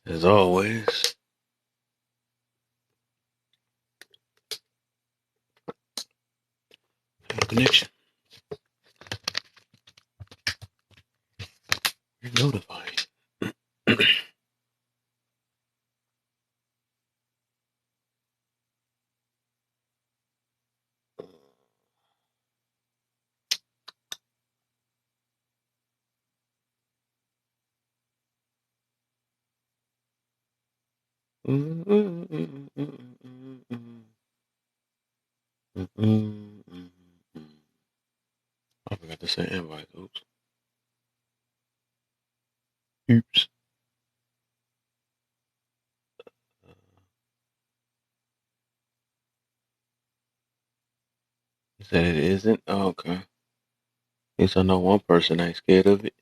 As always, no connection. You're notified. I forgot to say invite. Oops. Oops. You said it isn't? Oh, okay. At least I know one person ain't scared of it.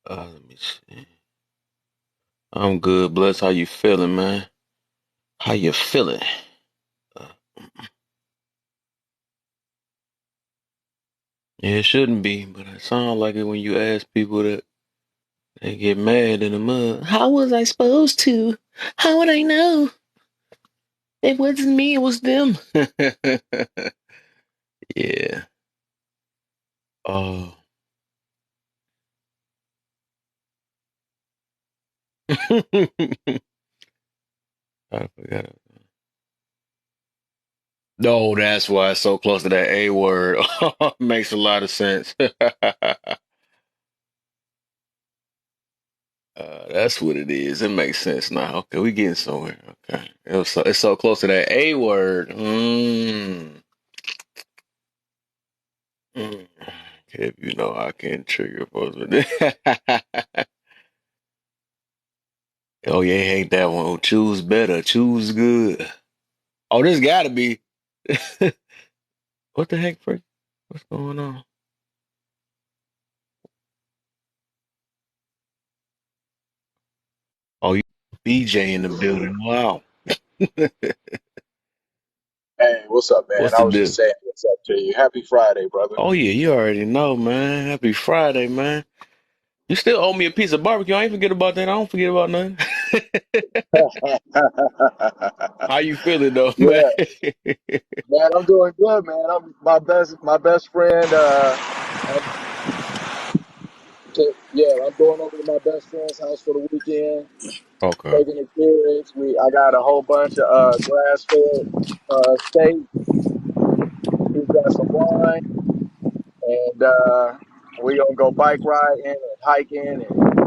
Let me see. I'm good. Bless. How you feeling, man? How you feeling? Uh, yeah, it shouldn't be, but it sounds like it when you ask people that they get mad in the mud. How was I supposed to? How would I know? It wasn't me, it was them. Yeah. Oh. I forgot. No, that's why it's so close to that A word. Makes a lot of sense. That's what it is. It makes sense now. Okay, we getting somewhere. Okay, it's so close to that A word. Mm. If you know, I can trigger folks with it. Oh yeah, hate that one. Oh, choose better. Choose good. Oh, this got to be. What the heck, Frank? What's going on? Oh, you BJ in the building. Wow. Hey, what's up, man? What's I the was just deal? saying what's up to you. Happy Friday, brother. Oh yeah, you already know, man. Happy Friday, man. You still owe me a piece of barbecue. I ain't forget about that. I don't forget about nothing. How you feeling though, man? Yeah, man, I'm doing good, man. I'm my best friend. Yeah, I'm going over to my best friend's house for the weekend, Okay. taking the kids. I got a whole bunch of grass-fed steak. He's got some wine, and we gonna go bike riding and hiking and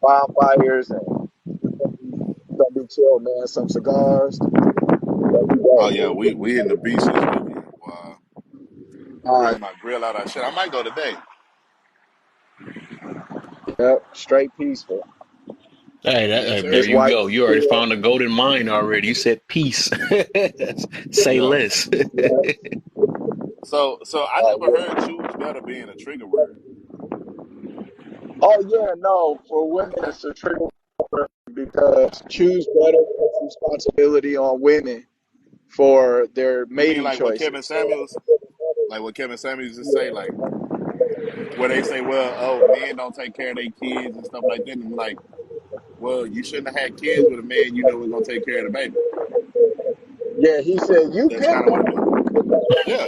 bonfires, and it's gonna be chill, man. Some cigars. There we Oh go. yeah, we in the beach this weekend. All right. Bring my grill out. I shit. I might go today. Yep, straight peaceful. Hey, Yes, there sir. His you wife go. is You already here. found a golden mine already. You said peace. Say Yeah. less. Yeah. So I never Yeah. heard choose better being a trigger word. Oh yeah, no. For women, it's a trigger word because choose better puts responsibility on women for their You mean mating like what Kevin choices. Samuels, like what Kevin Samuels just say, like where they say, well, oh, men don't take care of their kids and stuff like that. And I'm like, well, you shouldn't have had kids with a man you know was gonna take care of the baby. Yeah, he said you That's kind picked of what him. it is. Yeah,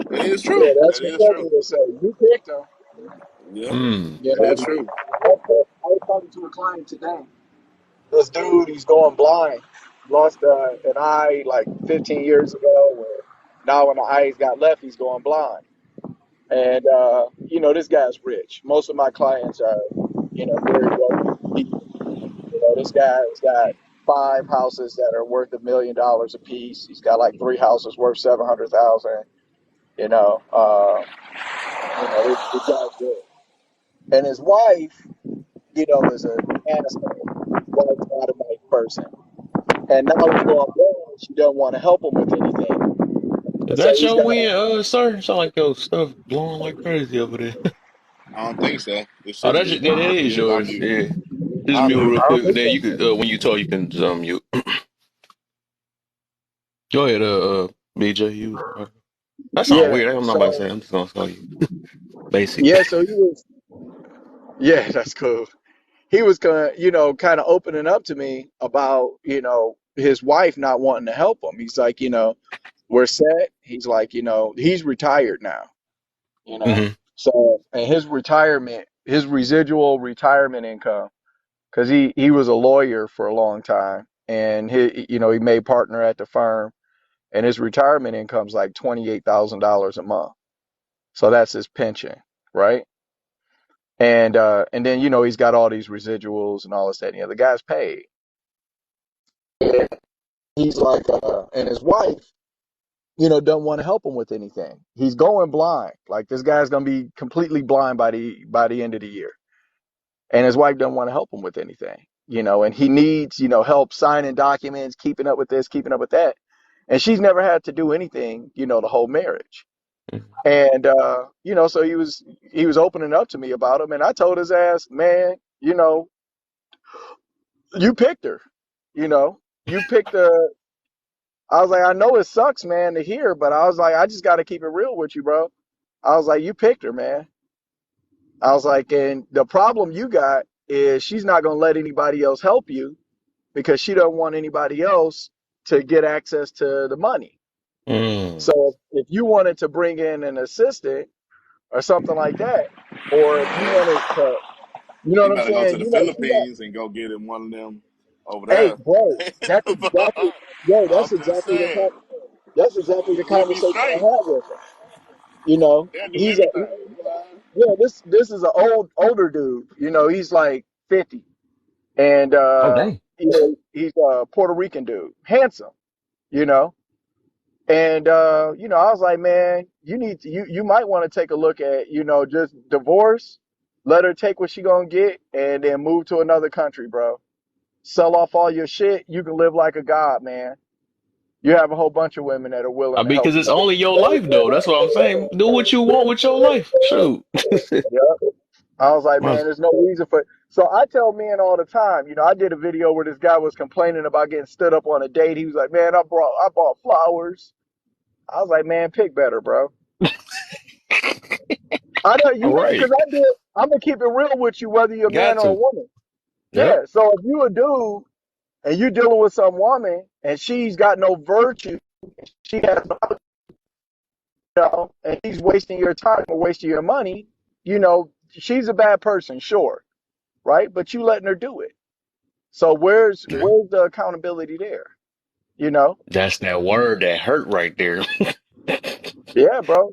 that is Yeah, true. that's That what is true. Kevin would say. You picked him. Yeah, Mm. You that know, is true. I was talking to a client today. This dude, he's going blind. Lost an eye like 15 years ago. And now when the eyes got left, he's going blind. And this guy's rich. Most of my clients are, very wealthy people. This guy's got five houses that are worth $1 million a piece. He's got like three houses worth 700,000. You know, this guy's rich. And his wife, is an asshole. Wife's not a nice person. And now he's going blind. She doesn't want to help him with anything. Is And so that he's your got win, sir? Sound like your stuff blowing like crazy over there. I don't think so. It's Oh, just me. that is It is on yours. mute. Yeah. Just I'm mute mute. real I don't quick. think Then so. you could, when you talk, you can mute. Go ahead, BJ. You. That sounds Yeah. weird. I'm not about to So say. I'm just gonna call you basic. yeah, so he was. Yeah, that's cool. He was kind of opening up to me about his wife not wanting to help him. He's like, we're set. He's like, he's retired now. You know, Hmm. so and his residual retirement income, because he was a lawyer for a long time, and he made partner at the firm, and his retirement income's like $28,000 a month. So that's his pension, right? And then he's got all these residuals and all this that. And the other guy's paid. And he's like, and his wife, doesn't want to help him with anything. He's going blind. Like this guy's gonna be completely blind by the end of the year. And his wife doesn't want to help him with anything. And he needs, help signing documents, keeping up with this, keeping up with that. And she's never had to do anything, the whole marriage. And so he was opening up to me about him, and I told his ass, man, you picked her. You picked the. I was like, I know it sucks, man, to hear, but I was like, I just got to keep it real with you, bro. I was like, you picked her, man. I was like, and the problem you got is she's not gonna let anybody else help you because she don't want anybody else to get access to the money. Mm. So if you wanted to bring in an assistant or something like that, or if you wanted to, you know He what I'm better go to saying? the She got. Philippines and go get him one of them over Hey, there. bro, that's exactly, yo, I'm just saying, that's exactly the he'll be conversation I straight. had with him. You know, They'll do he's a, everything. yeah, this is an older dude. He's like 50, and Oh dang. he's a Puerto Rican dude, handsome. You know, and I was like, man, you might want to take a look at just divorce, let her take what she gonna get, and then move to another country, bro. Sell off all your shit. You can live like a god, man. You have a whole bunch of women that are I willing to mean, help because you. it's only your life, though. That's what I'm saying. Do what you want with your life. Shoot. Yeah. I was like, Might man, there's no reason for it. So I tell men all the time, I did a video where this guy was complaining about getting stood up on a date. He was like, man, I bought flowers. I was like, man, pick better, bro. I know All because right. I'm gonna keep it real with you, whether you're a man Got or a to. woman. Yep. Yeah. So if you a dude and you're dealing with some woman and she's got no virtue, she has no, and she's wasting your time or wasting your money, she's a bad person, sure, right? But you letting her do it. So where's Yeah. where's the accountability there? You know? That's that word that hurt right there. Yeah, bro.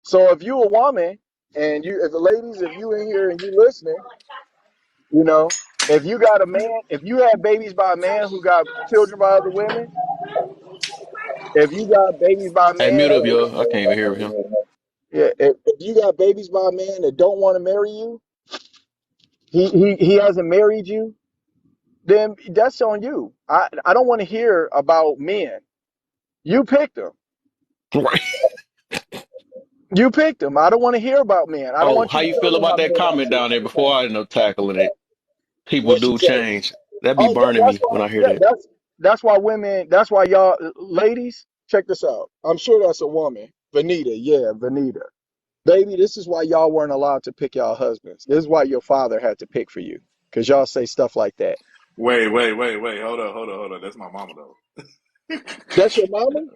So if you a woman and if the ladies, if you in here and you listening, you know, if you got a man, if you have babies by a man who got children by other women, if you got babies by a Hey, man mute up, who, y'all. I can't even hear him. yeah, if you got babies by a man that don't want to marry you, he hasn't married you, then that's on you. I don't want to hear about men. You picked them. Right. You picked them. I don't want to hear about men. I don't Oh, want how you to you tell feel me about how that men comment should. down there before I end up tackling it? People What she do say? change. That be Oh, burning that's me why. when I hear Yeah, that. that's why women. That's why y'all, ladies, check this out. I'm sure that's a woman. Vanita, yeah, Vanita. Baby, this is why y'all weren't allowed to pick y'all husbands. This is why your father had to pick for you, because y'all say stuff like that. Wait. Hold on. That's my mama though. That's your mama?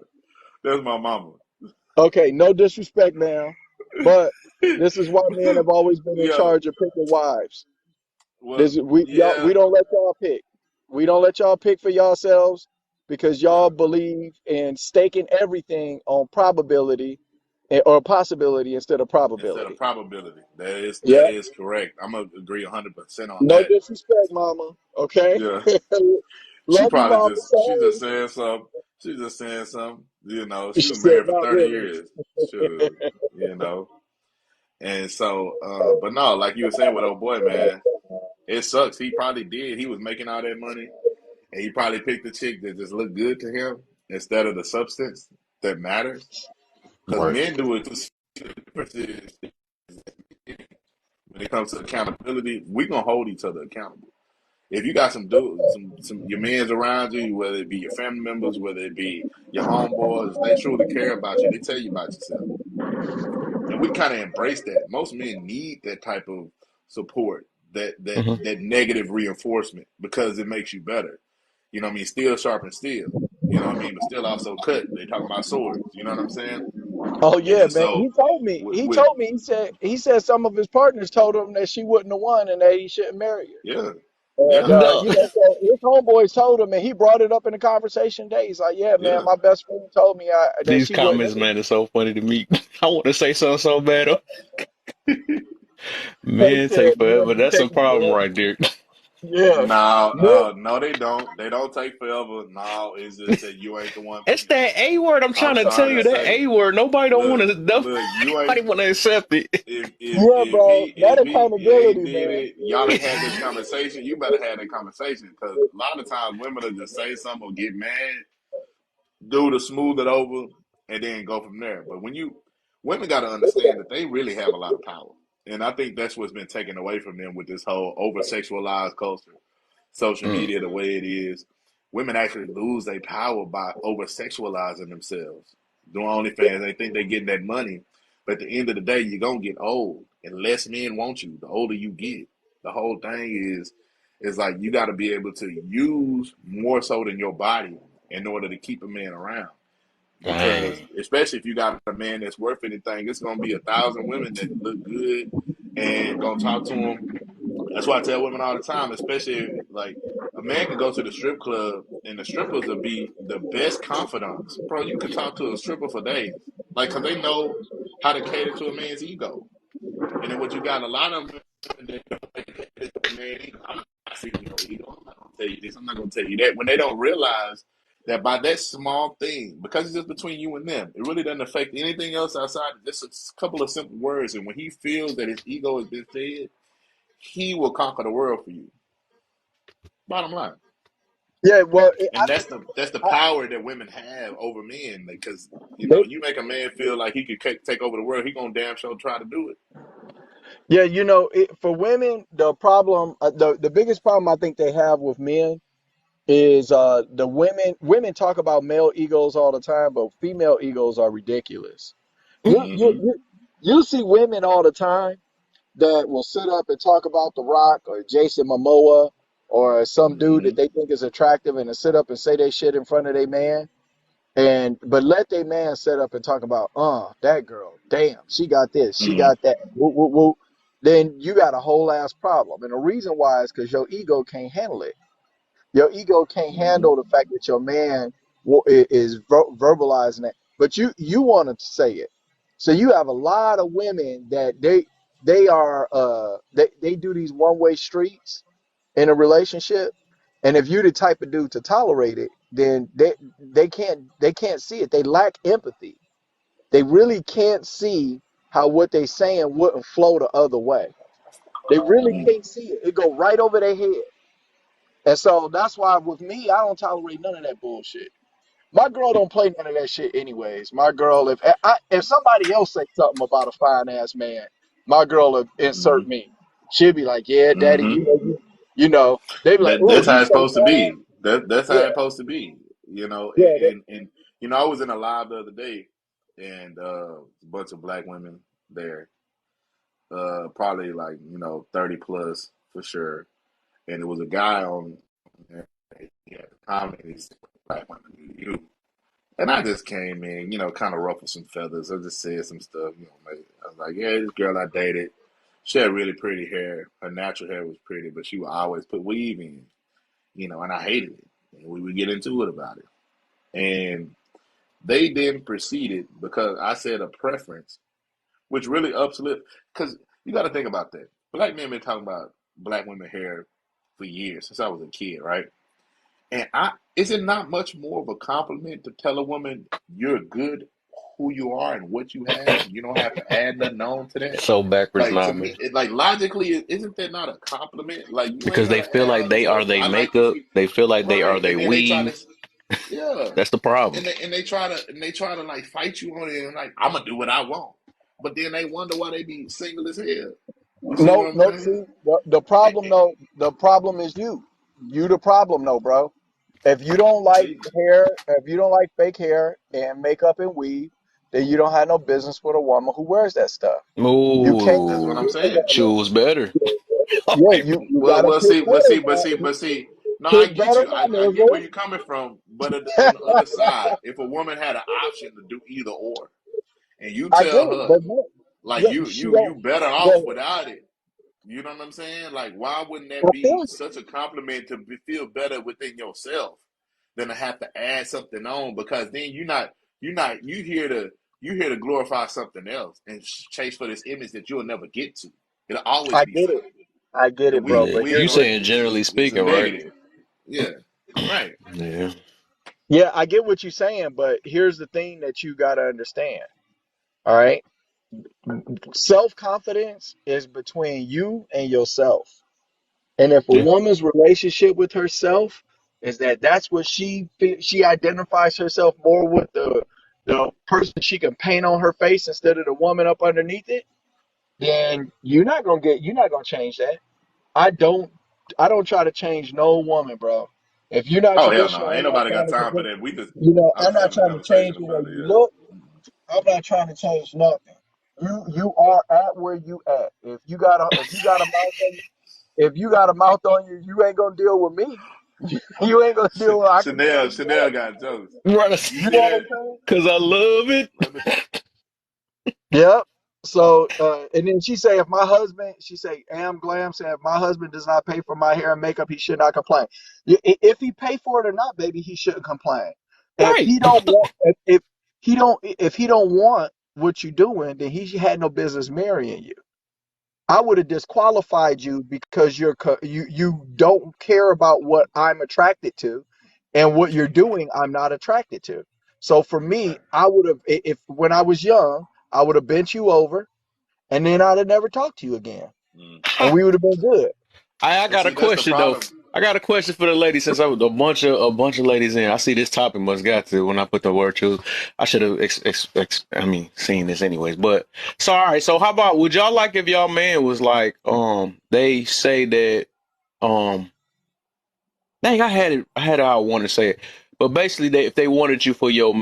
That's my mama. Okay, no disrespect, ma'am, but this is why men have always been in Yeah. charge of picking wives. Well, This we y'all yeah. we don't let y'all pick. We don't let y'all pick for yourselves because y'all Yeah. believe in staking everything on probability or possibility instead of Instead of probability. probability. That Yeah. is correct. I'm gonna agree 100% on No that. disrespect, mama. Okay. Yeah. She Love you, probably mama. she just Sorry. saying something. She just saying something. She She was said married for not 30 really. years. Sure. You know. And so, but no, like you were saying with old boy, man, it sucks. He probably did. He was making all that money, and he probably picked the chick that just looked good to him instead of the substance that matters. Because Right. men do it too. The difference is when it comes to accountability, we gonna hold each other accountable. If you got some dudes, some your men's around you, whether it be your family members, whether it be your homeboys, they truly care about you. They tell you about yourself, and we kind of embrace that. Most men need that type of support, Hmm. that negative reinforcement, because it makes you better. You know what I mean? Steel sharpens steel. You know what I mean? But still also cut. They talking about swords. You know what I'm saying? Oh yeah, And man. so He told me. with, He with told me. He said some of his partners told him that she wasn't the one and that he shouldn't marry her. yeah, And yeah, No, so his homeboys told him, and he brought it up in the conversation day. He's like, "Yeah, man, yeah. my best friend told me that these she wouldn't." comments, man, is so funny to me. I want to say something so bad. They Man, said, take "Man, forever. you That's a taking problem forever." right there. Yeah, No, yeah, no, they don't. They don't take forever. No, it's just that you ain't the one for It's him. that A word I'm I'm trying to tell sorry to you. That say. A word. Nobody don't want Look, to. look, you ain't. Nobody want to accept it. yeah, bro. That If he ain't accountability, did man. it, y'all ain't had this conversation. You better have that conversation, because a lot of times women will just say something or get mad, do to smooth it over, and then go from there. But when you women got to understand that they really have a lot of power, and I think that's what's been taken away from them with this whole over sexualized culture, social Mm, media the way it is. Women actually lose their power by over sexualizing themselves. Doing OnlyFans, they think they're getting that money, but at the end of the day, you're gonna get old, and less men want you. The older you get, the whole thing is like you got to be able to use more so than your body in order to keep a man around. Because dang. especially if you got a man that's worth anything, it's gonna be 1,000 women that look good and gonna talk to him. That's why I tell women all the time, especially like a man can go to the strip club and the strippers will be the best confidants. Bro, you could talk to a stripper for days. Like, cause they know how to cater to a man's ego. And then what you got a lot of women that don't cater to a man's ego. I'm not seeing no ego. I'm not gonna tell you this. I'm not gonna tell you that. When they don't realize that by that small thing, because it's just between you and them, it really doesn't affect anything else outside of just a couple of simple words. And when he feels that his ego has been fed, he will conquer the world for you. Bottom line, Yeah, well, and that's the I, power that women have over men. Because they, you make a man feel like he could take over the world, he gonna damn sure try to do it. yeah, for women, the problem, the biggest problem I think they have with men is the women talk about male egos all the time, but female egos are ridiculous. You you Mm-hmm. you you see women all the time that will sit up and talk about The Rock or Jason Momoa or some dude Mm-hmm. that they think is attractive and to sit up and say they shit in front of their man and but let their man sit up and talk about that girl, damn, she got this, she Mm-hmm. got that, woo, woo, woo. Then you got a whole ass problem. And the reason why is because your ego can't handle it. Your ego can't Mm-hmm. handle the fact that your man is verbalizing it, but you want to say it. So you have a lot of women that they do these one way streets in a relationship, and if you're the type of dude to tolerate it, then they can't see it. They lack empathy. They really can't see how what they saying wouldn't flow the other way. They really can't see it. It go right over their head. And so that's why with me, I don't tolerate none of that bullshit. My girl don't play none of that shit anyways. My girl, if somebody else say something about a fine ass man, my girl will Mm-hmm. insert me. She'll be like, "Yeah, daddy, Mm-hmm. they be like, oh, That's how he's it's so supposed to bad." be. That's how Yeah, it's supposed to be. yeah, And I was in a live the other day, and a bunch of black women there, probably like 30 plus for sure. And there was a guy on there. He had a comment. He said, "Black women do you." And I just came in, kind of ruffled some feathers. I just said some stuff. I was like, "Yeah, this girl I dated, she had really pretty hair. Her natural hair was pretty, but she would always put weave in, and I hated it. And we would get into it about it. And they then proceeded because I said a preference, which really uplift. Because you got to think about that. Black men been talking about black women hair for years since I was a kid, right? And is it not much more of a compliment to tell a woman you're good who you are and what you have? You don't have to add nothing on to that. So backwards Like to now, me, man. like logically, isn't that not a compliment? Like you ain't Because they gotta feel add like other they are stuff. they I like to makeup. see, They feel like they are right, they and then they try to, weave. yeah, That's the problem. and they try to like fight you on it and like I'm gonna do what I want, but then they wonder why they be single as hell. You see what no, I'm no. saying? See, the problem though, the problem is you. You the problem, though, bro. If you don't like See, hair, if you don't like fake hair and makeup and weave, then you don't have no business with a woman who wears that stuff. You can't that's what I'm Ooh, convince a saying. woman. choose better. Yeah, Like, you Well, gotta well, pick see, but better, see, but see, man. but see. No, I Pick get better, you. I my get where nigga. you're coming from. But on the other side, if a woman had an option to do either or, and you I get tell it, her but no, like yeah, she you don't. better Go off ahead. without it. You know what I'm saying? Like, why wouldn't I that be feel such a compliment to feel better within yourself than to have to add something on? Because then you're not you here to glorify something else and chase for this image that you'll never get to. It'll always I be get it. fake, I get and it, bro. we yeah, But we here's you what. saying generally it's a speaking, right? negative. Yeah, right. Yeah. Yeah, I get what you're saying, but here's the thing that you gotta understand. All right, self confidence is between you and yourself. And if a Yeah. woman's relationship with herself is that that's what she identifies herself more with the person she can paint on her face instead of the woman up underneath it, then you're not gonna change that. I don't I don't try to change no woman, bro. If you're not Oh hell no, traditional, ain't I'm not nobody trying got to time for convince, that. We just I was I'm just not having a trying to change conversation the way about it. you Yeah. look. I'm not trying to change nothing. You are at where you at. If you got a mouth on you, you ain't gonna deal with me. You ain't gonna deal with I can tell you Chanel that. got jokes. Right. You You see know what that? I'm saying? Cause I love it. Let me. Yep. So and then she say, Am Glam said, if my husband does not pay for my hair and makeup, he should not complain. If he pay for it or not, baby, he shouldn't complain. If Right. he don't want, if he don't want what you're doing, then he had no business marrying you. I would have disqualified you because you don't care about what I'm attracted to, and what you're doing I'm not attracted to. So for me, Right. I would have if when I was young, I would have bent you over, and then I'd have never talked to you again, Mm. and we would have been good. I And got a see, that's the question though. problem. I got a question for the ladies since I was a bunch of ladies in. I see this topic must got to when I put the word choose. I should have seen this anyways. But so all right. So how about would y'all like if y'all man was like they say that um dang I had how I want to say it. But basically if they wanted you for your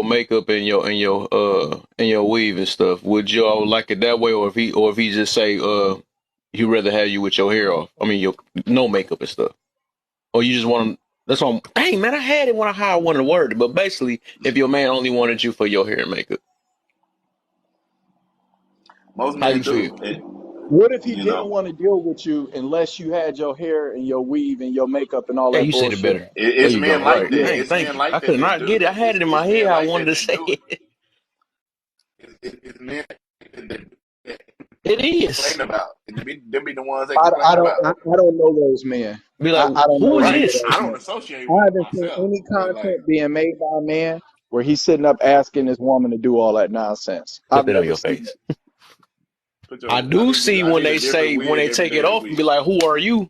makeup and your weave and stuff, would y'all like it that way or if he just say he'd rather have you with your hair off? I mean your no makeup and stuff. Or you just want to that's what hey man, I had it when how I wanted to word it. But basically if your man only wanted you for your hair and makeup, Most how men you feel? do. What if he You didn't know, want to deal with you unless you had your hair and your weave and your makeup and all Yeah, that you said it bullshit? better. There it's you go. men like Right. that. Yeah. Dang, It's thank men you. I like could that that not do get it. I that. had it in It's my head. men I like wanted that to that say do it. it. It's men that It is. complain about. Them be the ones they complain about. I don't know those men. Be like, I don't who know is any Right. of this? those I don't men. associate with I them haven't seen myself, any but like, content being made by a man where he's sitting up asking this woman to do all that nonsense. Put I've that on never your seen it. face. put I your. do see I when need a they different say when wig they every take day it of the off and be week. like, "Who are you?"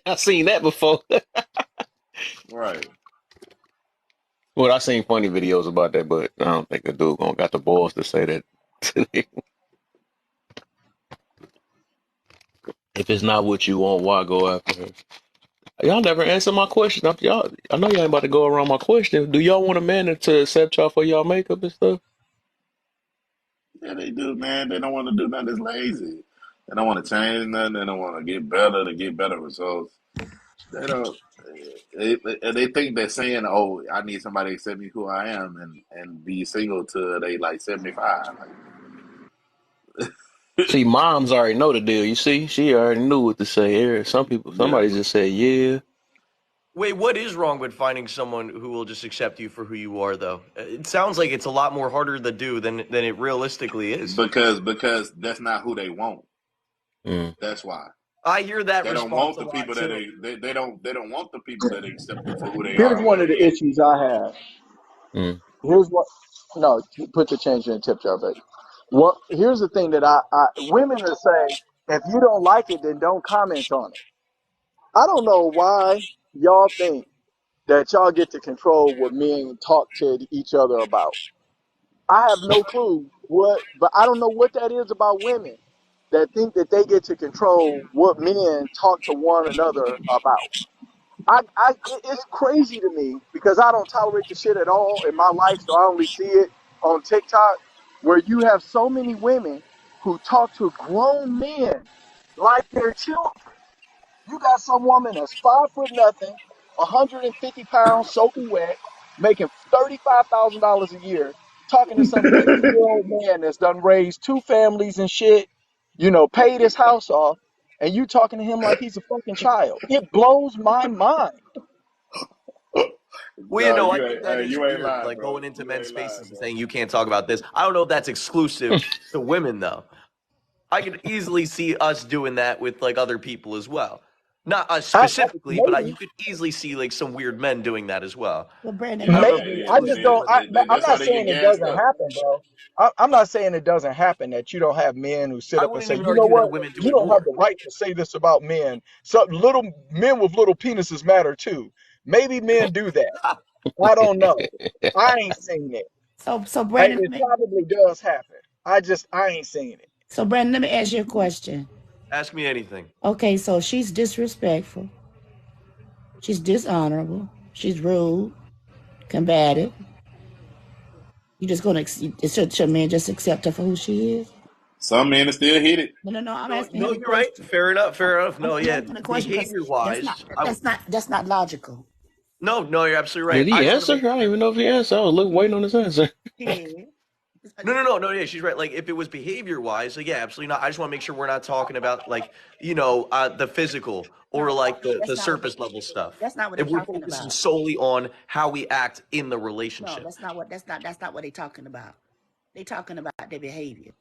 I seen that before. Right. Well, I seen funny videos about that, but I don't think a dude gonna got the balls to say that. If it's not what you want, why go after her? Y'all never answer my question. Y'all, I know y'all ain't about to go around my question. Do y'all want a man to accept y'all for y'all makeup and stuff? Yeah, they do, man. They don't want to do nothing that's lazy. They don't want to change nothing. They don't want to get better to get better results. They don't. They think they're saying, "Oh, I need somebody to accept me who I am and be single till they like 75." Like, See, moms already know the deal. You see, she already knew what to say. Here, yeah. somebody just said, "Yeah." Wait, what is wrong with finding someone who will just accept you for who you are, though? It sounds like it's a lot more harder to do than it realistically is. Because that's not who they want. Mm, That's why I hear that they don't response want a the lot people that too. they don't want the people that accept them for who they Here's are and what one they of the is. issues I have. mm. Here's what. No, put the change in the tip jar, baby. Here's the thing that women that say, if you don't like it, then don't comment on it. I don't know why y'all think that y'all get to control what men talk to each other about. I have no clue but I don't know what that is about women that think that they get to control what men talk to one another about. It's crazy to me because I don't tolerate the shit at all in my life, so I only see it on TikTok, where you have so many women who talk to grown men like they're children. You got some woman that's 5 foot nothing, 150 pounds, soaking wet, making $35,000 a year, talking to some 50-year-old man that's done raised two families and shit, paid his house off, and you talking to him like he's a fucking child. It blows my mind. Well, you No, know, I you think ain't. that is You ain't weird, lying, like bro. going into You men's ain't lying, spaces and bro. saying you can't talk about this. I don't know if that's exclusive to women, though. I could easily see us doing that with like other people as well. Not us specifically, but you Maybe, could easily see like some weird men doing that as well. Well, Brandon, Yeah, let maybe. me yeah, ask you a yeah. I But just question. don't. see, I'm that's why not they get saying it gassed doesn't up. happen, bro. I'm not saying it doesn't happen that you don't have men who sit I up and wouldn't say, even you know argue what, that women do you it don't have more. the right to say this about men. So little men with little penises matter too. Maybe men do that. I don't know. I ain't seen it. So Brandon, It probably does happen. I ain't seen it. let me ask you a question. Ask me anything. Okay, so she's disrespectful, she's dishonorable, she's rude, combative. You just gonna should man just accept her for who she is? Some men still hit it. No. I'm No, asking no, him a you're right. question. Fair enough. Fair enough. No, I'm yeah, asking a question because behavior that's not wise, that's not logical. no, you're absolutely right. Did I he just want to answer? I make don't sure. even know if he answered. I was waiting on his answer. Yeah. No. Yeah, she's right. Like, if it was behavior wise, so yeah, absolutely not. I just want to make sure we're not talking about like, the physical or No, like the that's not what surface level stuff. that's not what they're If we're talking focusing about. solely on how we act in the No, relationship, that's not what they're talking about. They're talking about their behavior.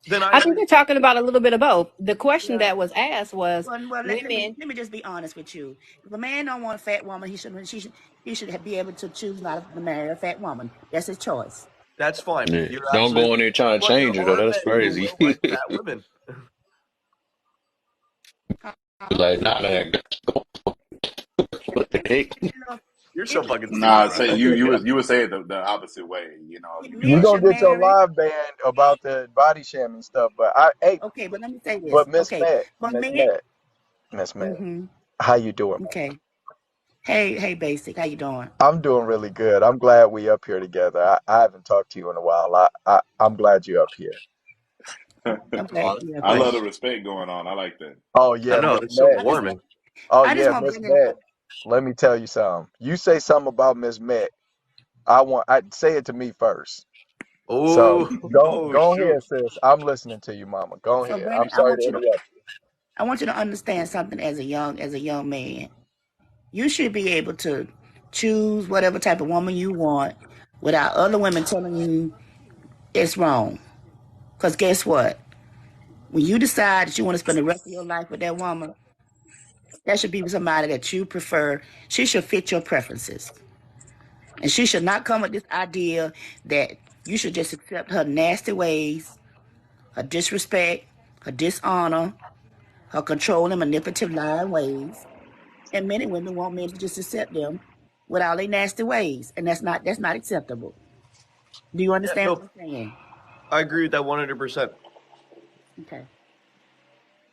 then I I think agree. they're talking about a little bit of both. The question Yeah. that was asked was Well, women. let me just be honest with you. If a man don't want a fat woman, he should be able to choose not to marry a fat woman. That's his choice. That's fine. Yeah. You're Don't go in absolutely there right. trying to But there change her though. are That's men who crazy. will like fat women. Like, nah, what the heck? You're so It, fucking stupid, Nah, bro. say you would say it the opposite way. You men Like gonna should get your marry. live band about the body shaming stuff, Okay, but let me say but this. Okay, but men. Miss Matt, Mm-hmm. how you doing, man? Okay. Hey, basic. How you doing? I'm doing really good. I'm glad we up here together. I haven't talked to you in a while. I'm glad you're up here. I'm glad Oh, that's you're up I here. love the nice. respect going on. I like that. Oh I yeah, know Miss it's so Matt. I just warming. Oh I just yeah, want Miss Brandon. Matt. Let me tell you something. You say something about Miss Matt. I say it to me first. So Oh, oh go shoot. ahead, sis. I'm listening to you, Mama. Go So ahead. I'm Brandon, sorry to interrupt. I want you to understand something as a young man. You should be able to choose whatever type of woman you want without other women telling you it's wrong. Because guess what? When you decide that you want to spend the rest of your life with that woman, that should be somebody that you prefer. She should fit your preferences. And she should not come with this idea that you should just accept her nasty ways, her disrespect, her dishonor, her controlling, manipulative, lying ways. And many women want men to just accept them with all their nasty ways. And that's not acceptable. Do you Yeah, understand no, what I'm saying? I agree with that 100%. Okay.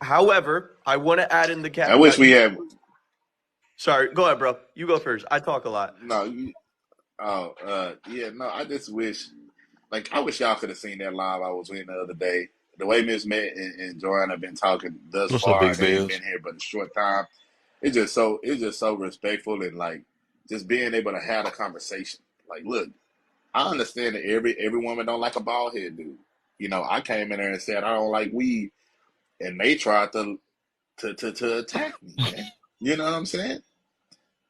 However, I want to add in the I wish caveat. we had Sorry, go ahead, bro. You go first. I talk a lot. no. Yeah, no. I just wish, I wish y'all could have seen that live I was in the other day. The way Miss Met and Joanna have been talking thus What's up, far, big they ain't bills? been here but a short time. It's just so respectful and just being able to have a conversation. Like, look, I understand that every woman don't like a bald head dude. I came in there and said I don't like weed, and they tried to attack me, man. You know what I'm saying?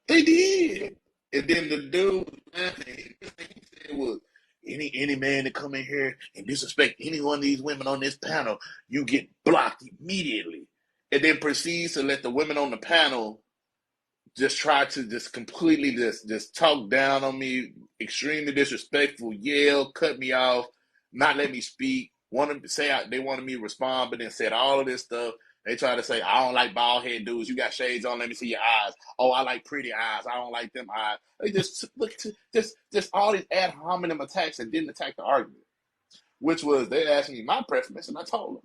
They did. And then the dude laughing, he said was any man that come in here and disrespect any one of these women on this panel, you get blocked immediately. And then proceeds to let the women on the panel just try to just completely just talk down on me, extremely disrespectful, yell, cut me off, not let me speak. Wanted to say they wanted me to respond, but then said all of this stuff. They try to say I don't like bald head dudes. You got shades on. Let me see your eyes. Oh, I like pretty eyes. I don't like them eyes. They just look to just all these ad hominem attacks and didn't attack the argument, which was they asked me my preference, and I told them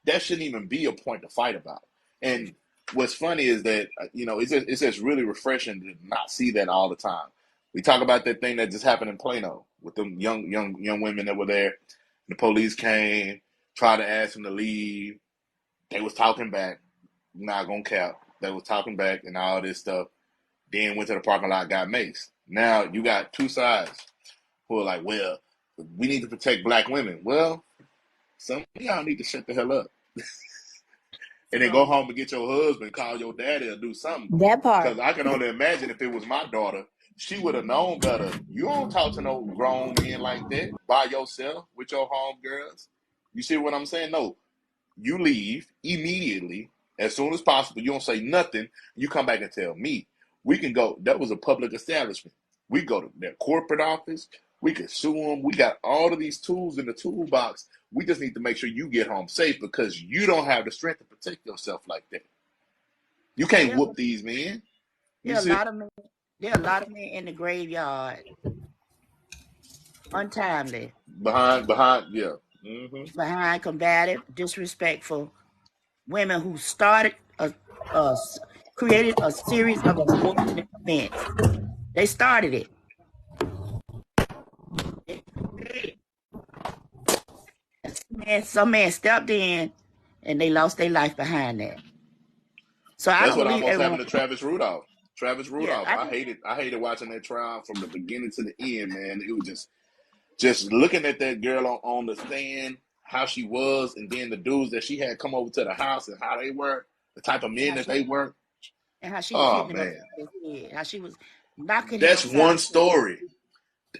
that shouldn't even be a point to fight about. And what's funny is that it's just really refreshing to not see that all the time. We talk about that thing that just happened in Plano with them young women that were there. The police came, tried to ask them to leave. They was talking back. Not gonna cap. They was talking back and all this stuff. Then went to the parking lot, got maced. Now you got two sides who are like, well, we need to protect black women. Well, some of y'all need to shut the hell up and then go So home and get your husband, call your daddy, or do something. That part. Because I can only imagine if it was my daughter, she would have known better. You don't talk to no grown men like that by yourself with your homegirls. You see what I'm saying? No, you leave immediately as soon as possible. You don't say nothing. You come back and tell me. We can go. That was a public establishment. We go to their corporate office. We can sue them. We got all of these tools in the toolbox. We just need to make sure you get home safe because you don't have the strength to protect yourself like that. You can't there, whoop these men. You there are a see, lot of men. There are a lot of men in the graveyard, untimely, yeah. Mm-hmm. behind combative, disrespectful women who started a created a series of unfortunate events. They started it. Some man stepped in, and they lost their life behind that. So I That's don't what believe almost happened everyone. to Travis Rudolph. Travis Yeah, Rudolph. I hated watching that trial from the beginning to the end, man. It was just looking at that girl on the stand, how she was, and then the dudes that she had come over to the house and how they were, the type of and men that they were. how she was Oh hitting him man, upside his head, how she was knocking him that's upside one his head. story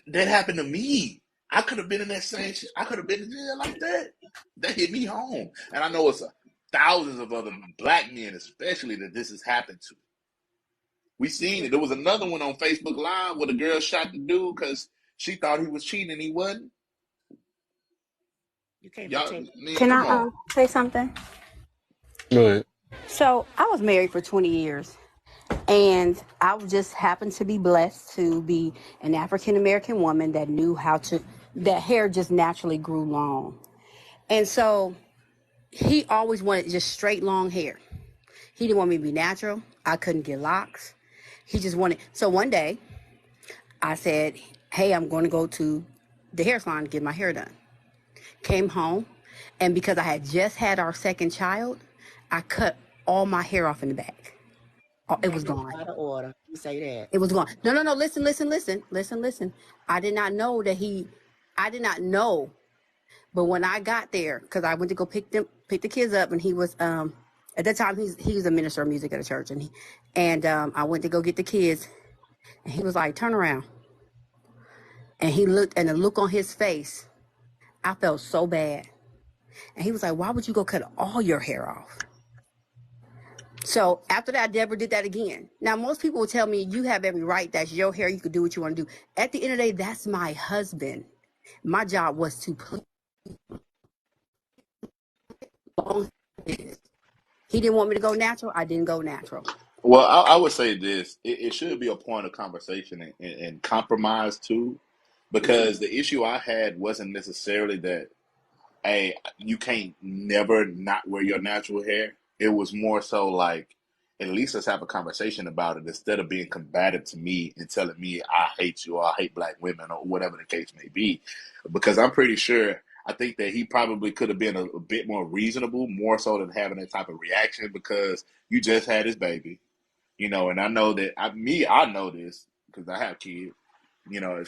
that happened to me. I could have been in that same shit. I could have been in jail like that. That hit me home, and I know it's thousands of other black men, especially that this has happened to. We seen it. There was another one on Facebook Live where the girl shot the dude because she thought he was cheating and he wasn't. You can't Y'all, protect. man, Can come I on. say something? Go ahead. So I was married for 20 years, and I just happened to be blessed to be an African American woman that knew how to. That hair just naturally grew long, and so he always wanted just straight long hair. He didn't want me to be natural. I couldn't get locks. He just wanted. So one day, I said, "Hey, I'm going to go to the hair salon to get my hair done." Came home, and because I had just had our second child, I cut all my hair off in the back. Oh, it was That's gone. out of order. You say that. It was gone. No, no, no. Listen. I did not know that I did not know. But when I got there, because I went to go pick the kids up, and he was, at that time, he was a minister of music at a church. And I went to go get the kids, and he was like, turn around. And he looked, and the look on his face, I felt so bad. And he was like, why would you go cut all your hair off? So after that, I never did that again. Now, most people will tell me, you have every right. That's your hair. You could do what you want to do. At the end of the day, that's my husband. My job was to please. He didn't want me to go natural. I didn't go natural. Well, I would say this: it should be a point of conversation and compromise too, because the issue I had wasn't necessarily that hey, you can't never not wear your natural hair. It was more so like, at least let's have a conversation about it instead of being combative to me and telling me I hate you or I hate black women or whatever the case may be. Because I'm pretty sure, I think that he probably could have been a bit more reasonable, more so than having that type of reaction because you just had his baby, and I know that I know this because I have kids.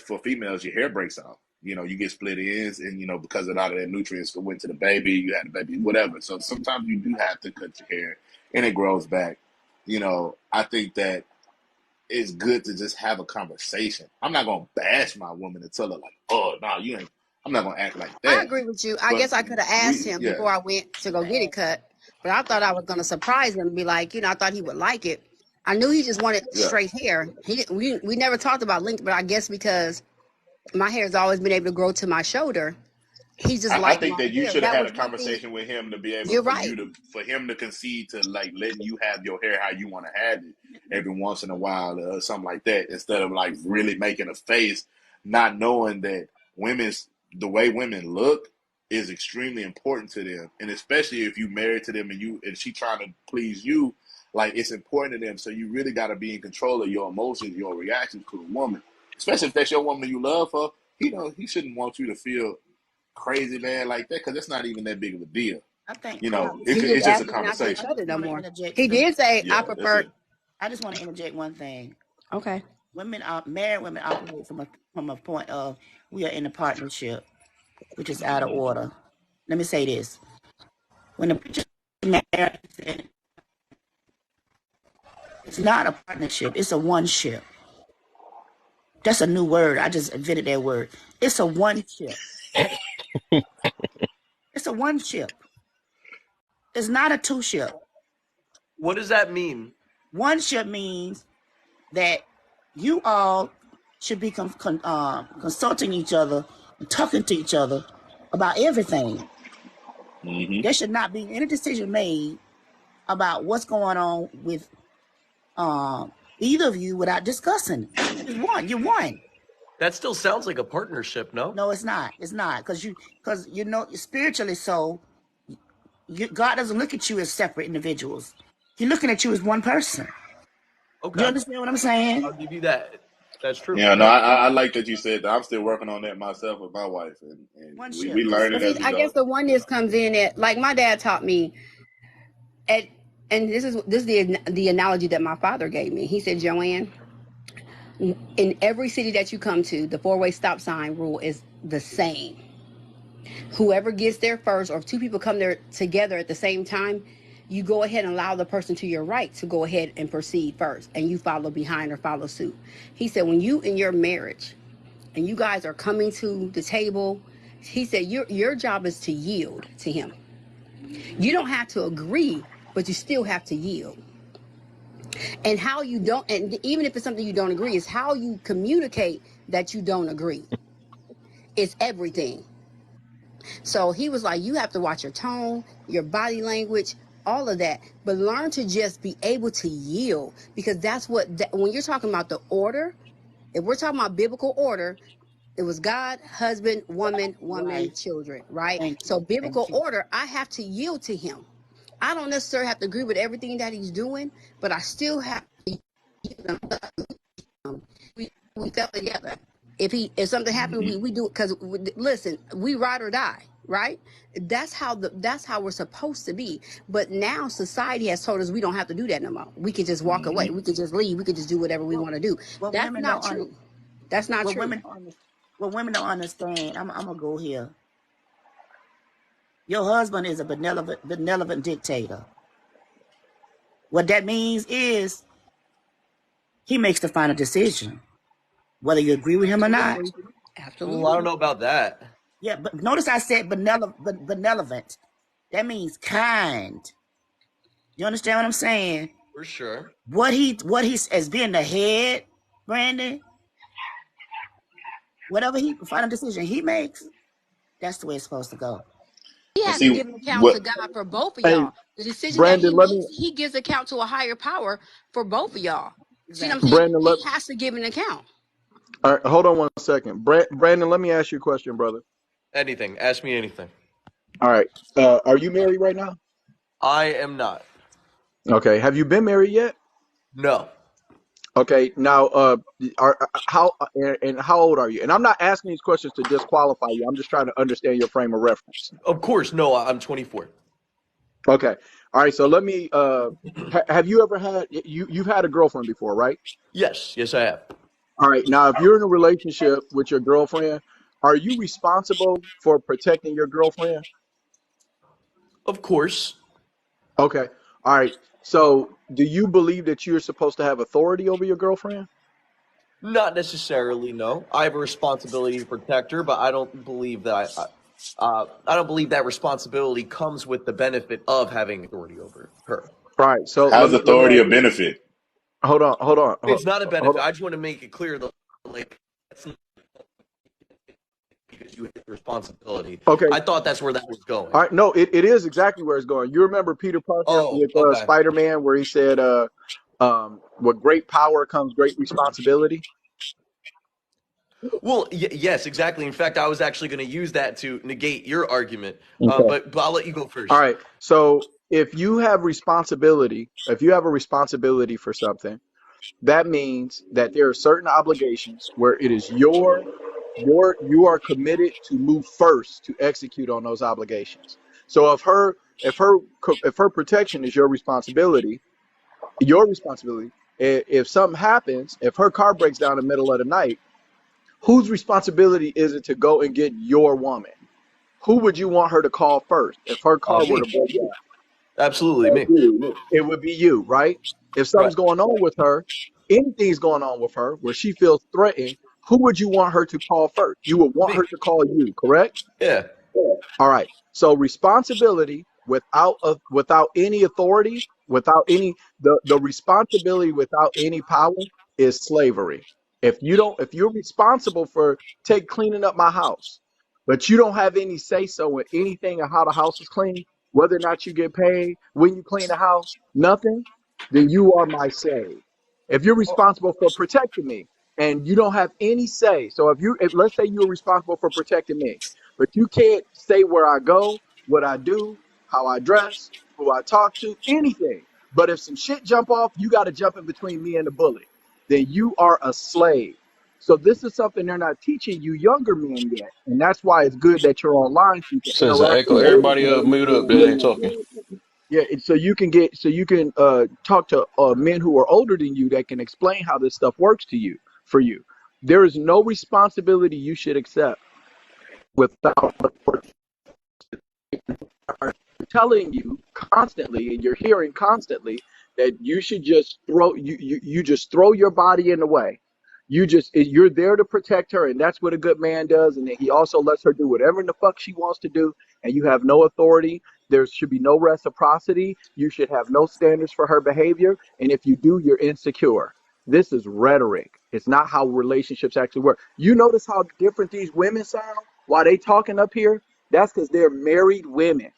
For females, your hair breaks off. You get split ends, and because a lot of that nutrients went to the baby, you had the baby, whatever. So sometimes you do have to cut your hair, and it grows back. I think that it's good to just have a conversation. I'm not gonna bash my woman and tell her like, "Oh no, you ain't." I'm not gonna act like I that. agree with you. I But guess I could have asked him yeah, before I went to go get it cut, but I thought I was going to surprise him and be like, I thought he would like it. I knew he just wanted yeah. straight hair. He didn't, we never talked about length, but I guess because my hair has always been able to grow to my shoulder, he just I liked think long that you hair. should have That had was a one thing. conversation with him to be able You're right. for him to concede to like letting you have your hair how you want to have it every once in a while or something like that instead of like really making a face, not knowing that the way women look is extremely important to them, and especially if you married to them and she trying to please you. like it's important to them. So you really got to be in control of your emotions, your reactions to a woman, especially if that's your woman you love her. He shouldn't want you to feel crazy, man, like that, because it's not even that big of a deal. I think He just It's just a asked me not to I conversation. cut just it no want to more. interject. He did say I Yeah, that's prefer. it. I just want to interject one thing. Okay. Married women operate from a point of we are in a partnership, which is out of order. Let me say this: when the preacher married, he said, it's not a partnership; it's a one ship. That's a new word. I just invented that word. It's a one ship. It's a one ship. It's not a two ship. What does that mean? One ship means that you all should be consulting each other and talking to each other about everything. Mm-hmm. There should not be any decision made about what's going on with either of you without discussing it. It's one. You're one. That still sounds like a partnership, no? No, it's not. It's not because you know spiritually. So God doesn't look at you as separate individuals. He's looking at you as one person. Okay. You understand what I'm saying? I'll give you that. That's true. Yeah, no, I like that you said that. I'm still working on that myself with my wife, and One we ship. learn it See, as we I go. guess the oneness comes in at like my dad taught me at, and this is the analogy that my father gave me. He said, Joanne, in every city that you come to, the four-way stop sign rule is the same. Whoever gets there first, or if two people come there together at the same time, you go ahead and allow the person to your right to go ahead and proceed first, and you follow behind or follow suit. He said, when you in your marriage and you guys are coming to the table, he said your job is to yield to him. You don't have to agree, but you still have to yield. And how you don't, and even if it's something you don't agree, is how you communicate that you don't agree. It's everything. So he was like, you have to watch your tone, your body language, all of that, but learn to just be able to yield, because that's what, when you're talking about the order, if we're talking about biblical order, it was God, husband, woman, Right. children, right? Thank So you. biblical Thank you. order, I have to yield to him. I don't necessarily have to agree with everything that he's doing, but I still have to yield him. We fell together. If something happened, Mm-hmm. we do it because listen, we ride or die, right? That's how we're supposed to be. But now society has told us we don't have to do that no more. We can just walk away. Mm-hmm. We can just leave. We can just do whatever we want to do. What That's women not don't true. That's not what true. women don't understand. I'm gonna go here. Your husband is a benevolent dictator. What that means is he makes the final decision, whether you agree with him or not. Well, I don't Absolutely. know about that. Yeah, but notice I said benevolent. That means kind. You understand what I'm saying? For sure. What he's as being the head, Brandon, whatever he final decision he makes, that's the way it's supposed to go. He And has to see give an account what to God for both of Hey, y'all. The decision that he Brandon, let me makes, he gives account to a higher power for both of y'all. See what I'm Exactly. saying? Brandon let He has to give an account. all right, hold on one second. Brandon, let me ask you a question, brother. Anything. Ask me anything. All right. Are you married right now? I am not. Okay. Have you been married yet? No. Okay. Now, how and how old are you? And I'm not asking these questions to disqualify you. I'm just trying to understand your frame of reference. Of course, no, I'm 24. Okay. All right. So let me. Have you ever had you've had a girlfriend before, right? Yes, yes, I have. All right. Now, if you're in a relationship with your girlfriend, are you responsible for protecting your girlfriend? Of course. Okay. All right. So, do you believe that you're supposed to have authority over your girlfriend? Not necessarily, no. I have a responsibility to protect her, but I don't believe that I don't believe that responsibility comes with the benefit of having authority over her. All right. So how's let me authority ask a you. benefit? It's not a Hold benefit. on. I just want to make it clear that like that's not because you have the responsibility. Okay. I thought that's where that was All going. right. No, it is exactly where it's going. You remember Peter Parker Oh, with okay. Spider-Man, where he said, "With great power comes great responsibility." Well, yes, exactly. In fact, I was actually going to use that to negate your argument. Okay. But I'll let you go All first. right. So if you have responsibility, if you have a responsibility for something, that means that there are certain obligations where it is you are committed to move first to execute on those obligations. So if her protection is your responsibility, if something happens, if her car breaks down in the middle of the night, whose responsibility is it to go and get your woman? Who would you want her to call first if her car were Me. to break down? Absolutely me. It would be you, right? If Right. something's going on with her, anything's going on with her where she feels threatened, who would you want her to call first? You would want Me. her to call you, correct? Yeah. All right. So responsibility without any authority, without any the responsibility without any power is slavery. If you're responsible for take cleaning up my house, but you don't have any say so in anything of how the house is cleaned, whether or not you get paid, when you clean the house, nothing, then you are my slave. If you're responsible for protecting me and you don't have any say, so if let's say you're responsible for protecting me, but you can't say where I go, what I do, how I dress, who I talk to, anything. But if some shit jump off, you got to jump in between me and the bullet. Then you are a slave. So this is something they're not teaching you younger men yet, and that's why it's good that you're online so you can Says an interact echo. with older Everybody up, men. mute up that ain't talking. Yeah, and so you can talk to men who are older than you that can explain how this stuff works to you for you. There is no responsibility you should accept without telling you constantly and you're hearing constantly that you should just you just throw your body in the way. You're there to protect her, and that's what a good man does. And then he also lets her do whatever in the fuck she wants to do, and you have no authority. There should be no reciprocity. You should have no standards for her behavior, and if you do, you're insecure. This is rhetoric. It's not how relationships actually work. You notice how different these women sound while they talking up here? That's because they're married women.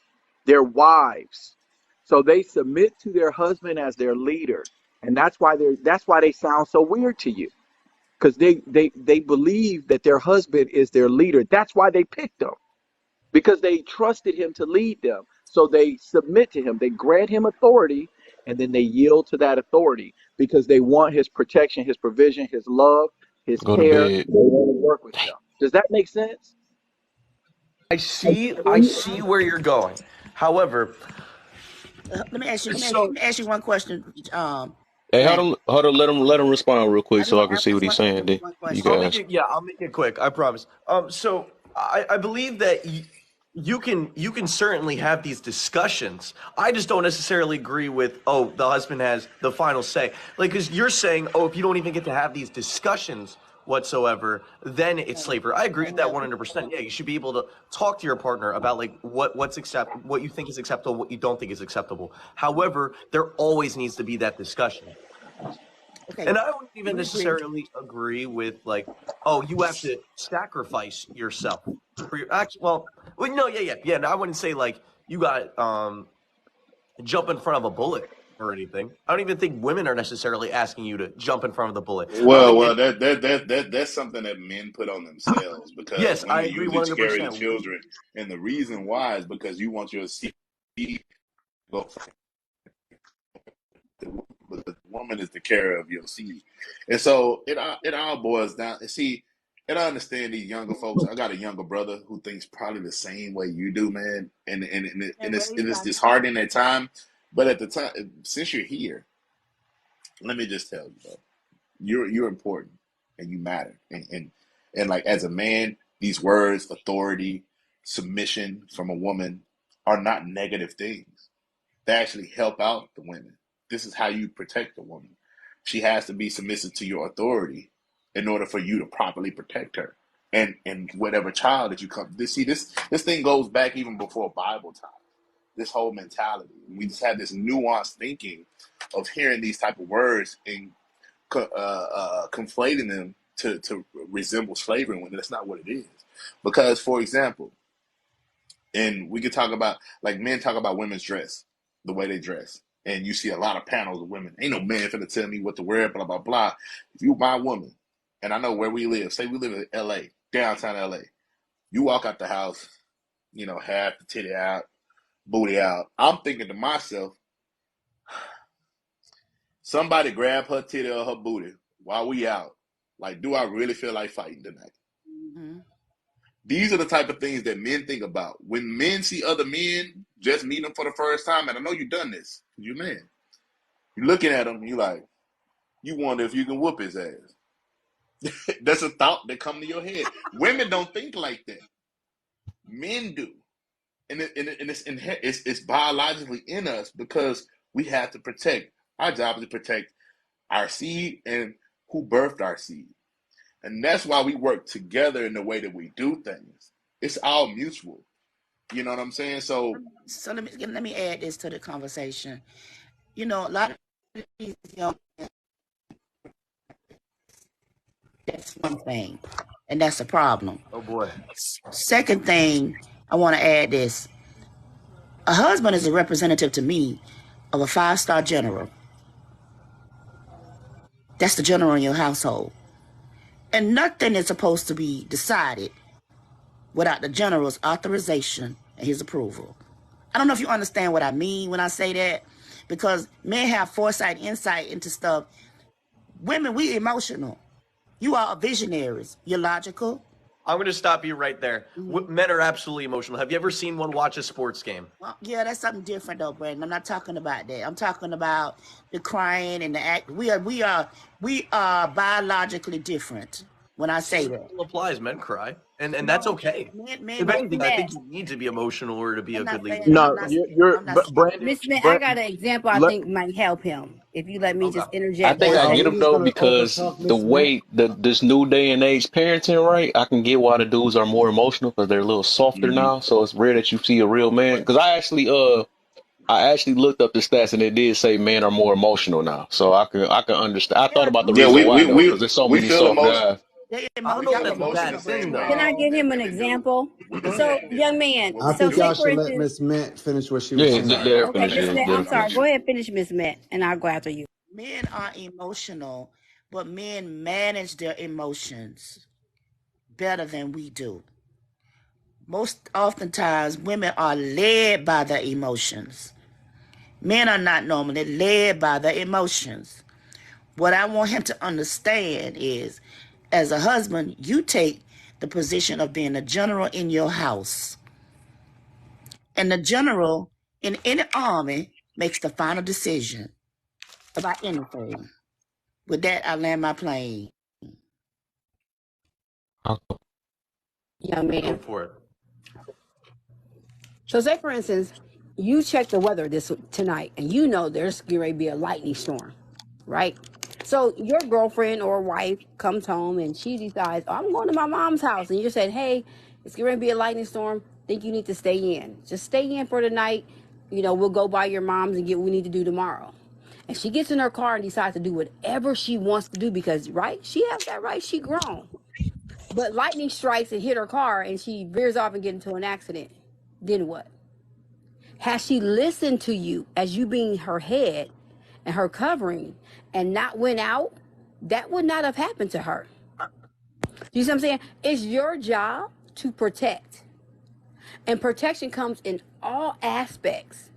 They're wives. So they submit to their husband as their leader. And that's why they sound so weird to you. Because they believe that their husband is their leader. That's why they picked him. Because they trusted him to lead them. So they submit to him. They grant him authority and then they yield to that authority because they want his protection, his provision, his love, his Go to care. They bed. want to work with them. Does that make sense? I see where you're going. However, Let me ask you. so Let me ask you one question. Hey, Man, hold on, let him respond real I quick just so I want can to see what he's saying. Then one you question. I'll make guys. it. Yeah, I'll make it quick. I promise. So I believe that you can certainly have these discussions. I just don't necessarily agree with the husband has the final say. Like, because you're saying if you don't even get to have these discussions whatsoever, then it's slavery. I agree with that 100%. Yeah, you should be able to talk to your partner about like what you think is acceptable, what you don't think is acceptable. However, there always needs to be that discussion. Okay, And I don't even we agree. necessarily agree with like, you have to sacrifice yourself for your actual. Well, no, yeah. No, I wouldn't say like you got jump in front of a bullet or anything. I don't even think women are necessarily asking you to jump in front of the bullet. I don't Well, think. well, that's something that men put on themselves because Yes, I women agree usually carry the 100%. children, and the reason why is because you want your seed to go. The woman is the carrier of your seed, and so it all boils down. And see, and I understand these younger folks. I got a younger brother who thinks probably the same way you do, man, and it's disheartening at time. But at the time, since you're here, let me just tell you, bro, you're important and you matter, and like as a man, these words, authority, submission from a woman, are not negative things. They actually help out the women. This is how you protect a woman. She has to be submissive to your authority in order for you to properly protect her. And whatever child that you come this see this thing goes back even before Bible time. This whole mentality. We just have this nuanced thinking of hearing these type of words and conflating them to resemble slavery when that's not what it is. Because, for example, and we could talk about like men talk about women's dress, the way they dress, and you see a lot of panels of women. Ain't no man finna tell me what to wear, blah blah blah. If you my woman, and I know where we live, say we live in L.A., downtown L.A., you walk out the house, half the titty out, booty out, I'm thinking to myself, somebody grab her titty or her booty while we out. Like, do I really feel like fighting tonight? Mm-hmm. These are the type of things that men think about. When men see other men, just meet them for the first time, and I know you've done this, you man. You're looking at him, you like, you wonder if you can whoop his ass. That's a thought that come to your head. Women don't think like that. Men do. And it's biologically in us because we have to protect. Our job is to protect our seed and who birthed our seed. And that's why we work together in the way that we do things. It's all mutual. You know what I'm saying? So Let me add this to the conversation. You know, a lot of these young men, that's one thing, and that's a problem. Oh boy. Second thing, I want to add this. A husband is a representative to me of a 5-star general. That's the general in your household. And nothing is supposed to be decided without the general's authorization and his approval. I don't know if you understand what I mean when I say that, because men have foresight, insight into stuff. Women, we emotional. You are visionaries. You're logical. I'm going to stop you right there. Men are absolutely emotional. Have you ever seen one watch a sports game? Well, yeah, that's something different though, Brandon. I'm not talking about that. I'm talking about the crying and the act. We are biologically different. When I say that, Still applies. Men cry, and that's okay. Men, If anything, I Matt, think you need to be emotional or to be I'm a not good saying. leader. No, I'm not saying. Brandon. Miss Matt, I Brand, got an example I let, think might help him. If you let me Okay. just I interject think for hey, a I get second. them We just though gonna because overtalk the Miss Matt. way this new day and age parenting, right? I can get why the dudes are more emotional because they're a little softer mm-hmm. now. So it's rare that you see a real man. Because I actually looked up the stats and it did say men are more emotional now. So I can understand. I thought Yeah, about the Yeah, reason we why we though, we because there's so we many feel soft emotion. guys. I don't know if Feel that's a emotion the bad thing same way Can though. I give him that an women do example? when we So, young man, when I we so think do say y'all for should let instance, Miss Matt finish what she was Yeah, saying. let her okay, finish. Miss Yeah, Matt, let her I'm sorry. finish. Go ahead, finish Miss Matt, and I'll go after you. men are emotional, but men manage their emotions better than we do. Most oftentimes, women are led by their emotions. Men are not normally led by their emotions. What I want him to understand is, as a husband, you take the position of being a general in your house. And the general in any army makes the final decision about anything. With that, I land my plane. Young Go man. for it. So say for instance, you check the weather this tonight, and you know there's going to be a lightning storm, right? So your girlfriend or wife comes home and she decides, oh, I'm going to my mom's house, and you said, hey, it's going to be a lightning storm. Think you need to stay in. Just stay in for the night. You know, we'll go by your mom's and get what we need to do tomorrow. And she gets in her car and decides to do whatever she wants to do because, right? She has that right. She grown. But lightning strikes and hit her car and she veers off and get into an accident. Then what? Has she listened to you as you being her head and her covering and not went out? That would not have happened to her. You see what I'm saying? It's your job to protect. And protection comes in all aspects.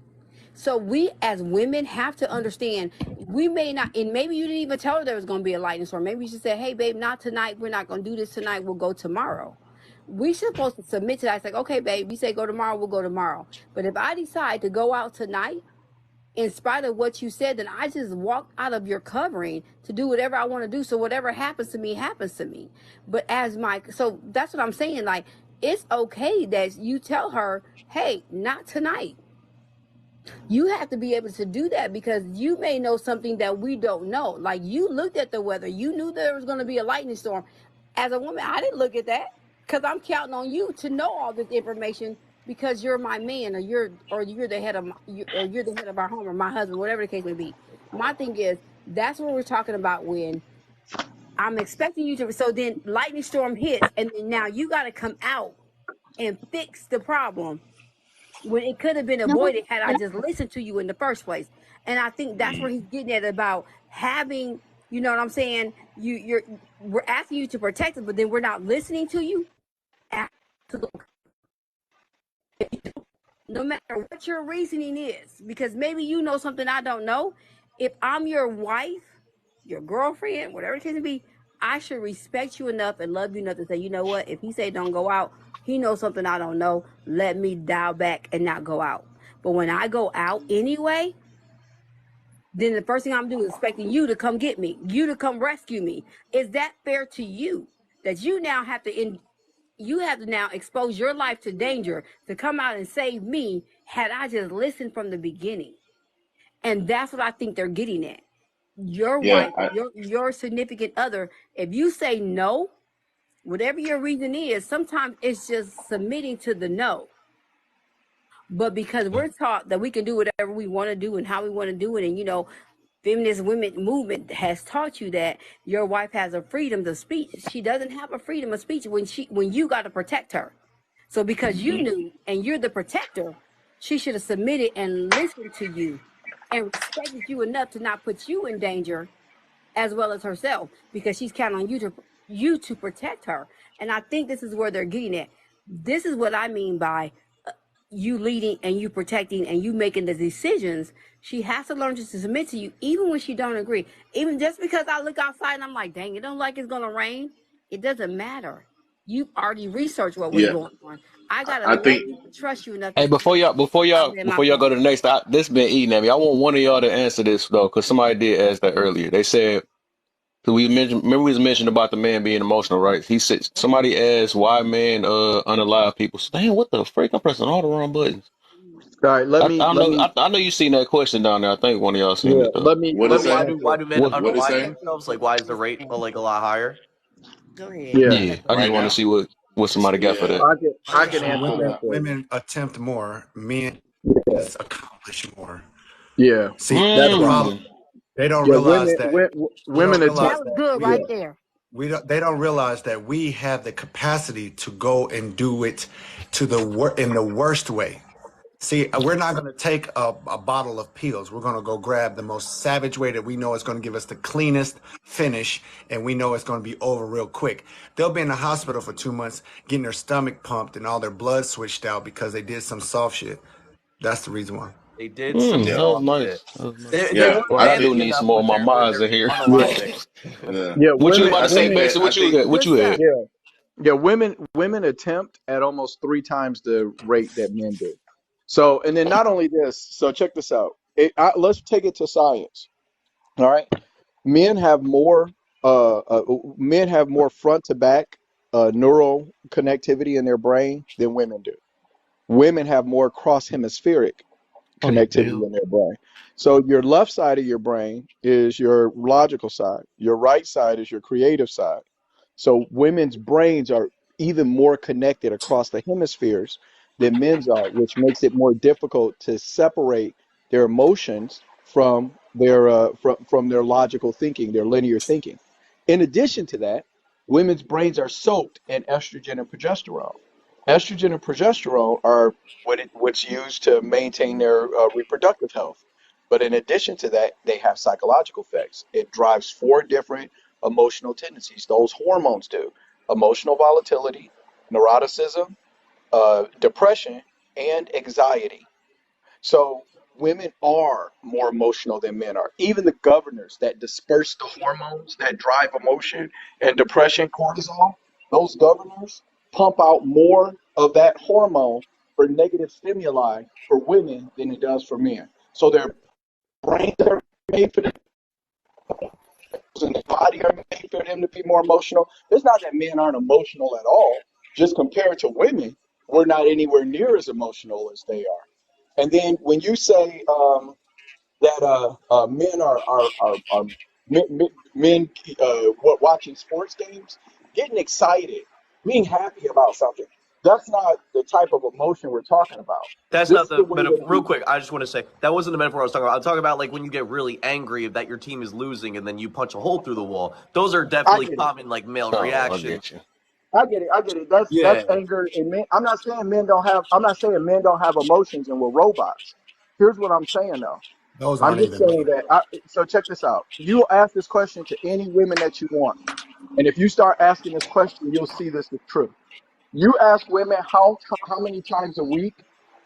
So we as women have to understand we may not, and maybe you didn't even tell her there was going to be a lightning storm. Maybe you should say, hey, babe, not tonight. We're not going to do this tonight. We'll go tomorrow. We supposed to submit to that. It's like, okay, babe, you say go tomorrow, we'll go tomorrow. But if I decide to go out tonight, in spite of what you said, then I just walk out of your covering to do whatever I want to do. So whatever happens to me, happens to me. But so that's what I'm saying. Like, it's okay that you tell her, hey, not tonight. You have to be able to do that because you may know something that we don't know. Like, you looked at the weather, you knew there was going to be a lightning storm. As a woman, I didn't look at that because I'm counting on you to know all this information because you're my man, or you're the head of you're the head of our home, or my husband, whatever the case may be. My thing is, that's what we're talking about when I'm expecting you to. So then lightning storm hits, and then now you got to come out and fix the problem when it could have been avoided had I just listened to you in the first place. And I think that's where he's getting at about having, you know what I'm saying? We're asking you to protect us, but then we're not listening to you. Absolutely. no matter what your reasoning is, because maybe you know something I don't know. If I'm your wife, your girlfriend, whatever it may be, I should respect you enough and love you enough to say, you know what? If he say don't go out, he knows something I don't know. Let me dial back and not go out. But when I go out anyway, then the first thing I'm doing is expecting you to come get me, you to come rescue me. Is that fair to you? That you now have to you have to now expose your life to danger to come out and save me had I just listened from the beginning. And that's what I think they're getting at. Your Yeah, wife, your significant other, if you say no, whatever your reason is, sometimes it's just submitting to the no. But because we're taught that we can do whatever we want to do and how we want to do it, and feminist women movement has taught you that your wife has a freedom of speech. She doesn't have a freedom of speech when you got to protect her. So because you knew and you're the protector, she should have submitted and listened to you and respected you enough to not put you in danger as well as herself, because she's counting on you to protect her. And I think this is where they're getting at. This is what I mean by you leading and you protecting and you making the decisions. She has to learn just to submit to you, even when she don't agree. Even just because I look outside and I'm like, dang, it don't like it's gonna rain. It doesn't matter. You've already researched what's yeah. going on. I gotta I love think you and trust you enough to Hey, say, before y'all, before I y'all, land my before y'all go plane. to the next, this been eating at me. I want one of y'all to answer this though, because somebody did ask that earlier. They said, because we mentioned, remember we was mentioned about the man being emotional, right? He said somebody asked why men unalive people. So, damn, what the freak? I'm pressing all the wrong buttons. All right, let me I know you seen that question down there. I think one of y'all seen yeah, it though. what it let Oh, me say? answer. Why do men What? What it unalive say? themselves? Like, why is the rate like a lot higher? go ahead. Yeah, Yeah, I just Right want to now? see what somebody got for Yeah. that. I can answer Uh, that Women for you. women attempt more, men accomplish more. Yeah, See, that's the right. problem, Mm. they don't Yeah, realize that we don't women realize attempt. That was that good we right Yeah, there. we don't they don't realize that we have the capacity to go and do it to in the worst way. See, we're not going to take a bottle of pills. We're going to go grab the most savage way that we know is going to give us the cleanest finish, and we know it's going to be over real quick. They'll be in the hospital for 2 months getting their stomach pumped and all their blood switched out because they did some soft shit. That's the reason why. They did some Mm, yeah. that was soft nice. shit. That was nice. They Yeah. weren't Boy, I I do manly think, need some enough more of with my their mods in here. yeah, unaliving. yeah. yeah. What you Women, about to I say, think women, that, Mason? I What you think, had? What Good you stuff. had? yeah, yeah. Women attempt at almost 3 times the rate that men do. So, and then not only this. So check this out. Let's take it to science. All right. Men have more. Men have more front to back neural connectivity in their brain than women do. Women have more cross hemispheric Oh, you connectivity do. in their brain. So your left side of your brain is your logical side. Your right side is your creative side. So women's brains are even more connected across the hemispheres than men's are, which makes it more difficult to separate their emotions from their logical thinking, their linear thinking. In addition to that, women's brains are soaked in estrogen and progesterone. Estrogen and progesterone are what's used to maintain their reproductive health. But in addition to that, they have psychological effects. It drives 4 different emotional tendencies. Those hormones do: emotional volatility, neuroticism, depression, and anxiety. So women are more emotional than men are. Even the governors that disperse the hormones that drive emotion and depression, cortisol, those governors pump out more of that hormone for negative stimuli for women than it does for men. So their brains are made for them, and the body are made for them to be more emotional. It's not that men aren't emotional at all. Just compared to women, we're not anywhere near as emotional as they are. And then when you say that men are men watching sports games, getting excited, being happy about something. That's not the type of emotion we're talking about. That's This not is the the way metaphor. that Real quick, I just want to say that wasn't the metaphor I was talking about. I'm talking about like when you get really angry that your team is losing and then you punch a hole through the wall. Those are I definitely get it. common like male Oh, I reactions. get you. I get it. I get it. That's Yeah. anger in men. I'm not saying men don't have. I'm not saying men don't have emotions and we're robots. Here's what I'm saying though. Those I'm aren't just even saying men. that. So check this out. You ask this question to any women that you want, and if you start asking this question, you'll see this is true. You ask women how many times a week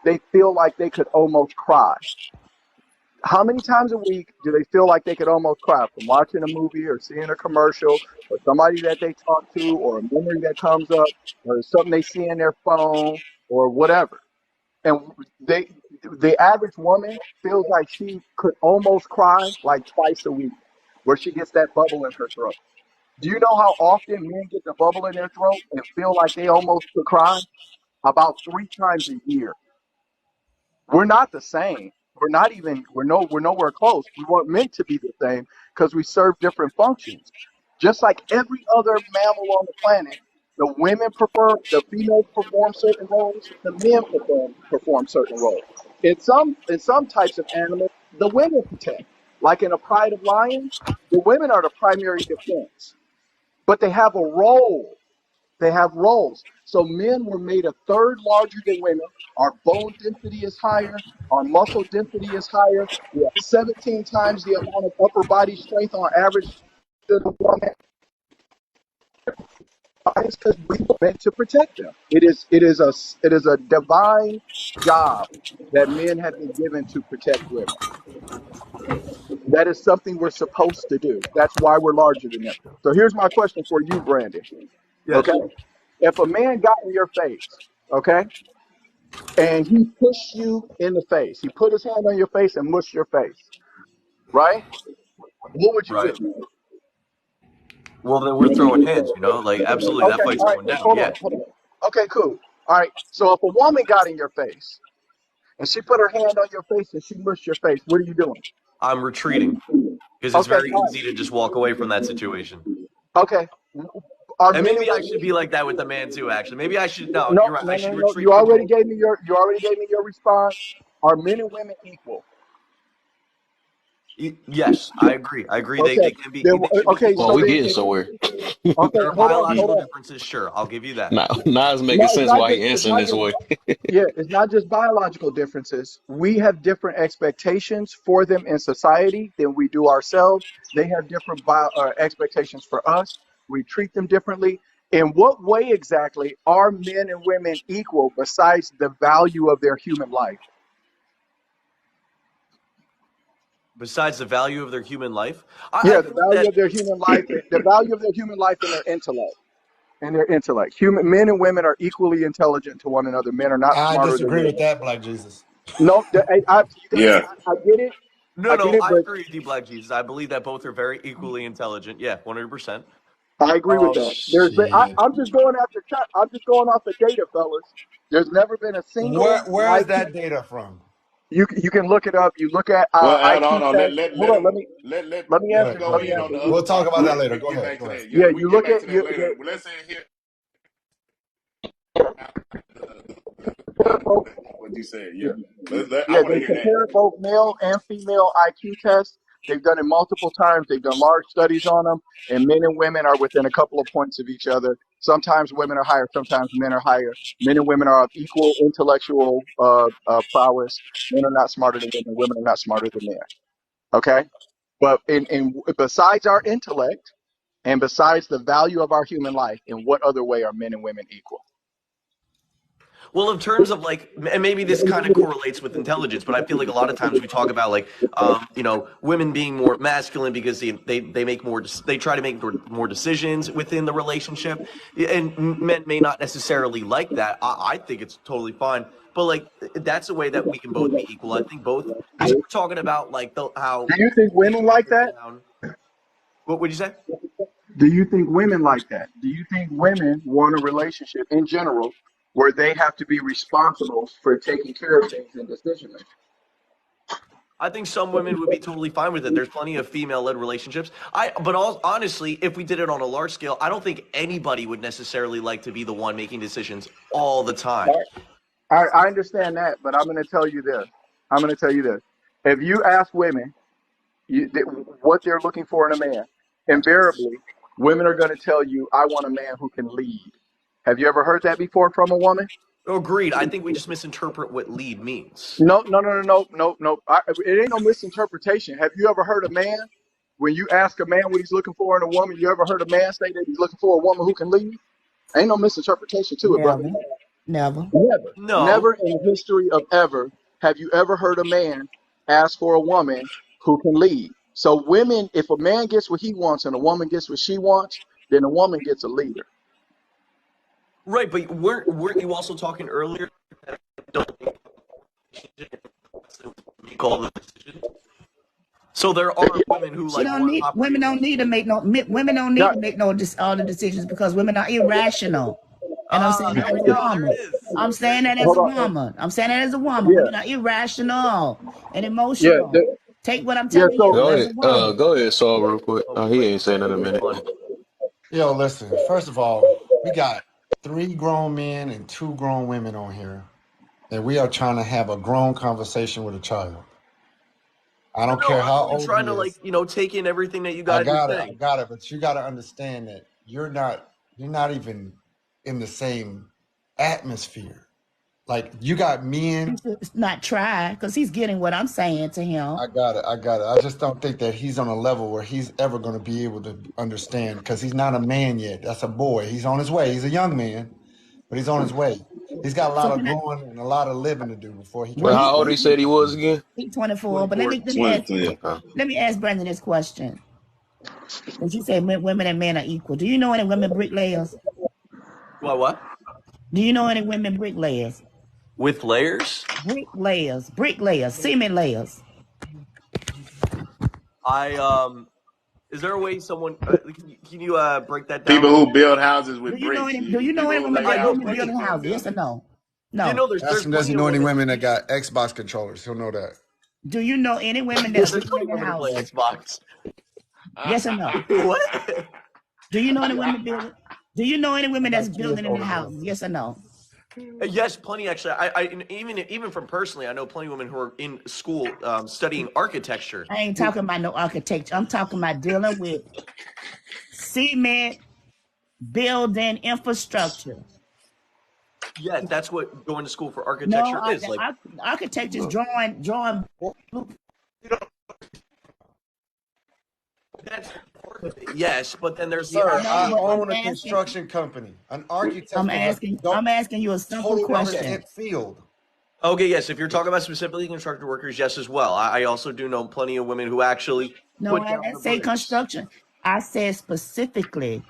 they feel like they could almost cry. How many times a week do they feel like they could almost cry from watching a movie or seeing a commercial or somebody that they talk to or a memory that comes up or something they see in their phone or whatever? And they, the average woman feels like she could almost cry like twice a week, where she gets that bubble in her throat. Do you know how often men get the bubble in their throat and feel like they almost could cry? About 3 times a year. We're not the same. We're nowhere close. We weren't meant to be the same because we serve different functions. Just like every other mammal on the planet, the females perform certain roles, the men perform certain roles. In some types of animals, the women protect. Like in a pride of lions, the women are the primary defense, but they have a role. They have roles. So men were made a third larger than women. Our bone density is higher. Our muscle density is higher. We have 17 times the amount of upper body strength on average than a woman. It's because we were meant to protect them. It is a divine job that men have been given to protect women. That is something we're supposed to do. That's why we're larger than them. So here's my question for you, Brandon. Yes. Okay? If a man got in your face, okay, and he pushed you in the face, he put his hand on your face and mushed your face, right? What would you Right. do? Well, then we're throwing hands, you know? Like, absolutely, that Okay, fight's all right, going down. hold Yeah. on, hold on. Okay, cool. All right, so if a woman got in your face and she put her hand on your face and she mushed your face, what are you doing? I'm retreating because it's Okay, very all easy to just walk away from that situation. right. Okay. Are And men and maybe I women should be like that with the man too, actually. Maybe I should, no, no, you're right. no, I no, should no. retreat completely. You already gave me your response. Are men and women equal? Yes, I agree. I agree. Okay. They should be Okay, equal Well, so we then too. getting if somewhere. okay, There are hold biological on. differences, sure. I'll give you that. Now it's No, making sense why he it's answering not this just way. yeah, it's not just biological differences. We have different expectations for them in society than we do ourselves. They have different expectations for us. We treat them differently. In what way exactly are men and women equal besides the value of their human life? Besides the value of their human life, I Yeah, the think value that, of their human life, the value of their human life and their intellect. And their intellect. Human men and women are equally intelligent to one another. Men are not I smarter than disagree with women. that, Black Jesus. No, you guys, Yeah. I get it. no, I get no, it, I but agree with you, Black Jesus. I believe that both are very equally intelligent. Yeah, 100%. I agree with that. Shit. I'm just going after, I'm just going off the data, fellas. There's never been a single Where is IQ. that data from? You can look it up. You look at Well, IQ hold on. test. Hold Let on. him Let me let Go him ahead. answer. Go go Let ahead. me in Go on ahead. the answer. other We'll talk part, about and that then later. we can Go get ahead. back Go to ahead. that. Yeah, Yeah, we you can get look back at to that you. later. Well, let's say here what you said. Yeah, I Yeah, want to they hear that. compare both male and female IQ tests. They've done it multiple times. They've done large studies on them, and men and women are within a couple of points of each other. Sometimes women are higher, sometimes men are higher. Men and women are of equal intellectual prowess. Men are not smarter than women. Women are not smarter than men. Okay, but in besides our intellect and besides the value of our human life, in what other way are men and women equal? Well, in terms of like, and maybe this kind of correlates with intelligence, but I feel like a lot of times we talk about like, women being more masculine because they make more, they try to make more decisions within the relationship, and men may not necessarily like that. I think it's totally fine, but like that's a way that we can both be equal. I think both because we're talking about like how Do you think men women up like and that? down. What would you say? Do you think women like that? Do you think women want a relationship in general where they have to be responsible for taking care of things and decision making? I think some women would be totally fine with it. There's plenty of female-led relationships. Honestly, if we did it on a large scale, I don't think anybody would necessarily like to be the one making decisions all the time. I understand that, but I'm going to tell you this. I'm going to tell you this. If you ask women what they're looking for in a man, invariably, women are going to tell you, I want a man who can lead. Have you ever heard that before from a woman? Agreed. I think we just misinterpret what lead means. No, no, no, no, no, no, no. It ain't no misinterpretation. Have you ever heard a man, when you ask a man what he's looking for in a woman, you ever heard a man say that he's looking for a woman who can lead? Ain't no misinterpretation to it, brother. Never. Never. Never, No. never in the history of ever have you ever heard a man ask for a woman who can lead. So women, if a man gets what he wants and a woman gets what she wants, then a woman gets a leader. Right, but weren't you also talking earlier that I don't think make all the decisions? So there are women who She like don't want need women operating don't need to roles. make no women don't need Now, to make no all the decisions because women are irrational. And I'm saying There that we as a go. There it woman. is. I'm There saying you that as hold a go. on. woman. I'm saying that as a woman. Yeah, Women are irrational and yeah, emotional. Take what I'm yeah. telling So you Go as ahead. a woman. Go ahead, Saul, real quick. Oh Oh, he boy, ain't saying that in a this is minute. fun. Yo, listen. First of all, we got 3 grown men and 2 grown women on here, and we are trying to have a grown conversation with a child. I No, don't no, care I'm how really old he trying to like is. take in everything that you I guys are got it. I saying. got it. But you got to understand that you're not even in the same atmosphere. Like you got He men. should not try because he's getting what I'm saying to him. I got it. I got it. I just don't think that he's on a level where he's ever going to be able to understand because he's not a man yet. That's a boy. He's on his way. He's a young man, but he's on his way. He's got a So lot of can I growing and a lot of living to do before he can well Well, how he old he understand. said he was again? he's 24, but 24. Okay. let me ask Brandon this question. Because you say women and men are equal. Do you know any women bricklayers? What? Do you know any women bricklayers? With layers? Bricklayers, cement layers. I Is there a way someone can you break that down People a little who more? build houses Do with you know bricks. any? Do you know People any who women lay I know women houses plenty. building and houses? build Yes or them. no? You No. know, Ask there's him, does he plenty of know any women. women that got Xbox controllers? He'll know that. Do you know any women Yeah, that's there's plenty building of women who play houses? Xbox. Yes or no? What? Do you know any women building? Do you know any I women got that's kids building in the older than him. houses? Yes or no? Yes, plenty actually. Even from personally, I know plenty of women who are in school studying architecture. I ain't Who talking about no architecture. I'm talking about dealing with cement building infrastructure. Yes, that's what going to school for No, architecture is like. architecture is drawing. That's part of it. Yes, but then there's the Sir, No, I but actual. I'm own a asking. construction company. An architect is a I'm asking you a simple totally question. different field. Okay, yes. If you're talking about specifically construction workers, yes, as well. I also do know plenty of women who actually No, put I down didn't the say bricks. construction. I said specifically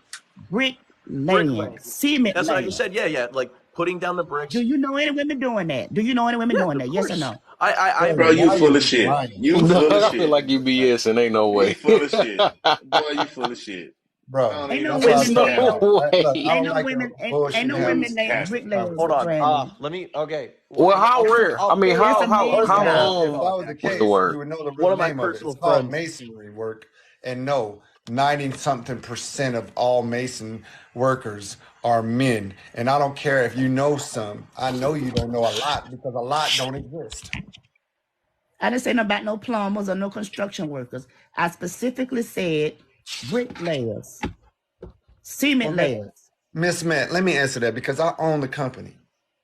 brick laying, Bricklaying. cement That's what I just laying. said. Yeah, yeah. Like putting down the Do bricks. you know any women doing that? Do you know any women Yes, doing of that? Yes or course. no? I Bro, Brandon, you why full is of he shit. lying? You No, full of I feel shit. like you BS and ain't no You way. full of shit. Boy, you full of shit. I Bro, don't Ain't even no know that's what why I you women told being you. no capping. Look, I ain't don't way. no like the women ain't bullshit no Dude's women habits. that capping. bricklayers, hold on. Brandon. Let me. Okay. Well, how rare? I I'll mean, pull That's how a how man's First how of all, job. if that long? was the What's the case, you word? would know the one real of my name of it. It's personal called friends. masonry work. And no, 90 something percent of all mason workers are men. And I don't care if you know some. I know you don't know a lot because a lot don't exist. I didn't say nothing about no plumbers or no construction workers. I specifically said bricklayers, cement Well, layers. Miss Matt, let me answer that because I own the company.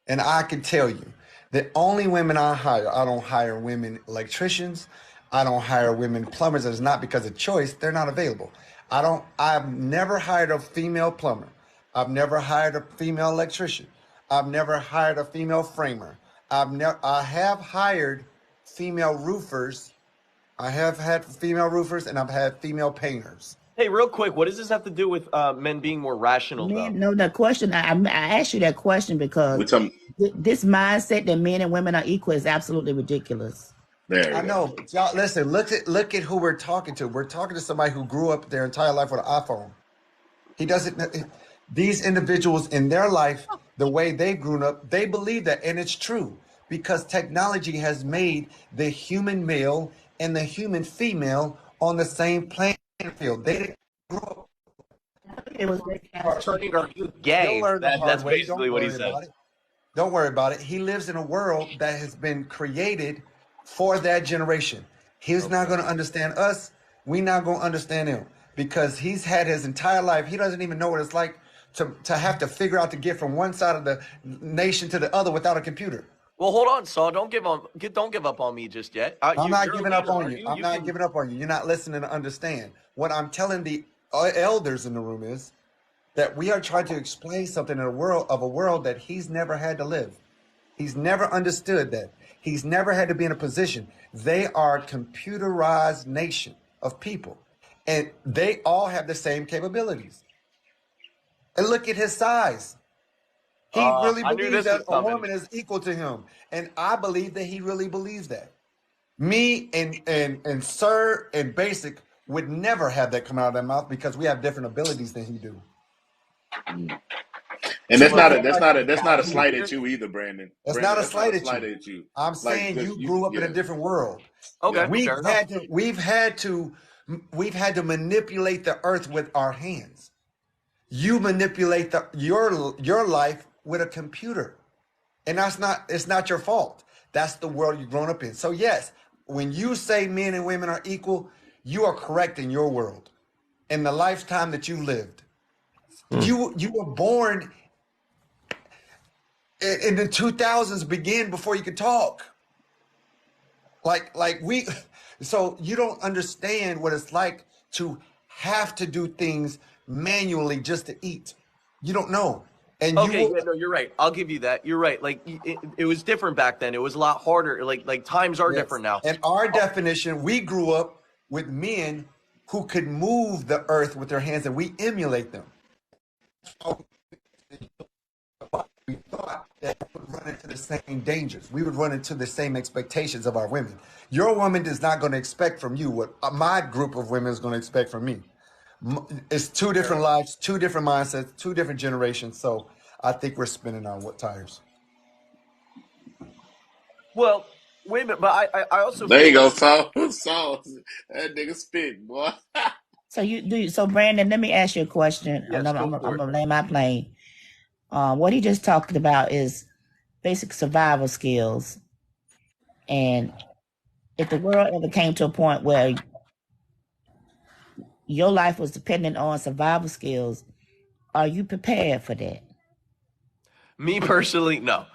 And I can tell you the only women I don't hire women electricians. I don't hire women plumbers. It's not because of choice. They're not available. I've never hired a female plumber. I've never hired a female electrician. I've never hired a female framer. I have hired female roofers. I have had female roofers and I've had female painters. Hey, real quick, what does this have to do with men being more rational, though? Men, no, the question I asked you that question because We talking. this mindset that men and women are equal is absolutely ridiculous. There we I go. know, but y'all listen. Look at who we're talking to. We're talking to somebody who grew up their entire life with an iPhone. He doesn't. These individuals in their life, the way they've grown up, they believe that, and it's true because technology has made the human male and the human female on the same playing field. They didn't grow up. It was Turning our youth You'll gay. learn the That's hard way. basically Don't what he worry said. about it. Don't worry about it. He lives in a world that has been created for that generation. He's not Okay. going to understand us. We're not going to understand him because he's had his entire life. He doesn't even know what it's like to have to figure out to get from one side of the nation to the other without a computer. Well, hold on, Saul. Don't give up on me just yet. I'm not You're a giving up leader, on aren't you. you? I'm You not can. giving up on you. You're not listening to understand. What I'm telling the elders in the room is that we are trying to explain something in a world that he's never had to live. He's never understood that. He's never had to be in a position. They are a computerized nation of people, and they all have the same capabilities. And look at his size. He really I knew believes this that was a coming. woman is equal to him, and I believe that he really believes that. Me and Sir and Basic would never have that come out of their mouth because we have different abilities than he do. And To that's not a slight at you either, Brandon. That's not Brandon, a that's not slight a at slight you. at you. I'm Like, saying cause you grew up in a yeah, different world. Okay, yeah. fair enough. We've had to manipulate the earth with our hands. You manipulate your life with a computer. And it's not your fault. That's the world you've grown up in. So yes, when you say men and women are equal, you are correct in your world, in the lifetime that you lived. Mm. You were born in the 2000s, begin before you could talk. Like we, so you don't understand what it's like to have to do things manually just to eat. You don't know, and you Okay, will. yeah, no, you're right. I'll give you that. You're right. Like it was different back then. It was a lot harder. Like times are Yes. different now. And our definition, we grew up with men who could move the earth with their hands, and we emulate them. So we thought that we would run into the same dangers. We would run into the same expectations of our women. Your woman is not going to expect from you what my group of women is going to expect from me. It's two different lives, two different mindsets, two different generations. So I think we're spinning our tires. Well, wait a minute, but I also There feel you go, like Saul. Saul, that nigga spit, boy. So so Brandon, let me ask you a question. yes, go I'm for it. gonna lay my plane. What he just talked about is basic survival skills. And if the world ever came to a point where your life was dependent on survival skills, are you prepared for that? Me personally, no.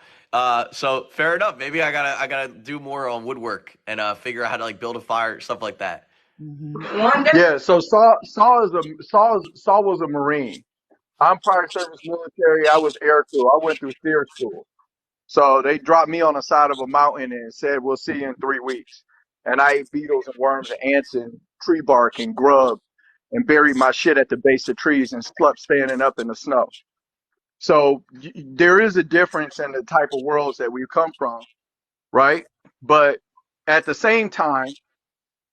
So fair enough. Maybe I gotta do more on woodwork and figure out how to like build a fire, stuff like that. Mm-hmm. Yeah, so Saul was a Marine. I'm prior service military. I was air crew. I went through steer school. So they dropped me on the side of a mountain and said, "We'll see you in 3 weeks." And I ate beetles and worms and ants and tree bark and grub and buried my shit at the base of trees and slept standing up in the snow. So there is a difference in the type of worlds that we come from, right? But at the same time,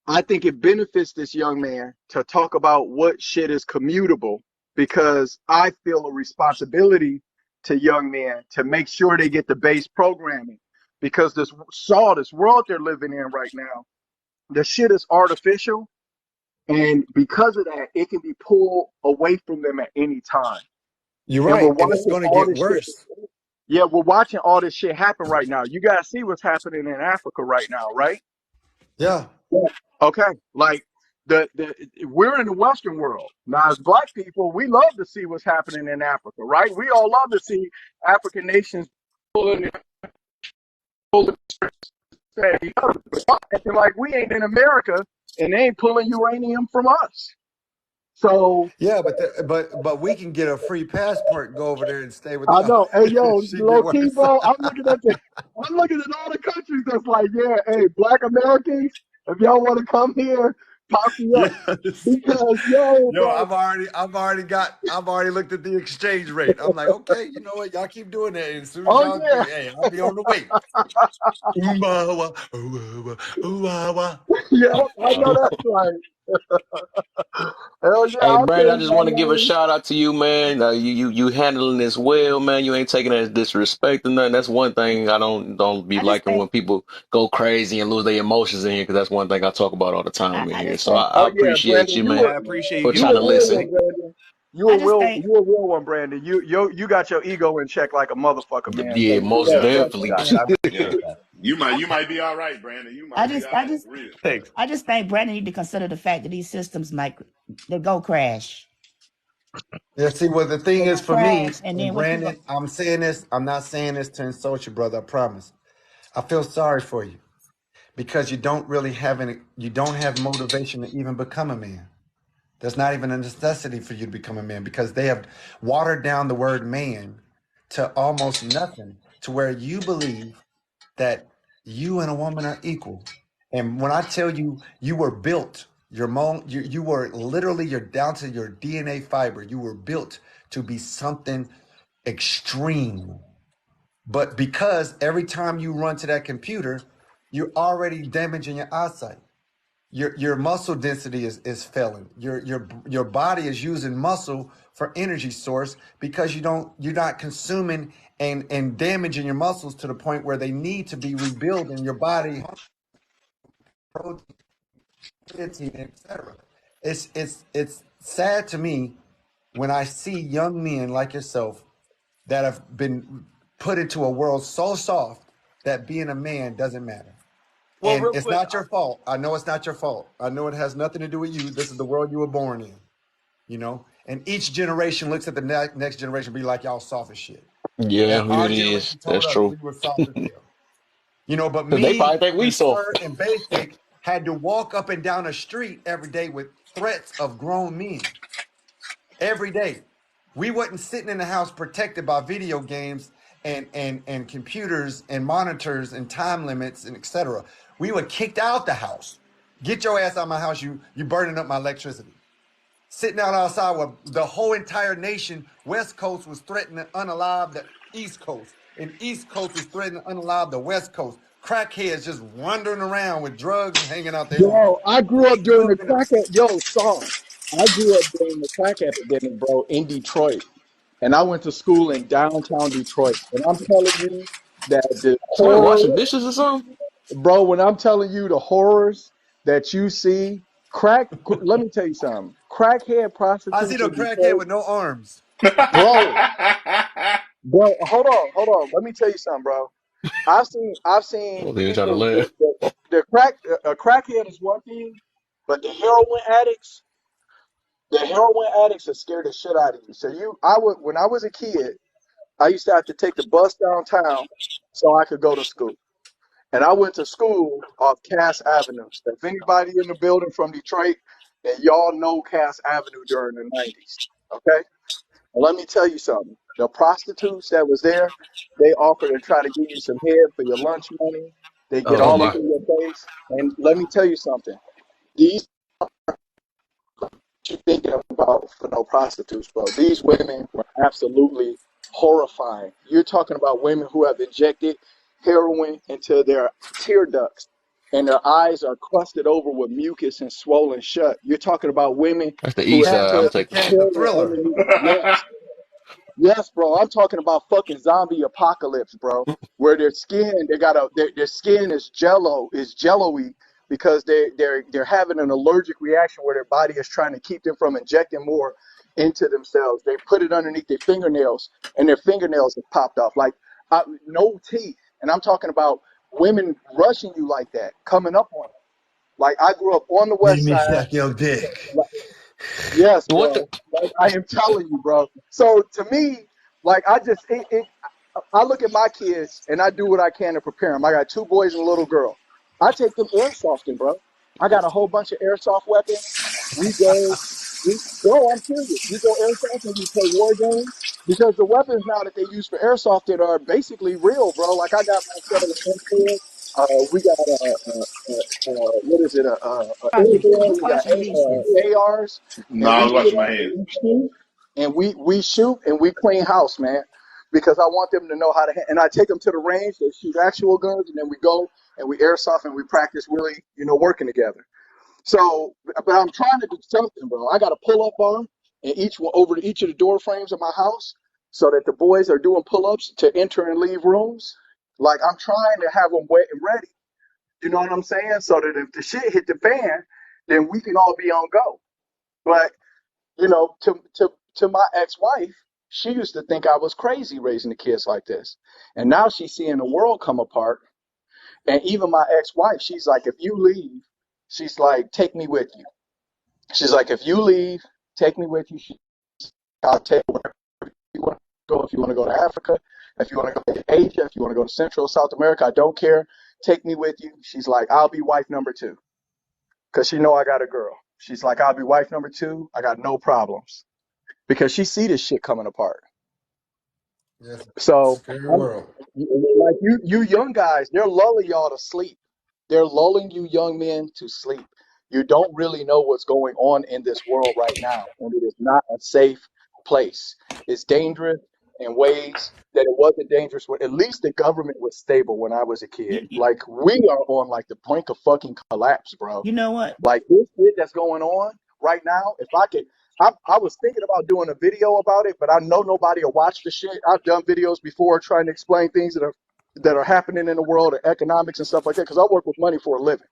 I think it benefits this young man to talk about what shit is commutable because I feel a responsibility to young men to make sure they get the base programming because this world they're living in right now, the shit is artificial. And because of that, it can be pulled away from them at any time. You're And we're right, and it's watching going to all get this shit. worse. Yeah, we're watching all this shit happen right now. You guys see what's happening in Africa right now, right? Yeah. Okay, like the we're in the Western world now. As Black people, we love to see what's happening in Africa, right? We all love to see African nations pulling each other, acting like we ain't in America and they ain't pulling uranium from us. So Yeah, but we can get a free passport and go over there and stay with I them. know, hey yo, Shit get low key, worse. bro. I'm looking at all the countries that's like, yeah, hey, Black Americans, if y'all want to come here, talk to us Yes. because yo, Yo, bro. I've already looked at the exchange rate. I'm like, okay, you know what? Y'all keep doing that. And as soon as Oh y'all yeah, get, hey, I'll be on the way. Ooh-ah-wah. yeah, I know Uh, that's right. Hell yeah, Hey, I'll Brandon, I change just my want to give a name. shout out to you, man. You handling this well, man. You ain't taking it as disrespect or nothing. That's one thing I don't be I just liking think when people go crazy and lose their emotions in here, because that's one thing I talk about all the time in I here. just So think I Oh yeah, appreciate Brandon, you, Yeah, man, I appreciate you for you giving trying a to me the real listen. one, respect. Brandon. I just think You a real one, Brandon. You got your ego in check like a motherfucker, man. So Yeah, you most deserve Yeah, that definitely. shot. Yeah, I yeah. appreciate that. You might be all right, Brandon. You I might be just all I right, just for real. Thanks. I just think Brandon need to consider the fact that these systems might they go crash. Yeah, see, well, the thing They is go for me, crash, and and then when people Brandon, I'm saying this, I'm not saying this to insult you, brother, I promise. I feel sorry for you because you don't have motivation to even become a man. There's not even a necessity for you to become a man because they have watered down the word man to almost nothing, to where you believe that you and a woman are equal. And when I tell you, you were built, you were literally, you're down to your DNA fiber. You were built to be something extreme. But because every time you run to that computer, you're already damaging your eyesight. Your muscle density is failing. Your body is using muscle for energy source because you're not consuming and damaging your muscles to the point where they need to be rebuilt in your body, protein, etc. It's sad to me when I see young men like yourself that have been put into a world so soft that being a man doesn't matter. Well, And real it's quick, not your fault. I know it's not your fault. I know it has nothing to do with you. This is the world you were born in, you know? And each generation looks at the next generation be like, y'all soft as shit. Yeah, And our it is. generation That's told us true. we were soft as hell. You know, but Cause they me probably think we and soft. Sir and Basic had to walk up and down the street every day with threats of grown men. Every day. We wasn't sitting in the house protected by video games and computers and monitors and time limits and etc. We were kicked out the house. Get your ass out of my house, you burning up my electricity. Sitting out outside where the whole entire nation, West Coast was threatening to unalive the East Coast. And East Coast was threatening to unalive the West Coast. Crackheads just wandering around with drugs hanging out their arms. Yo, I grew up Fake during the drug crack epidemic. yo, Star. I grew up during the crack epidemic, bro, in Detroit. And I went to school in downtown Detroit. And I'm telling you that the Somebody washing horror, dishes or something? bro, when I'm telling you the horrors that you see, let me tell you something. Crackhead I see prostitutes the in crackhead Detroit, with no arms. bro, hold on. Let me tell you something, bro. I've seen Oh, they trying to people, laugh. the a crackhead is one thing, but the heroin addicts are scared the shit out of you. So when I was a kid, I used to have to take the bus downtown so I could go to school. And I went to school off Cass Avenue. So if anybody in the building from Detroit, and y'all know Cass Avenue during the 90s, okay? And let me tell you something. The prostitutes that was there, they offer to try to give you some head for your lunch money. They get Oh all up my. in your face. And let me tell you something. These you thinking about for no prostitutes, bro. These women were absolutely horrifying. You're talking about women who have injected heroin into their tear ducts and their eyes are crusted over with mucus and swollen shut. You're talking about women That's the who east have side. I'm put taking. Catch the heroin thriller. underneath. Yes, yes, bro. I'm talking about fucking zombie apocalypse, bro. Where their skin, their skin is jello-y because they're having an allergic reaction where their body is trying to keep them from injecting more into themselves. They put it underneath their fingernails, and their fingernails have popped off. Like no teeth, and I'm talking about women rushing you like that, coming up on them. Like I grew up on the Let west me side. suck your dick. Yes, What the? bro. Like I am telling you, bro. So to me, like I look at my kids and I do what I can to prepare them. I got two boys and a little girl. I take them airsofting, bro. I got a whole bunch of airsoft weapons. We go, bro. I'm serious. We go airsoft and we play war games because the weapons now that they use for airsofting are basically real, bro. Like I got my set of M4. We got what is it? Airborne. Who We got washing dishes? ARs, No, and I we was sit washing my up hands. and we shoot, and we shoot and we clean house, man. Because I want them to know how to. And I take them to the range. They shoot actual guns, and then we go and we airsoft and we practice really, working together. So, but I'm trying to do something, bro. I got a pull-up bar in each one over each of the door frames of my house, so that the boys are doing pull-ups to enter and leave rooms. Like I'm trying to have them wet and ready. You know what I'm saying? So that if the shit hit the fan, then we can all be on go. But to my ex-wife, she used to think I was crazy raising the kids like this, and now she's seeing the world come apart. And even my ex-wife, she's like, if you leave, she's like, take me with you. She's like, if you leave, take me with you. I'll take wherever you want to go. If you want to go to Africa, if you want to go to Asia, if you want to go to Central South America, I don't care. Take me with you. She's like, I'll be wife number two because she know I got a girl. She's like, I'll be wife number two. I got no problems because she see this shit coming apart. Yes, So scary I'm world. like you young guys, they're lulling y'all to sleep. They're lulling you young men to sleep. You don't really know what's going on in this world right now, and it is not a safe place. It's dangerous in ways that it wasn't dangerous when at least the government was stable when I was a kid. You, you, Like we are on like the brink of fucking collapse, bro. you know what? Like this shit that's going on right now, if I could, I was thinking about doing a video about it, but I know nobody will watch the shit. I've done videos before trying to explain things that are happening in the world of economics and stuff like that because I work with money for a living.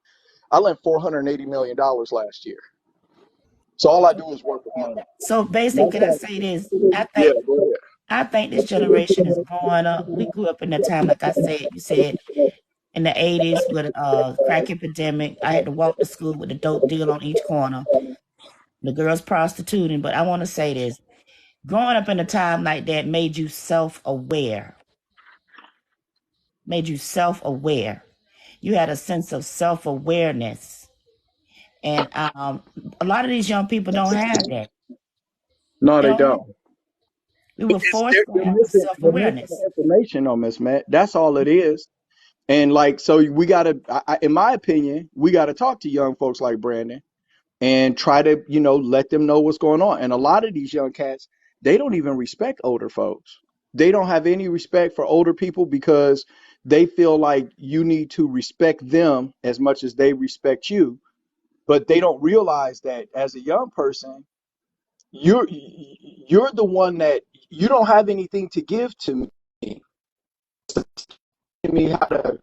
I lent $480 million last year, so all I do is work with money. So basically, That's can I how, say this? yeah, go ahead. I think this generation is growing up. We grew up in a time, like I said, you said, in the 80s with crack epidemic. I had to walk to school with a dope deal on each corner. The girls prostituting. But I want to say this. Growing up in a time like that made you self-aware. Made you self-aware. You had a sense of self-awareness. And a lot of these young people don't have that. No, They they don't have don't. it. We were It's forced to have the they're missing self-awareness. the information on Miss Matt. That's all it is. And like, so we gotta, in my opinion, we gotta talk to young folks like Brandon and try to, let them know what's going on. And a lot of these young cats, they don't even respect older folks. They don't have any respect for older people because they feel like you need to respect them as much as they respect you. But they don't realize that as a young person, you're the one that you don't have anything to give to me. Me how to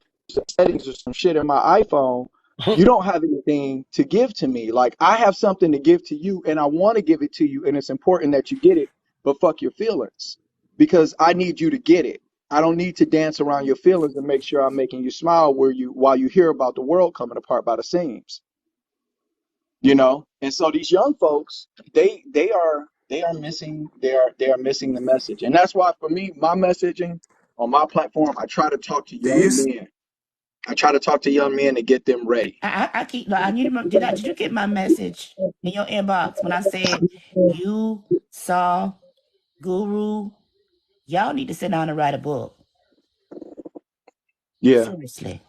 settings or some shit in my iPhone, you don't have anything to give to me. Like I have something to give to you and I want to give it to you and it's important that you get it, but fuck your feelings because I need you to get it. I don't need to dance around your feelings and make sure I'm making you smile while you hear about the world coming apart by the seams, And so these young folks, they are missing they are missing the message. And that's why for me, my messaging on my platform, I try to talk to Do you? young men. I try to talk to young men to get them ready. I keep. I need to. Did you get my message in your inbox when I said you saw Guru? Y'all need to sit down and write a book. Yeah. Seriously.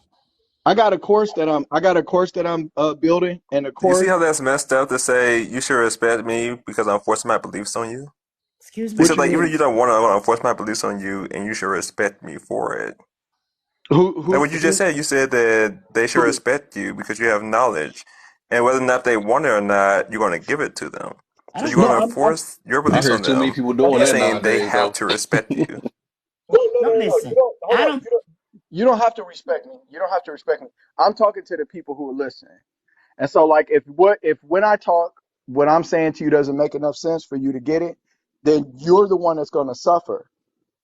I got a course that I'm building and a Do you see course how that's messed up to say you should respect me because I'm forcing my beliefs on you? Excuse You me. what said you like even mean? if you don't want to, I want to force my beliefs on you, and you should respect me for it. Who Like who what you just who, said, you said that they should who respect you because you have knowledge, and whether or not they want it or not, you're going to give it to them. I So don't you're no, care. going to I'm force your I beliefs hear on too many them, people and doing you're that saying they nowadays, have though. to respect you. Don't no. You listen. don't hold I on. don't. You don't have to respect me. You don't have to respect me. I'm talking to the people who are listening. And so like if when I talk, what I'm saying to you doesn't make enough sense for you to get it, then you're the one that's going to suffer.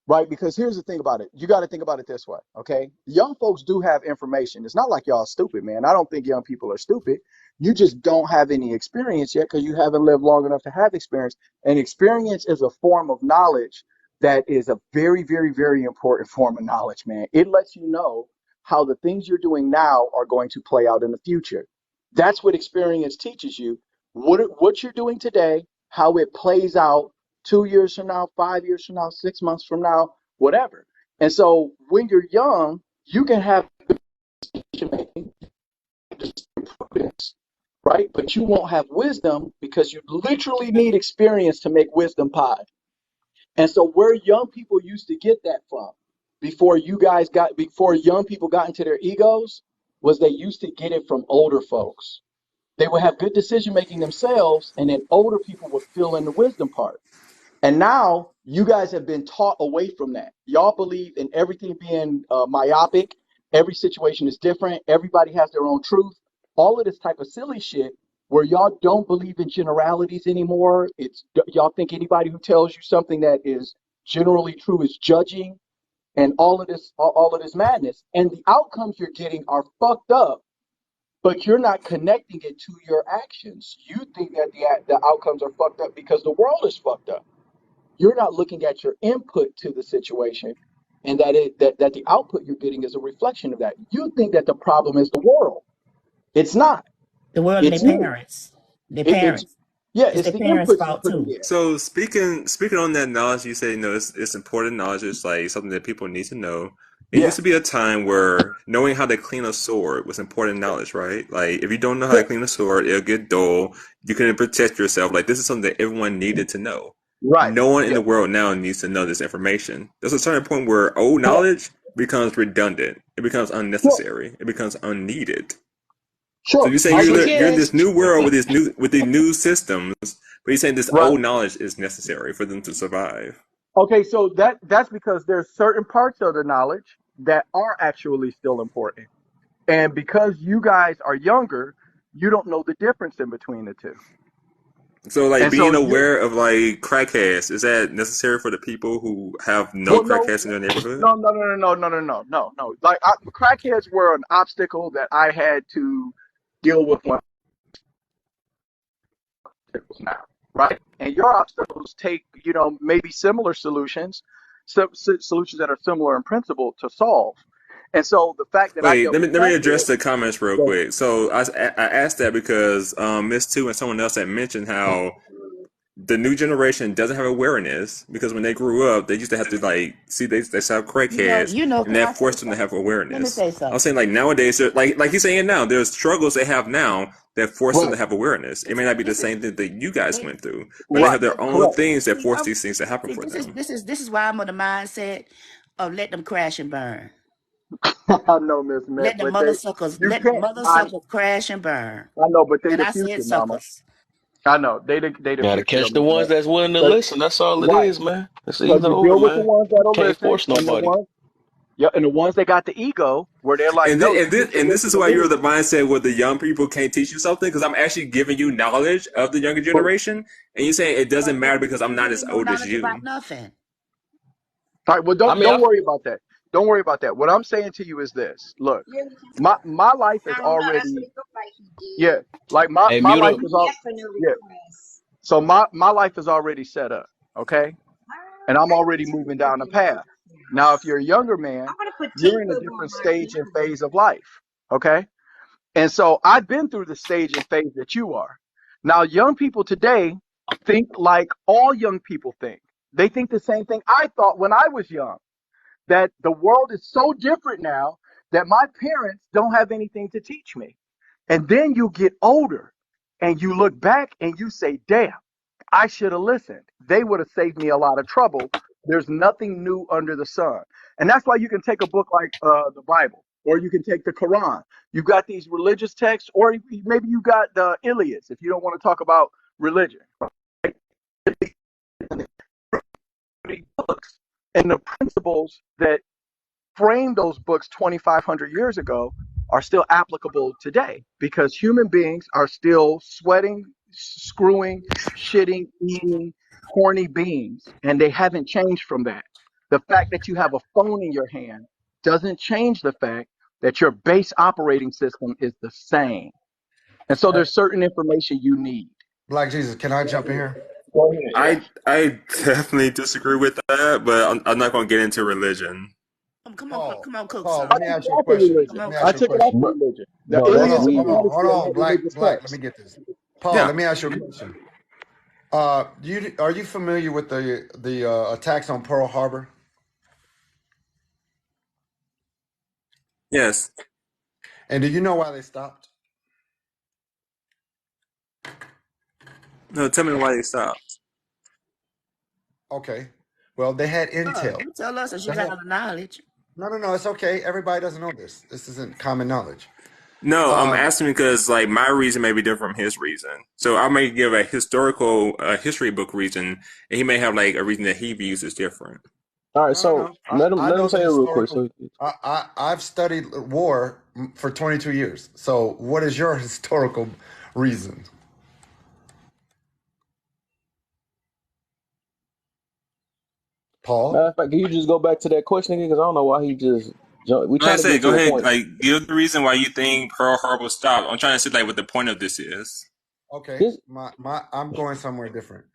Right? Because here's the thing about it. You got to think about it this way, okay? Young folks do have information. It's not like y'all stupid, man. I don't think young people are stupid. You just don't have any experience yet because you haven't lived long enough to have experience. And experience is a form of knowledge that is a very, very, very important form of knowledge, man. It lets you know how the things you're doing now are going to play out in the future. That's what experience teaches you. What you're doing today, how it plays out 2 years from now, 5 years from now, 6 months from now, whatever. And so when you're young, you can have prudence, right? But you won't have wisdom because you literally need experience to make wisdom pie. And so where young people used to get that from before young people got into their egos was they used to get it from older folks. They would have good decision making themselves, and then older people would fill in the wisdom part. And now you guys have been taught away from that. Y'all believe in everything being myopic. Every situation is different. Everybody has their own truth. All of this type of silly shit where y'all don't believe in generalities anymore. Y'all think anybody who tells you something that is generally true is judging and all of this madness. And the outcomes you're getting are fucked up, but you're not connecting it to your actions. You think that the outcomes are fucked up because the world is fucked up. You're not looking at your input to the situation and that the output you're getting is a reflection of that. You think that the problem is the world. It's not. The world and their It's you. parents. Their It's parents. yeah, It's it's their the parents' input you fault put too. in. So speaking on that knowledge, you say it's important knowledge. It's like something that people need to know. It Yeah, used to be a time where knowing how to clean a sword was important knowledge, right? Like if you don't know how yeah, to clean a sword, it'll get dull. You couldn't protect yourself. Like this is something that everyone needed to know. right. No one in Yeah, the world now needs to know this information. There's a certain point where old sure, knowledge becomes redundant. It becomes sure, unnecessary. It becomes unneeded. So sure. you're saying I She agree. you're in just this new world with these new systems, but you're saying this Right. old knowledge is necessary for them to survive. Okay, so that's because there's certain parts of the knowledge that are actually still important. And because you guys are younger, you don't know the difference in between the two. So like And so being you aware of like crackheads, is that necessary for the people who have no well no crackheads in their neighborhood? no. Like crackheads were an obstacle that I had to deal with when obstacles now, right? And your obstacles take, maybe similar solutions, solutions that are similar in principle to solve. And so the fact that I Wait, dealt with let me address crackheads, the comments real well, quick. So I asked that because Miss Two and someone else had mentioned how the new generation doesn't have awareness because when they grew up, they used to have to like see they saw crackheads and Can I that say forced them to something? have Let me awareness. say I was something. saying like nowadays, like he's saying now, there's struggles they have now that force them right, to have awareness. It This may is not be the this is same thing that you guys they, went through, but they right, have their own correct. things that see, force these things to happen for this is them. why I'm of the mindset of let them crash and burn. I know, Miss Met, but you Let can't. mother suckers crash and burn. I know, but they And the I said future, Mama. suckers. I know they the gotta future, though, catch the Miss ones Met. that's willing to 'Cause- listen. That's all it Right, is, man. It's because either you or, deal with the man. ones You that'll can't listen, force and the nobody. ones, yeah, and the ones that got the ego where they're like, no, you need to And this listen is to why you're me. the mindset where the young people can't teach you something because I'm actually giving you knowledge of the younger But generation, and you're saying it But doesn't matter because I'm you not as ain't no old as knowledge you. about nothing. all right, well, I mean, don't worry about that. Don't worry about that. What I'm saying to you is this: look, my life is already, yeah, like hey, my mute life up. is all, yeah. So my life is already set up, okay, and I'm already moving down the path. Now, if you're a younger man, you're in a different stage and phase of life, okay. And so I've been through the stage and phase that you are. Now, young people today think like all young people think. They think the same thing I thought when I was young, that the world is so different now that my parents don't have anything to teach me. And then you get older and you look back and you say, damn, I should have listened. They would have saved me a lot of trouble. There's nothing new under the sun. And that's why you can take a book like the Bible, or you can take the Quran. You've got these religious texts, or maybe you got the Iliads if you don't want to talk about religion. Books and the principles that framed those books 2,500 years ago are still applicable today because human beings are still sweating, screwing, shitting, eating horny beings, and they haven't changed from that. The fact that you have a phone in your hand doesn't change the fact that your base operating system is the same. And so there's certain information you need. Black Jesus, can I jump in here? Go ahead, yeah. I definitely disagree with that, but I'm not going to get into religion. Come on, cook Paul, I let some. me took it ask you a off of question. Come religion. Let on, me I ask cook. you a took it off question. of Bro, religion. The bro, that's Hold Iliads on, and the hold weird. on, hold Odyssey are on, not religious Let me texts. get this. Paul, Yeah. let me ask you a question. Are you familiar with the attacks on Pearl Harbor? Yes. And do you know why they stopped? No, tell me why they stopped. Okay. Well, they had intel. You tell us that you They got had, all the knowledge. no. It's okay. Everybody doesn't know this. This isn't common knowledge. No, I'm Um, asking because like my reason may be different from his reason. So I may give a historical history book reason, and he may have like a reason that he views as different. All right, so no. I let him know the say it real quick. historical. So I've studied war for 22 years. So, what is your historical reason, matter Paul? of fact, can you just go back to that question again? Because I don't know why he just jumped. We Like I trying to say, get go to a ahead. point. Like give the reason why you think Pearl Harbor stopped. I'm trying to see like what the point of this is. Okay, This I'm going somewhere different.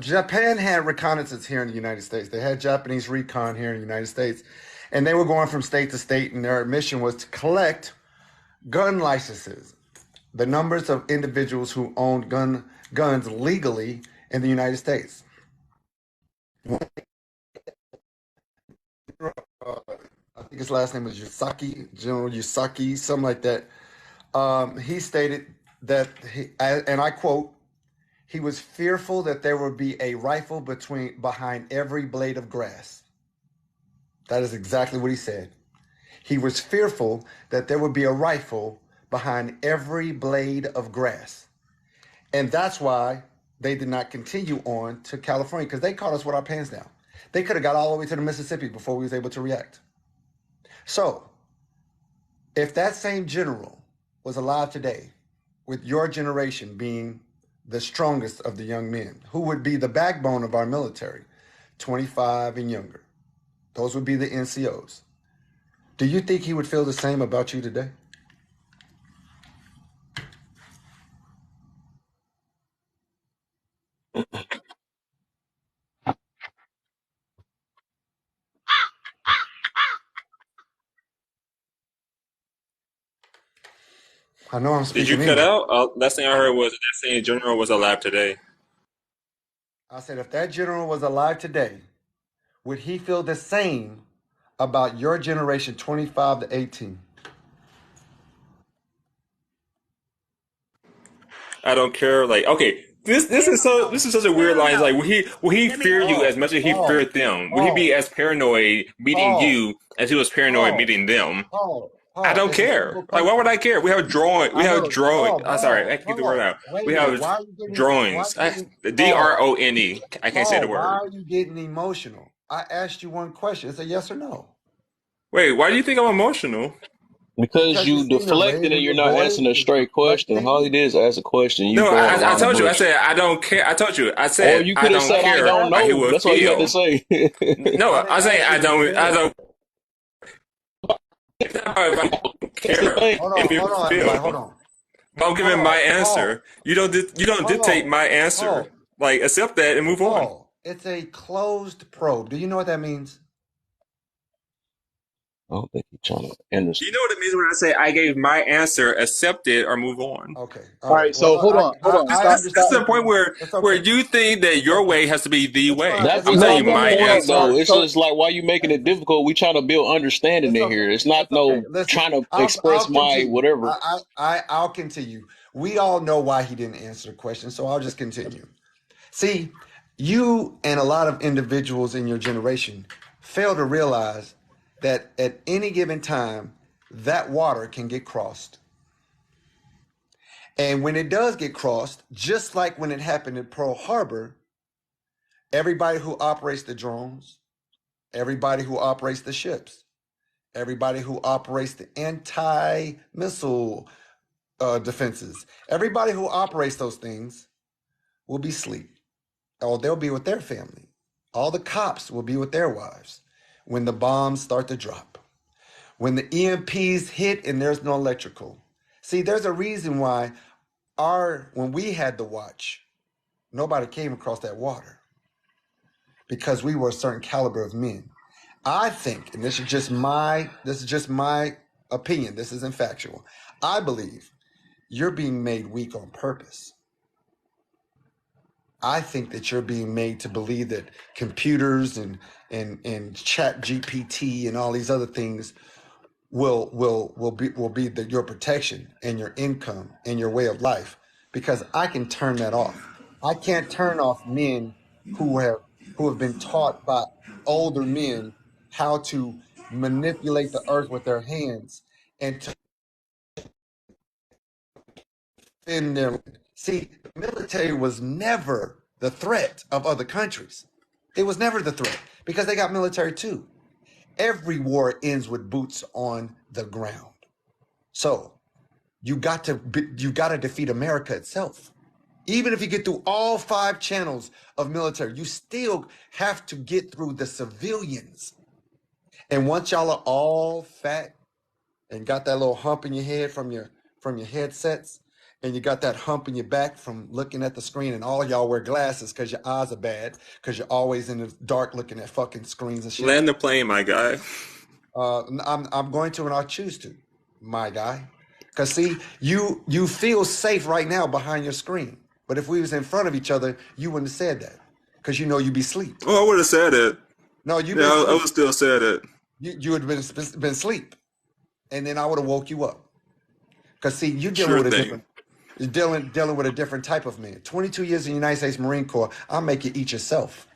Japan had reconnaissance here in the United States. They had Japanese recon here in the United States, and they were going from state to state, and their mission was to collect gun licenses. the numbers of individuals who owned guns legally in the United States. I think his last name was General Yusaki, something like that. He stated that, and I quote, he was fearful that there would be a rifle behind every blade of grass. That is exactly what he said. He was fearful that there would be a rifle behind every blade of grass. And that's why they did not continue on to California, because they caught us with our pants down. They could have got all the way to the Mississippi before we was able to react. So, if that same general was alive today, with your generation being the strongest of the young men, who would be the backbone of our military, 25 and younger, those would be the NCOs. Do you think he would feel the same about you today? I know I'm Did you speaking cut English. out? Last thing I heard was that same general was alive today. I said, if that general was alive today, would he feel the same about your generation, 25 to 18? I don't care. Like, okay, this Hell is no. such a weird Hell line. It's like, no. will he Let me fear you as Paul, much as he Paul, feared them? Will he be Paul, as paranoid meeting Paul, you as he was paranoid Paul, meeting them? I Paul. don't It's a care. simple Like, why would question. I care? We have drawing. We I have know, drawing. I'm sorry, I have to get the word Paul. out. Wait We a minute. have Why are you getting? Why are drawings. you getting? Paul, Drone. I can't say the Paul. Why word. are you getting emotional? I asked you one question. It's a yes or no. Wait, why do you think I'm emotional? Because Because you you seem to raise deflected and you're your not voice, answering a you're straight question. All he deflecting. did is ask a question. You No, going I around the told you. I bush. said I don't care. I told you. I Or said you I could have don't said, I care don't Okay. how he know. would That's all you had to feel. say. No, I didn't I'm saying ask I you to don't. I care. don't. It's not about if I don't That's the care. thing. If you Hold on, everybody. Hold feel. on. But I'm giving my Paul, Paul, answer. You don't dictate Paul, my answer. Paul, Like accept that and move on. Paul. It's a closed probe. Do you know what that means? I don't think he's trying to Do you understand. know what it means when I say I gave my answer, accept it or move on? Okay. All All right. right, Well, so hold on, I stop, This stop. is understand the point you. where It's okay. you think that It's your okay. way has to be the It's fine. way. That It's I'm fine. telling becomes you the my point, answer. though. So, It's so just like, why you making it difficult? We trying to build understanding It's in okay. here. It's not It's okay. no Listen, trying to I'll express my continue. whatever. I'll continue. We all know why he didn't answer the question, so I'll just continue. See, you and a lot of individuals in your generation fail to realize that at any given time, that water can get crossed. And when it does get crossed, just like when it happened in Pearl Harbor, everybody who operates the drones, everybody who operates the ships, everybody who operates the anti-missile defenses, everybody who operates those things will be asleep, or they'll be with their family. All the cops will be with their wives when the bombs start to drop, when the EMPs hit and there's no electrical. See, there's a reason why when we had the watch, nobody came across that water, because we were a certain caliber of men. I think, and this is just my opinion, this isn't factual. I believe you're being made weak on purpose. I think that you're being made to believe that computers and chat GPT and all these other things will be your protection and your income and your way of life, because I can turn that off. I can't turn off men who have been taught by older men how to manipulate the earth with their hands and to defend their. See, the military was never the threat of other countries. It was never the threat, because they got military too. Every war ends with boots on the ground. So you got to defeat America itself. Even if you get through all 5 channels of military, you still have to get through the civilians. And once y'all are all fat and got that little hump in your head from your headsets, and you got that hump in your back from looking at the screen, and all y'all wear glasses because your eyes are bad, because you're always in the dark looking at fucking screens and shit. Land the plane, my guy. I'm going to, and I'll choose to, my guy. Because see, you feel safe right now behind your screen. But if we was in front of each other, you wouldn't have said that. Because you know you'd be asleep. Oh, I would have said it. No, you've Yeah, been I asleep. would still said it. You would have been asleep. And then I would have woke you up. Because see, you're dealing Sure with a thing. different you're dealing with a different type of man. 22 years in the United States Marine Corps, I'll make you eat yourself.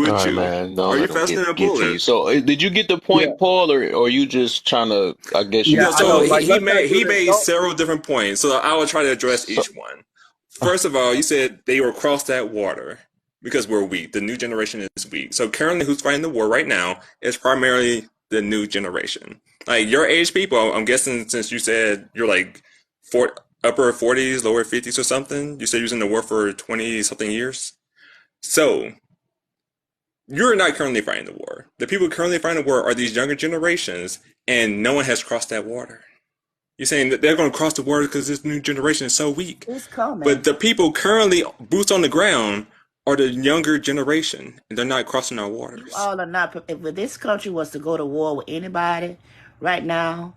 All Would right, you? man. Don't Are you let them faster than a get to you. bullet? So, did you get the Yeah, point, Paul, or you just trying to? I guess yeah, you No, I so know. trying Like, he let's not made do he this. made Don't. several different points. So I will try to address to. each one. First of all, you said they were across that water because we're weak. The new generation is weak. So currently, who's fighting the war right now is primarily the new generation. Like your age people, I'm guessing since you said you're like upper 40s, lower 50s or something. You said you was in the war for 20 something years. So you're not currently fighting the war. The people currently fighting the war are these younger generations, and no one has crossed that water. You're saying that they're going to cross the water because this new generation is so weak. It's coming. But the people currently boots on the ground are the younger generation, and they're not crossing our You waters. all are not. If this country was to go to war with anybody right now,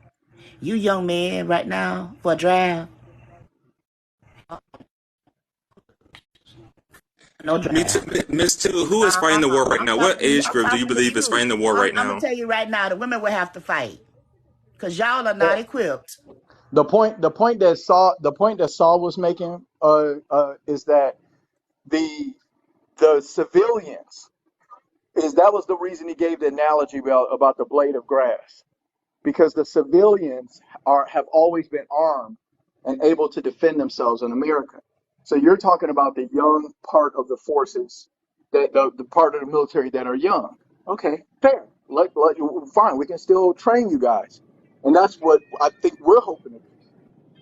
you young men right now for a draft, no draft. Miss Two, who is fighting the war right I'm now? What talking to you. age I'm group do you talking to believe is you. fighting the war right I'm gonna now? tell you right now, the women will have to fight because y'all are not Well, equipped. the point that Saul was making, is that the civilians that was the reason he gave the analogy about the blade of grass, because the civilians have always been armed and able to defend themselves in America. So you're talking about the young part of the forces, that the part of the military that are young. Okay, fair. Fine. We can still train you guys, and that's what I think we're hoping to do,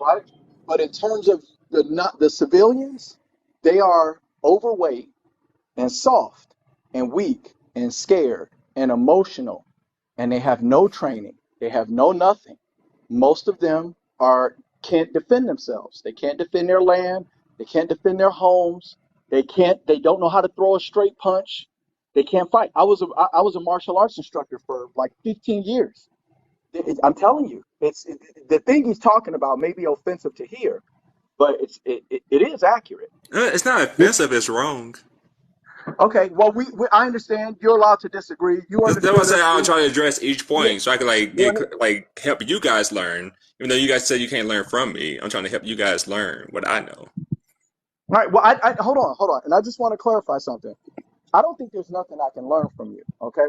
right? But in terms of the civilians, they are overweight and soft and weak and scared and emotional, and they have no training. They have no nothing. Most of them are can't defend themselves. They can't defend their land. They can't defend their homes. They don't know how to throw a straight punch. They can't fight. I was a martial arts instructor for like 15 years. I'm telling you, the thing he's talking about may be offensive to hear, but it is accurate. It's not offensive. It's wrong. Okay, well, I understand. You're allowed to disagree. You That was understood say us. I'll try to address each Yeah, point so I can like go ahead. help you guys learn. Even though you guys said you can't learn from me, I'm trying to help you guys learn what I know. All right. Well, I hold on, and I just want to clarify something. I don't think there's nothing I can learn from you. Okay,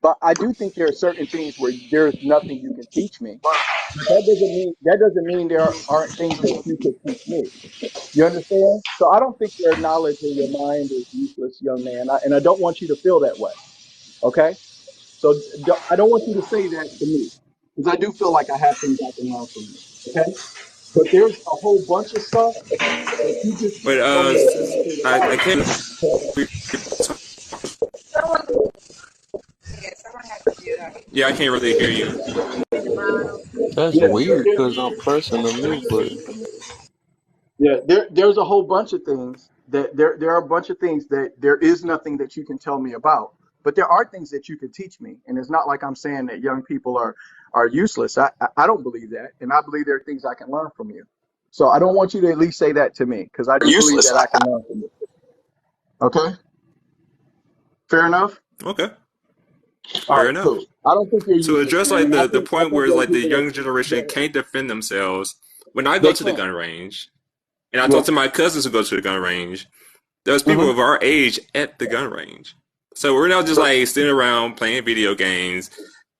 but I do think there are certain things where there's nothing you can teach me. But that doesn't mean there aren't things that you could teach me. You understand? So I don't think your knowledge or your mind is useless, young man, and I don't want you to feel that way. Okay. So I don't want you to say that to me, because I do feel like I have things I can learn from you. Okay. But there's a whole bunch of stuff that you just But can't go ahead and say I about can't. Yeah, I can't really hear you. That's Yeah, weird because I'm pressing the mute button. yeah. There's a whole bunch of things there are a bunch of things that there is nothing that you can tell me about. But there are things that you can teach me, and it's not like I'm saying that young people are useless. I don't believe that, and I believe there are things I can learn from you. So I don't want you to at least say that to me, because I do believe Useless. that I can learn from you. Okay, fair enough. Okay, All fair right, cool. enough. I don't think you're So useless, address man. like And I the think I point think where young like the people younger go generation ahead. can't defend themselves. When I go They to the can't. gun range, and I talk Yeah. to my cousins who go to the gun range, there's people Hmm. of our age at the gun range. So we're not just So like sitting around playing video games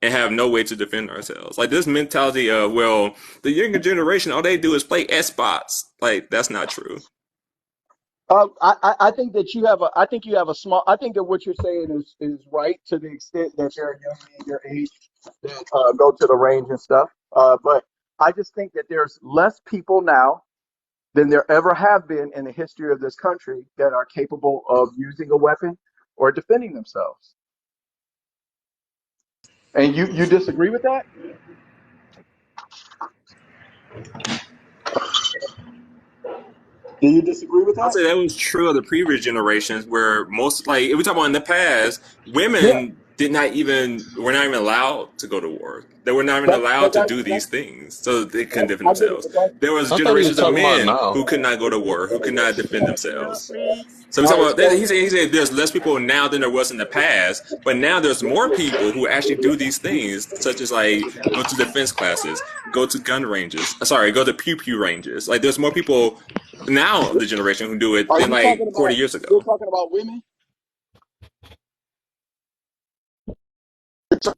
and have no way to defend ourselves. Like this mentality of, well, the younger generation, all they do is play Xbox. Like that's not true. I think that I think you have a small. I think that what you're saying is right to the extent that there are young men your age that go to the range and stuff. But I just think that there's less people now than there ever have been in the history of this country that are capable of using a weapon or defending themselves. And you disagree with that? Do you disagree with I'll that? say that was true of the previous generations where most, like, if we talk about in the past, Yeah. women were not even allowed to go to war. They were not even allowed to do these things, so they couldn't defend I get it, themselves. but that's, There was I thought he was generations of talking about men now. who could not go to war, who could not defend Look, themselves. please. So he's all talking right, about. so He said there's less people now than there was in the past, but now there's more people who actually do these things, such as like go to defense classes, go to gun ranges. Sorry, go to pew pew ranges. Like there's more people now of the generation who do it are than you talking like 40 about, years you're ago. talking about women? So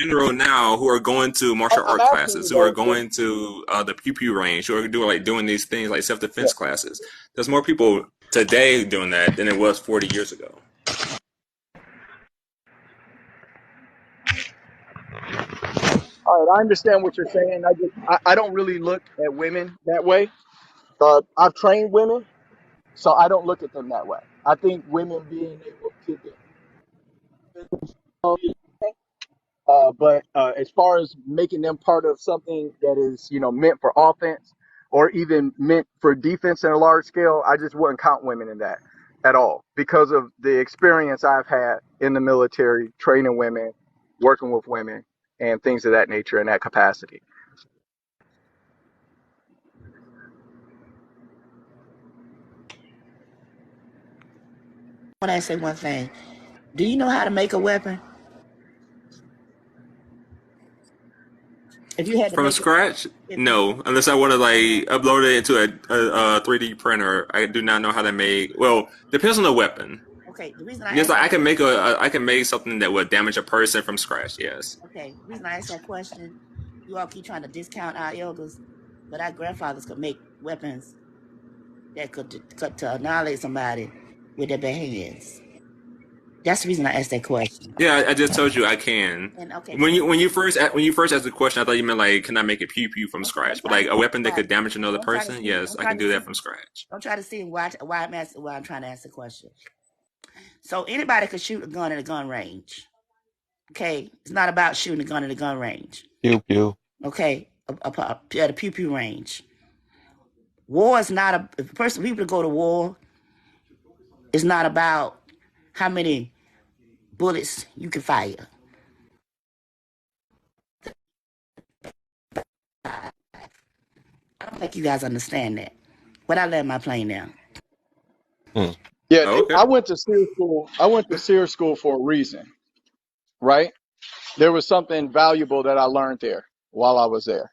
in general now who are going to martial I'm art asking you classes, who are though, going to the pew pew range, who are doing these things like self yeah. defense classes. There's more people today doing that than it was 40 years ago. All right, I understand what you're saying. I don't really look at women that way. I've trained women, so I don't look at them that way. I think women being able to defend themselves, but as far as making them part of something that is, meant for offense or even meant for defense in a large scale, I just wouldn't count women in that at all because of the experience I've had in the military, training women, working with women, and things of that nature in that capacity. I want to say one thing. Do you know how to make a weapon? If you had to From make it, scratch? if you No, unless I want to like upload it into a 3D printer. I do not know how to make. Well, depends on the weapon. okay, the reason I Yes, asked like, that, I can make something that would damage a person from scratch. Yes. okay, the reason I asked that question, you all keep trying to discount our elders, but our grandfathers could make weapons that could annihilate somebody with their bare hands. That's the reason I asked that question. Yeah, I just told you I can. And okay, When so you first asked the question, I thought you meant like, can I make a pew pew from okay, scratch? But like a weapon that could damage another don't try to person, see, yes, I can do that from scratch. don't try to see why I'm asking, why I'm trying to ask the question. So anybody could shoot a gun at a gun range. Okay, it's not about shooting a gun at a gun range. Pew pew. Okay, at a pew pew range. War is not a person. People go to war is not about how many bullets you can fire. I don't think you guys understand that. But I land my plane now. Hmm. Yeah, Oh, okay. I went to SEER school. I went to SEER school for a reason, right? There was something valuable that I learned there while I was there.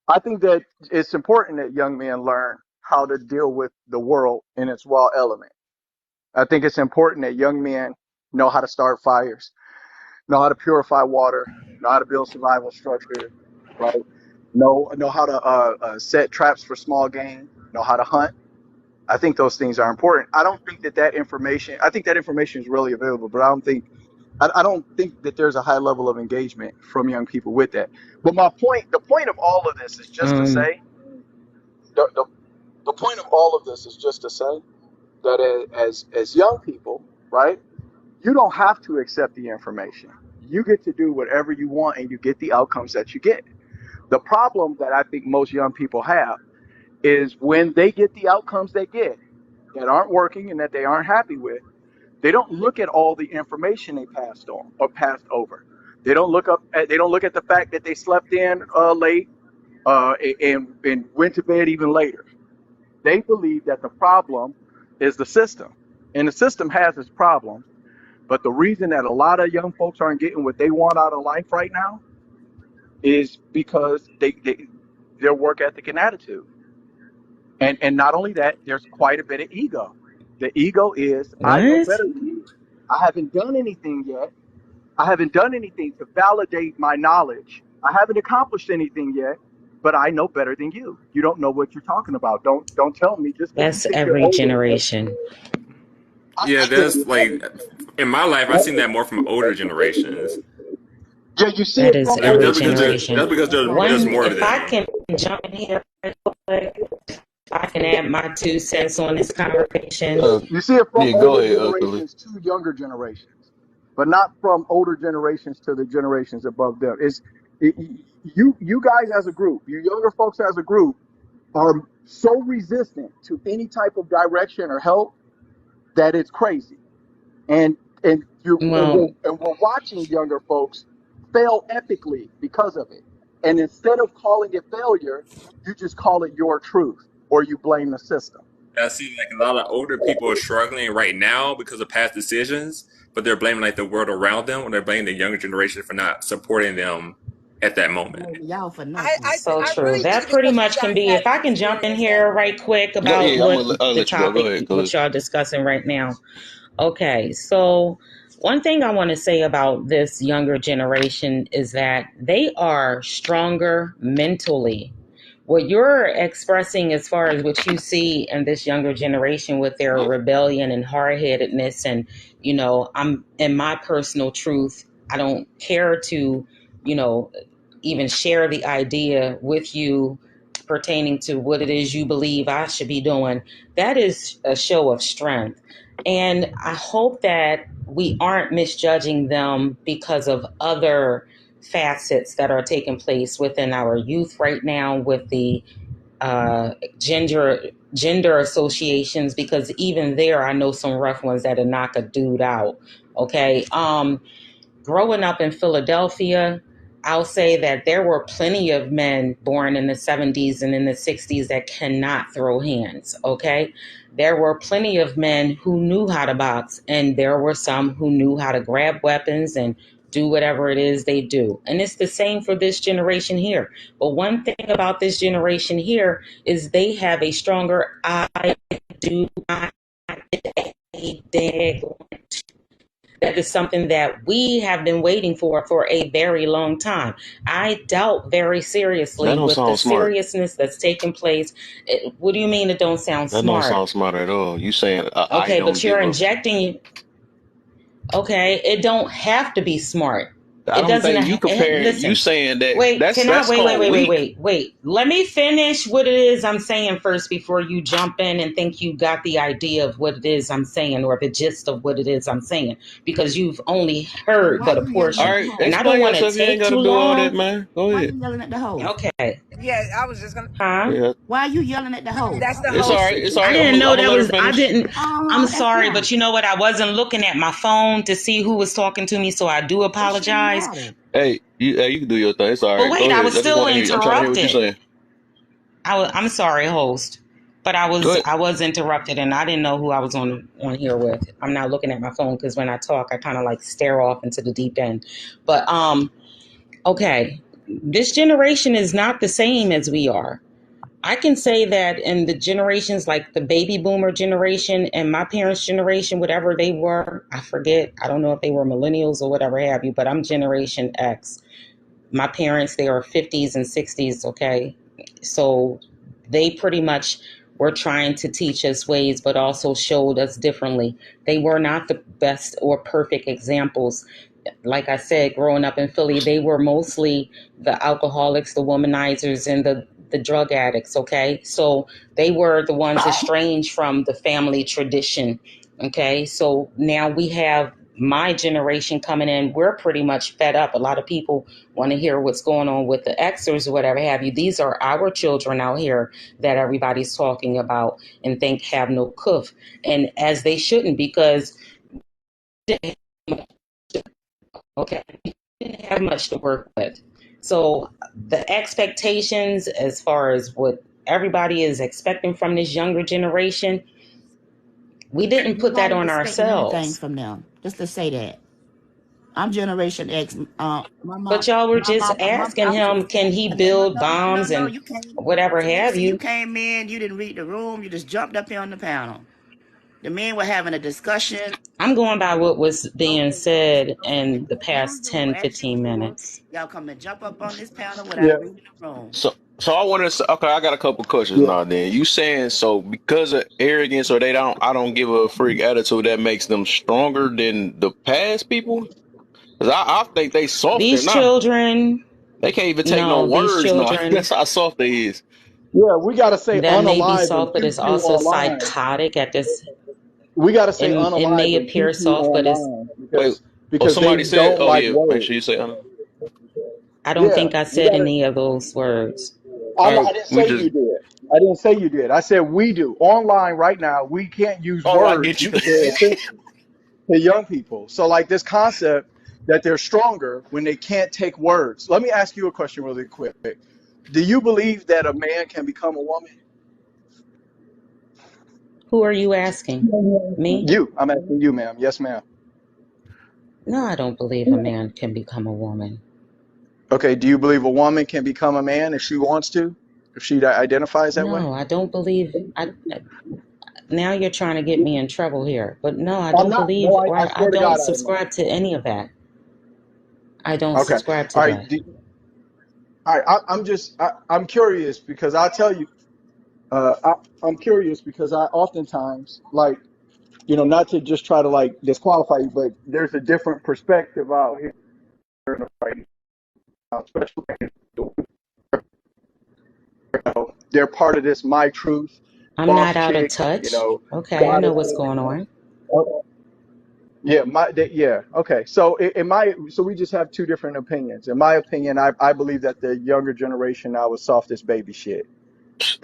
I think that it's important that young men learn how to deal with the world in its raw element. I think it's important that young men know how to start fires, know how to purify water, know how to build survival structures, right? Know how to set traps for small game, know how to hunt. I think those things are important. I don't think that information. I think that information is really available, but I don't think that there's a high level of engagement from young people with that. But the point of all of this is just to Um, say, the, the, the point of all of this is just to say that as young people, right, you don't have to accept the information. You get to do whatever you want and you get the outcomes that you get. The problem that I think most young people have is when they get the outcomes they get that aren't working and that they aren't happy with, they don't look at all the information they passed on or passed over. They don't look at the fact that they slept in late and went to bed even later. They believe that the problem is the system, and the system has its problems. But the reason that a lot of young folks aren't getting what they want out of life right now is because their work ethic and attitude. And not only that, there's quite a bit of ego. The ego is, I know what? better than you. I haven't done anything yet. I haven't done anything to validate my knowledge. I haven't accomplished anything yet, but I know better than you. You don't know what you're talking about. Don't tell me just because you That's think you're every older. generation. Yeah, I get that's like in my life, I've seen that more from older generations. Yeah, you see That it is from That's every older because generation. there's One, more of if I them. can jump in here, real quick, I can add my 2 cents on this conversation. You see it from Yeah, go older ahead, Ugly. generations to younger generations, but not from older generations to the generations above them. It, you guys as a group, you younger folks as a group, are so resistant to any type of direction or help that it's crazy. And and Well, we're watching younger folks fail epically because of it. And instead of calling it failure, you just call it your truth, or you blame the system. I see like a lot of older people are struggling right now because of past decisions, but they're blaming like the world around them, or they're blaming the younger generation for not supporting them at that moment. Blaming y'all for I, nothing. I, so I true. really think That it's pretty because you much can guys be, if I haven't can jump in experienced that here right growing up. quick Go, about yeah, what I'll the let you go. Go topic, ahead, what cuz. y'all discussing right now. Okay, so one thing I want to say about this younger generation is that they are stronger mentally. What you're expressing as far as what you see in this younger generation with their rebellion and hard-headedness, and I'm in my personal truth, I don't care to, you know, even share the idea with you pertaining to what it is you believe I should be doing. That is a show of strength. And I hope that we aren't misjudging them because of other facets that are taking place within our youth right now with the uh, gender associations, because even there I know some rough ones that'll knock a dude out. Okay. Growing up in Philadelphia, I'll say that there were plenty of men born in the 70s and in the 60s that cannot throw hands, okay? There were plenty of men who knew how to box, and there were some who knew how to grab weapons and do whatever it is they do. And it's the same for this generation here. But one thing about this generation here is they have a stronger I do not dig. That is something that we have been waiting for a very long time. I doubt very That seriously don't with the sound smart. seriousness that's taking place. What do you mean it don't sound That don't smart? sound smart at all. You saying I Okay, don't but you're give a. injecting. Okay, it don't have to be smart. I It don't doesn't. think you comparing. You Listen. saying that Wait, can I that's wait, wait, called wait, wait, weak. wait, wait. Let me finish what it is I'm saying first before you jump in and think you got the idea of what it is I'm saying or the gist of what it is I'm saying, because you've only So heard why but a you yelling All at portion. the right, And hoe? I don't explain want to yourself. You ain't take got to too do all that, long. man. Go Why ahead. you yelling at the hoe? Okay. Yeah, I was just gonna. Huh? Yeah, Why you yelling at the hoe? That's the it's whole all right. It's all I right. situation. didn't know I'm gonna that let her was, I finish. didn't, I'm Oh, that's sorry, right. but you know what? I wasn't looking at my phone to see who was talking to me, so I do It shouldn't apologize. matter. Hey, you can do your thing. It's all But right. Go wait, I ahead. was I just still want to hear. I'm trying to hear what you're interrupted. saying. I'm sorry, host, but Go ahead. I was interrupted, and I didn't know who I was on here with. I'm not looking at my phone because when I talk, I kind of like stare off into the deep end. But okay, this generation is not the same as we are. I can say that in the generations like the baby boomer generation and my parents' generation, whatever they were, I forget. I don't know if they were millennials or whatever have you, but I'm Generation X. My parents, they are 50s and 60s, okay? So they pretty much were trying to teach us ways, but also showed us differently. They were not the best or perfect examples. Like I said, growing up in Philly, they were mostly the alcoholics, the womanizers, and the drug addicts. Okay, so they were the ones estranged from the family tradition. Okay, so now we have my generation coming in. We're pretty much fed up. A lot of people want to hear what's going on with the Xers or whatever have you. These are our children out here that everybody's talking about and think have no cuff, and as they shouldn't, because okay, didn't have much to work with. So the expectations as far as what everybody is expecting from this younger generation, we didn't put that Nobody on expecting anything ourselves. from them. Just to say that. I'm Generation X. My mom, But y'all were my just mom, asking I'm him, can he no, no, build no, no, no, bombs no. and You came. whatever have See, you you? came in. You didn't read the room. You just jumped up here on the panel. The men were having a discussion. I'm going by what was being Okay, well, said okay, in the as past usual, 10, as 15 usual, minutes. y'all come and jump up on this panel Yeah, without reading the room. So I want to say, okay, I got a couple questions yeah. now. Then you saying so because of arrogance or I don't give a freak attitude that makes them stronger than the past people? Because I think they softer These now. children, They can't even take no no, these words now. children, That's how soft they is. Yeah, we got to say that may be unalive and soft, but cute it's you also online. psychotic at this. We got to say It unalive may and appear cute you soft, but it's, online Wait, oh because they somebody said, don't oh like yeah, make sure you words. say, I don't Yeah, think I we said got to. any of those words. all I right, didn't we say just, you did. I didn't say you did. I said we do online right now. We can't use oh I words get you. because they're offensive. to young people. So like this concept that they're stronger when they can't take words. Let me ask you a question really quick. Do you believe that a man can become a woman? Who are you asking? Me? You. I'm asking you, ma'am. Yes, ma'am. No, I don't believe a man can become a woman. Okay. Do you believe a woman can become a man if she wants to? If she identifies that way? No, I don't believe. Now you're trying to get me in trouble here, but no, I I'm don't not. No, believe, I or I swear to don't God, I am not. subscribe to any of that. I don't Okay. subscribe to All right. that. All right. I'm curious because I'll tell you, I'm curious because I oftentimes like, not to just try to like disqualify you, but there's a different perspective out here right now, especially they're part of this my truth, I'm boss not out of chick, touch. Okay, I know what's goddess. going on. Yeah, yeah. Okay, so so we just have two different opinions. In my opinion, I believe that the younger generation now is soft as baby shit.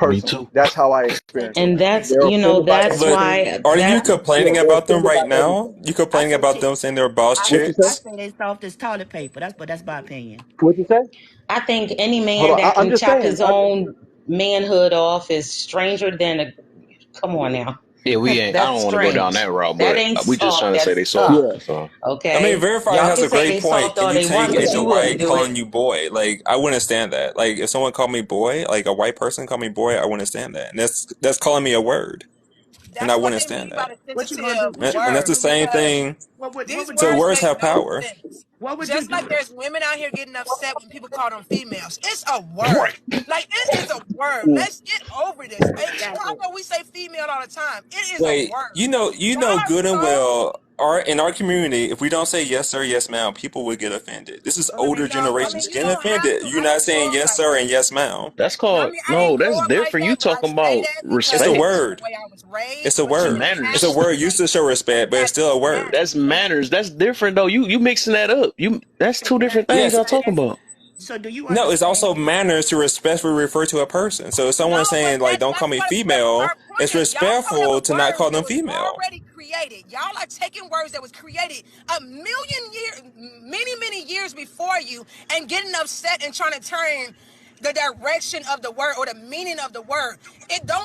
Me Personally, too. that's how I experience it. And that's, They're offended by that's But everything. why aren't you that Yeah, complaining they're about them offended by right now? everything. You I complaining say about them saying they're boss I What say you say? I chicks? say they soft as toilet paper. That's my opinion. What you say? I think any Hold man on, that I'm can just chop saying. his own manhood off is stranger than a. Come on now, Yeah, we ain't. I that's don't want to go down strange. that route, That but ain't we just soft. trying to say That's they soft. up. Yeah, That's all. I mean, Okay, Verified y'all has can a say great they point. soft Can all you they want, take it but a you white wouldn't do calling it. you boy? Like, I wouldn't stand that. Like, if someone called me boy, like a white person called me boy, I wouldn't stand that. And that's calling me a word, and I That's what wouldn't they stand mean by that. the What you gonna do? sensitive What you And gonna that's the words do? same because thing. What these would you So words do? words make have no power. sense. What would you Just like do? there's women out here getting upset when people call them females. It's a word. Right. Like, it is a word. mm, Let's get over this. In Exactly. Chicago, we say female all the time. It is a Wait, word. you Y'all know are good and so. well, in our community, if we don't say yes sir, yes ma'am, people would get offended. This is older No, I generations mean, you getting don't have offended. to. You're I not didn't grow saying up yes like sir and that. yes ma'am. That's I called mean, I no. didn't grow That's up like different. You that, but I talking say about that It's a because respect. that's the word. way I was It's raised. a But It's you word. don't It's have a manners. to word used say to show respect, but it's still a exactly word. That's manners. manners. That's different though. You mixing that up. That's two different things Yes. y'all talking about. So do you No, it's also understand? manners to respectfully refer to a person. So if No, someone's but saying like don't call that's me what her female, point it's is. Y'all calling respectful a to not word call that them was female. already created. Y'all are taking words that was created a million years, many years before you, and getting upset and trying to turn the direction of the word or the meaning of the word.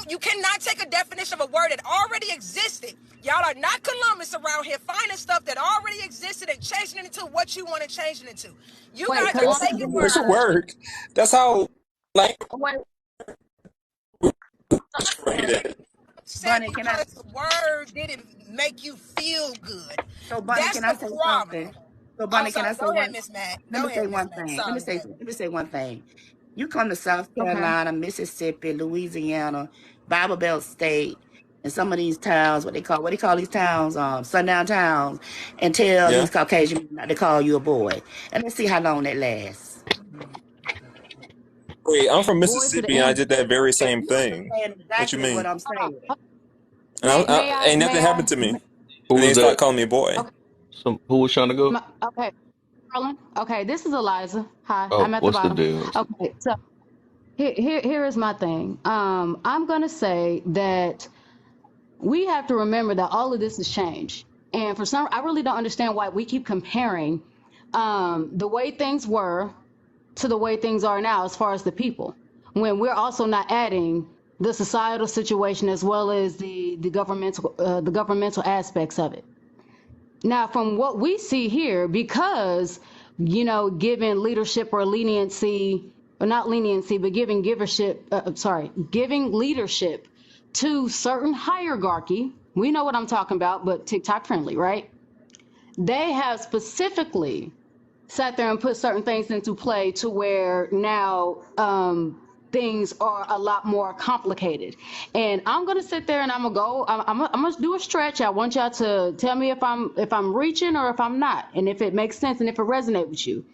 You cannot take a definition of a word that already existed. Y'all are not Columbus around here finding stuff that already existed and changing it into what you want to change it into. You Wait, guys are Columbus taking didn't It's a words. word. That's how like wait, created. Upset Bunny, can I? because the word didn't make you feel good. So Bunny, That's can the I say problem. something? So I'm Bunny, can I sorry. say Go ahead, one? Miss Matt. Let Go me say ahead, Miss one Matt. thing. Let me Sorry, say. baby. Let me say one thing. You come to South okay. Carolina, Mississippi, Louisiana, Bible Belt State, and some of these towns, what they call these towns, sundown towns, and tell Yeah. these Caucasian men not to call you a boy. And let's see how long that lasts. Wait, I'm from Boy to the Mississippi and I end. did that very If same you thing. understand What you exactly what mean? I'm saying. And ain't nothing happened to me. Who And then he was started that? calling me boy. Okay, Who was trying to go? okay, Carlin. Okay, this is Eliza. Hi, Oh, I'm at the what's the bottom. deal? Okay, so here is my thing. I'm gonna say that we have to remember that all of this has changed. And for some, I really don't understand why we keep comparing the way things were to the way things are now as far as the people, when we're also not adding the societal situation as well as the governmental aspects of it. Now, from what we see here, because, giving leadership or leniency, or not leniency, but giving leadership to certain hierarchy, we know what I'm talking about, but TikTok friendly, right? They have specifically sat there and put certain things into play to where now things are a lot more complicated. And I'm gonna sit there and I'm gonna do a stretch. I want y'all to tell me if I'm reaching or if I'm not, and if it makes sense and if it resonates with you.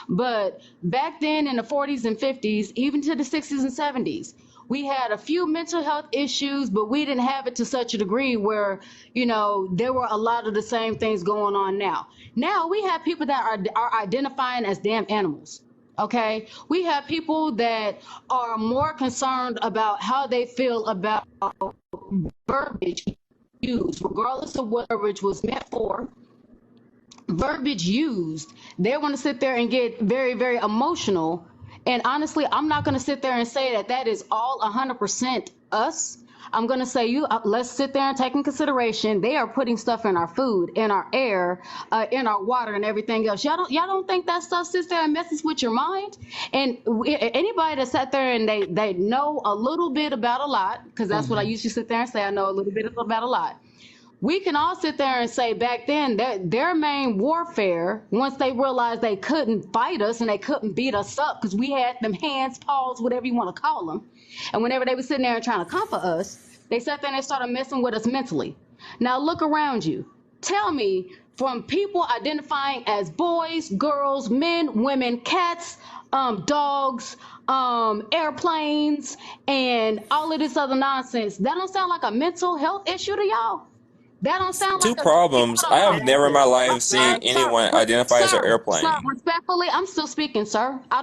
But back then in the 40s and 50s, even to the 60s and 70s, we had a few mental health issues, but we didn't have it to such a degree where, there were a lot of the same things going on now. Now we have people that are identifying as damn animals. Okay. We have people that are more concerned about how they feel about verbiage used, regardless of what verbiage was meant for. verbiage used, they want to sit there and get very, very emotional. And honestly, I'm not going to sit there and say that that is all 100% us. I'm going to say, let's sit there and take in consideration they are putting stuff in our food, in our air, in our water, and everything else. Y'all don't think that stuff sits there and messes with your mind? And anybody that sat there and they know a little bit about a lot, because that's what I usually sit there and say, I know a little bit about a lot. We can all sit there and say back then that their main warfare, once they realized they couldn't fight us and they couldn't beat us up because we had them hands, paws, whatever you want to call them, and whenever they were sitting there and trying to comfort us, they sat there and they started messing with us mentally. Now look around you. Tell me, from people identifying as boys, girls, men, women, cats, dogs, airplanes, and all of this other nonsense, that don't sound like a mental health issue to y'all? That don't sound Two like a problems. I have never in my life seen sir, anyone identify as an sir, airplane. respectfully, I'm still speaking, sir. I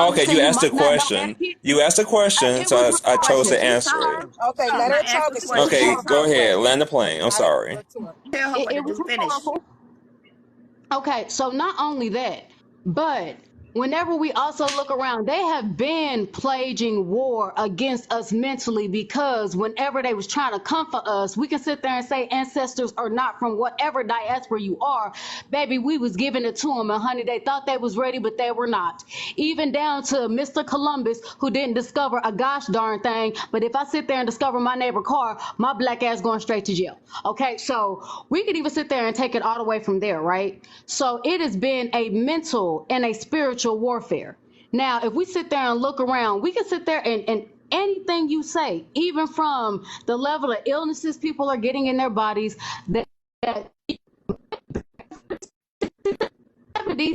Okay, you understand you asked a might not know that. question. You asked a question, It was so I chose to rhetorical, answer sir. it. Okay, I'm let not her asking talk a and she can question. Okay, finish Tell her her go what to ahead. do. Land the plane. I'm I didn't sorry. interrupt her. Tell her what to It was do. Finish. rhetorical. Okay, so not only that, but whenever we also look around, they have been waging war against us mentally, because whenever they was trying to comfort us, we can sit there and say ancestors are not from whatever diaspora you are. Baby, we was giving it to them, and honey, they thought they was ready, but they were not. Even down to Mr. Columbus, who didn't discover a gosh darn thing. But if I sit there and discover my neighbor car, my black ass going straight to jail. Okay, so we could even sit there and take it all the way from there, right? So it has been a mental and a spiritual warfare. Now, if we sit there and look around, we can sit there and anything you say, even from the level of illnesses people are getting in their bodies, that 70s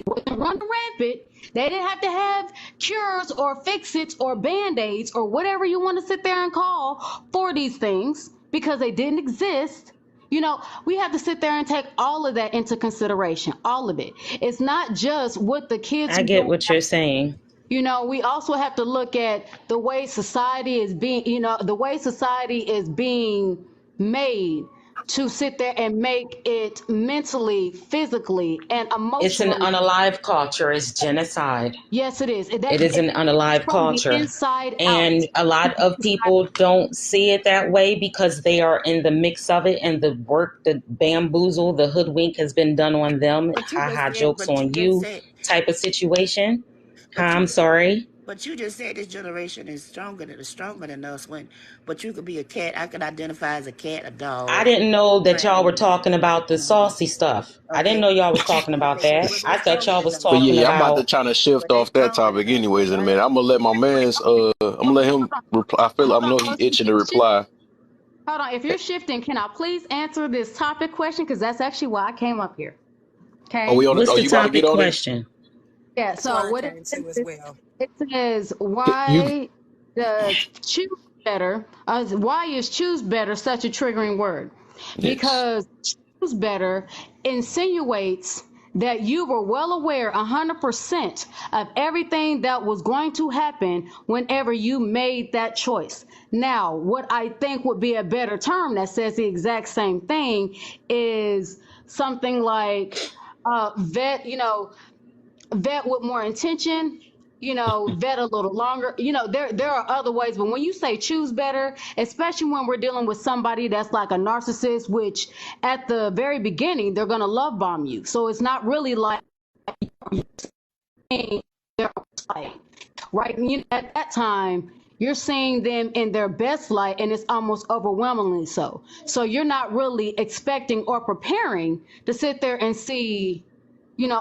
wasn't running rampant. They didn't have to have cures or fix-its or band-aids or whatever you want to sit there and call for these things, because they didn't exist. You know, we have to sit there and take all of that into consideration, all of it. It's not just what the kids I are get doing. what you're saying. You know, we also have to look at the way society is being, the way society is being made to sit there and make it mentally, physically, and It's an emotionally. unalive culture. It's genocide. Yes, it is. It is an It's unalive from the culture. inside out. And a lot of people don't see it that way because they are in the mix of it, and the work, the bamboozle, the hoodwink has been done on them. But you Ha just ha, said, jokes on you type of situation. but I'm you, sorry. but you just said this generation is stronger than us. But you could be a cat. I could identify as a cat, a I dog. didn't know that y'all were Right. talking about the saucy stuff. I didn't Okay. know y'all was talking about Okay. that. I What's thought stronger y'all than was us? But talking yeah, I'm about to about. try to shift But they off that stronger topic than us. anyways in a minute. Right. I'm gonna let my man's I'm gonna let him reply. I Hold know on, he hold itching to on. reply. Hold on. If you're shifting, can I please answer this topic question? Because that's actually why I came up here. Are we Okay. on it? What's Oh, the you about to get topic on it? question? Yeah. That's why So I what it came says to as is, well. it says, You why does choose better? Why is choose better such a triggering word? yes. Because choose better insinuates that you were well aware 100% of everything that was going to happen whenever you made that choice. Now, what I think would be a better term that says the exact same thing is something like vet, vet with more intention, vet a little longer. There are other ways, but when you say choose better, especially when we're dealing with somebody that's like a narcissist, which at the very beginning they're gonna love bomb you. So it's not really like they're like, right. At that time you're seeing them in their best light, and it's almost overwhelmingly so. So you're not really expecting or preparing to sit there and see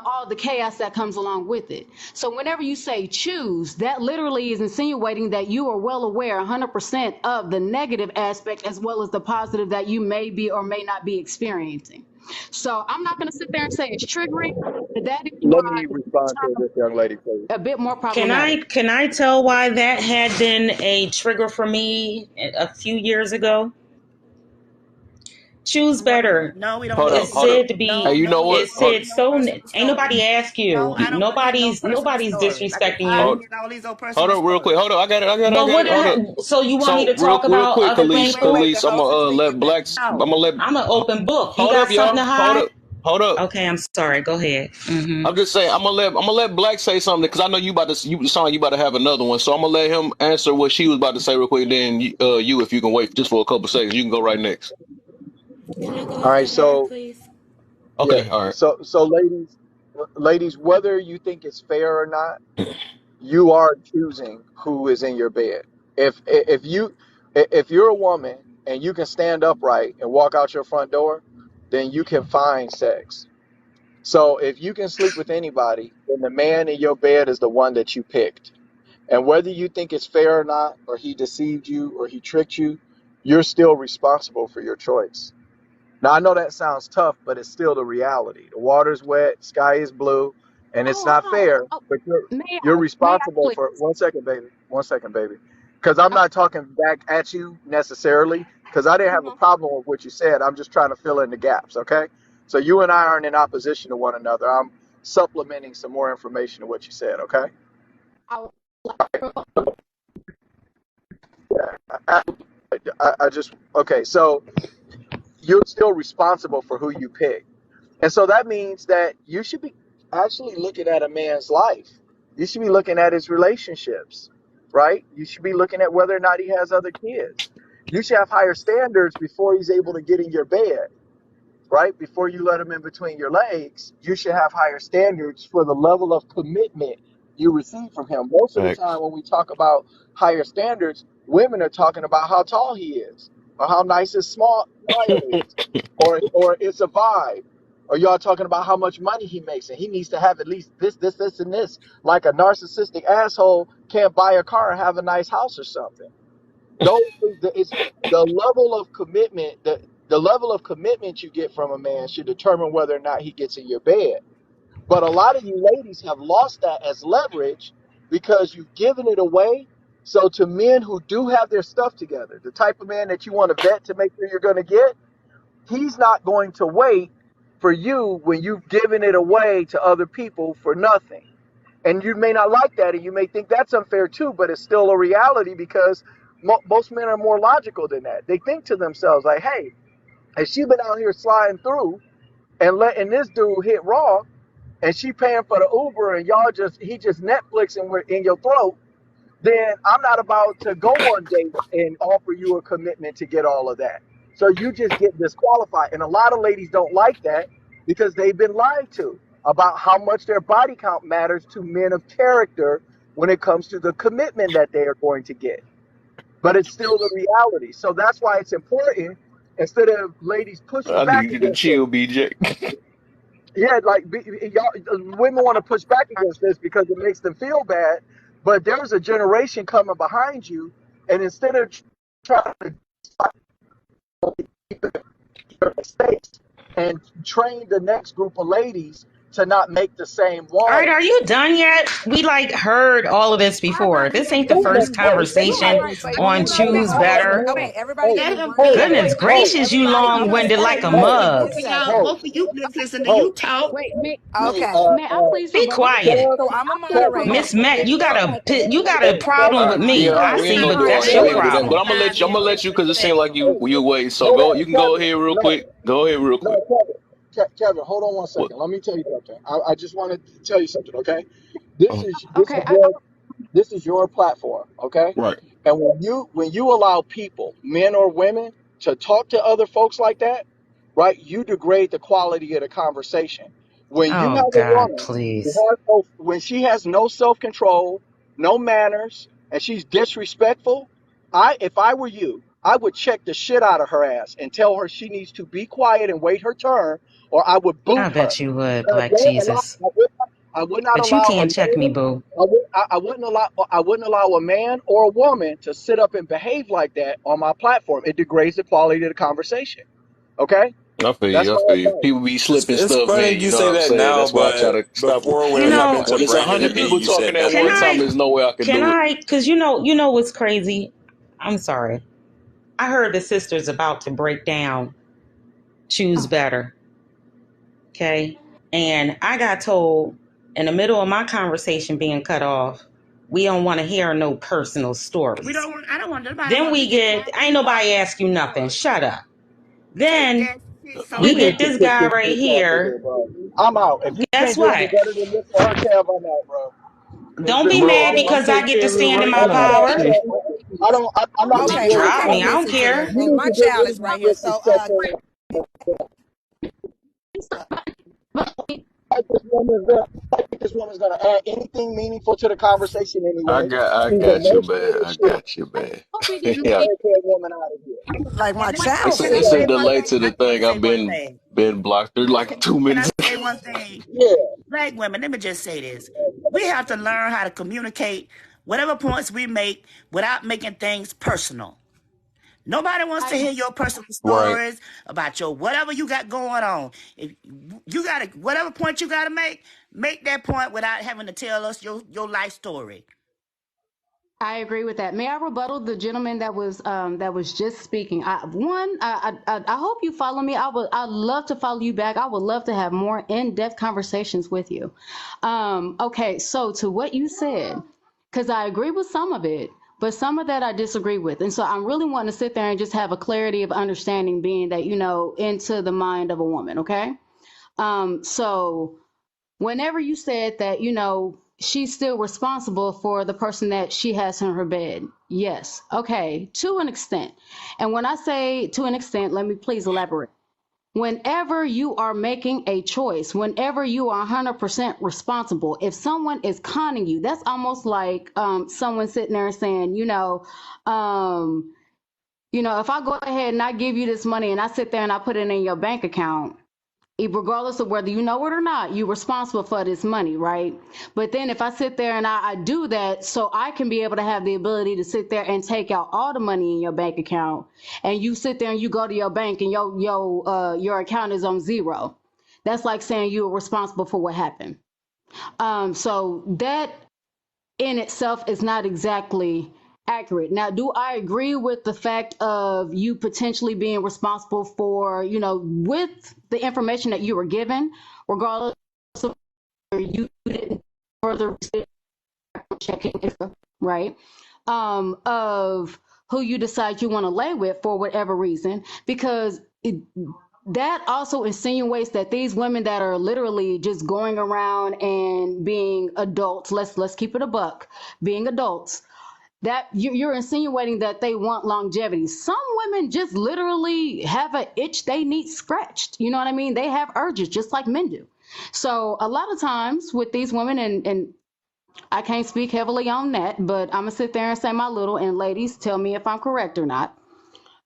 all the chaos that comes along with it. So whenever you say choose, that literally is insinuating that you are well aware 100% of the negative aspect as well as the positive that you may be or may not be experiencing. So I'm not going to sit there and say it's triggering, but that is Let why me it's respond to this young lady, please. a bit more Can I problematic. can I tell why that had been a trigger for me a few years ago? Choose better. No, we don't Hold need up, It's to hold up. hear. said to Hey, be. you know what? It's No, said no so. personal Ain't stories. nobody ask No, you. I don't want to hear no personal Nobody's stories. I disrespecting don't you. hold, hear all these old hold personal up real quick. stories. Hold up. I got it. I got it. I Well, got it. Hold up. so you want me So to talk real about quick, other Khalees, Wait, people? the I'm host is gonna let taking that. blacks. I'm No. gonna let. I'm an open book. You Hold up, got something to y'all. Hold hide? up. Hold up. Okay, I'm sorry. Go ahead. I'm just saying. I'm gonna let Black say something because I know you sound you about to have another one. So I'm gonna let him answer what she was about to say real quick. Then you, if you can wait just for a couple seconds, you can go right next. Can I go All right, after her, so please? yeah, Okay. All right. so ladies, whether you think it's fair or not, you are choosing who is in your bed. If you're a woman and you can stand upright and walk out your front door, then you can find sex. So if you can sleep with anybody, then the man in your bed is the one that you picked. And whether you think it's fair or not, or he deceived you or he tricked you, you're still responsible for your choice. Now, I know that sounds tough, but it's still the reality. The water's wet, sky is blue, and it's Oh, not oh, fair, oh. but May you're I? May I responsible please? for 1 second, baby. 1 second, baby. Because I'm Okay. not talking back at you necessarily, because I didn't have a Uh-huh. problem with what you said. I'm just trying to fill in the gaps, okay? So you and I aren't in opposition to one another. I'm supplementing some more information to what you said, okay? I would like Yeah. I, I just, okay, so you're still responsible for who you pick. And so that means that you should be actually looking at a man's life. You should be looking at his relationships, right? You should be looking at whether or not he has other kids. You should have higher standards before he's able to get in your bed, right? Before you let him in between your legs, you should have higher standards for the level of commitment you receive from him. Most of the Facts. time, when we talk about higher standards, women are talking about how tall he is, or how nice his smile is, or it's a vibe. Or y'all talking about how much money he makes, and he needs to have at least this, and this. Like a narcissistic asshole can't buy a car and have a nice house or something. Those it's the level of commitment that the level of commitment you get from a man should determine whether or not he gets in your bed. But a lot of you ladies have lost that as leverage because you've given it away. So to men who do have their stuff together, the type of man that you want to vet to make sure you're going to get, he's not going to wait for you when you've given it away to other people for nothing. And you may not like that, and you may think that's unfair too, but it's still a reality because most men are more logical than that. They think to themselves like, "Hey, has she been out here sliding through and letting this dude hit raw, and she paying for the Uber, and he just Netflixing in your throat? Then I'm not about to go on dates and offer you a commitment to get all of that. So you just get disqualified." And a lot of ladies don't like that because they've been lied to about how much their body count matters to men of character when it comes to the commitment that they are going to get. But it's still the reality. So that's why it's important, instead of ladies pushing I back need you to against it. chill, BJ. Yeah, like y'all, women want to push back against this because it makes them feel bad. But there's a generation coming behind you, and instead of trying to keep your mistakes and train the next group of ladies to not make the same All right, one. are you done yet? We like heard all of this All before. right, This yeah, ain't the yeah, Hold yeah. first on, wait, All wait, conversation right, wait, but on wait, hold on wait, Choose now. hold Okay, Better. on, okay. Everybody hold, give Let me him one hold, finish. second. Goodness Wait, wait, hold, gracious, you Everybody long give me winded one like wait, a second. hold, wait. mug. Okay, Listen. y'all, hold, both of you listen to hold. you talk. Wait. May, Okay. Uh, may I uh, please Be rebuttal? quiet. Kev, So May I'm I a please Kevin, rebuttal? Miss moderator. Matt, you got Okay. a Kevin, problem with Yeah, me. all right, I we ain't see, gonna but do all that's that. your We ain't Moderator. gonna do that. problem. But So I'm gonna let you. I'm kindly gonna let you because it listen. seems like you wait. So hold go. on, You can go Kevin. ahead real No, quick. Go ahead real no, quick. Kevin, hold on one What? second. Let me tell you something. I just want to tell you something, okay? This Oh, is this Okay. is your this is your platform, okay? right. And when you allow people, men or women, to talk to other folks like that, right? You degrade the quality of the conversation. When you Oh have a God, woman please. when she has no self-control, no manners, and she's disrespectful, if I were you, I would check the shit out of her ass and tell her she needs to be quiet and wait her turn, or I would I boot her. bet you would, Black Don't allow, Jesus. I would not But you allow a can't check me, man. boo. I wouldn't allow a man or a woman to sit up and behave like that on my platform. It degrades the quality of the conversation. Okay, I feel that's you. I my feel you. advice. People be slipping It's stuff funny in. You you know say what I'm that saying? now, That's why I try but to stop them. before when You it know, happened to When it's Brandon hundred and me, people you said talking at can one nothing. time, I there's no way I can can do it. I cause you know what's crazy? I'm sorry. I heard the sisters about to break down Choose Better. Okay. And I got told in the middle of my conversation being cut off, we don't want to hear no personal We stories. don't want. I don't want nobody Then want to we hear get, my ain't nobody personal ask you nothing. story. Shut up. Take Then that. So We You need get to this kick guy this right bitch off of here, here. bro. I'm out. If you Guess can't do any what? better than this for her, Kev, I'm out, bro. Don't be Bro, mad I'm because I get to taking it stand in right my I now. power. I'm not gonna Just Okay, deal with drop okay, me. I you. don't listen to care. this. You And need my to get child really is right here. So, disrespectful. Like this woman's gonna add anything meaningful to the conversation anyway. I She's got you, emotional man. as I shit. got you, man. Get this Yeah, crackhead woman out of here. like my and child can I it's a said. say one delay thing? to I the just want thing. to say I've one been thing. blocked through like Can, 2 minutes. I say one thing? Yeah. Black women, let me just say this. We have to learn how to communicate whatever points we make without making things personal. Nobody wants to hear your personal Right. stories about your whatever you got going on. If you got to, whatever point you got to make that point without having to tell us your life story. I agree with that. May I rebuttal the gentleman that was just speaking? I hope you follow me. I'd love to follow you back. I would love to have more in-depth conversations with you. Okay, so to what you said, because I agree with some of it, but some of that I disagree with, and so I really want to sit there and just have a clarity of understanding, being that into the mind of a woman. Okay, so whenever you said that, she's still responsible for the person that she has in her bed. Yes. Okay. To an extent. And when I say to an extent, let me please elaborate. Whenever you are making a choice, whenever you are 100% responsible, if someone is conning you, that's almost like someone sitting there saying, if I go ahead and I give you this money and I sit there and I put it in your bank account, regardless of whether you know it or not, you're responsible for this money, right? But then if I sit there and I do that so I can be able to have the ability to sit there and take out all the money in your bank account, and you sit there and you go to your bank and your account is on zero, that's like saying you were responsible for what happened. So that in itself is not exactly accurate. Now, do I agree with the fact of you potentially being responsible for, with the information that you were given, regardless of whether you didn't further checking, right? Of who you decide you want to lay with for whatever reason, because that also insinuates that these women that are literally just going around and being adults, let's keep it a buck, being adults, that you're insinuating that they want longevity. Some women just literally have an itch they need scratched. You know what I mean? They have urges just like men do. So a lot of times with these women, and I can't speak heavily on that, but I'm gonna sit there and say my little, and ladies, tell me if I'm correct or not.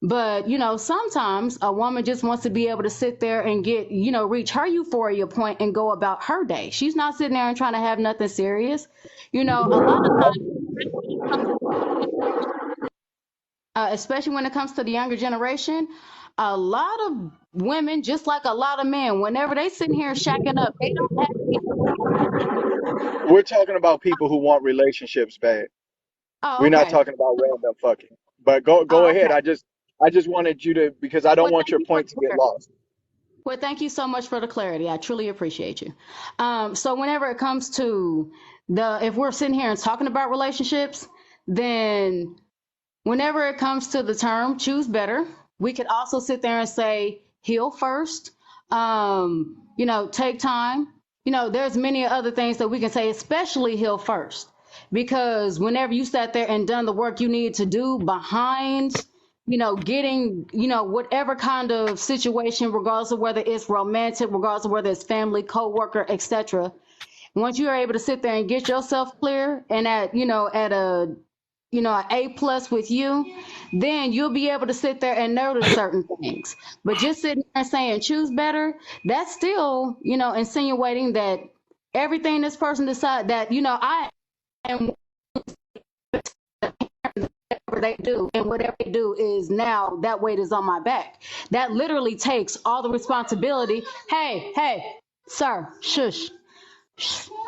But, sometimes a woman just wants to be able to sit there and get, reach her euphoria point and go about her day. She's not sitting there and trying to have nothing serious. A lot of times, especially when it comes to the younger generation, a lot of women, just like a lot of men, whenever they sitting here shacking up, they don't have any. We're talking about people who want relationships bad. Oh, We're not okay. talking about random fucking. But go Oh, ahead. okay. I just wanted you to, because I don't Well, want thank your you for point to the get clarity. lost. Well, thank you so much for the clarity. I truly appreciate you. So whenever it comes to if we're sitting here and talking about relationships, then whenever it comes to the term choose better, we could also sit there and say heal first, take time. There's many other things that we can say, especially heal first. Because whenever you sat there and done the work you need to do behind, getting, whatever kind of situation, regardless of whether it's romantic, regardless of whether it's family, co-worker, etc. Once you are able to sit there and get yourself clear and at a an A+ with you, then you'll be able to sit there and notice certain things. But just sitting there and saying choose better, that's still, insinuating that everything this person decide that, I am whatever they do, and whatever they do is now that weight is on my back. That literally takes all the responsibility. Hey, sir, shush.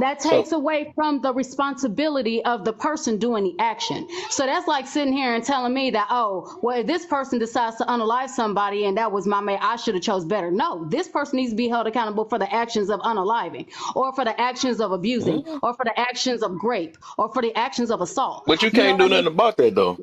That So takes away from the responsibility of the person doing the action. So that's like sitting here and telling me that, oh, well, if this person decides to unalive somebody and that was my mate, I should have chose better. No, this person needs to be held accountable for the actions of unaliving, or for the actions of abusing, mhm. or for the actions of rape, or for the actions of assault. But you You know can't what I do mean? nothing about that though.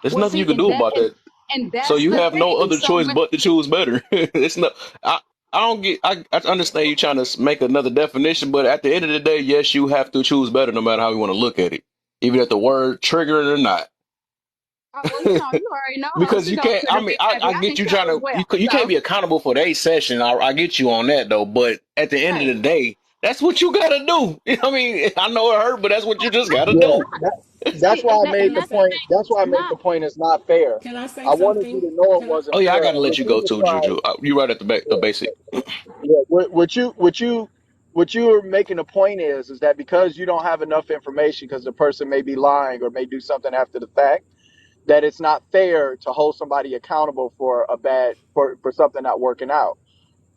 There's Well, nothing see, you can in do that about that. And So that's you the have no thing. other So choice when but to choose better. It's not. I don't get. I understand you trying to make another definition, but at the end of the day, yes, you have to choose better, no matter how you want to look at it, even if the word trigger it or not. oh, well, you already know how Because she you gonna can't. I trigger mean, me, I baby. I get can you cuss trying as to. well. You can't So be accountable for their session. I get you on that though. But at the end of hey, the day, that's what you gotta do. I mean, I know it hurt, but that's what you just gotta Yeah, do. that's why I and made the that's the point. thing. That's why I It's made not. the point. It's not fair. Can I say I wanted you something? to know it Can I? Oh wasn't yeah, I fair. gotta And let what you you go were too, trying, Juju. You right at the basic. yeah, what you're making a point is that because you don't have enough information, because the person may be lying or may do something after the fact, that it's not fair to hold somebody accountable for for something not working out.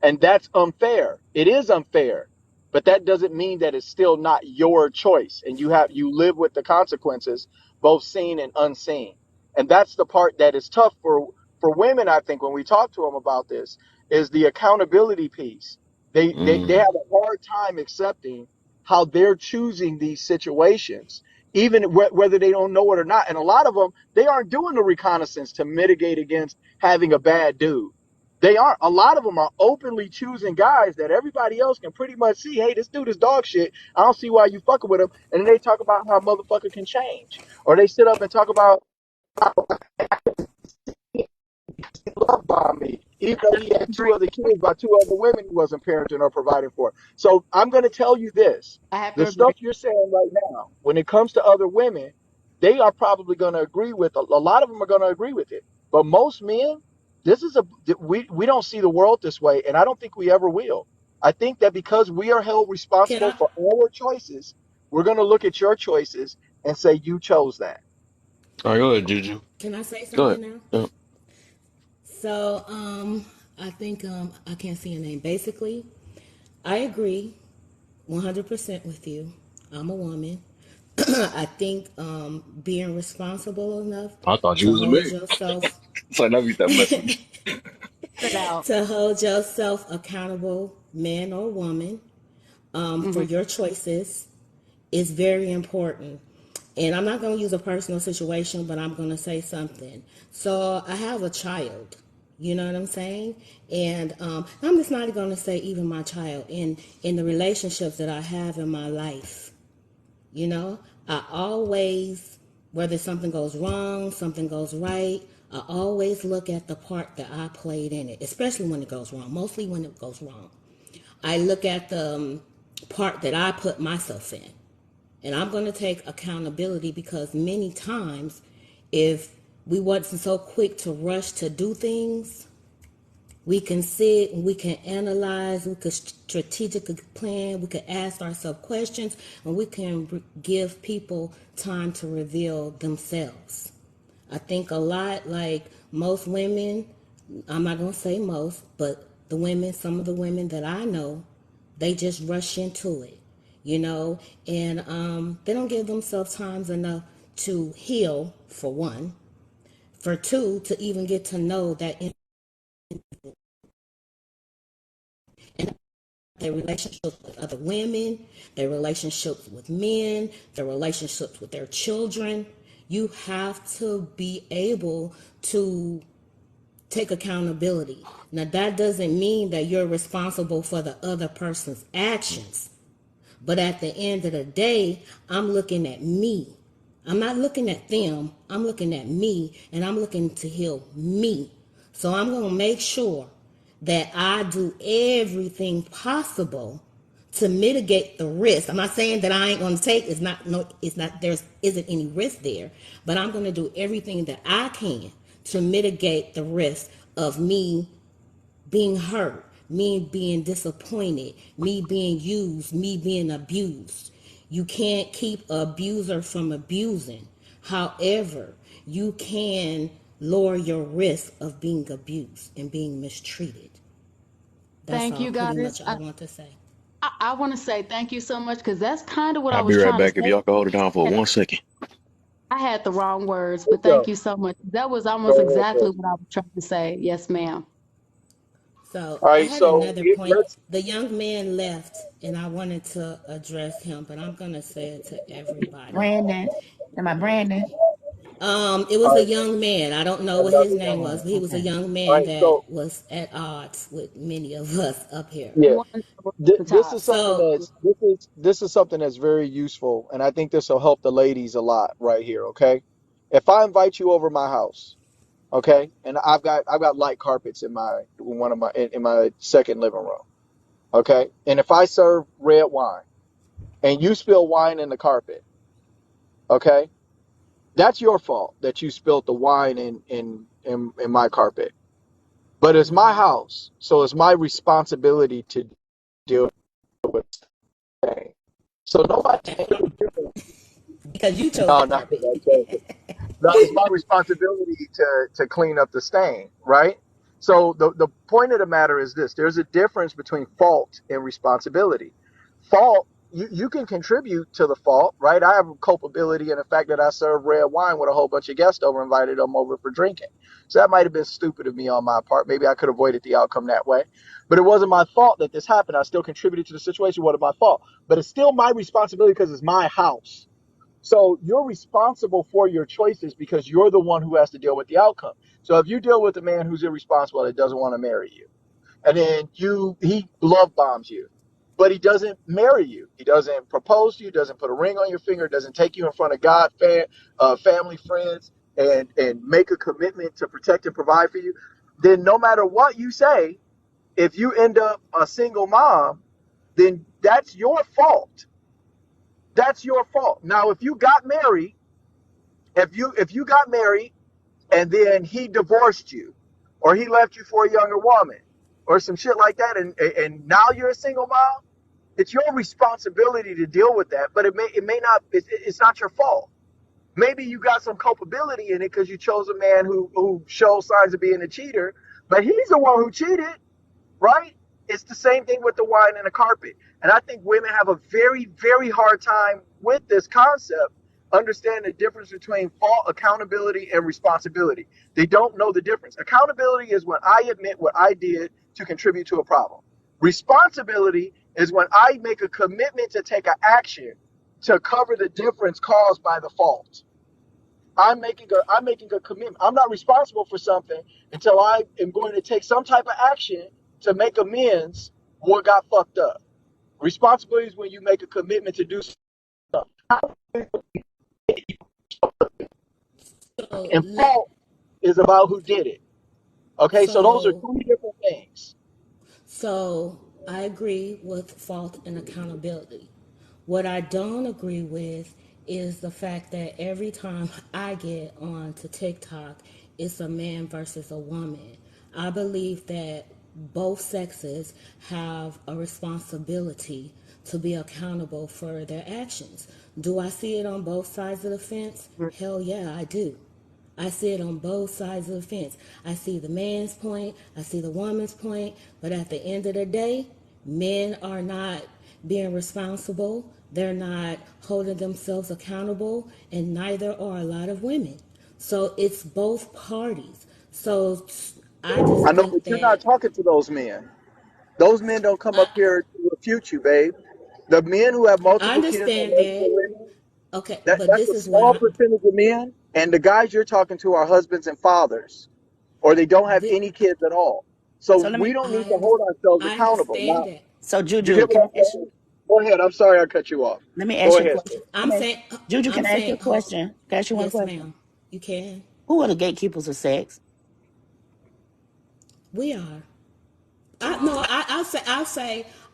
And that's unfair. It is unfair, but that doesn't mean that it's still not your choice. And you live with the consequences, both seen and unseen. And that's the part that is tough for women. I think when we talk to them about this, is the accountability piece. They have Mm. a hard time accepting how they're choosing these situations, even whether they don't know it or not. And a lot of them, they aren't doing the reconnaissance to mitigate against having a bad dude. They are. A lot of them are openly choosing guys that everybody else can pretty much see. Hey, this dude is dog shit. I don't see why you fucking with him. And then they talk about how a motherfucker can change, or they sit up and talk about loved by me, even though he had two Agree. other kids by two other women he wasn't parenting or providing for. So I'm going to tell you this: I have to the agree. stuff you're saying right now, when it comes to other women, they are probably going to agree with. A lot of them are going to agree with it, but most men, this is a we don't see the world this way, and I don't think we ever will. I think that because we are held Can responsible I? for our choices, we're going to look at your choices and say you chose that. All right, go ahead, Juju. Can I say Go ahead. something now? Yeah. So, I think I can't see your name. Basically, I agree 100% with you. I'm a woman. I think being responsible enough I thought you to was a hold man. yourself So let me stop messing with Sit out. to hold yourself accountable, man or woman, for Hmm. your choices is very important. And I'm not going to use a personal situation, but I'm going to say something. So I have a child. You know what I'm saying? And I'm just not going to say even my child in the relationships that I have in my life. You know, I always, whether something goes wrong, something goes right, I always look at the part that I played in it, especially when it goes wrong, mostly when it goes wrong. I look at the part that I put myself in. And I'm going to take accountability because many times, if we wasn't so quick to rush to do things, we can sit and we can analyze, we could strategically plan, we could ask ourselves questions, and we can give people time to reveal themselves. I think a lot, like most women, I'm not going to say most, but the women, some of the women that I know, they just rush into it, you know, and they don't give themselves times enough to heal, for one, for two, to even get to know that in their relationships with other women, their relationships with men, their relationships with their children. You have to be able to take accountability. Now, that doesn't mean that you're responsible for the other person's actions. But at the end of the day, I'm looking at me. I'm not looking at them. I'm looking at me, and I'm looking to heal me. So I'm going to make sure that I do everything possible to mitigate the risk. I'm not saying that I ain't going to take. It's not. No. It's not. There's isn't any risk there. But I'm going to do everything that I can to mitigate the risk of me being hurt, me being disappointed, me being used, me being abused. You can't keep an abuser from abusing. However, you can lower your risk of being abused and being mistreated. That's Thank all you, pretty guys. much I want to say. I want to say thank you so much because that's kind of what I I'll be was right trying to back if say. y'all can hold it down for And 1 second. I had the wrong words, but What's thank up? you so much. That was almost Go ahead, exactly sis. what I was trying to say. Yes, ma'am. So All I right, had so another point. let's. The young man left, and I wanted to address him, but I'm going to say it to everybody. Brandon. Am I Brandon? It was All a right, young man. I don't know what his another name young was, man. but he was a Okay. young All man right, that so was at odds with many of us up here. yeah, One that was at the this top. is something So that's this is something that's very useful, and I think this will help the ladies a lot right here. Okay, if I invite you over my house, okay, and I've got light carpets in my one of my in my second living room, okay, and if I serve red wine and you spill wine in the carpet, okay, that's your fault that you spilled the wine in my carpet. But it's my house, so it's my responsibility to deal with things. So nobody made a difference. because you chose No, the not because carpet. I chose it. No, it's my responsibility to clean up the stain, right? So the point of the matter is this: there's a difference between fault and responsibility. Fault, you can contribute to the fault, right? I have culpability in the fact that I served red wine with a whole bunch of guests over, invited them over for drinking. So that might have been stupid of me on my part. Maybe I could have avoided the outcome that way. But it wasn't my fault that this happened. I still contributed to the situation. It wasn't my fault. But it's still my responsibility because it's my house. So you're responsible for your choices because you're the one who has to deal with the outcome. So if you deal with a man who's irresponsible that doesn't want to marry you, and then he love bombs you, but he doesn't marry you, he doesn't propose to you, doesn't put a ring on your finger, doesn't take you in front of God, family, friends, and make a commitment to protect and provide for you, then no matter what you say, if you end up a single mom, then that's your fault. That's your fault. Now, if you got married, if you got married and then he divorced you, or he left you for a younger woman, or some shit like that, and now you're a single mom, it's your responsibility to deal with that. But it may not. It's not your fault. Maybe you got some culpability in it because you chose a man who shows signs of being a cheater, but he's the one who cheated, right? It's the same thing with the wine and the carpet. And I think women have a very, very hard time with this concept, understanding the difference between fault, accountability, and responsibility. They don't know the difference. Accountability is when I admit what I did to contribute to a problem. Responsibility is when I make a commitment to take an action to cover the difference caused by the fault. I'm making a commitment. I'm not responsible for something until I am going to take some type of action to make amends for what got fucked up. Responsibility is when you make a commitment to do something. so And let fault is about who did it. Okay, so those are so two different things. So I agree with fault and accountability. What I don't agree with is the fact that every time I get on to TikTok, it's a man versus a woman. I believe that both sexes have a responsibility to be accountable for their actions. Do I see it on both sides of the fence? Hell yeah, I do. I see it on both sides of the fence. I see the man's point, I see the woman's point, but at the end of the day, men are not being responsible. They're not holding themselves accountable, and neither are a lot of women. So it's both parties. So I just I know, but think you're not that talking to those men. Those men don't come up here to refute you, babe. The men who have I multiple kids or understand multiple that. women, Okay, that, but that's this a is what small I'm. percentage of men. And the guys you're talking to are husbands and fathers, or they don't have Th- any kids at all. So So let we me. don't need I to under, hold ourselves I accountable. understand Now, that. So you Juju, get can what I'm I ask saying? Go ahead. I'm sorry I cut you off. let me ask Go you a ahead, question. sis. I'm Let me, saying, Juju, can I'm I ask you a saying, question? Can I ask you one yes, question? ma'am. You can. Who are the gatekeepers of sex? We are. I no.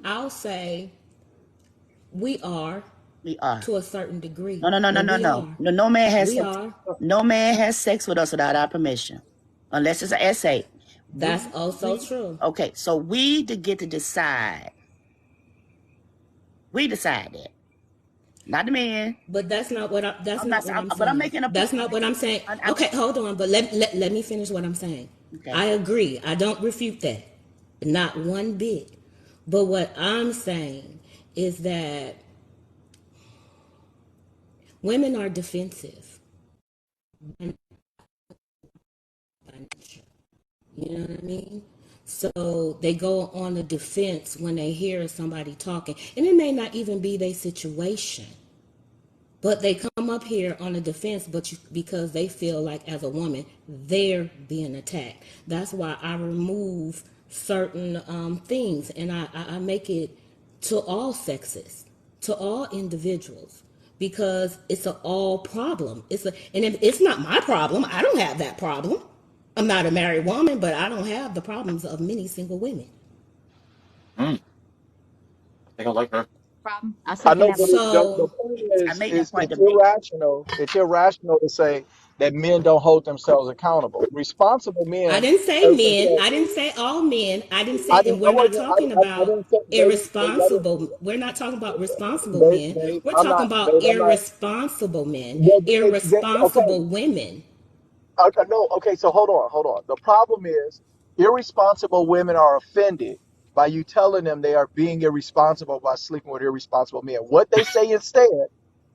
I'll say we are We are. to a certain degree, No, no, no, no, but no, we no. are. No, no man has We sex. are. No man has sex with us without our permission, unless it's an essay. That's also We true. okay. So we to get to decide. We decide that, not the man. But that's not what I. That's I'm not. not what I'm But I'm saying. making a point. That's not what I'm saying. I'm Okay, hold on. But let me finish what I'm saying. okay. I agree. I don't refute that. Not one bit. But what I'm saying is that women are defensive. You know what I mean? So they go on the defense when they hear somebody talking. And it may not even be their situation. But they come up here on the defense, because they feel like as a woman they're being attacked. That's why I remove certain things, and I make it to all sexes, to all individuals, because it's an all problem. And if it's not my problem, I don't have that problem. I'm not a married woman, but I don't have the problems of many single women. I think I like her. Problem. I I second know, that. but the So point I is, made that point it's to make. irrational. It's irrational to say that men don't hold themselves accountable. Responsible I men didn't say hold men. themselves. I didn't say all men. I didn't I say, didn't. and I we're not wasn't. talking I about didn't say, babe. I didn't. irresponsible. We're not talking about responsible Babe, men. babe, We're I'm talking not. about Babe, I'm not. irresponsible men, Well, okay. irresponsible women. Okay, no, okay, so hold on, hold on. The problem is irresponsible women are offended by you telling them they are being irresponsible by sleeping with irresponsible men. What they say instead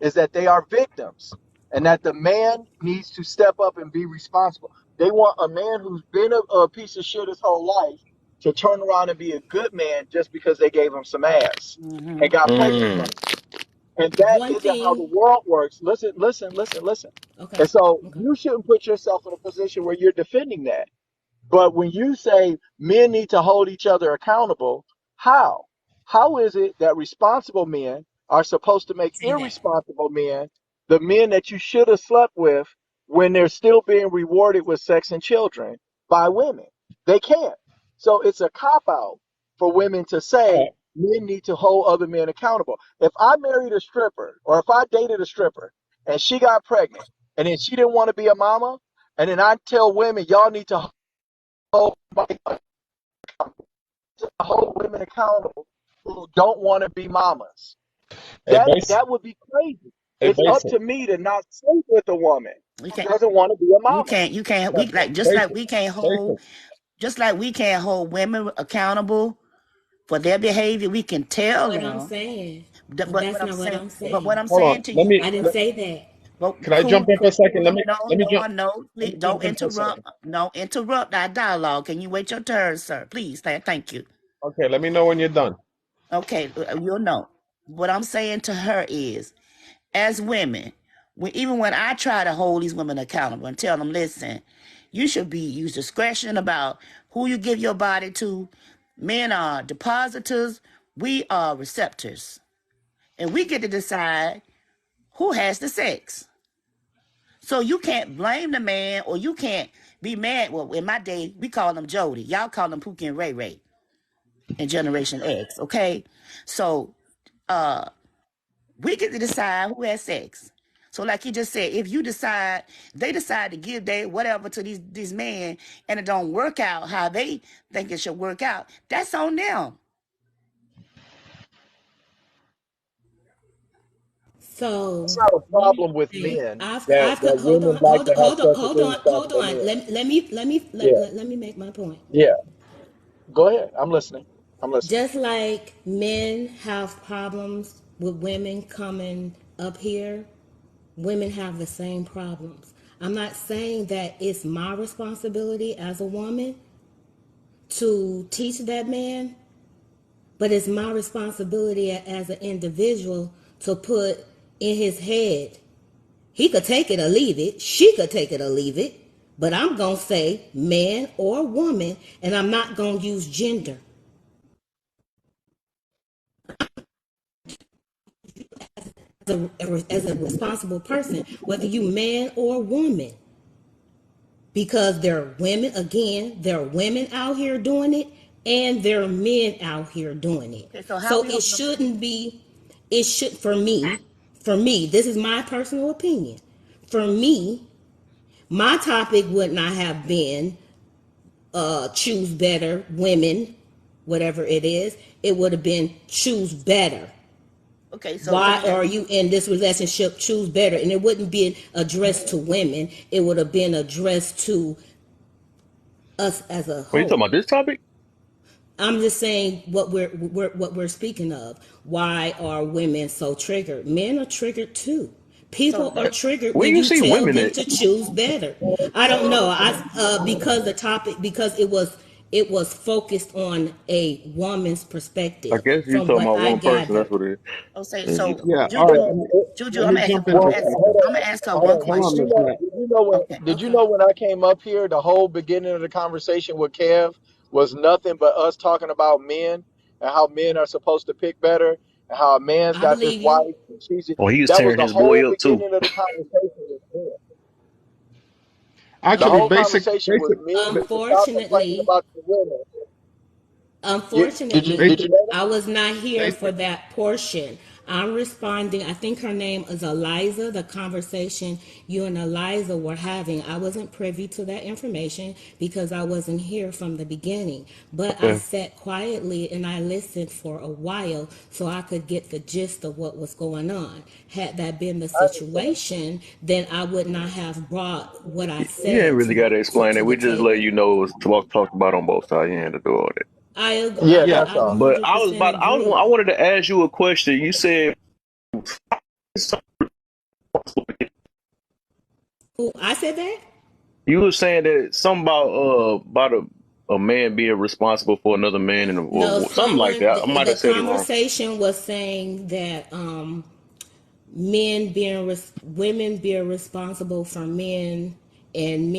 is that they are victims and that the man needs to step up and be responsible. They want a man who's been a piece of shit his whole life to turn around and be a good man just because they gave him some ass Mm-hmm. and got pregnant from Mm. him. And that One isn't how the thing. world works. Listen, listen, listen, listen. Okay. And so Okay. you shouldn't put yourself in a position where you're defending that. But when you say men need to hold each other accountable, how? How is it that responsible men are supposed to make Say that. irresponsible men the men that you should have slept with when they're still being rewarded with sex and children by women? They can't. So it's a cop out for women to say men need to hold other men accountable. If I married a stripper or if I dated a stripper and she got pregnant and then she didn't want to be a mama, and then I tell women, y'all need to hold women accountable who don't want to be mamas. Hey, That would be crazy. It's up basic, to me to not sleep with a woman We who can't. doesn't want to be a You mama. can't. You can't. We Simple. like just like basic, we can't hold. basic. Just like we can't hold women accountable for their behavior. We can That's tell what I'm them. saying. But But that's what I'm not what saying. I'm But what saying. I'm Hold on. saying to Let you. me. I didn't Let, say that. Well, can I cool, jump in for a cool. second? No, Let me jump. no. Let Please me don't jump in for a interrupt. second. No, interrupt our dialogue. Can you wait your turn, sir? Please. Thank you. Okay. Let me know when you're done. Okay, you'll know. What I'm saying to her is, as women, even when I try to hold these women accountable and tell them, listen, you should use discretion about who you give your body to. Men are depositors, we are receptors. And we get to decide who has the sex. So you can't blame the man or you can't be mad. Well, in my day, we call them Jody. Y'all call them Pookie and Ray Ray in Generation X, okay? So we get to decide who has sex. So like you just said, if you decide, they decide to give their whatever to these men and it don't work out how they think it should work out, that's on them. It's So not a one problem with thing men that hold women on, like to have sex with hold irresponsible on. men. Yeah, Let me make my point. yeah. Go ahead. I'm listening. I'm listening. Just like men have problems with women coming up here, women have the same problems. I'm not saying that it's my responsibility as a woman to teach that man, but it's my responsibility as an individual to put in his head. He could take it or leave it. She could take it or leave it. But I'm going to say man or woman, and I'm not going to use gender. As a responsible person, whether you man or woman, because there are women, again, there are women out here doing it, and there are men out here doing it. Okay, so how So we it holding them? shouldn't be, it should, for me, this is my personal opinion. For me, my topic would not have been choose better women, whatever it is. It would have been choose better. Okay, so let Why me are you in this relationship? Choose better. And it wouldn't be addressed to women. It would have been addressed to us as a What are you talking whole. about? This topic? I'm just saying what we're speaking of. Why are women so triggered? Men are triggered too. People so are triggered Where when you you see tell women them at? to choose better. I don't know. Because the topic, because it was focused on a woman's I perspective guess you from talking what about I one person. That's gathered. what it Okay, is. so Yeah. All right. Juju, Juju, Let I'm me gonna ask her. jump in real quick. I'm gonna ask her Hold one on. Hold on, Did question. Miss Matt. you know when? Okay. Did you Okay. know when I came up here, the whole beginning of the conversation with Kev was nothing but us talking about men and how men are supposed to pick better and how a man's I got this believe you. wife and she's. Well, he was That was tearing the his whole boy up too. beginning of the conversation with men. The Actually, whole Okay. conversation was men need to stop complaining Unfortunately, about the women. Did Unfortunately, you basic, know I was not here for basic. that portion. I'm responding. I think her name is Eliza. The conversation you and Eliza were having, I wasn't privy to that information because I wasn't here from the beginning. But I Okay. sat quietly and I listened for a while so I could get the gist of what was going on. Had that been the I understand. situation, then I would not have brought what I You ain't said really got to explain to it. the We just let table. you know it was talked about on both sides. You ain't had to do all that. Yeah, Yeah. that's I all. But I was 100% about. I agree. wanted to ask you a question. You said Who I said that? you were saying that something about a man being responsible for another man and No, or something like that. I might the have said it wrong. conversation was saying that women being responsible for men, and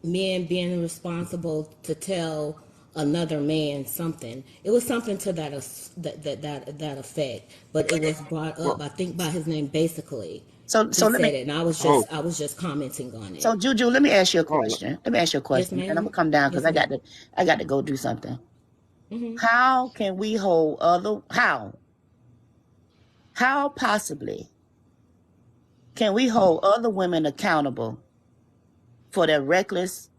men being responsible to tell another man something. It was something to that effect, but it was brought up, Well, I think, by his name. Basically, So he let me. said it, and oh, I was just commenting on So it. Juju, let me ask you a oh, question. Let me ask you a Yes, question, and I'm ma'am. gonna come down because Yes, ma'am. I got to go do something. Hmm. How can we hold other? How possibly can we hold other women accountable for their reckless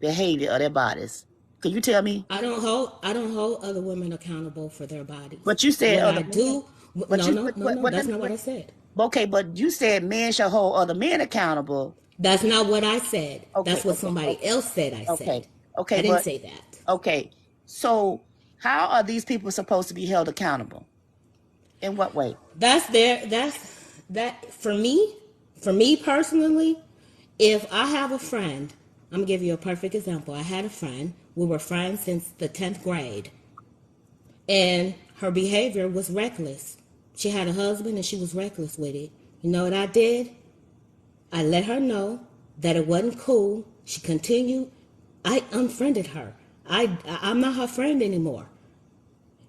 behavior of their bodies? Can you tell me? I don't hold other women accountable for their bodies. But you said What other I men. do, But you no, but let that's me not what I said. okay, but you said men shall hold other men accountable. That's not what I said. Okay, That's what okay, somebody okay, else said I okay, said. okay, I didn't but say that. okay. So how are these people supposed to be held accountable? In what way? That for me personally, if I have a friend, I'm gonna give you a perfect example. I had a friend, we were friends since the 10th grade, and her behavior was reckless. She had a husband and she was reckless with it. You know what I did? I let her know that it wasn't cool. She continued. I unfriended her. I'm not her friend anymore.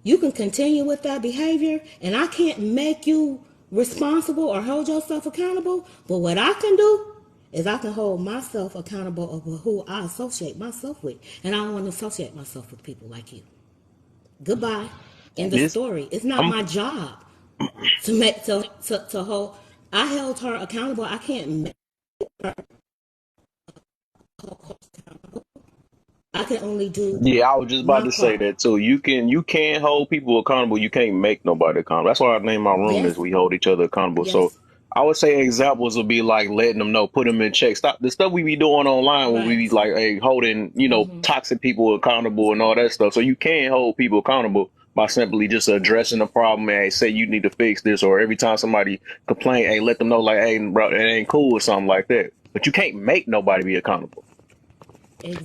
You can continue with that behavior, and I can't make you responsible or hold yourself accountable. But what I can do is I can hold myself accountable of who I associate myself with, and I don't want to associate myself with people like you. Goodbye. End the This story. It's not I'm my job to make to hold. I held her accountable. I can't make her. I can only do Yeah, I was just about my to say part. that too. You can hold people accountable. You can't make nobody accountable. That's why I named my room is Yes, we hold each other accountable. So yes, I would say examples would be like letting them know, put them in check. Stop the stuff we be doing online where we be right. like, hey, holding, toxic people accountable and all that stuff. So you can hold people accountable by simply just addressing the problem and hey, say you need to fix this, or every time somebody complain, hey, let them know like, hey, bro, it ain't cool or something like that. But you can't make nobody be accountable.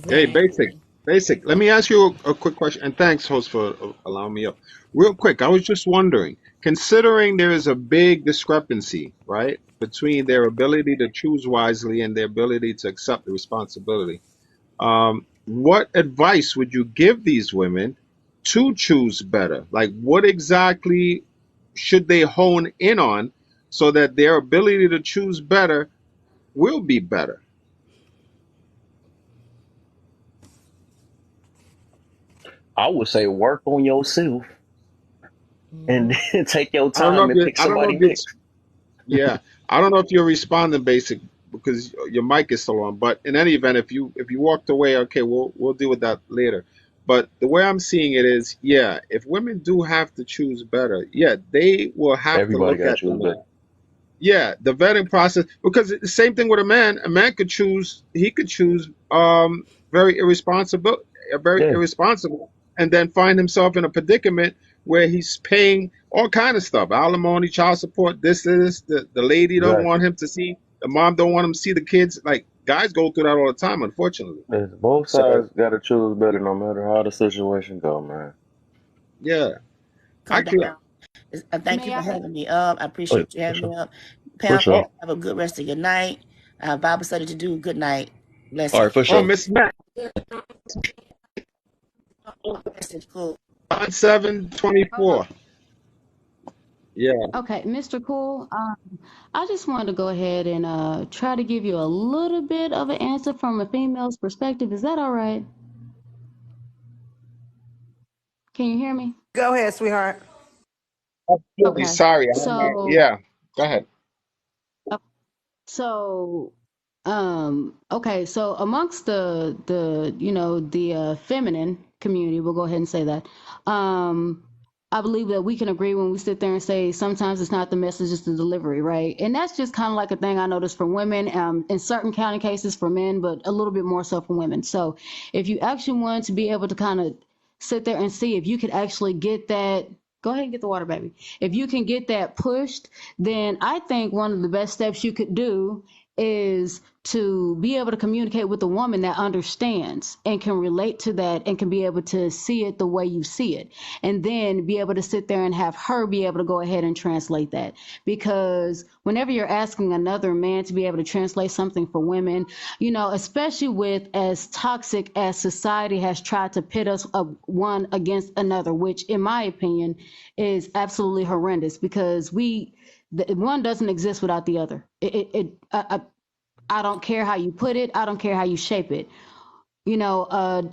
hey, basic, Exactly. basic. Let me ask you a quick question, and thanks, host, for allowing me up. Real quick, I was just wondering, considering there is a big discrepancy, right, between their ability to choose wisely and their ability to accept the responsibility, what advice would you give these women to choose better? Like, what exactly should they hone in on so that their ability to choose better will be better? I would say work on yourself and Hmm. then take your I don't know time if and you, pick I don't know somebody if it's, next. yeah, I don't know if you're responding basic because your mic is still on. But in any event, if you walked away, okay, we'll deal with that later. But the way I'm seeing it is, yeah, if women do have to choose better, yeah, they will have to Everybody look got to at the choose better. man. Yeah, the vetting process, because it's the same thing with a man. A man could choose, he could choose very irresponsible, very Yeah, irresponsible, and then find himself in a predicament where he's paying all kind of stuff, alimony, child support, this, the lady don't want exactly. him to see. The mom don't want them to see the kids. Like guys go through that all the time, unfortunately. Both So sides gotta choose better, no matter how the situation go, man. yeah, I Come can. down. Thank you May for I? having me up. I Oh, yeah, appreciate you for having sure, me up. for Pamela, sure. Oh, have a good rest of your night. Bible study to do. Good night. All right, Blessings. for oh, sure. Miss Matt, Blessings. Cool. on 7/24. Yeah. Okay, Mr. Cool. I just wanted to go ahead and try to give you a little bit of an answer from a female's perspective. Is that all right? Can you hear me? Go ahead, sweetheart. Absolutely. Okay. Sorry. So Yeah. Go ahead. So, okay, so amongst the feminine community, we'll go ahead and say that. Um, I believe that we can agree when we sit there and say sometimes it's not the message, it's the delivery, right? And that's just kind of like a thing I noticed for women, in certain county cases for men, but a little bit more so for women. So, if you actually want to be able to kind of sit there and see if you could actually get that, go ahead and get the water, baby. If you can get that pushed, then I think one of the best steps you could do is to be able to communicate with a woman that understands and can relate to that and can be able to see it the way you see it. And then be able to sit there and have her be able to go ahead and translate that. Because whenever you're asking another man to be able to translate something for women, especially with as toxic as society has tried to pit us one against another, which in my opinion is absolutely horrendous because one doesn't exist without the other. I don't care how you put it. I don't care how you shape it. You know, uh,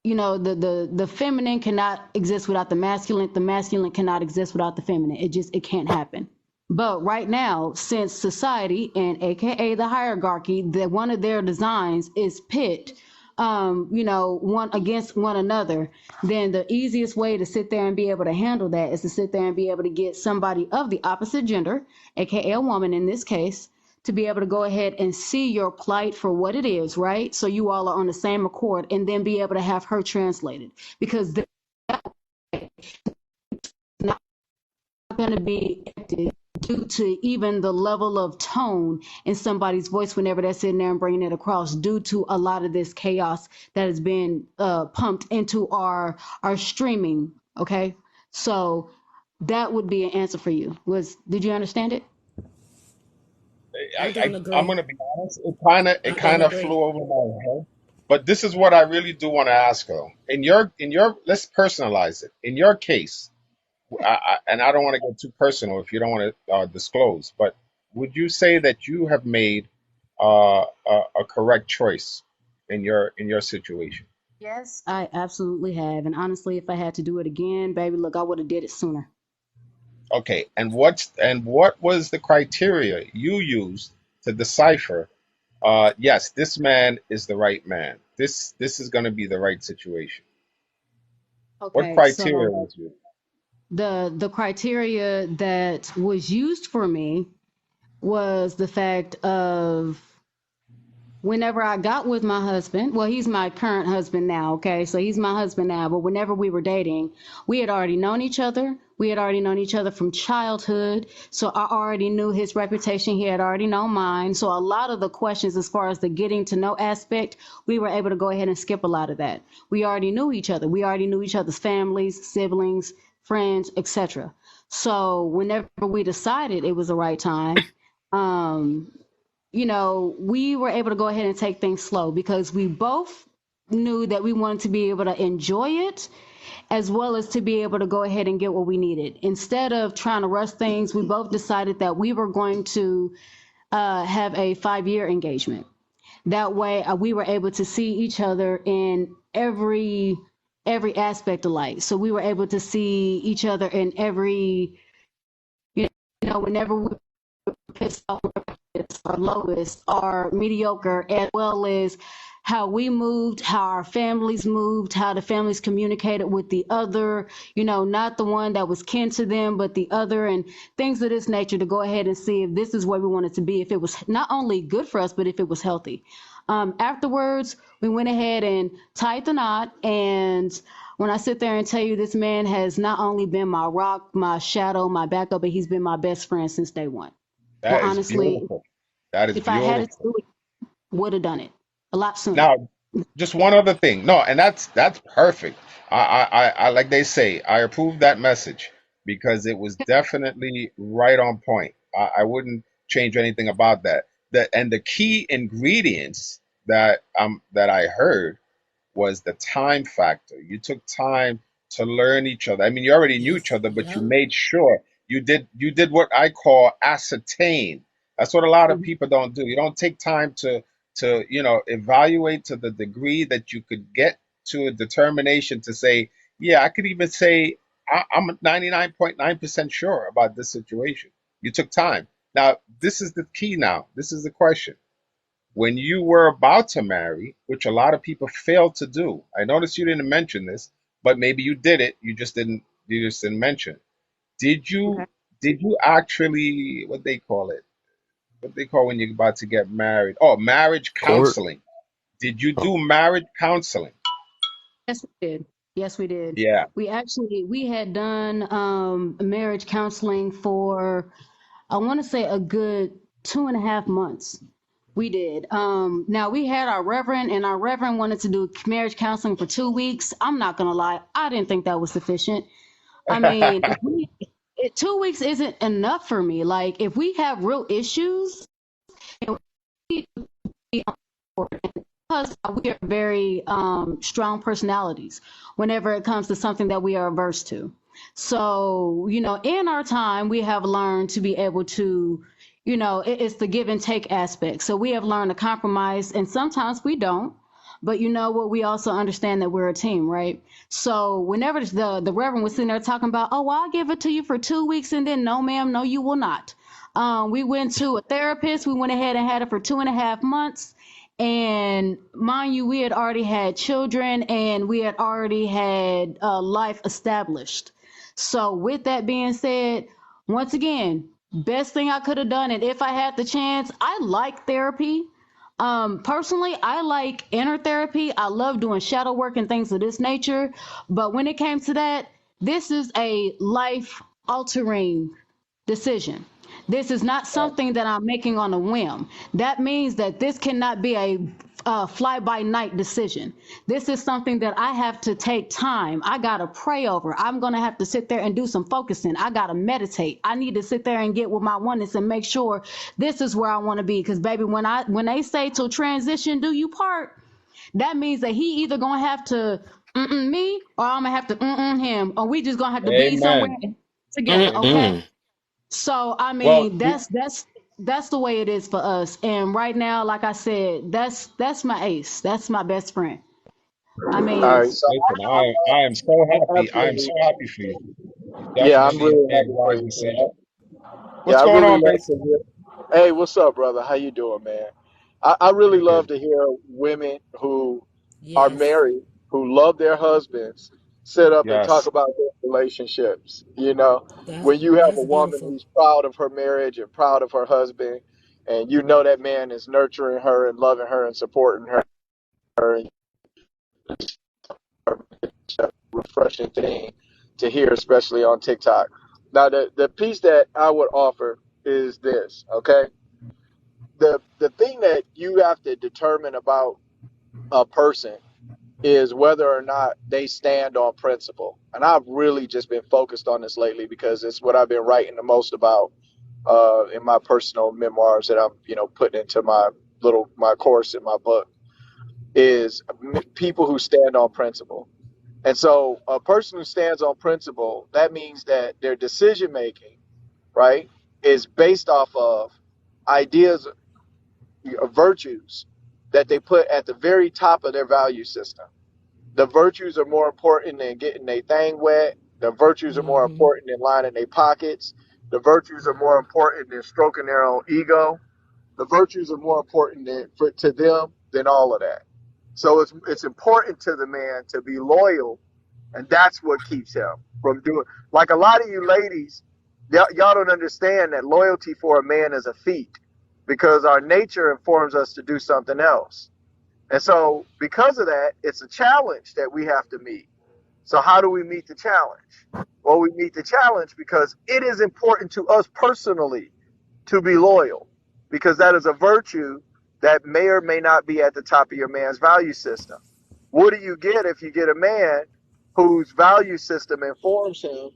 the feminine cannot exist without the masculine. The masculine cannot exist without the feminine. It can't happen. But right now, since society and AKA the hierarchy, that one of their designs is pit, one against one another, then the easiest way to sit there and be able to handle that is to sit there and be able to get somebody of the opposite gender, AKA a woman in this case, to be able to go ahead and see your plight for what it is, right? So you all are on the same accord and then be able to have her translated because that's not going to be due to even the level of tone in somebody's voice whenever they're sitting there and bringing it across due to a lot of this chaos that has been pumped into our streaming. Okay, so that would be an answer for you. Did you understand it? I don't I'm agree. gonna be honest. It I don't kind of agree. flew over my head. But this is what I really do want to ask though. In your, let's personalize it. In your case, and I don't want to get too personal if you don't want to disclose, but would you say that you have made a correct choice in your situation? Yes, I absolutely have. And honestly, if I had to do it again, baby, look, I would have did it sooner. Okay, and what was the criteria you used to decipher? Yes, this man is the right man. This is going to be the right situation. What Okay, criteria so was used? the criteria that was used for me was the fact of whenever I got with my husband, well, he's my current husband now, okay? So he's my husband now, but whenever we were dating, we had already known each other. We had already known each other from childhood. So I already knew his reputation. He had already known mine. So a lot of the questions, as far as the getting to know aspect, we were able to go ahead and skip a lot of that. We already knew each other. We already knew each other's families, siblings, friends, etc. So whenever we decided it was the right time, um, we were able to go ahead and take things slow because we both knew that we wanted to be able to enjoy it as well as to be able to go ahead and get what we needed. Instead of trying to rush things, we both decided that we were going to have a 5-year engagement. That way, we were able to see each other in every aspect of life. So we were able to see each other in every, whenever we pissed off our lowest, our mediocre, as well as how we moved, how our families moved, how the families communicated with the other, not the one that was kin to them, but the other, and things of this nature to go ahead and see if this is where we wanted to be, if it was not only good for us, but if it was healthy. Afterwards, we went ahead and tied the knot. And when I sit there and tell you this man has not only been my rock, my shadow, my backup, but he's been my best friend since day one. And That is honestly, beautiful. That is If I had beautiful. it to do it, would have done it a lot sooner. Now, just one other thing. No, and that's perfect. I like they say, I approve that message because it was definitely right on point. I wouldn't change anything about that. And the key ingredients that I heard was the time factor. You took time to learn each other. I mean, you already knew each Yes. other, but you Yep. made sure you did what I call ascertain. That's what a lot of people don't do. You don't take time to evaluate to the degree that you could get to a determination to say, yeah, I could even say I'm 99.9% sure about this situation. You took time. Now, this is the key now. This is the question when you were about to marry, which a lot of people fail to do. I noticed you didn't mention this, but maybe you did it. You just didn't mention. Did Okay. you did you actually what they call it? What they call when you're about to get married? Oh, marriage Court. counseling. Did you Oh, do marriage counseling? Yes, we did. Yes, we did. Yeah. We had done marriage counseling for, I want to say, a good 2.5 months. We did. Now we had our reverend, and our reverend wanted to do marriage counseling for 2 weeks. I'm not gonna lie, I didn't think that was sufficient. I mean, if we, 2 weeks isn't enough for me. Like, if we have real issues, and we because we are very strong personalities whenever it comes to something that we are averse to. So, in our time, we have learned to be able to, it's the give and take aspect. So we have learned to compromise, and sometimes we don't. But you know what? We also understand that we're a team, right? So whenever the Reverend was sitting there talking about, oh, well, I'll give it to you for 2 weeks, and then no, ma'am, no, you will not. We went to a therapist. We went ahead and had it for 2.5 months. And mind you, we had already had children and we had already had life established. So, with that being said, once again, best thing I could have done, and if I had the chance, I like therapy. Personally, I like inner therapy. I love doing shadow work and things of this nature. But when it came to that, this is a life altering decision. This is not Right. something that I'm making on a whim. That means that this cannot be a fly by night decision. This is something that I have to take time. I got to pray over. I'm going to have to sit there and do some focusing. I got to meditate. I need to sit there and get with my oneness and make sure this is where I want to be. Because, baby, when they say to transition, do you part? That means that he either going to have to me or I'm going to have to him. Or we just going to have to be somewhere Amen. together, okay? mm-mm. So I Well, mean, that's the way it is for us. And right now, like I said, that's my ace. That's my best friend. I All mean, right, so listen, I am so I happy. I am so absolutely, happy for you. You yeah, I'm definitely really made happy a for wise you, decision. man. Yeah, What's I going really on, love Basie? to hear. Hey, what's up, brother? How you doing, man? I really love Good. to hear women who are Yes. married, who love their husbands, sit up and talk Yes. about their relationships. You know, That's when you have a that's woman beautiful. who's proud of her marriage and proud of her husband, and you know that man is nurturing her and loving her and supporting her, and it's a refreshing thing to hear, especially on TikTok. Now, the piece that I would offer is this, okay? The thing that you have to determine about a person is whether or not they stand on principle. And I've really just been focused on this lately because it's what I've been writing the most about in my personal memoirs that I'm, putting into my course in my book is people who stand on principle. And so a person who stands on principle, that means that their decision making, right, is based off of ideas virtues that they put at the very top of their value system. The virtues are more important than getting their thing wet. The virtues are more Hmm. important than lining their pockets. The virtues are more important than stroking their own ego. The virtues are more important to them than all of that. So it's important to the man to be loyal, and that's what keeps him from doing. Like a lot of you ladies, y'all don't understand that loyalty for a man is a feat because our nature informs us to do something else. And so, because of that, it's a challenge that we have to meet. So, how do we meet the challenge? Well, we meet the challenge because it is important to us personally to be loyal. because that is a virtue that may or may not be at the top of your man's value system. What do you get if you get a man whose value system informs him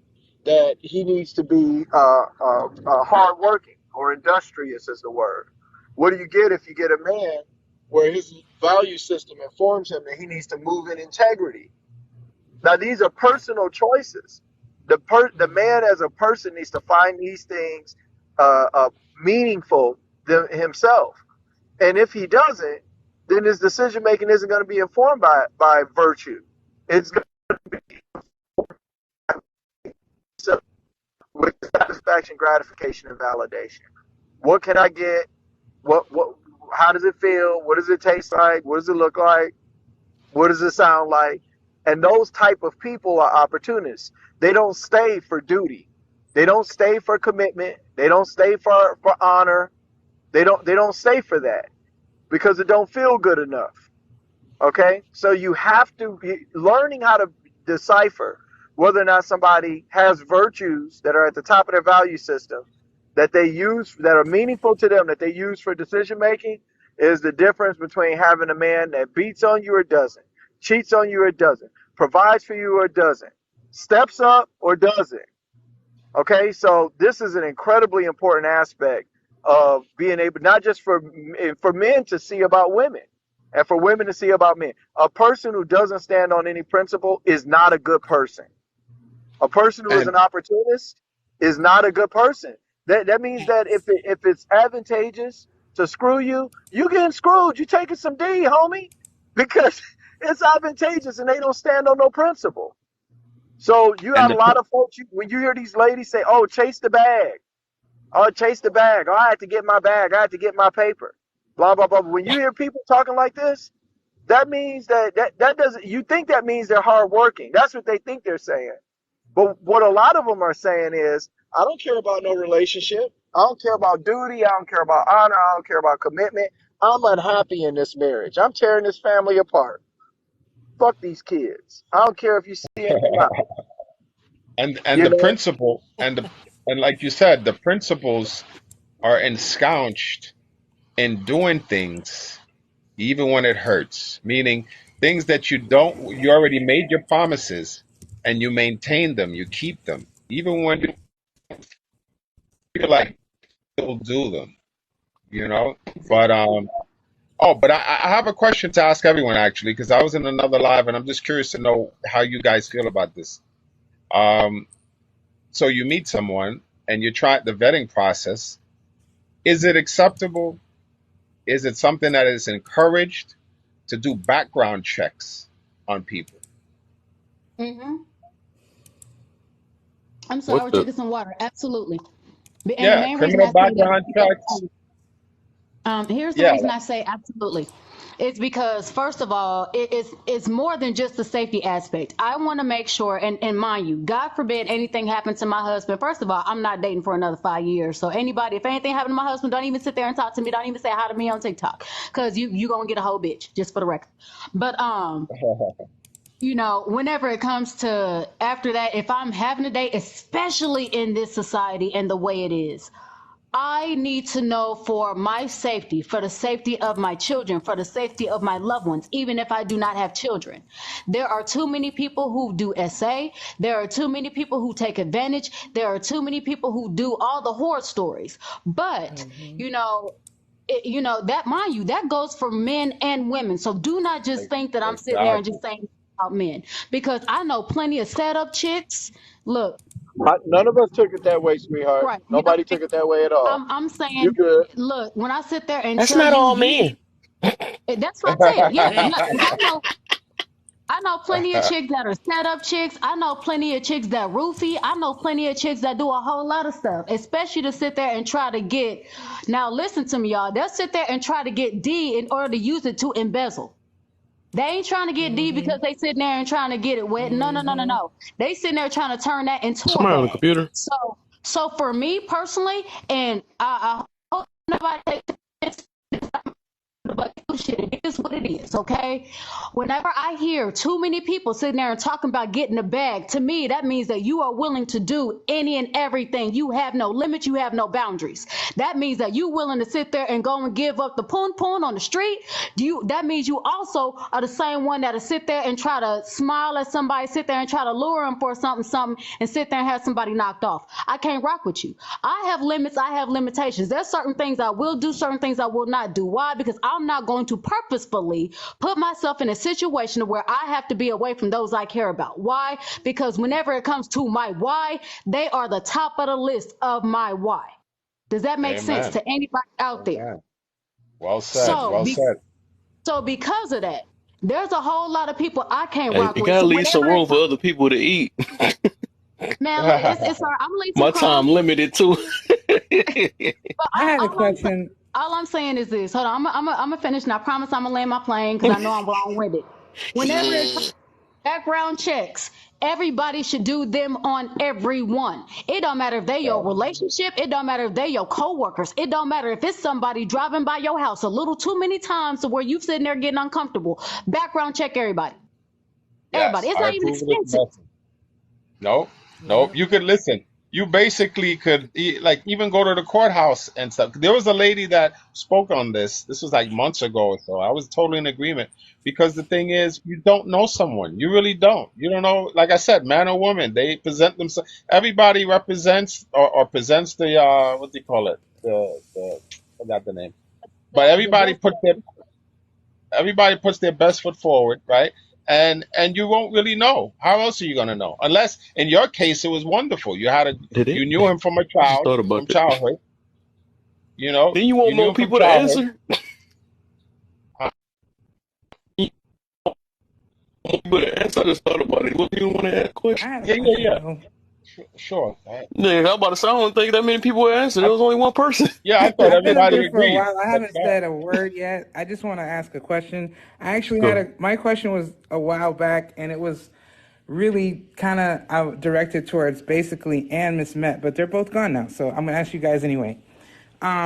that he needs to be hardworking or industrious, is the word? What do you get if you get a man where his value system informs him that he needs to move in integrity? Now, these are personal choices. The man as a person needs to find these things meaningful himself. And if he doesn't, then his decision making isn't going to be informed by virtue. It's going to be with satisfaction, gratification, and validation. What can I get? What? How does it feel? What does it taste like? What does it look like? What does it sound like? And those type of people are opportunists. They don't stay for duty. They don't stay for commitment. They don't stay for honor. They don't stay for that because it don't feel good enough. Okay? So you have to be learning how to decipher whether or not somebody has virtues that are at the top of their value system that they use, that are meaningful to them, that they use for decision making, is the difference between having a man that beats on you or doesn't, cheats on you or doesn't, provides for you or doesn't, steps up or doesn't. Okay, so this is an incredibly important aspect of being able, not just for men to see about women and for women to see about men. A person who doesn't stand on any principle is not a good person. A person who is And an opportunist is not a good person. That means that if it's advantageous to screw you, you getting screwed. You taking some D, homie, because it's advantageous and they don't stand on no principle. So you and have a the lot of folks, when you hear these ladies say, oh, chase the bag. Oh, chase the bag. Oh, I had to get my bag. I had to get my paper. Blah, blah, blah. When you hear people talking like this, that means that doesn't, you think that means they're hardworking. That's what they think they're saying. But what a lot of them are saying is, I don't care about no relationship. I don't care about duty. I don't care about honor. I don't care about commitment. I'm unhappy in this marriage. I'm tearing this family apart. Fuck these kids. I don't care if you see it or not. and You the know? principle and like you said, the principles are ensconced in doing things even when it hurts, meaning things that you already made your promises and you maintain them, you keep them, even when you feel like you'll do them, you know. But but I have a question to ask everyone actually, because I was in another live and I'm just curious to know how you guys feel about this. Um, so you meet someone and you try the vetting process. Is it acceptable? Is it something that is encouraged to do background checks on people? Mm-hmm. I'm sorry, I What was the? drinking some water. Absolutely. And the Yeah, main reason criminal I say yes background is checks. because here's the Yeah, reason I say absolutely. It's because first of all, it's more than just the safety aspect. I want to make sure, and mind you, God forbid anything happens to my husband. First of all, I'm not dating for another 5 years. So anybody, if anything happened to my husband, don't even sit there and talk to me. Don't even say hi to me on TikTok, because you gonna get a whole bitch, just for the record. But whenever it comes to after that, if I'm having a date, especially in this society and the way it is, I need to know for my safety, for the safety of my children, for the safety of my loved ones, even if I do not have children. There are too many people who do SA. There are too many people who take advantage. There are too many people who do all the horror stories. But, that, mind you, that goes for men and women. So do not just think that I'm sitting there and exactly. just saying about men, because I know plenty of setup chicks. Look, None of us took it that way, sweetheart. right. Nobody took it that way at all. I'm You saying, good. look, when I sit there and That's tell not you, all you men. that's what I tell. Yeah, no, 'cause I know plenty of chicks that are set up chicks. I know plenty of chicks that roofie. I know plenty of chicks that do a whole lot of stuff, especially to sit there and try to get. Now listen to me, y'all. They'll sit there and try to get D in order to use it to embezzle. They ain't trying to get D because they sitting there and trying to get it wet. No, no, no, no, no. They sitting there trying to turn that into a Somebody on the bag. computer. So for me personally, and I hope nobody takes this, but shit, it is what it is. limits, okay? Whenever I hear too many people sitting there and talking about getting a bag, to me, that means that you are willing to do any and everything. You have no limits, you have no boundaries. That means that you're willing to sit there and go and give up the poon poon on the street. That means you also are the same one that'll sit there and try to smile at somebody, sit there and try to lure them for something, and sit there and have somebody knocked off. I can't rock with you. I have limits, I have limitations. There's certain things I will do, certain things I will not do. Why? Because I'm not going to purposefully put myself in a situation where I have to be away from those I care about. Why? Because whenever it comes to my why, they are the top of the list of my why. Does that make sense Amen. to anybody out there? Amen. Well said. So, Well said. because of that, there's a whole lot of people I can't Hey, rock you with. gotta So leave some whenever room it for comes, other people to eat. man, look, it's all right. I'm gonna leave some My time crumbs. limited too. But I had a question. all I'm saying is this. Hold on, I'm gonna finish, and I promise I'm gonna land my plane because I know I'm wrong with it. Whenever it comes to background checks, everybody should do them on everyone. It don't matter if they your relationship. It don't matter if they your coworkers. It don't matter if it's somebody driving by your house a little too many times to where you sitting there getting uncomfortable. Background check everybody. Everybody. Yes, It's I not even approve of this expensive. message. Nope, nope. Yep. You could listen. You basically could like even go to the courthouse and stuff. There was a lady that spoke on this. This was like months ago or so. I was totally in agreement because the thing is, you don't know someone. You really don't. You don't know. Like I said, man or woman, they present themselves. Everybody represents or presents the what do you call it? The I forgot the name. But The best. everybody puts their best foot forward, right? And you won't really know. How else are you gonna know? Unless in your case it was wonderful. Did it? You knew him from a I just child, thought about from that. childhood. You know, Then you you want knew more him from people to childhood. answer? You want people to answer? I just thought about it. What do you want to ask a I question? had a Yeah, yeah, question yeah. though. Sure. Yeah, how about to say I don't think that many people would answer. There was only one person. Yeah, I thought I've been up everybody here for a agreed. while. I That's haven't fine. said a word yet. I just want to ask a question. I actually had Go. a my question was a while back, and it was really kind of directed towards basically and Miss Met, but they're both gone now. So I'm gonna ask you guys anyway.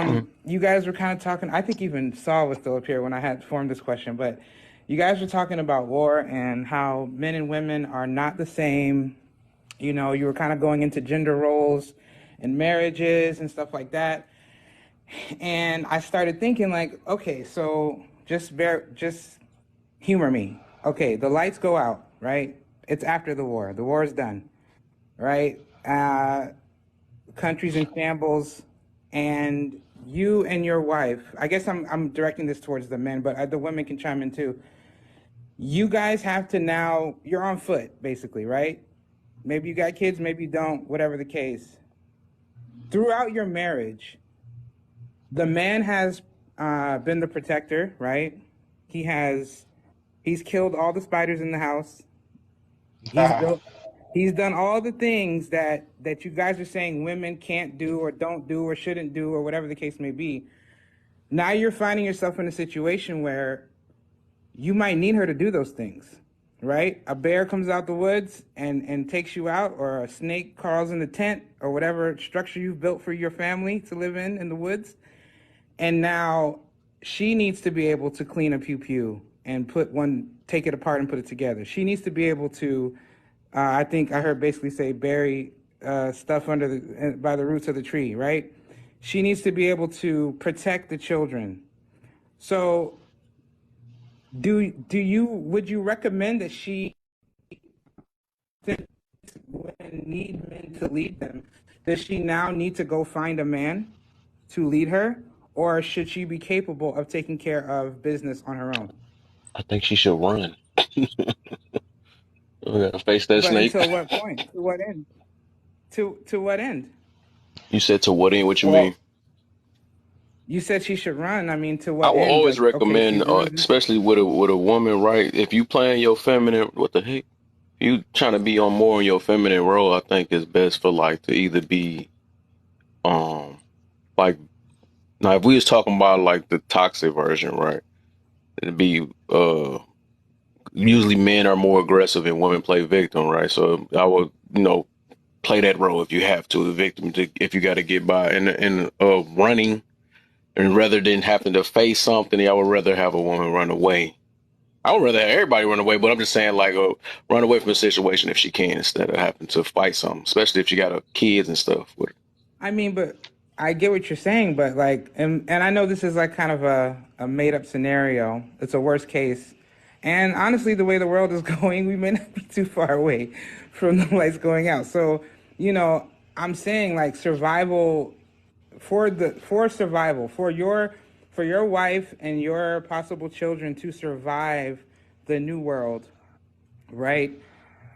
Mhm. You guys were kind of talking. I think even Saul was still up here when I had formed this question, but you guys were talking about war and how men and women are not the same. You know, you were kind of going into gender roles and marriages and stuff like that. And I started thinking like, okay, so just humor me. Okay, the lights go out, right? It's after the war. The war is done, right? Countries in shambles, and you and your wife. I guess I'm directing this towards the men, but the women can chime in too. You guys have to now. You're on foot, basically, right? Maybe you got kids, maybe you don't. Whatever the case. Throughout your marriage, the man has been the protector, right? He has he's killed all the spiders in the house. He's built he's done all the things that you guys are saying women can't do or don't do or shouldn't do or whatever the case may be. Now you're finding yourself in a situation where you might need her to do those things, right? A bear comes out the woods and takes you out, or a snake crawls in the tent or whatever structure you've built for your family to live in the woods. And now she needs to be able to clean a pew pew and take it apart and put it together. She needs to be able to, I think I heard basically say bury stuff by the roots of the tree, right? She needs to be able to protect the children. So would you recommend that she, since women need men to lead them, does she now need to go find a man to lead her, or should she be capable of taking care of business on her own? I think she should run. We gotta face that But snake. until what point? To what end? To what end? You said to what end? What you Well, mean? You said she should run. I mean, to I what will end? always Like, okay, she recommend, runs. especially with a woman, right? If you playing your feminine, what the heck? You trying to be on more in your feminine role, I think it's best for like to either be um like now if we was talking about like the toxic version, right? It'd be usually men are more aggressive and women play victim, right? So I would play that role if you have to, the victim to, if you got to get by and running and rather than having to face something, I would rather have a woman run away I would rather have everybody run away, but I'm just saying, like, run away from a situation if she can instead of having to fight something, especially if she got kids and stuff with her. I mean, but I get what you're saying, but like, and I know this is like kind of a made up scenario. It's a worst case. And honestly, the way the world is going, we may not be too far away from the lights going out. So, you know, I'm saying like survival for survival for your wife and your possible children to survive the new world, right?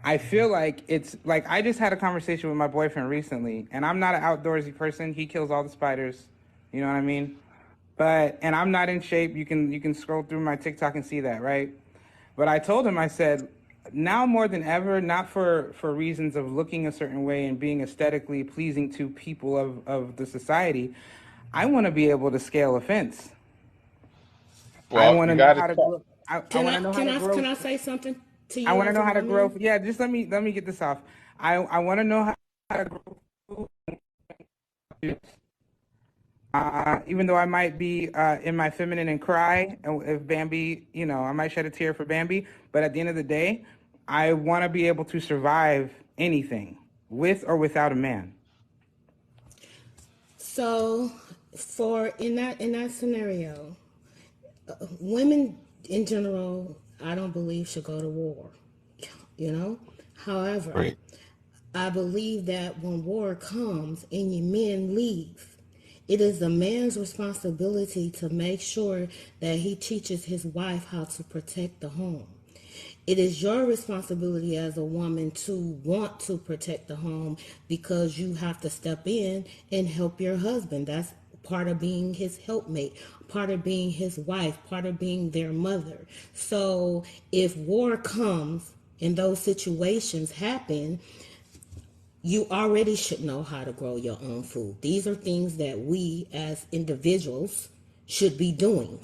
I feel like it's like I just had a conversation with my boyfriend recently, and I'm not an outdoorsy person. He kills all the spiders, you know what I mean? But and I'm not in shape. You can scroll through my TikTok and see that, right? But I told him, I said, now more than ever, not for reasons of looking a certain way and being aesthetically pleasing to people of the society, I want to be able to scale a fence. I Well, want you to know got to how to talk. grow. I want to know how to grow. Can I say something to I you want to as know a how to grow. woman? Yeah, just let me get this off. I want to know how to grow food. Even though I might be in my feminine and cry, if Bambi, you know, I might shed a tear for Bambi. But at the end of the day, I want to be able to survive anything with or without a man. So, for in that scenario, women in general, I don't believe should go to war. You know, however, Right. I believe that when war comes and your men leave, it is a man's responsibility to make sure that he teaches his wife how to protect the home. It is your responsibility as a woman to want to protect the home because you have to step in and help your husband. That's part of being his helpmate, part of being his wife, part of being their mother. So if war comes and those situations happen, you already should know how to grow your own food. These are things that we as individuals should be doing.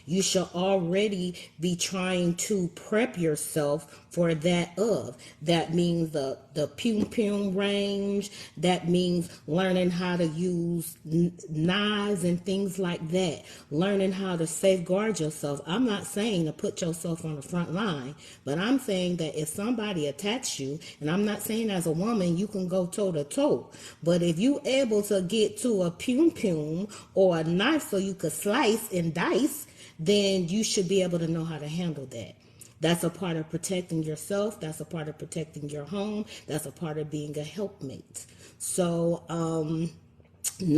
You should already be trying to prep yourself for that of. That means the pum pum range. That means learning how to use knives and things like that. Learning how to safeguard yourself. I'm not saying to put yourself on the front line, but I'm saying that if somebody attacks you, and I'm not saying as a woman you can go toe to toe, but if you able to get to a pum pum or a knife so you could slice and dice, then you should be able to know how to handle that. That's a part of protecting yourself. That's a part of protecting your home. That's a part of being a helpmate. So,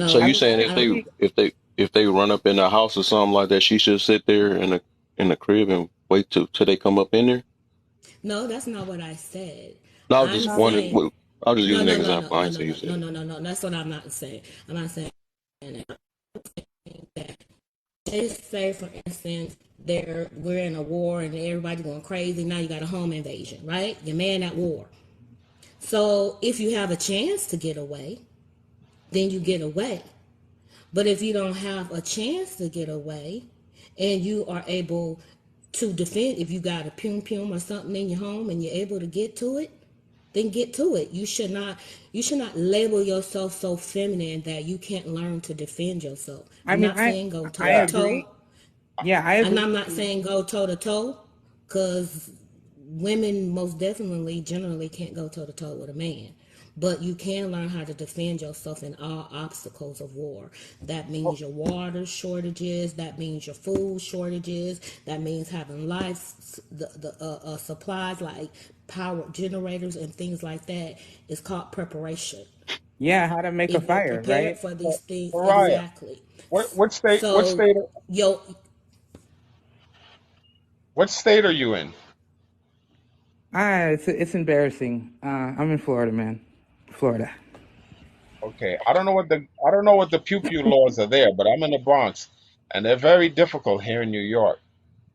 So I you no, saying believe, if I I don't. they believe if they if they run up in the house or something like that, she should sit there in the crib and wait till they come up in there? No, that's not what I said. No, I was I'm just no. wondering. saying I was just no, using an no, no, no, example. I no, didn't no, say you no, said no, it. no, no, no. That's what I'm not saying. I'm not saying that. Just say, for instance, we're in a war and everybody's going crazy. Now you got a home invasion, right? Your man at war. So if you have a chance to get away, then you get away. But if you don't have a chance to get away and you are able to defend, if you got a pum pum or something in your home and you're able to get to it, then get to it. You should not label yourself so feminine that you can't learn to defend yourself. I I'm mean, not saying go toe I to Yeah. agree. toe, Yeah, I and agree. I'm not saying go toe to toe, because women most definitely generally can't go toe to toe with a man. But you can learn how to defend yourself in all obstacles of war. That means your water shortages. That means your food shortages. That means having the supplies like power generators and things like that. It's called preparation. Yeah, how to make a If you're fire, prepared right? for these things, Mariah, exactly. what state? So, yo, What state are you in? It's embarrassing. I'm in Florida, man. Florida. Okay, I don't know what the pew pew laws are there, but I'm in the Bronx, and they're very difficult here in New York.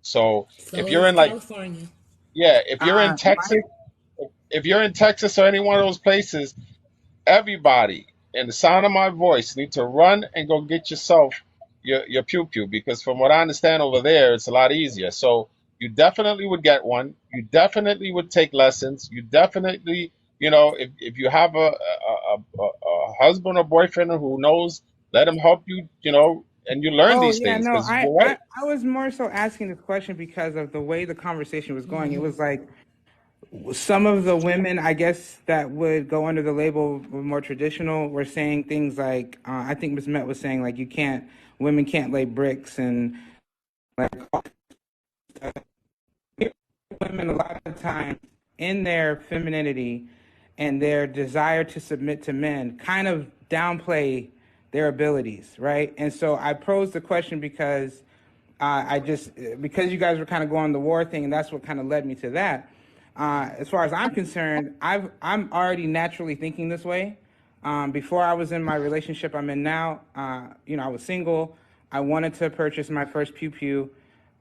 So if so you're is in like, California. yeah, if you're in My, Texas, if you're in Texas or any one of those places, everybody in the sound of my voice need to run and go get yourself your pew pew, because from what I understand over there, it's a lot easier. So you definitely would get one. You definitely would take lessons. You definitely, if you have a husband or boyfriend who knows, let him help you, and you learn Oh these yeah, things no, because I, you're right. I I was more so asking this question because of the way the conversation was going. It was like some of the women, I guess, that would go under the label of more traditional were saying things like, I think Miss Met was saying like women can't lay bricks and like women a lot of times in their femininity and their desire to submit to men kind of downplay their abilities, right? And so I posed the question because because you guys were kind of going the war thing, and that's what kind of led me to that. As far as I'm concerned, I'm already naturally thinking this way. Before I was in my relationship I'm in now, I was single. I wanted to purchase my first pew pew.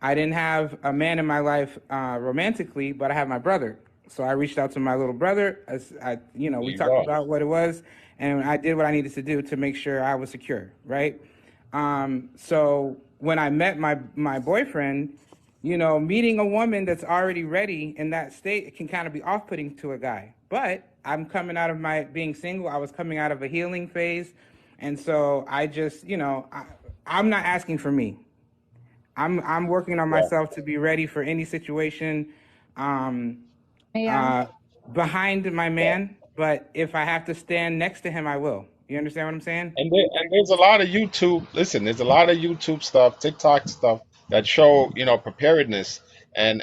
I didn't have a man in my life romantically, but I had my brother. So I reached out to my little brother. There We you talked go. about what it was, and I did what I needed to do to make sure I was secure, right? So when I met my boyfriend, meeting a woman that's already ready in that state, it can kind of be off-putting to a guy. But I'm coming out of my being single. I was coming out of a healing phase, and so I just, I'm not asking for me. I'm working on Yeah. myself to be ready for any situation um, Yeah. uh, behind my man. But if I have to stand next to him, I will. You understand what I'm saying? And there's a lot of YouTube. Listen, there's a lot of YouTube stuff, TikTok stuff that show preparedness and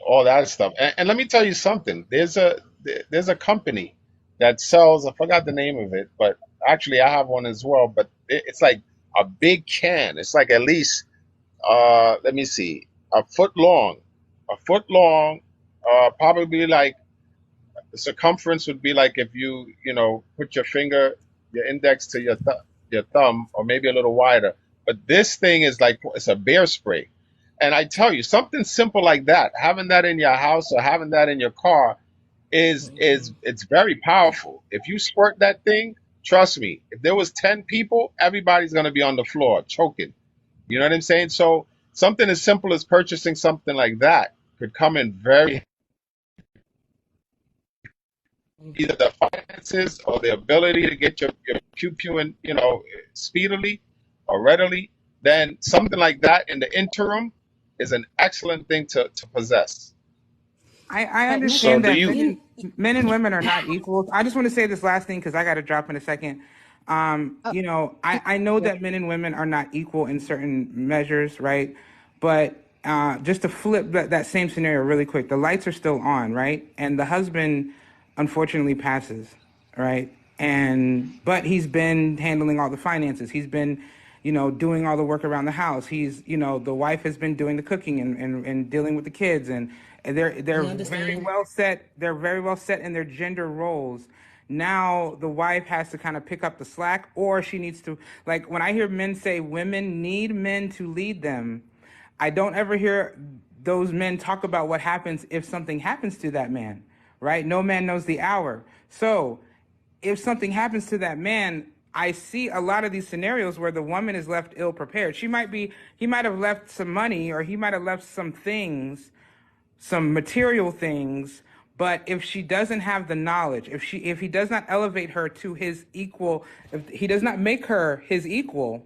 all that stuff. And let me tell you something. There's a company that sells. I forgot the name of it, but actually I have one as well. But it's like a big can. It's like at least let me see, a foot long, probably like the circumference would be like if put your index to your thumb, or maybe a little wider. But this thing is like it's a bear spray, and I tell you, something simple like that, having that in your house or having that in your car is it's very powerful. If you squirt that thing, trust me, if there was 10 people, everybody's gonna be on the floor choking. You know what I'm saying? So something as simple as purchasing something like that could come in very either the finances or the ability to get your pew pew in, speedily or readily, then something like that in the interim is an excellent thing to possess. I Hey, So understand Mr. do that you? men and women are not equal. I just want to say this last thing because I got to drop in a second. Uh, I know yeah. that men and women are not equal in certain measures, right? But just to flip that same scenario really quick, the lights are still on, right? And the husband unfortunately passes, right? But he's been handling all the finances. He's been, doing all the work around the house. The wife has been doing the cooking and dealing with the kids, and they're You very understand? well set. They're very well set in their gender roles. Now the wife has to kind of pick up the slack, or she needs to, like, when I hear men say women need men to lead them, I don't ever hear those men talk about what happens if something happens to that man, right? No man knows the hour. So if something happens to that man, I see a lot of these scenarios where the woman is left ill prepared. He might have left some money, or he might have left some things, some material things, but if she doesn't have the knowledge, if he does not elevate her to his equal, if he does not make her his equal,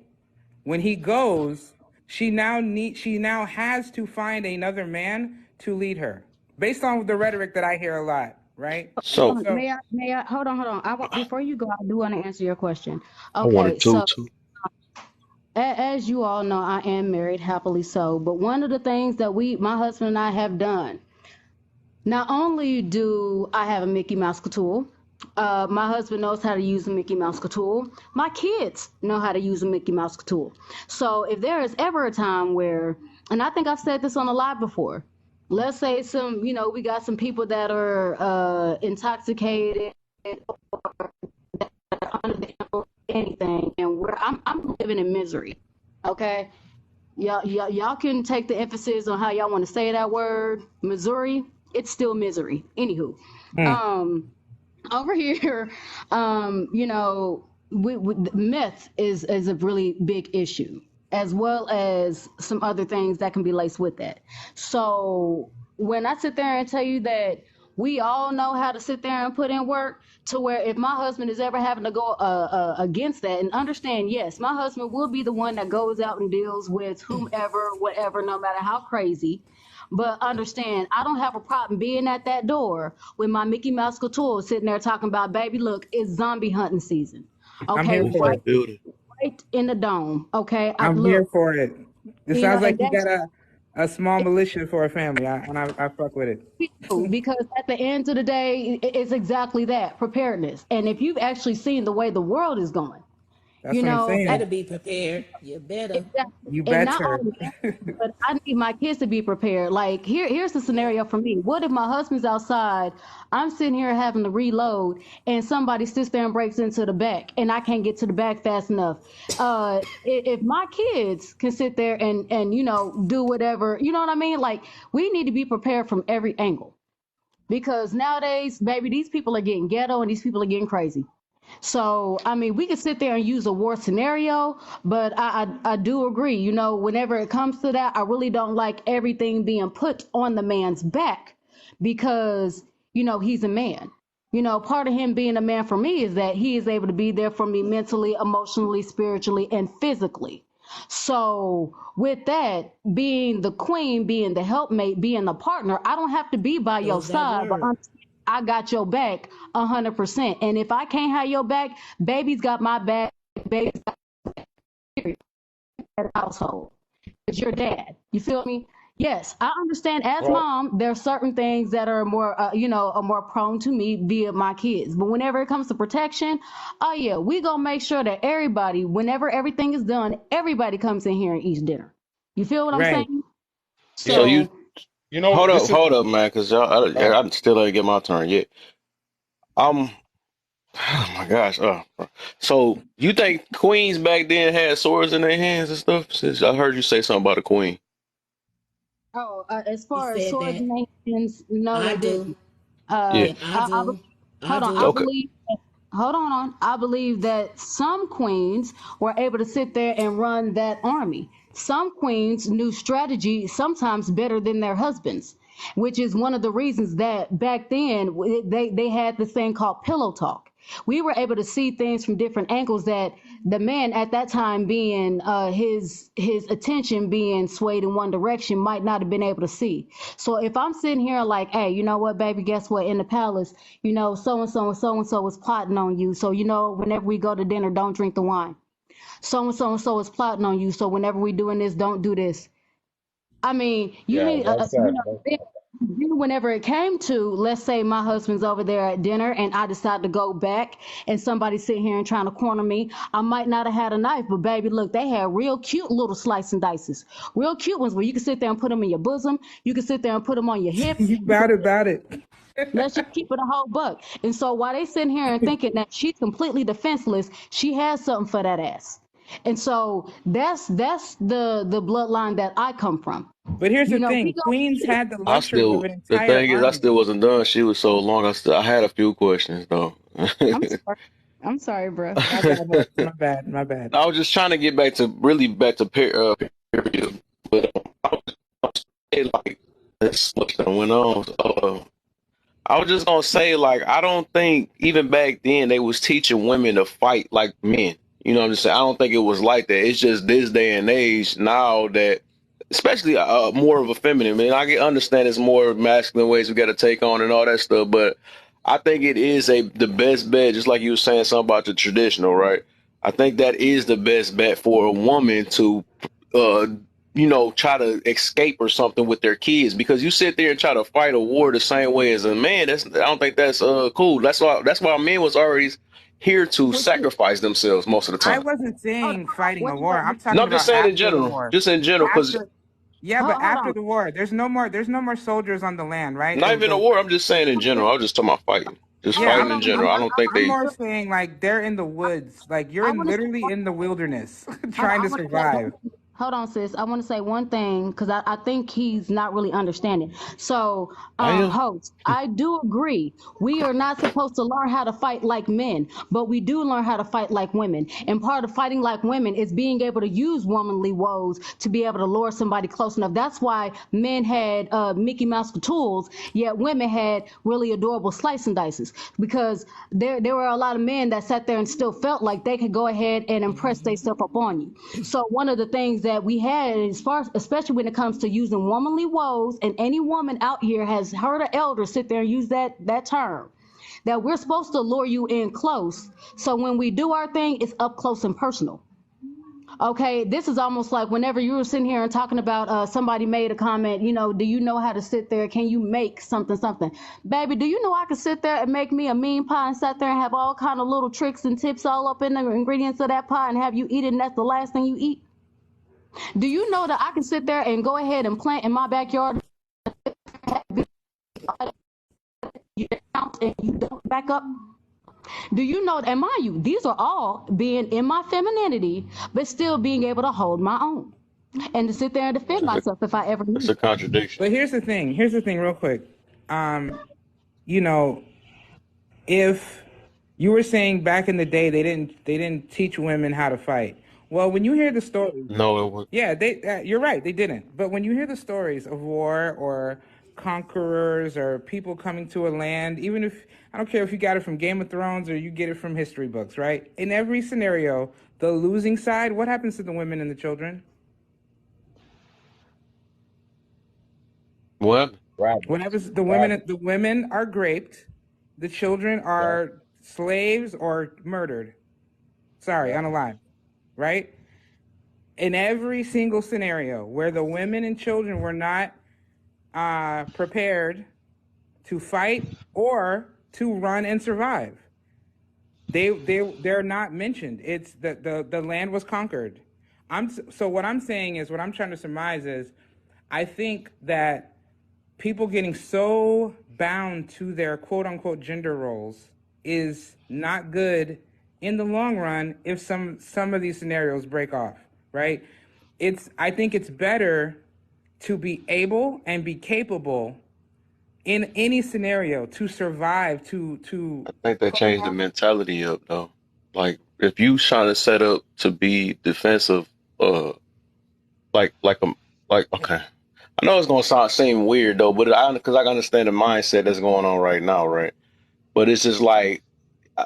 when he goes, she now has to find another man to lead her. Based on the rhetoric that I hear a lot, right? So So May I, hold on. Before you go, I do want to answer your question. I wanted Okay, to so too. as you all know, I am married, happily so. But one of the things that my husband and I have done, not only do I have a Mickey Mouse tool, my husband knows how to use a Mickey Mouse tool. My kids know how to use a Mickey Mouse tool. So if there is ever a time where, and I think I've said this on a live before, let's say we got some people that are intoxicated, under the influence, anything, and I'm living in misery. Okay, y'all can take the emphasis on how y'all want to say that word, Missouri. It's still misery. Anywho, mm, um, over here, meth is a really big issue, as well as some other things that can be laced with that. So when I sit there and tell you that We all know how to sit there and put in work to where if my husband is ever having to go against that and understand, yes, my husband will be the one that goes out and deals with whomever, whatever, no matter how crazy. But understand, I don't have a problem being at that door with my Mickey Mouse couture sitting there talking about, baby, look, it's zombie hunting season. I'm Okay, here What's for that it. building? right in the dome. Okay, I'm here look, for it. It you know, sounds like and you that's got a small militia for a family, I fuck with it. because at the end of the day, it's exactly that preparedness. And if you've actually seen the way the world is going, That's you what I'm know, Better saying. be prepared. You better. exactly. You And bet not her. only that, but I need my kids to be prepared. Like here's the scenario for me. What if my husband's outside, I'm sitting here having to reload, and somebody sits there and breaks into the back, and I can't get to the back fast enough? If my kids can sit there and do whatever, you know what I mean? Like we need to be prepared from every angle. Because nowadays, baby, these people are getting ghetto and these people are getting crazy. So, I mean, we could sit there and use a war scenario, but I do agree. You know, whenever it comes to that, I really don't like everything being put on the man's back because, he's a man. Part of him being a man for me is that he is able to be there for me mentally, emotionally, spiritually, and physically. So, with that, being the queen, being the helpmate, being the partner, I don't have to be by your Use that side, but word. I got your back 100%. And if I can't have your back, baby's got my back. Baby's got that household. It's your dad. You feel me? Yes, I understand. As Right. mom, there are certain things that are more, are more prone to me via my kids. But whenever it comes to protection, oh yeah, we gonna make sure that everybody, whenever everything is done, everybody comes in here and eats dinner. You feel what I'm Right. saying? So Yeah. you So You know, this is hold up, man, because y'all, I still ain't get my turn yet. Um, oh my gosh. So you think queens back then had swords in their hands and stuff? Since I heard you say something about a queen. as He far as said swords that. and hands, no, I they do. didn't. Yeah. Uh, Yeah, I I do. I hold on. I do. Okay. believe. Hold on. I believe that some queens were able to sit there and run that army. Some queens knew strategy sometimes better than their husbands, which is one of the reasons that back then they had this thing called pillow talk. We were able to see things from different angles that the man at that time being his attention being swayed in one direction might not have been able to see. So if I'm sitting here like, hey, you know what, baby, guess what? In the palace, so and so and so and so is plotting on you. So whenever we go to dinner, don't drink the wine. So and so is plotting on you. So whenever we doing this, don't do this. I mean, you yeah, need, well said. Well then, said. then whenever it came to, let's say my husband's over there at dinner and I decide to go back and somebody sitting here and trying to corner me, I might not have had a knife, but baby, look, they had real cute little slice and dices, real cute ones where you can sit there and put them in your bosom. You can sit there and put them on your hip. You You can, about it. let's just keep it a whole buck. And so while they sitting here and thinking that she's completely defenseless, she has something for that ass. And so that's the bloodline that I come from. But here's the We thing: go. Queens had the I luxury of still, an the entire thing is, I army. still wasn't done. She was so long. I had a few questions though. I'm sorry. I'm sorry, bro. My bad, Hooks. My bad. My bad. I was just trying to get back to period, but I was saying, like this much that went on. I was just gonna say, like, I don't think even back then they was teaching women to fight like men. You know what I'm saying? I don't think it was like that. It's just this day and age now that, especially more of a feminine. I mean, understand it's more masculine ways we got to take on and all that stuff, but I think it is the best bet. Just like you were saying something about the traditional, right? I think that is the best bet for a woman to uh, try to escape or something with their kids because you sit there and try to fight a war the same way as a man. I don't think that's cool. That's why men was already here to What you sacrifice themselves most of the I time. wasn't hold on, saying hold on. fighting What a you war. I'm No, talking I'm just about saying in after the general. war. Just in general, because After, yeah, but hold after on. the war, there's no more soldiers on the land, right? not even a war. I'm just saying in general. I was just talking about fighting. Just Hold on, Yeah, fighting hold in on. general. I don't think I'm they. more saying like they're in the woods, like you're I in want to say literally one in the thing. wilderness Hold on, trying I to want to say one survive. thing. Hold on, sis. I want to say one thing because I think he's not really understanding. So, I am. host, I do agree. We are not supposed to learn how to fight like men, but we do learn how to fight like women. And part of fighting like women is being able to use womanly woes to be able to lure somebody close enough. That's why men had Mickey Mouse for tools, yet women had really adorable slice and dices because there were a lot of men that sat there and still felt like they could go ahead and impress themselves upon you. So one of the things that we had, as far, especially when it comes to using womanly woes, and any woman out here has heard an elder sit there and use that term, that we're supposed to lure you in close. So when we do our thing, it's up close and personal. Okay, this is almost like whenever you were sitting here and talking about somebody made a comment, do you know how to sit there? Can you make something? Baby, do you know I could sit there and make me a mean pie and sit there and have all kind of little tricks and tips all up in the ingredients of that pie and have you eat it and that's the last thing you eat? Do you know that I can sit there and go ahead and plant in my backyard and you don't back up? Do you know, and mind you, these are all being in my femininity, but still being able to hold my own and to sit there and defend That's a, myself if I ever that's need a to. contradiction. But here's the thing. Here's the thing, real quick. You know, if you were saying back in the day they didn't teach women how to fight. Well, when you hear the stories, No, it was. yeah, you're right, they didn't. But when you hear the stories of war or conquerors or people coming to a land, even if I don't care if you got it from Game of Thrones or you get it from history books, right? In every scenario, the losing side, what happens to the women and the children? What? What happens? Right. The women are raped, the children Yep. are slaves or murdered. Sorry, Yep. unalive, right? In every single scenario where the women and children were not prepared to fight or to run and survive, they're not mentioned. It's the land was conquered. So what I'm saying is, what I'm trying to surmise is, I think that people getting so bound to their quote unquote gender roles is not good in the long run if some of these scenarios break off, right? I think it's better to be able and be capable in any scenario to survive, to I think that hold changed the on. mentality up though. Like if you trying to set up to be defensive, uh, like okay. I know it's gonna seem weird though, but because I understand the mindset that's going on right now, right? But it's just like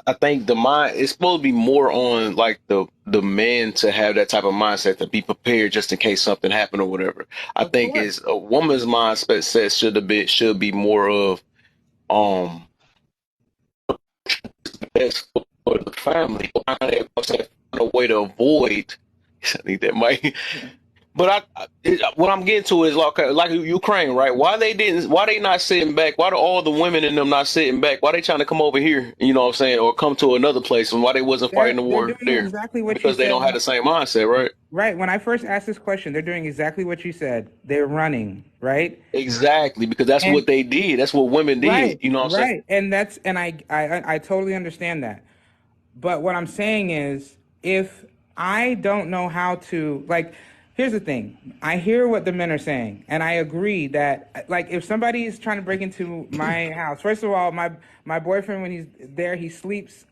I think the mind it's supposed to be more on like the men to have that type of mindset to be prepared just in case something happened or whatever. I Of think course. is a woman's mindset should be more of um best for the family. Find a way to avoid. I need that mic. But what I'm getting to is like Ukraine, right? Why they not sitting back? Why do all the women in them not sitting back? Why they trying to come over here? You know what I'm saying, or come to another place, and why they wasn't fighting the They're war doing there? exactly what you Because they said don't have the same mindset, right? right when I first asked this question. They're doing exactly what you said. They're running, right? Exactly, because that's And what they did. That's what women did. right, You know what I'm saying? right. And that's and I totally understand that. But what I'm saying is, if I don't know how to, like, here's the thing. I hear what the men are saying, and I agree that, like, if somebody is trying to break into my house, first of all, my boyfriend, when he's there, he sleeps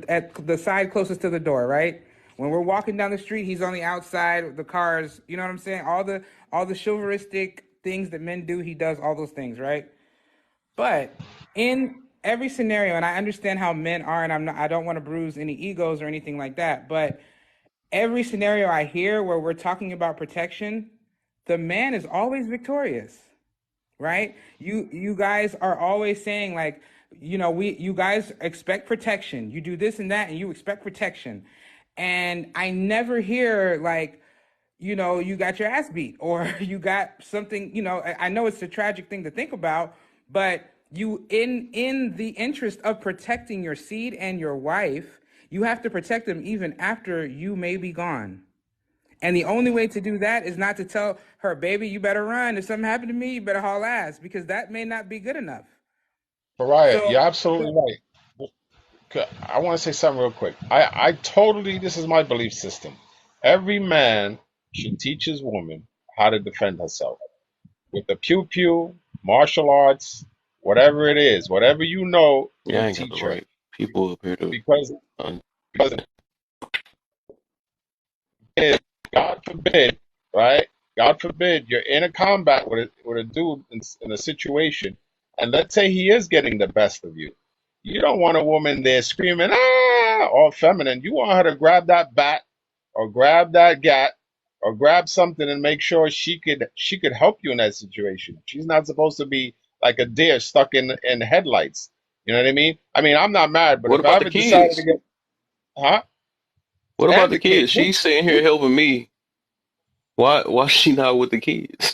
at the side closest to the door, right? When we're walking down the street, he's on the outside of the cars. You know what I'm saying? All the chivalristic things that men do, he does all those things, right? But in every scenario, and I understand how men are, and I don't want to bruise any egos or anything like that, but every scenario I hear where we're talking about protection, the man is always victorious, right? You guys are always saying, like, you guys expect protection. You do this and that and you expect protection. And I never hear, like, you got your ass beat or you got something, I know it's a tragic thing to think about, but you, in the interest of protecting your seed and your wife, you have to protect them even after you may be gone. And the only way to do that is not to tell her, baby, you better run. If something happened to me, you better haul ass, because that may not be good enough. Pariah, So you're absolutely right. I want to say something real quick. I totally, this is my belief system. Every man should teach his woman how to defend herself with the pew pew, martial arts, whatever it is, whatever you know, Yeah, you I ain't got the teach her right people up here to. because Um, because God forbid, right? God forbid you're in a combat with a dude in a situation, and let's say he is getting the best of you. You don't want a woman there screaming, ah, all feminine. You want her to grab that bat or grab that gat or grab something and make sure she could help you in that situation. She's not supposed to be like a deer stuck in headlights. You know what I mean? I mean, I'm not mad, but what if I about the ever decided to kids? get, huh? What about And the the kids, kids? She's sitting here helping me. Why she not with the kids?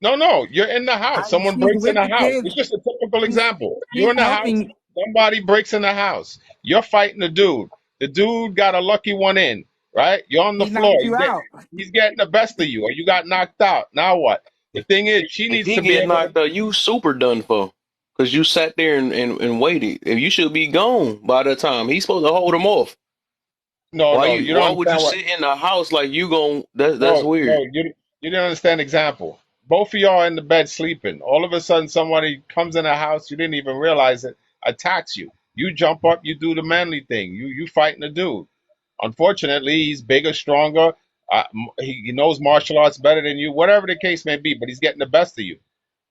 no, you're in the house. Someone She's breaks in with the the house. kids. It's just a typical She's example. she's You're in the house. helping. Somebody breaks in the house. You're fighting the dude. The dude got a lucky one in, right? You're on the He floor. knocked you out. He's getting the best of you, or you got knocked out. Now what? The thing is, she If needs he to be get able to. knocked out, you super done for. Cause you sat there and waited. If you should be gone by the time he's supposed to hold him off. No, no, you don't Why would you understand what. sit in the house like you gon' that's No, weird. no, you didn't understand the example. Both of y'all are in the bed sleeping. All of a sudden, somebody comes in the house you didn't even realize it, attacks you. You jump up, you do the manly thing. You fighting the dude. Unfortunately, he's bigger, stronger. He knows martial arts better than you. Whatever the case may be, but he's getting the best of you.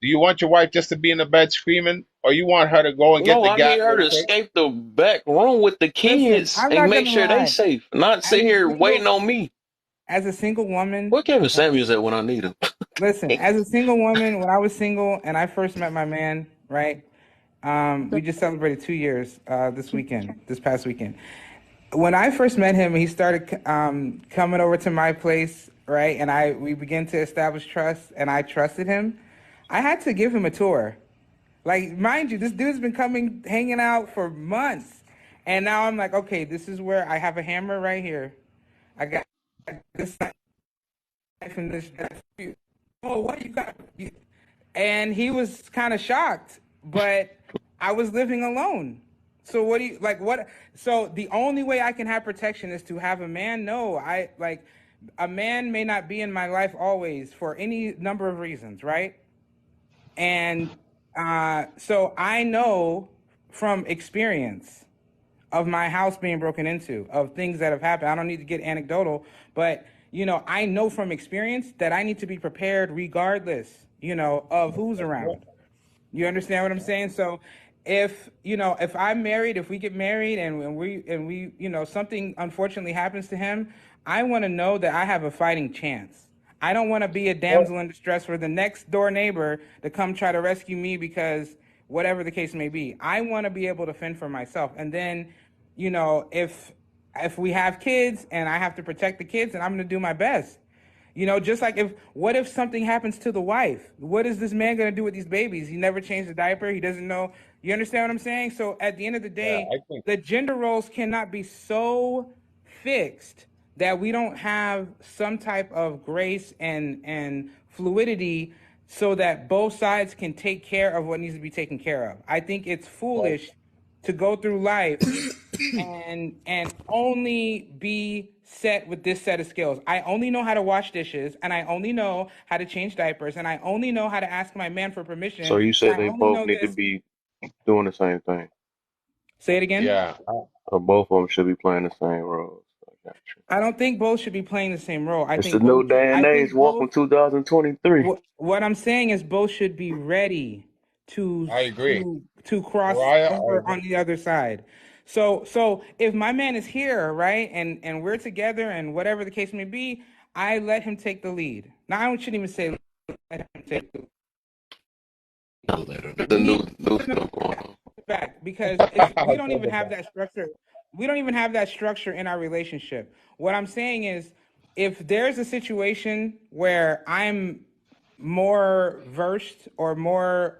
Do you want your wife just to be in the bed screaming, or you want her to go and get No, the I need gat her real to quick? escape the back room with the Listen, kids I'm and not make gonna sure they lie. safe. Not As sit a here waiting single, on me. as a single woman, Where Kevin Samuels at when I need him? listen, as a single woman, when I was single and I first met my man, right? We just celebrated 2 years this past weekend. When I first met him, he started coming over to my place, right? And we began to establish trust, and I trusted him. I had to give him a tour. Like, mind you, this dude's been coming, hanging out for months. And now I'm like, okay, this is where I have a hammer right here. I got this knife and this. Oh, what you got? And he was kind of shocked, but I was living alone. So what do you like? What? So the only way I can have protection is to have a man know. I like a man may not be in my life always for any number of reasons, right? And so I know from experience of my house being broken into, of things that have happened. I don't need to get anecdotal, but I know from experience that I need to be prepared regardless, of who's around. You understand what I'm saying? So if I'm married, if we get married and we something unfortunately happens to him, I want to know that I have a fighting chance. I don't want to be a damsel in distress for the next door neighbor to come try to rescue me because whatever the case may be. I want to be able to fend for myself. And then, if we have kids and I have to protect the kids, then I'm going to do my best. Just like what if something happens to the wife? What is this man gonna do with these babies? He never changed the diaper. He doesn't know. You understand what I'm saying? So at the end of the Yeah, day, I think. the gender roles cannot be so fixed that we don't have some type of grace and fluidity so that both sides can take care of what needs to be taken care of. I think it's Well, foolish to go through life and only be set with this set of skills. I only know how to wash dishes, and I only know how to change diapers, and I only know how to ask my man for So permission, you and said I they only both know need to this. be doing the same thing. Say it again. yeah, So both of them should be playing the same roles. I got you. I don't think both should be playing the same role. I It's the think new both. day I and age. think both. Welcome 2023. What I'm saying is both should be ready to I agree. cross Mariah, I over agree. on the other side. So if my man is here, right, and we're together, and whatever the case may be, I let him take the lead. Now I shouldn't even say let him take the Not later. The lead. new stuff going on. Back because it's we don't Take even it have back. that structure. We don't even have that structure in our relationship. What I'm saying is, if there's a situation where I'm more versed or more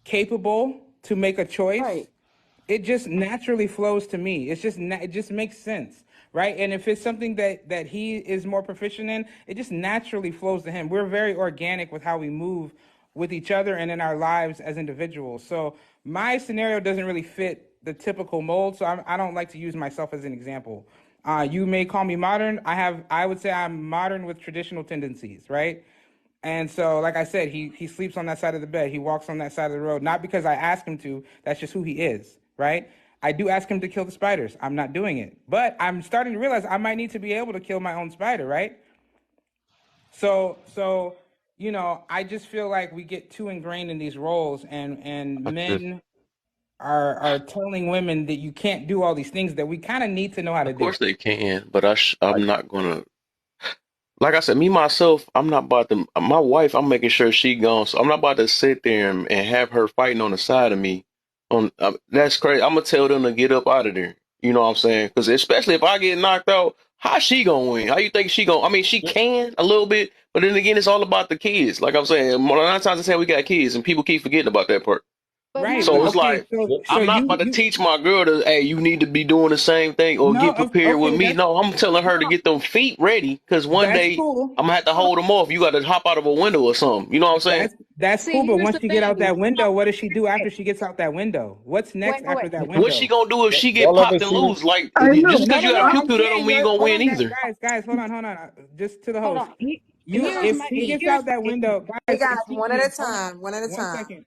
capable to make a choice, Right. it just naturally flows to me. It just makes sense, right? And if it's something that he is more proficient in, it just naturally flows to him. We're very organic with how we move with each other and in our lives as individuals. So my scenario doesn't really fit the typical mold. So I don't like to use myself as an example. You may call me modern. I would say I'm modern with traditional tendencies, right? And so, like I said, he sleeps on that side of the bed. He walks on that side of the road, not because I ask him to. That's just who he is, right? I do ask him to kill the spiders. I'm not doing it, but I'm starting to realize I might need to be able to kill my own spider, right? So I just feel like we get too ingrained in these roles, and I just, men are telling women that you can't do all these things that we kind of need to know how to of do. course they can, but I'm not gonna. Like I said, me myself, I'm not about to. My wife, I'm making sure she gone, so I'm not about to sit there and have her fighting on the side of me. That's crazy. I'm gonna tell them to get up out of there. You know what I'm saying? Because especially if I get knocked out, how she gonna win? How you think she gonna? I mean, she can a little bit, but then again, it's all about the kids. Like I'm saying, more than 9 times I say we got kids, and people keep forgetting about that part. But Right, not but So just it's okay, like so I'm not you about to you teach my girl to, hey, you need to be doing the same thing or no, get prepared with okay, me. No, I'm telling her to get them feet ready because one that's day cool. I'm gonna have to hold them off. You got to hop out of a window or something. You know what I'm saying? That's see. cool, but Here's once the you get out thing. that window, what does she do after she gets out that window? What's Wait, next wait, after that What's she window? gonna do if she get Y'all ever popped and see? lose? Like I know. just because No, you no, got no. a pew I'm pew, that don't saying, mean you gonna hold win on, either. guys, hold on. Just to the hold host. on. You, Here's if my he gets here's out that window, Hey guys, guys, if he one at get, a hold on, time. One at a one time. second.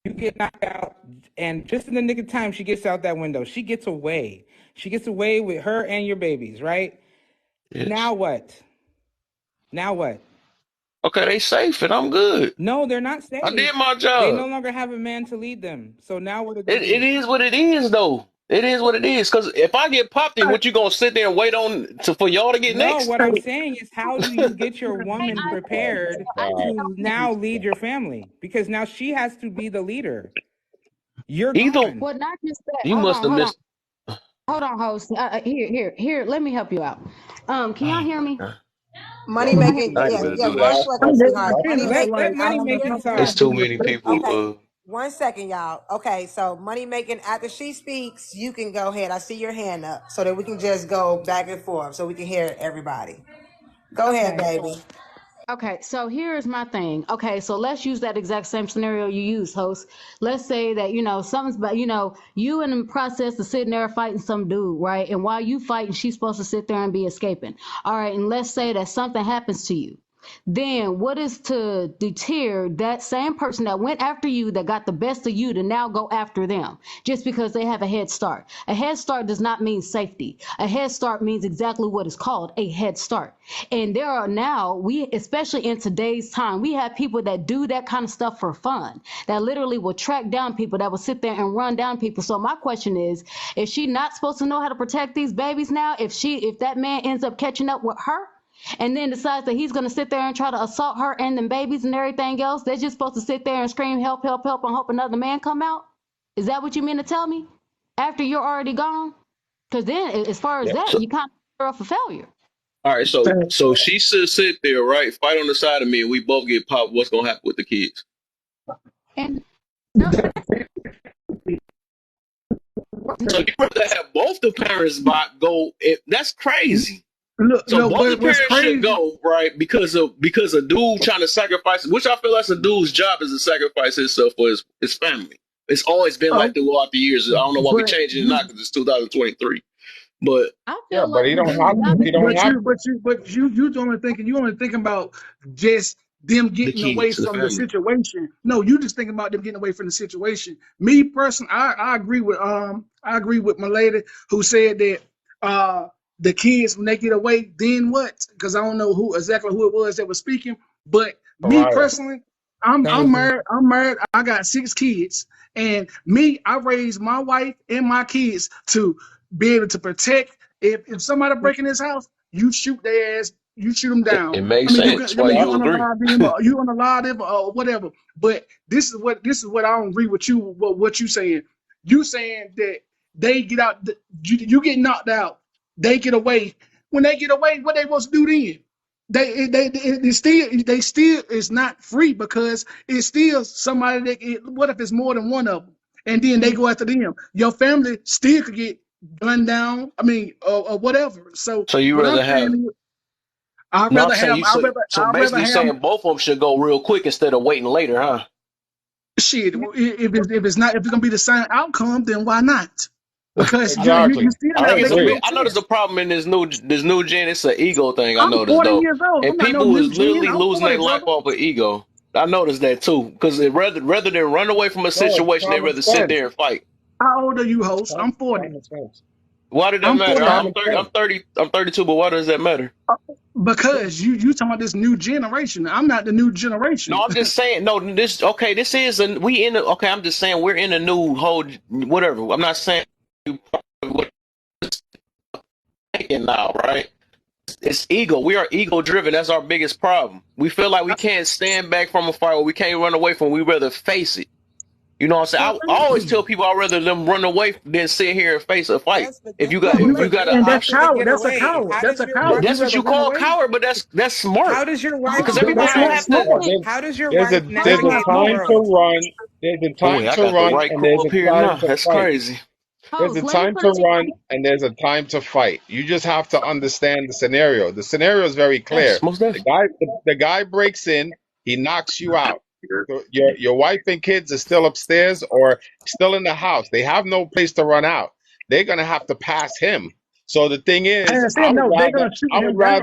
You get knocked out, and just in the nick of time, she gets out that window. She gets away. She gets away with her and your babies, right? Yes. Now what? Now what? Okay, they safe and I'm good. No, they're not I safe. did my They no job. longer have a man to lead them. So now what do they It do? is what it is though. It is what it is. Because if I get popped, then what you gonna sit there and wait on for y'all to get No, next? what I'm saying is, how do you get your woman I Oh prepared my I need God. to to help now him. lead your family? Because now she has to be the leader. You're Either gone. Well, not just that. you must have missed. Hold on, host. Here. Let me help you out. Can y'all Oh hear my me? god! Money Can y'all hear making. I me? ain't Yeah, gonna yeah. do One this. second, I'm ready sweetheart. to Money act Let making. like I money don't make care. it It's talk. too many people. Okay. 1 second, y'all. Okay, so money making. After she speaks, you can go ahead. I see your hand up, so that we can just go back and forth, so we can hear everybody. Go ahead, Okay. baby. Okay, so here's my thing. Okay, so let's use that exact same scenario you use, host. Let's say that, something's about, you in the process of sitting there fighting some dude, right? And while you fighting, she's supposed to sit there and be escaping. All right, and let's say that something happens to you. Then what is to deter that same person that went after you, that got the best of you, to now go after them just because they have a head start? A head start does not mean safety. A head start means exactly what is called, a head start. And there are now, especially in today's time, we have people that do that kind of stuff for fun, that literally will track down people, that will sit there and run down people. So my question is she not supposed to know how to protect these babies now? If that man ends up catching up with her and then decides that he's going to sit there and try to assault her and them babies and everything else, they're just supposed to sit there and scream, help, help, help, and hope another man come out? Is that what you mean to tell me? After you're already gone? Because then, as far as that, So you kind of are for failure. all right, so that. so she should sit there, right? Fight on the side of me, and we both get popped. What's gonna happen with the kids? And no, So you rather have both the parents go? That's crazy. Look, So no, both the what's parents should crazy? go, right? Because a dude trying to sacrifice, which I feel that's a dude's job, is to sacrifice himself for his family. It's always been Oh, like throughout the years. I don't know why we but changing it you, now because it's 2023. But I Yeah, feel but like he the don't dude's have job to. is He to don't have to. you only thinking about just them the getting away kids, the from the family. situation. No, you just thinking about them getting away from the situation. Me personally, I agree with my lady who said that uh the kids, when they get away, then what? Because I don't know who it was that was speaking, but me Mariah. personally, I'm Thank you. married. I'm married. I got 6 kids, and me, I raised my wife and my kids to be able to protect. If somebody break in this house, you shoot their ass. You shoot them down. It I makes mean, sense. I Why mean, you you don't agree? unalive them, or you unalive them, or whatever. But this is what I don't agree with you. What you saying? You saying that they get out, you get knocked out, they get away. When they get away, what they supposed to do then? They still is not free because it's still somebody what if it's more than one of them, and then they Mhm. go after them? Your family still could get gunned down. I mean, or whatever. So So you what I'm rather have? saying is, I'd No, I'm rather saying have you. I'd So rather so I'd rather basically, you have saying both of them should go real quick instead of waiting later, huh? Shit, if it's gonna be the same outcome, then why not? Because Exactly. you still I not Okay, so making agree. no I noticed the sense. problem in this new gen. It's an ego thing. I I'm noticed 40 though, years old. I'm and not no people new is gen. literally I'm losing 40, their life brother. off of ego. I noticed that too, because rather than run away from a No, it's situation, they common rather sit sense. there and fight. How old are you, It's host? I'm 40. common sense. Why did that I'm matter? 40. It's I'm common 30. I'm sense. 30. I'm 32. But why does that matter? Because you talking about this new generation. I'm not the new generation. No, I'm just saying. No, this okay. This is we in the okay. I'm just saying we're in a new whole whatever. I'm not saying what thinking now, right? It's ego. We are ego driven. That's our biggest problem. We feel like we can't stand back from a fight or we can't run away from it. We rather face it. You know what I'm Well, saying? I always tell people I'd rather them run away than sit here and face a fight. Yes, but If you yeah, got but if you wait, got but an And how that's do option, they coward. get That's a away? coward. How That's does a your coward. wife? You that's what rather you run call away. coward, but that's How smart does your wife? because No, But everybody that's wait, don't not wait. have to. smart. How does your There's a wife That's there's a not navigate the smart. time to world? run. There's a Boy, time I to got the run, right and crew there's up a here time now. to That's fight. crazy. There's Host, a let me time put to it to run you. and there's a time to fight. You just have to understand the scenario. The scenario is very clear. Yes, most definitely. The guy breaks in, he knocks you out. So your wife and kids are still upstairs or still in the house. They have no place to run out. They're gonna have to pass him. So the thing is, Pass him. No, they're gonna shoot him down.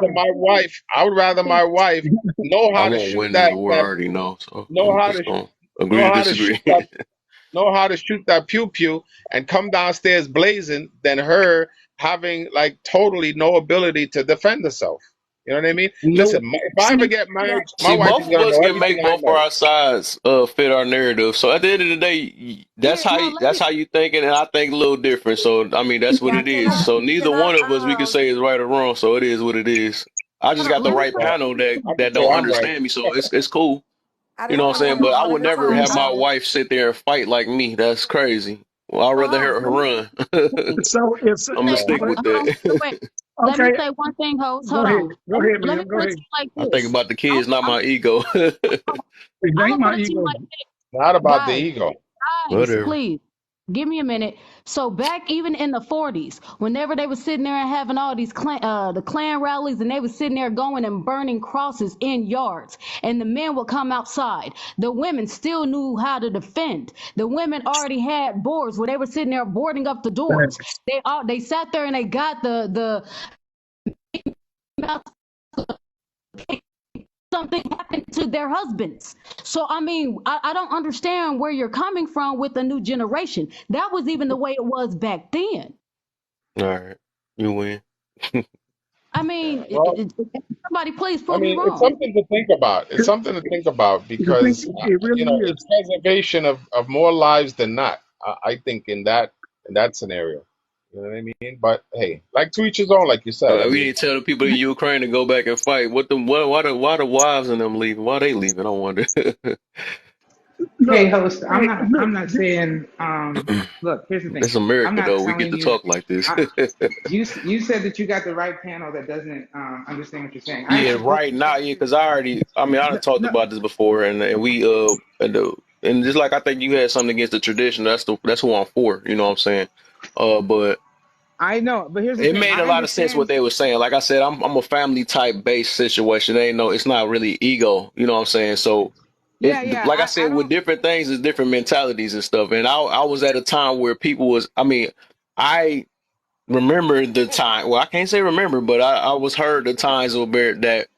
I would rather my wife know I how to won't shoot win this that war. I that already know, so know I'm how to just gonna know agree to how to shoot disagree. that know how to shoot that pew pew and come downstairs blazing than her having like totally no ability to defend herself. You know what I mean? No. Listen, if I ever See, get married, my See, wife both is of gonna us know can everything make I both of know. our sides fit our narrative. So at the end of the day, Yeah, no, let that's me how you thinking, and I think a little different. So I mean, that's what Yeah, it is. So neither can one of us we can I, say is right or wrong. So it is what it is. I just got the let me right say Well, panel I can that say don't I'm right. understand me, so it's cool. I You didn't know want what to I'm saying? hold But on, I but would every never time, have my wife sit there and fight like me. That's crazy. Well, I'd rather host, her let me run. so if I'm gonna say Oh stick my one with God. hold on, that. wait. Let me okay, say one thing, host. go Hold ahead. on. Go ahead, Let me man. Go put it to ahead. you like I think this. about the I'm, kids, not I'm, my ego. It I'm ain't gonna put my it to you ego. like this, Not about the guys. ego. Guys, Whatever. please give me a minute. So back even in the 40s, whenever they were sitting there and having all these the Klan rallies, and they were sitting there going and burning crosses in yards, and the men would come outside. The women still knew how to defend. The women already had boards where they were sitting there boarding up the doors. Thanks. They sat there and they got the something happened to their husbands. So I mean, I don't understand where you're coming from with the new generation. That was even the way it was back then. All right, you win. I mean, Well, somebody please I prove me mean, it's wrong. something to think about. It's something to think about The thing, because it really it's is. preservation of more lives than not. I think in that scenario, you know what I mean. But hey, like to each his own, like you said. I We mean, need to tell the people in Ukraine to go back and fight. Why the wives and them leaving? Why they leaving? I wonder. Hey, Look, host, hey, look. I'm not saying. Look, here's the thing. It's I'm America not though. We get telling to you. talk like this. I, you said that you got the right panel that doesn't understand what you're saying. I Yeah, completely right now, yeah, understand. because I already. I mean, I done talked No, about this before, and we and just like I think you had something against the tradition. That's who I'm for. You know what I'm saying? But I know, but here's the it thing. made a I lot of sense what understand. they were saying. Like I said, I'm a family type based situation. It ain't no, it's not really ego. You know what I'm saying? So Yeah, yeah. like I said, I with don't. different things, it's different mentalities and stuff. And I was at a time where people was. I mean, I remember the time. Well, I can't say remember, but I was heard the times where that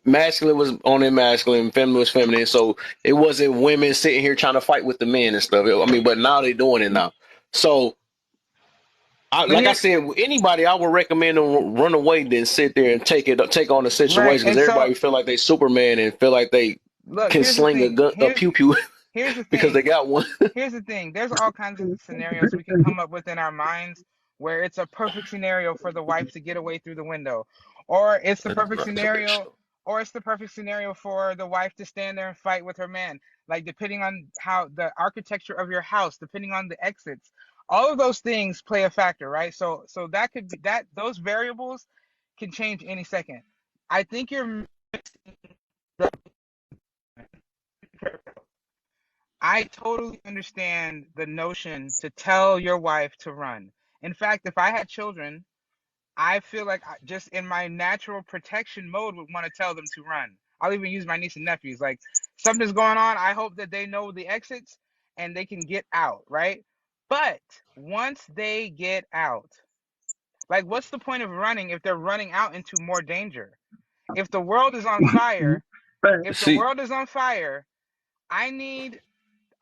masculine was on their masculine, feminine was feminine. So it wasn't women sitting here trying to fight with the men and stuff. I mean, but now they're doing it now. So But like I here, said, anybody I would recommend them run away than sit there and take on the right. situation because And so, everybody feel like they Superman and feel like they look. can Here's the sling a thing. gun, a pew pew Here's the because they thing. got one. Here's the thing. There's all kinds of scenarios we can come up with in our minds where it's a perfect scenario for the wife to get away through the window, or it's the perfect scenario, for the wife to stand there and fight with her man. Like depending on how the architecture of your house, depending on the exits, all of those things play a factor, right? So that could be that those variables can change any second. I think you're I totally understand the notion to tell your wife to run. In fact, if I had children, I feel like just in my natural protection mode would want to tell them to run. I'll even use my niece and nephews. Like something's going on. I hope that they know the exits and they can get out, right? But once they get out, like, what's the point of running if they're running out into more danger? If the world is on fire, if the See, world is on fire, I need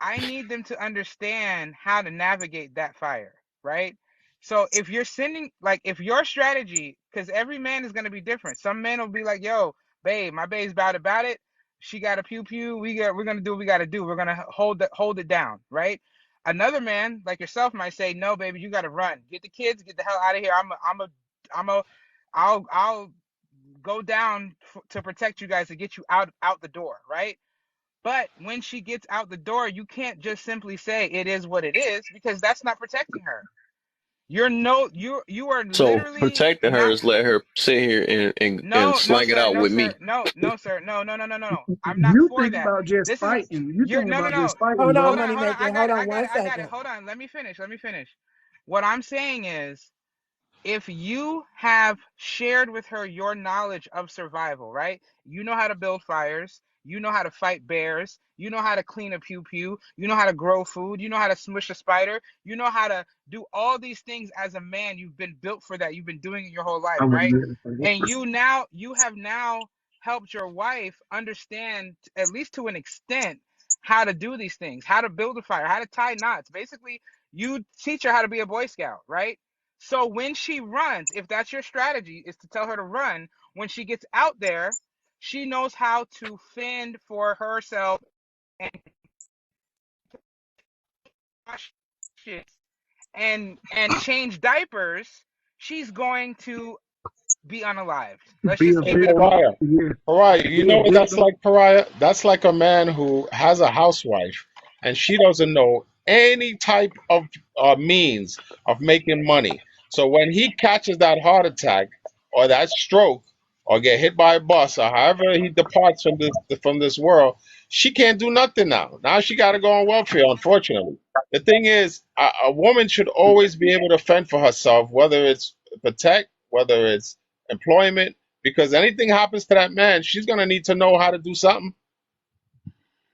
I need them to understand how to navigate that fire, right? So if you're sending, like, if your strategy, because every man is going to be different. Some men will be like, "Yo, babe, my babe's about it. She got a pew pew. We're gonna do what we got to do. We're gonna hold it down, right?" Another man like yourself might say, "No, baby, you got to run. Get the kids. Get the hell out of here. I'll go down to protect you guys to get you out the door, right?" But when she gets out the door, you can't just simply say it is what it is, because that's not protecting her. You are so literally protecting her not. is let her sit here and No, no, slang it sir, out no, with sir, me. no, sir, no. I'm not You for think that. about just This is fighting. You you're think no, no, about no. just fighting, Hold on, brother. money Hold on. making. Hold on one I got it. second. Hold on. Let me finish. What I'm saying is, if you have shared with her your knowledge of survival, right? You know how to build fires, you know how to fight bears, you know how to clean a pew pew, you know how to grow food, you know how to smush a spider, you know how to do all these things as a man. You've been built for that. You've been doing it your whole life, I would right? never forget. And you have now helped your wife understand, at least to an extent, how to do these things, how to build a fire, how to tie knots. Basically, you teach her how to be a Boy Scout, right? So when she runs, if that's your strategy, is to tell her to run, when she gets out there, she knows how to fend for herself and wash shit and change diapers. She's going to be unalived. Let's Be just a Hey, keep it. victim. Pariah. Yeah. Pariah, you Be a know what that's victim. like, Pariah? That's like a man who has a housewife and she doesn't know any type of means of making money. So when he catches that heart attack or that stroke or get hit by a bus or however he departs from this world, she can't do nothing now. Now she got to go on welfare, unfortunately. The thing is, a woman should always be able to fend for herself, whether it's protect, whether it's employment, because anything happens to that man, she's gonna need to know how to do something,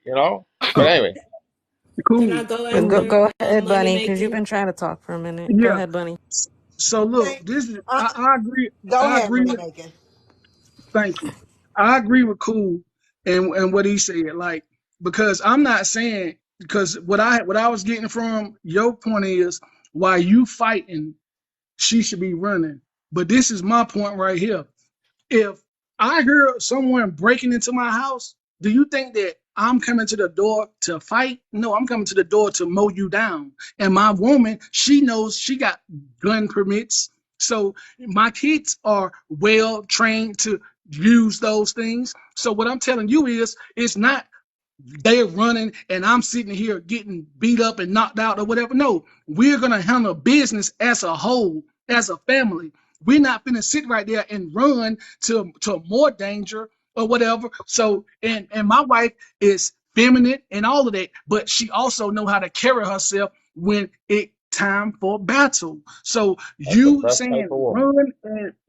you know. But anyway, Can I Cool. go Go, after Cool. go ahead, money Bunny, because you've making? been trying to talk for a minute. Go Yeah. ahead, Bunny. So look, Thank- this is uh, I agree. Go I ahead, agree money with. making. Thank you. I agree with Cool and what he said. Like, because I'm not saying, because what I was getting from your point is why you fighting, she should be running. But this is my point right here. If I hear someone breaking into my house, do you think that I'm coming to the door to fight? No, I'm coming to the door to mow you down. And my woman, she knows she got gun permits. So my kids are well trained to use those things. So what I'm telling you is it's not they're running and I'm sitting here getting beat up and knocked out or whatever. No, we're gonna handle business as a whole, as a family. We're not gonna sit right there and run to more danger or whatever. So and my wife is feminine and all of that, but she also know how to carry herself when it time for battle. So that's the you best type saying of woman. run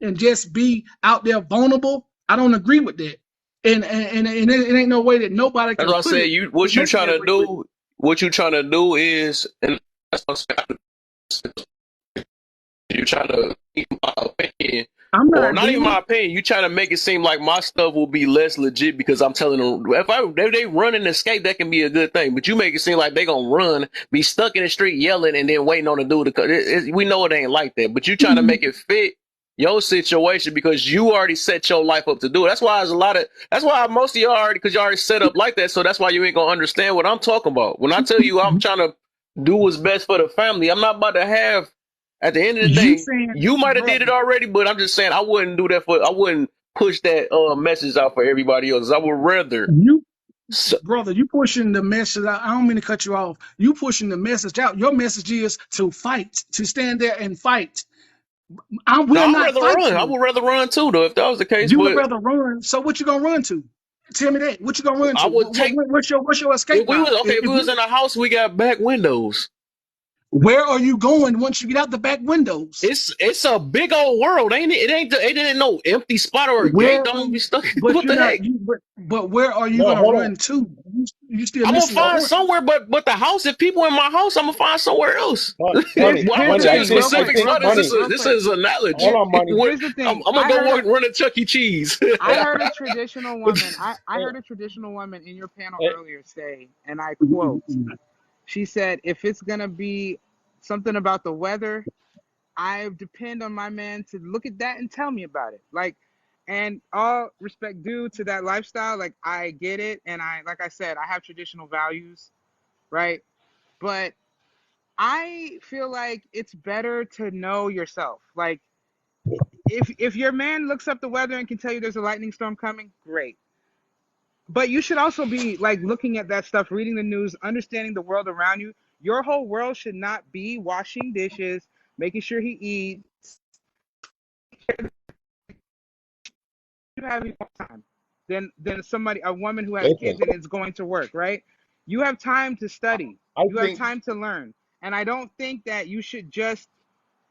and just be out there vulnerable, I don't agree with that. And it ain't no way that nobody That's can what I put said. it You to what you make it trying that to way for you. do? What you trying to do is, and that's what I'm saying. You trying to, in my opinion, I'm or not not even doing. my opinion. You trying to make it seem like my stuff will be less legit because I'm telling them if they run and escape, that can be a good thing. But you make it seem like they gonna run, be stuck in the street yelling, and then waiting on the dude to come. We know it ain't like that. But you trying to make it fit your situation because you already set your life up to do it. That's why there's a lot of. That's why most of y'all already because you already set up like that. So that's why you ain't gonna understand what I'm talking about. When I tell you I'm trying to do what's best for the family, I'm not about to have. At the end of the You day, saying, you might have did brother, it already, but I'm just saying I wouldn't do that for. I wouldn't push that message out for everybody else. I would rather. you So, brother, you pushing the message out. I don't mean to cut you off. You pushing the message out. Your message is to fight, to stand there and fight. I no, will I'd not rather fight run. I you. would rather run too, though, if that was the case. You would But rather run. So what you gonna run to? Tell me that. What you gonna run I to? would take What's your escape if we route? was okay. If we was in a house, we got back windows. Where are you going once you get out the back windows? It's a big old world, ain't it? It ain't no empty spot or a Where gate. are Don't be you? stuck. But What you're the not. heck? But where are you No, gonna hold on. run to? You still I'm gonna missing the find point. somewhere, but the house. If people in my house, I'm gonna find somewhere else. Here's Why here's would the you use thing, real I quick, specific think real spot? quick, money. real This quick. is a knowledge. Hold on, money. Here's the I'm thing. gonna go run a Chuck E. Cheese. I heard a traditional woman. I heard a traditional woman in your panel Hey, earlier say, and I quote, she said, if it's gonna be something about the weather, I depend on my man to look at that and tell me about it. Like, and all respect due to that lifestyle, like I get it, and I like I said, I have traditional values, right? But I feel like it's better to know yourself. Like if your man looks up the weather and can tell you there's a lightning storm coming, great. But you should also be like looking at that stuff, reading the news, understanding the world around you. Your whole world should not be washing dishes, making sure he eats. You have more time than somebody, a woman who has listen, kids and is going to work, right? You have time to study. I You have think time to learn. And I don't think that you should just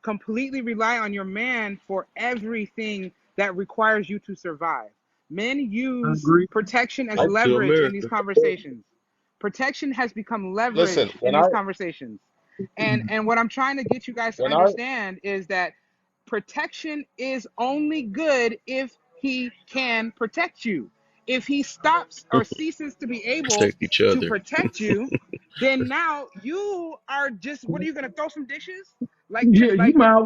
completely rely on your man for everything that requires you to survive. Men I use agree. protection as I To leverage in these America. conversations. Protection has become listen leverage in when I these conversations. And what I'm trying to get you guys to when I understand is that protection is only good if he can protect you. If he stops or ceases to be able Protect each to other. protect you, then now you are just, what are you going to throw some dishes? Yeah, Like you might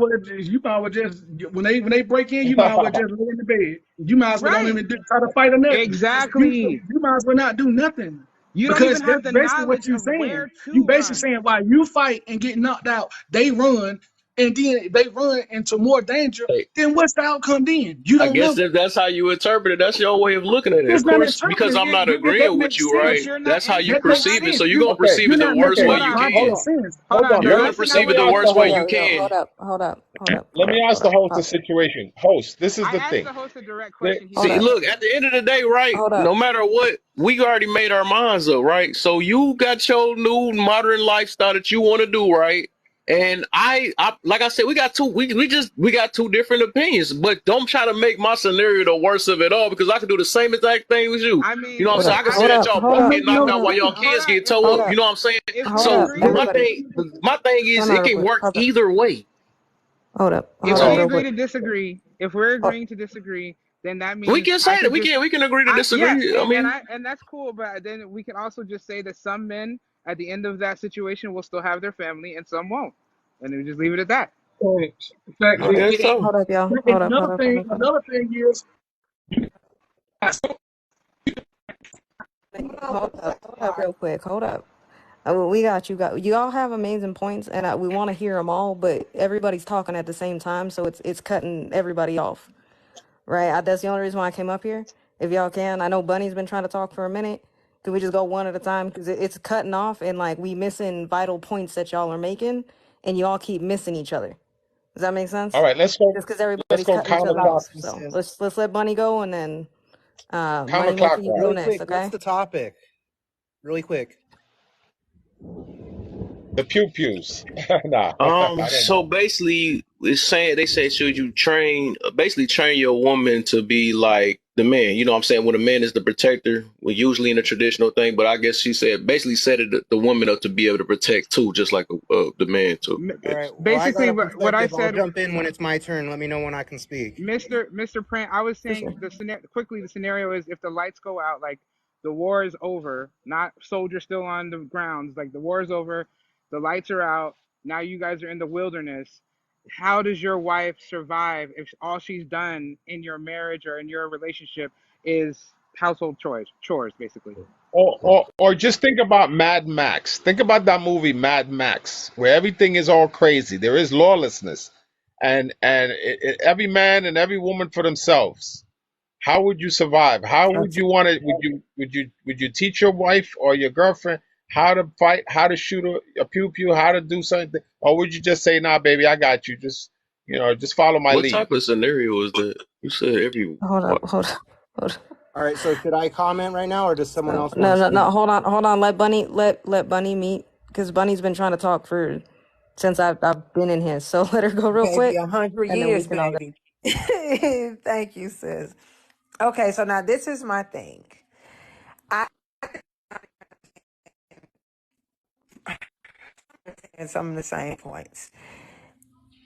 well just when they break in, you might well just lay in the bed. You might as well don't right. even try to fight or nothing. Exactly. You might as well not do nothing You don't because even have that's the basically what knowledge you're of saying. where You to basically run. saying why you fight and get knocked out, they run, and then they run into more danger. Hey, Then what's the outcome? Then you I don't guess know. that's how you interpret it. That's your way of looking at it. Of It's not course, because interpreting I'm not that agreeing with makes you, But right? sense. you're not That's how you answering. That You're makes not perceive it. So sense. you're answering. gonna okay, perceive You're it the not worst making way Hold any you on. logical can. sense. Hold on. You're You're let gonna me asking let that perceive me it the woman. ask the worst way host. you Yo, yo, can. hold up, Let me ask the host the hold up. situation. Host, this is I the asked thing. the host a direct They, question. He Hold See, didn't up, look, answer. at the end of the day, right? hold No up. matter what, we already made our minds up, right? So you got your new modern lifestyle that you want to do, right? And I, like I said, we got two different opinions. But don't try to make my scenario the worst of it all because I can do the same exact thing as you. I You know mean, what I'm Hold saying? up, I can I say hold that up, y'all hold both up, get Make knocked no out while y'all sense. hold kids on. get towed hold up. You up, know what I'm saying? If hold we So up, agree, my everybody. thing, my thing is, Hold on it real can quick. work either way. if Hold So up we real agree quick. to disagree, if we're Hold, agreeing to disagree, then that we means can I say that could just, we can agree to yeah, disagree. I mean, and that's cool. But then we can also just say that some men at the end of that situation will still have their family and some won't, and then we just leave it at that. I hold up, guess so. hold up, y'all. And Hold up. another thing is, Hold up real quick. Hold up. We got you. You all have amazing points, and we want to hear them all. But everybody's talking at the same time, so it's cutting everybody off. Right? That's the only reason why I came up here. If y'all can, I know Bunny's been trying to talk for a minute. Can we just go one at a time? Because it's cutting off, and like we missing vital points that y'all are making, and you all keep missing each other. Does that make all sense? right, Just because let's everybody's go cutting each other off. counterclock So let's let Bunny go, and then Money Maker, you can counterclockwise. go Really next. quick, what's Okay? the topic? Really quick. The pew pews. Nah, I don't So know. basically, it's saying they say should you basically train your woman to be like the man. You know what I'm saying? When a man is the protector, well, usually in a traditional thing, but I guess she said basically set it the woman up to be able to protect too, just like the man too. I All guess. right. Well, I got Basically, a what I perspective. I'll said, jump in when it's my turn. Let me know when I can speak. Mr. Print, I was For saying sure. the scenario quickly. The scenario is if the lights go out, like the war is over, not soldiers still on the grounds. Like the war is over, the lights are out. Now you guys are in the wilderness. How does your wife survive if all she's done in your marriage or in your relationship is household chores basically? Or just think about Mad Max. Think about that movie Mad Max, where everything is all crazy. There is lawlessness, and every man and every woman for themselves. How would you survive? How would That's you want to? Would you teach your wife or your girlfriend how to fight, how to shoot a pew pew, how to do something, or would you just say, "Nah, baby, I got you. Just just follow my What lead." type of scenario is that? You said every hold up, what? hold up. All right. So should I comment right now, or does someone So else want no, to no, speak? no. Hold on. Let Bunny meet because Bunny's been trying to talk for. since I've been in here. So let her go real Baby, quick, 100 and then we years, can all go. baby. Thank you, sis. Okay, so now this is my thing. I and some of the same points.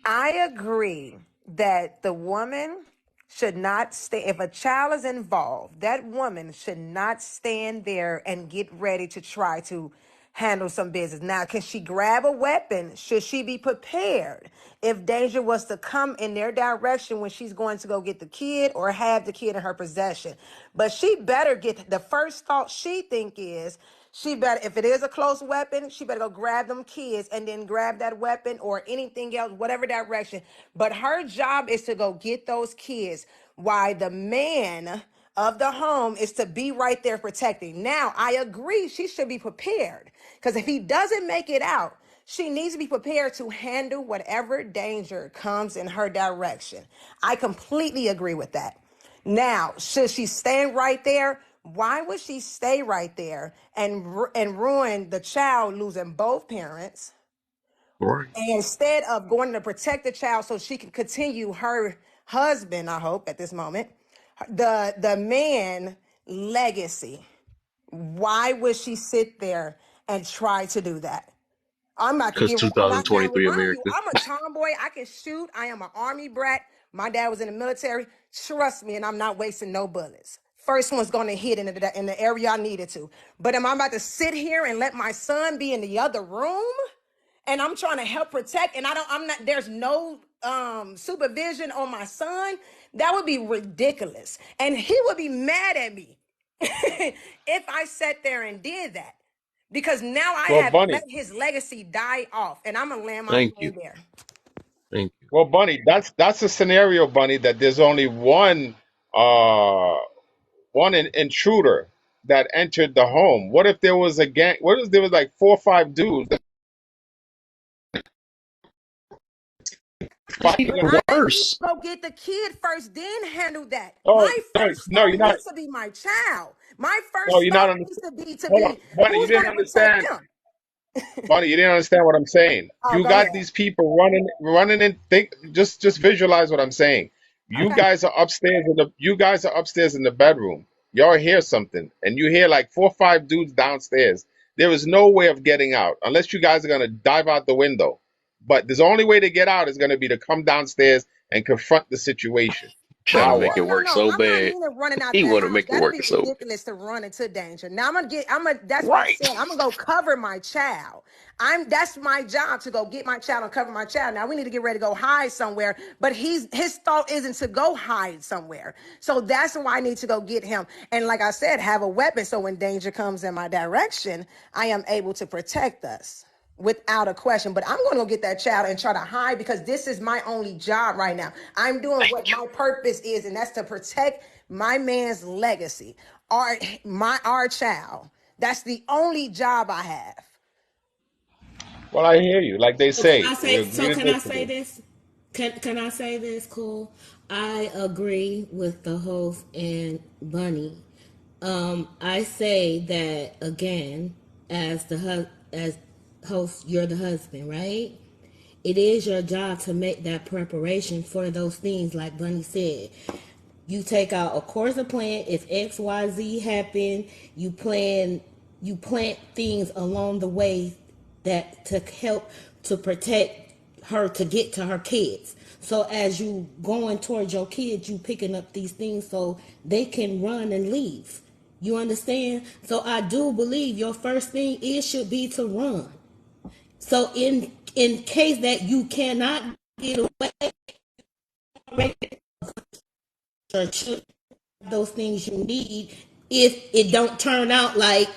I agree that the woman should not stay, if a child is involved, that woman should not stand there and get ready to try to handle some business. Now, can she grab a weapon? Should she be prepared if danger was to come in their direction when she's going to go get the kid or have the kid in her possession? But she better get, the first thought she think is, she better, if it is a close weapon, she better go grab them kids and then grab that weapon or anything else, whatever direction. But her job is to go get those kids while the man of the home is to be right there protecting. Now, I agree she should be prepared because if he doesn't make it out, she needs to be prepared to handle whatever danger comes in her direction. I completely agree with that. Now, should she stand right there? Why would she stay right there and ruin the child losing both parents Right. instead of going to protect the child so she can continue her husband, I hope at this moment, the man legacy? Why would she sit there and try to do that? I'm about to Because get, and I now 2023 remind you, America. I'm a tomboy. I can shoot. I am an army brat. My dad was in the military. Trust me, and I'm not wasting no bullets. First one's going to hit in the area I needed to. But am I about to sit here and let my son be in the other room? And I'm trying to help protect, and I'm not, there's no supervision on my son. That would be ridiculous. And he would be mad at me if I sat there and did that. Because now I Well, have let Bunny. his legacy die off, and I'm gonna land my Thank you. plane there. Thank you. Well, Bunny, that's a scenario, Bunny, that there's only uh intruder that entered the home. What if there was a gang? What if there was like 4 or 5 dudes that It's fighting? even I need to worse. go get the kid first, then handle that. Oh My no, first no, thought you're not. needs to be my child. My No, first you're not thought understanding. needs to be Hold on, Bunny, you who's didn't gonna protect understand. him. Bunny, you didn't understand what I'm saying. Oh, You go got ahead. these people running and think. Just visualize what I'm saying. You Okay. guys are upstairs in the. You guys are upstairs in the bedroom. Y'all hear something, and you hear like 4 or 5 dudes downstairs. There is no way of getting out unless you guys are gonna dive out the window. But the only way to get out is gonna be to come downstairs and confront the situation. Trying to Now Oh, make what? it no, no, work no. so I'm not bad. meaning running out He that want to house. make it That'd work be so ridiculous to run into danger. Now that's what I'm right. saying. I'm gonna go cover my child. That's my job to go get my child and cover my child. Now we need to get ready to go hide somewhere, but his thought isn't to go hide somewhere. So that's why I need to go get him. And like I said, have a weapon so when danger comes in my direction, I am able to protect us without a question. But I'm going to go get that child and try to hide because this is my only job right now. I'm doing what my purpose is, and that's to protect my man's legacy, our child. That's the only job I have. Well, I hear you. Like they So can say, I we say? agree So to can I say disagree. this? Can I say this? Cool. I agree with the host and Bunny. I say that again, as host, you're the husband, right? It is your job to make that preparation for those things, like Bunny said. You take out a course of plan. If XYZ happen, you plan you plant things along the way that to help to protect her to get to her kids. So as you going towards your kids, you picking up these things so they can run and leave. You understand? So I do believe your first thing is should be to run. So in case that you cannot get away, or those things you need if it don't turn out like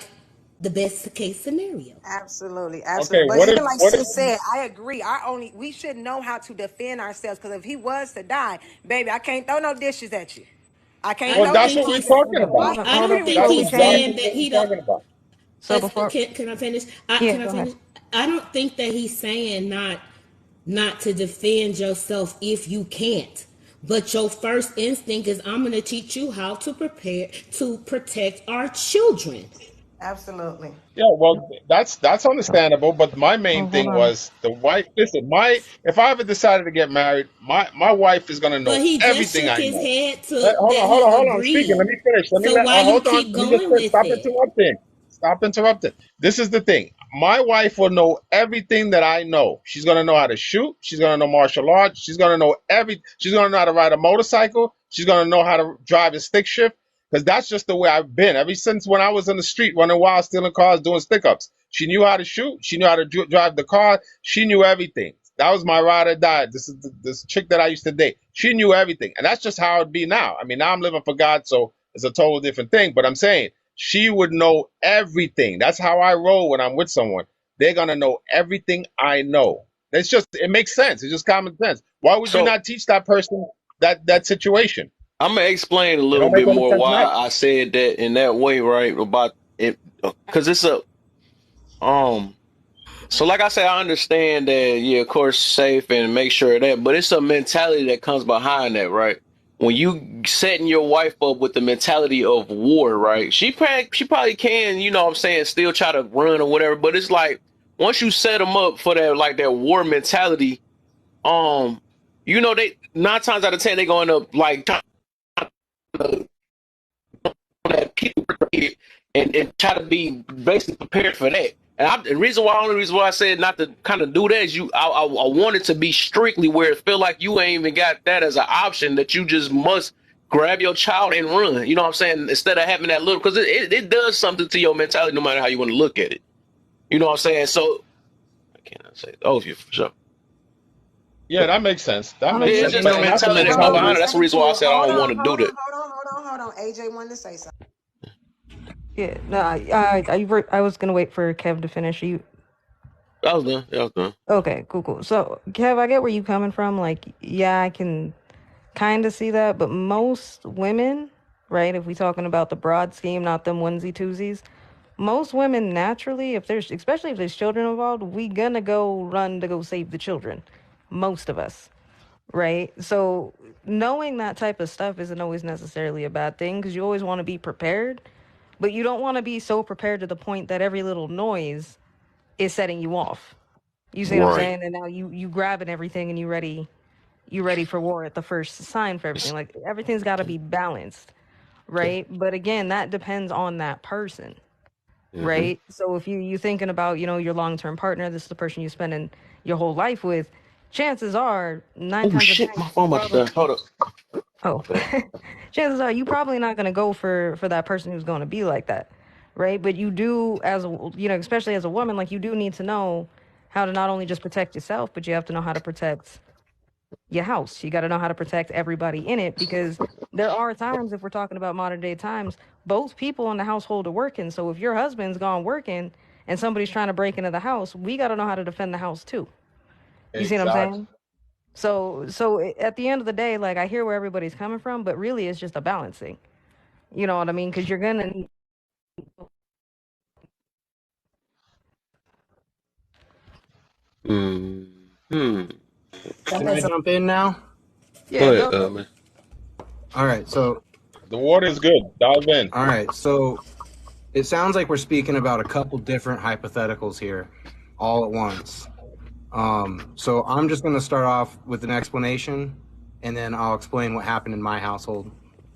the best case scenario. Absolutely, Okay, absolutely. But even like sis said, I agree. We should know how to defend ourselves because if he was to die, baby, I can't throw no dishes at you. I can't I well, throw don't that's think what dishes we're he's. at you. talking I, about. I I don't agree with think what That's she's he's saying. saying exactly that what he we're don't. talking about. So before, Can I finish? yeah, Can I go ahead. finish? I don't think that he's saying not to defend yourself if you can't. But your first instinct is I'm going to teach you how to prepare to protect our children. Absolutely. Yeah, well, that's understandable. But my Oh, main hold thing on. was the wife. Listen, my if I ever decided to get married, my wife is gonna But know he just everything shook I his know. head to Hold on, that hold he on, hold on. I'm speaking. Let agreed. me finish. Let me So let. why you Hold on. keep Let me just going finish. with Stop it? interrupting. Stop interrupting. This is the thing. My wife will know everything that I know. She's gonna know how to shoot. She's gonna know martial arts. She's gonna know every. She's gonna know how to ride a motorcycle. She's gonna know how to drive a stick shift. Because that's just the way I've been ever since when I was in the street running wild, stealing cars, doing stick ups. She knew how to shoot. She knew how to drive the car. She knew everything. That was my ride or die. This is this chick that I used to date. She knew everything, and that's just how it'd be now. I mean, now I'm living for God, so it's a total different thing. But I'm saying she would know everything. That's how I roll when I'm with someone. They're gonna know everything I know. It's just it makes sense. It's just common sense. Why would you So not teach that person that situation? I'm gonna explain a It little don't make bit any more sense why not. I said that in that way, right? About it, because it's a um. So like I said, I understand that, yeah, of course, safe and make sure of that, but it's a mentality that comes behind that, right? When you setting your wife up with the mentality of war, right? She probably can, you know what I'm saying, still try to run or whatever, but it's like once you set them up for that, like that war mentality, you know, they 9 times out of 10 they going to like try to that people and try to be basically prepared for that. And the only reason why I said not to kind of do that is I want it to be strictly where it feel like you ain't even got that as an option that you just must grab your child and run. You know what I'm saying? Instead of having that little, because it does something to your mentality no matter how you want to look at it. You know what I'm saying? So I cannot say, oh, yeah, for sure. Yeah, that makes sense. That I Yeah, makes mean, it's sense. just you the know, And that's a mentality that Hold come on behind mentality. it. one That's the second, reason why I Tua. said I Hold don't want on, to hold do on, that. hold on. AJ wanted to say something. yeah, no, I was gonna wait for Kev to finish. You That was done. That was done. okay? Cool, cool. So, Kev, I get where you coming from. Like, yeah, I can kind of see that, but most women, right? If we talking about the broad scheme, not them onesie twosies, most women naturally, if there's especially if there's children involved, we gonna go run to go save the children. Most of us, right? So knowing that type of stuff isn't always necessarily a bad thing because you always want to be prepared, but you don't want to be so prepared to the point that every little noise is setting you off. You see what I'm Right. saying? And now you grabbing everything and you ready for war at the first sign for everything. Like everything's got to be balanced, right? But again, that depends on that person, Mm-hmm. right? So if you thinking about, your long-term partner, this is the person you're spending your whole life with, chances are nine Oh times out of shit, ten my you phone about to probably die. Hold up. oh Okay. chances are you probably not going to go for that person who's going to be like that, right? But you do as a, especially as a woman, like you do need to know how to not only just protect yourself, but you have to know how to protect your house. You got to know how to protect everybody in it because there are times, if we're talking about modern day times, both people in the household are working. So if your husband's gone working and somebody's trying to break into the house, we got to know how to defend the house too. You see what I'm Exactly. saying? So at the end of the day, like I hear where everybody's coming from, but really it's just a balancing. You know what I mean? Because you're gonna need. Hmm. Can I jump in now? Yeah, Go go. ahead, man. All right. So, The water is good. Dive in. all right. So it sounds like we're speaking about a couple different hypotheticals here all at once. So I'm just going to start off with an explanation and then I'll explain what happened in my household.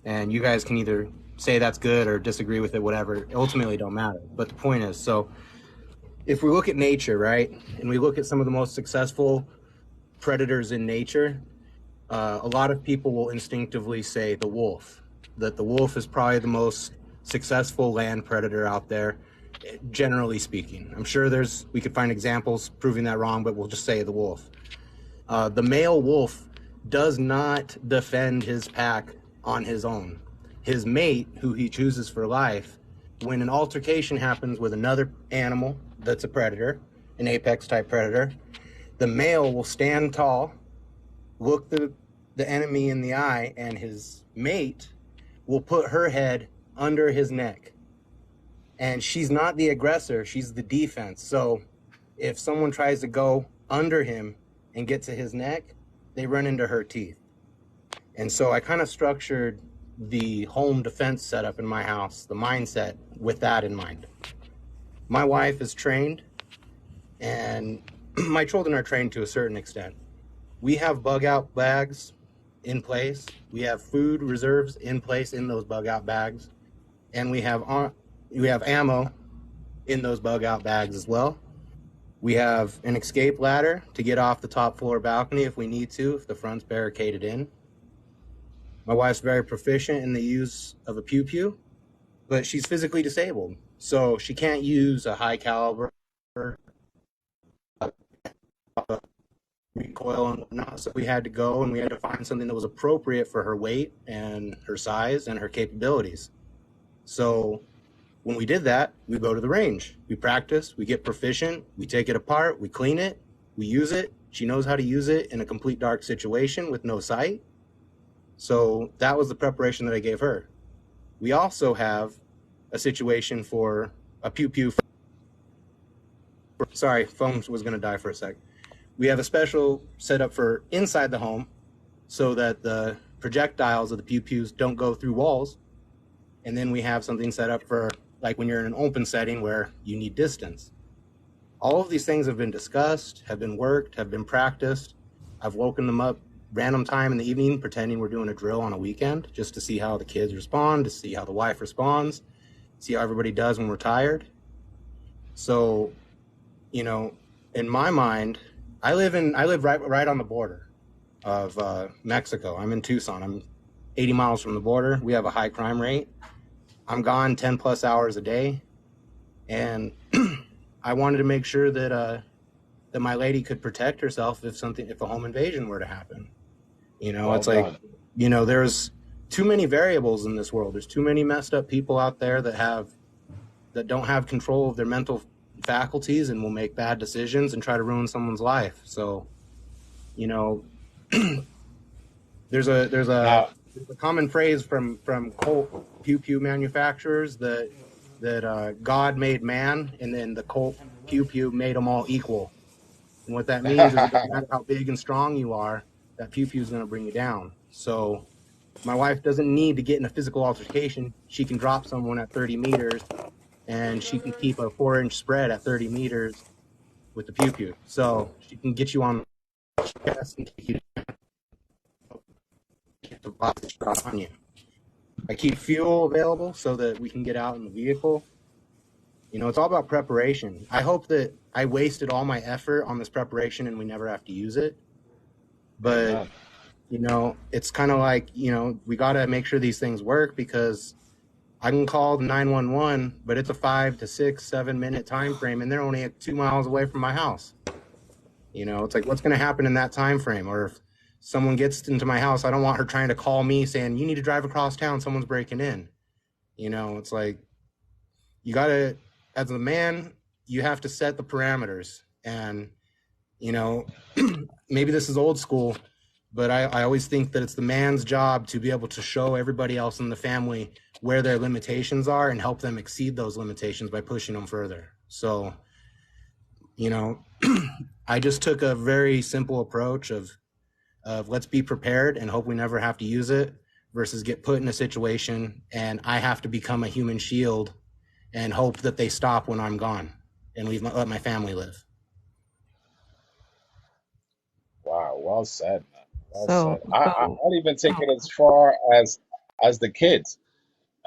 And you guys can either say that's good or disagree with it, whatever. It ultimately don't matter. But the point is, so if we look at nature, right, and we look at some of the most successful predators in nature, a lot of people will instinctively say the wolf, that the wolf is probably the most successful land predator out there, generally speaking. I'm sure we could find examples proving that wrong, but we'll just say the wolf. The male wolf does not defend his pack on his own. His mate, who he chooses for life, when an altercation happens with another animal that's a predator, an apex type predator, the male will stand tall, look the enemy in the eye, and his mate will put her head under his neck. And she's not the aggressor, she's the defense. So if someone tries to go under him and get to his neck, they run into her teeth. And so I kind of structured the home defense setup in my house, the mindset with that in mind. My wife is trained, and my children are trained to a certain extent. We have bug out bags in place. We have food reserves in place in those bug out bags, and we have ammo in those bug out bags as well. We have an escape ladder to get off the top floor balcony if we need to, if the front's barricaded in. My wife's very proficient in the use of a pew pew, but she's physically disabled, so she can't use a high caliber recoil and whatnot. So we had to go and we had to find something that was appropriate for her weight and her size and her capabilities. So when we did that, we go to the range. We practice, we get proficient, we take it apart, we clean it, we use it. She knows how to use it in a complete dark situation with no sight. So that was the preparation that I gave her. We also have a situation for a pew pew. Sorry, phone was going to die for a sec. We have a special setup for inside the home so that the projectiles of the pew pews don't go through walls. And then we have something set up for like when you're in an open setting where you need distance. All of these things have been discussed, have been worked, have been practiced. I've woken them up random time in the evening pretending we're doing a drill on a weekend just to see how the kids respond, to see how the wife responds, see how everybody does when we're tired. So, you know, in my mind, I live right on the border of Mexico. I'm in Tucson. I'm 80 miles from the border. We have a high crime rate. I'm gone 10 plus hours a day. And I wanted to make sure that that my lady could protect herself if a home invasion were to happen. You know, Well it's like, done. you know, there's too many variables in this world. There's too many messed up people out there that don't have control of their mental faculties and will make bad decisions and try to ruin someone's life. So, you know, there's a Now, common phrase from Colt pew pew manufacturers that God made man, and then the Colt pew pew made them all equal. And what that means is it doesn't matter how big and strong you are, that pew pew is going to bring you down. So my wife doesn't need to get in a physical altercation. She can drop someone at 30 meters, and she can keep a 4-inch spread at 30 meters with the pew pew. So she can get you on the chest and keep the box shot on you. I keep fuel available so that we can get out in the vehicle. You know, it's all about preparation. I hope that I wasted all my effort on this preparation and we never have to use it. But, amen. you know, it's kind of like, you know, we got to make sure these things work because I can call the 911, but it's a 5 to 6, 7 minute time frame, and they're only 2 miles away from my house. You know, it's like, what's going to happen in that time frame? Or if someone gets into my house, I don't want her trying to call me saying, you need to drive across town, someone's breaking in. You know, it's like, you got to, as a man, you have to set the parameters. And, you know, maybe this is old school, but I always think that it's the man's job to be able to show everybody else in the family where their limitations are and help them exceed those limitations by pushing them further. So, you know, I just took a very simple approach of let's be prepared and hope we never have to use it versus get put in a situation and I have to become a human shield and hope that they stop when I'm gone and let my family live. Wow, well said, man. Well So, said. I'll even take it as far as the kids.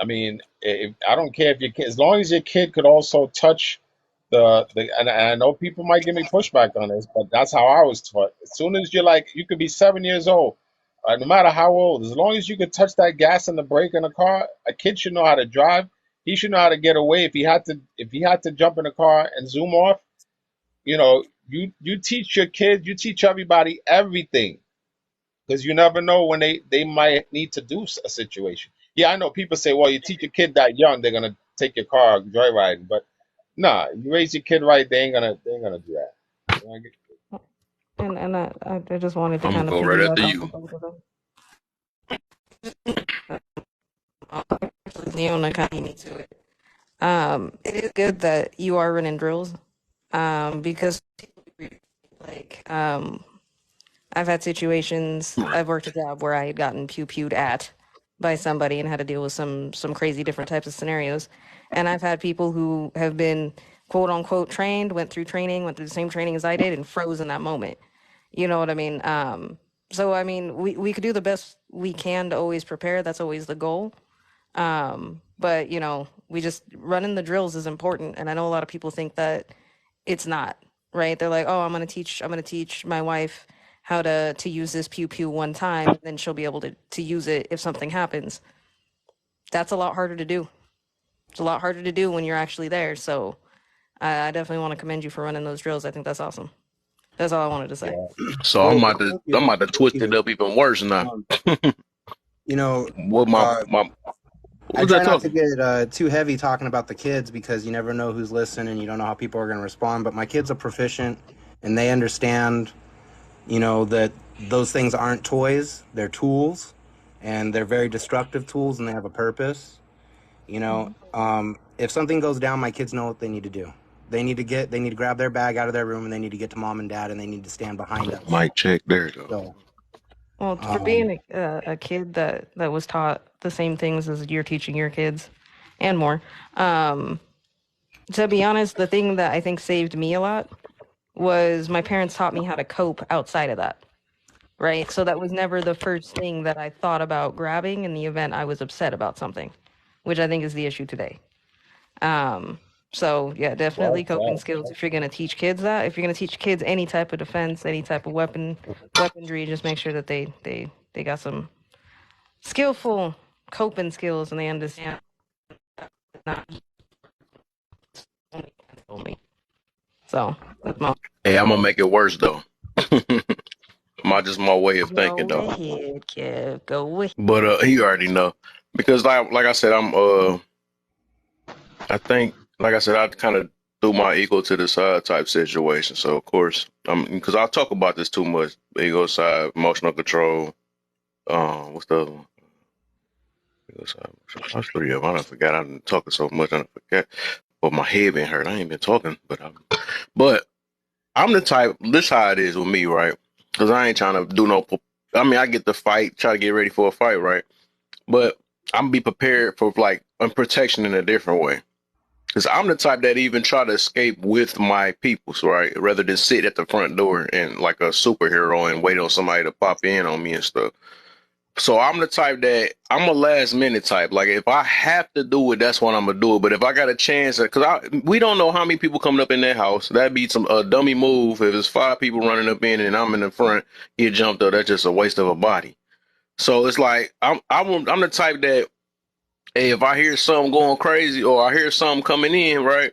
I mean, I don't care if your kid, as long as your kid could also touch and I know people might give me pushback on this, but that's how I was taught. As soon as you're like, you could be 7 years old, no matter how old, as long as you could touch that gas and the brake in the car, a kid should know how to drive. He should know how to get away. If he had to jump in the car and zoom off, you know, you teach your kids, you teach everybody everything because you never know when they might need to do a situation. Yeah, I know people say, well, you teach your kid that young, they're gonna take your car joyriding, but nah, you raise your kid right, they ain't gonna do that. You know, and I just wanted to I'm gonna kind of go right after piggyback off you. of both of them. Actually, Leona kind of to it. It is good that you are running drills, because like I've had situations. I've worked a job where I had gotten pew pewed at by somebody and had to deal with some crazy different types of scenarios, and I've had people who have been quote unquote trained, went through training, went through the same training as I did, and froze in that moment. You know what I mean? So I mean, we could do the best we can to always prepare. That's always the goal. But you know, we just running the drills is important, and I know a lot of people think that it's not, right? They're like, oh, I'm gonna teach my wife how to use this pew pew one time, and then she'll be able to use it if something happens. That's a lot harder to do. It's a lot harder to do when you're actually there. So I definitely want to commend you for running those drills. I think that's awesome. That's all I wanted to say. So Well, I'm about to thank twist it you. up even worse now. You know, What I was I try not to talking? get too heavy talking about the kids because you never know who's listening and you don't know how people are going to respond. But my kids are proficient and they understand, you know, that those things aren't toys, they're tools, and they're very destructive tools and they have a purpose. You know, if something goes down, my kids know what they need to do. They need to grab their bag out of their room and they need to get to mom and dad and they need to stand behind us. Mic check. There you go. So, Well, for being a kid that was taught the same things as you're teaching your kids and more, to be honest, the thing that I think saved me a lot was my parents taught me how to cope outside of that, right? So that was never the first thing that I thought about grabbing in the event I was upset about something, which I think is the issue today. So yeah, definitely coping skills. If you're gonna teach kids that, if you're gonna teach kids any type of defense, any type of weaponry, just make sure that they got some skillful coping skills and they understand not only. So that's my Hey, I'm gonna make it worse though. My way of thinking go though. ahead, Kev. Go ahead. But you already know because like I said, I think like I said, I kind of threw my ego to the side type situation. So of course, because I talk about this too much. Ego side, emotional control. What's the other one? Ego side. That's three of them. I done forgot. I've been talking so much. I done forget. But my head been hurt. I ain't been talking, but I'm the type. This how it is with me, right? Because I ain't trying to do no. I mean, I get the fight, try to get ready for a fight, right? But I'm be prepared for like protection in a different way. Because I'm the type that even try to escape with my peoples, right? Rather than sit at the front door and like a superhero and wait on somebody to pop in on me and stuff. So I'm the type that I'm a last minute type. Like if I have to do it, that's when I'm gonna do it. But if I got a chance, because we don't know how many people coming up in that house. That'd be a dummy move. If it's 5 people running up in and I'm in the front, get jumped up. That's just a waste of a body. So it's like I'm the type that hey, if I hear something going crazy or I hear something coming in, right?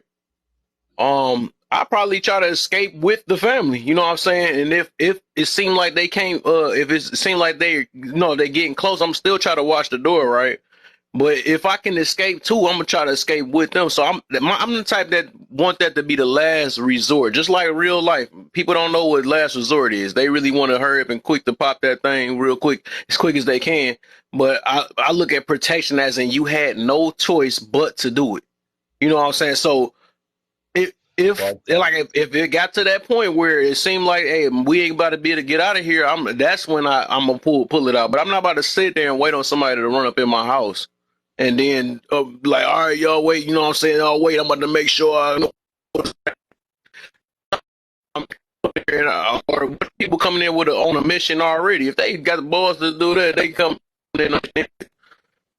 I probably try to escape with the family. You know what I'm saying? And if it seemed like they can't, if it seemed like they're getting close, I'm still try to watch the door, right? But if I can escape too, I'm gonna try to escape with them. So I'm the type that want that to be the last resort, just like real life. People don't know what last resort is. They really want to hurry up and quick to pop that thing real quick, as quick as they can. But I look at protection as in you had no choice but to do it. You know what I'm saying? So if it got to that point where it seemed like, hey, we ain't about to be able to get out of here, that's when I'm gonna pull it out. But I'm not about to sit there and wait on somebody to run up in my house and then like, all right, y'all wait. You know what I'm saying? Oh wait, I'm about to make sure I know. Or people coming in on a mission already. If they got the balls to do that, they come in.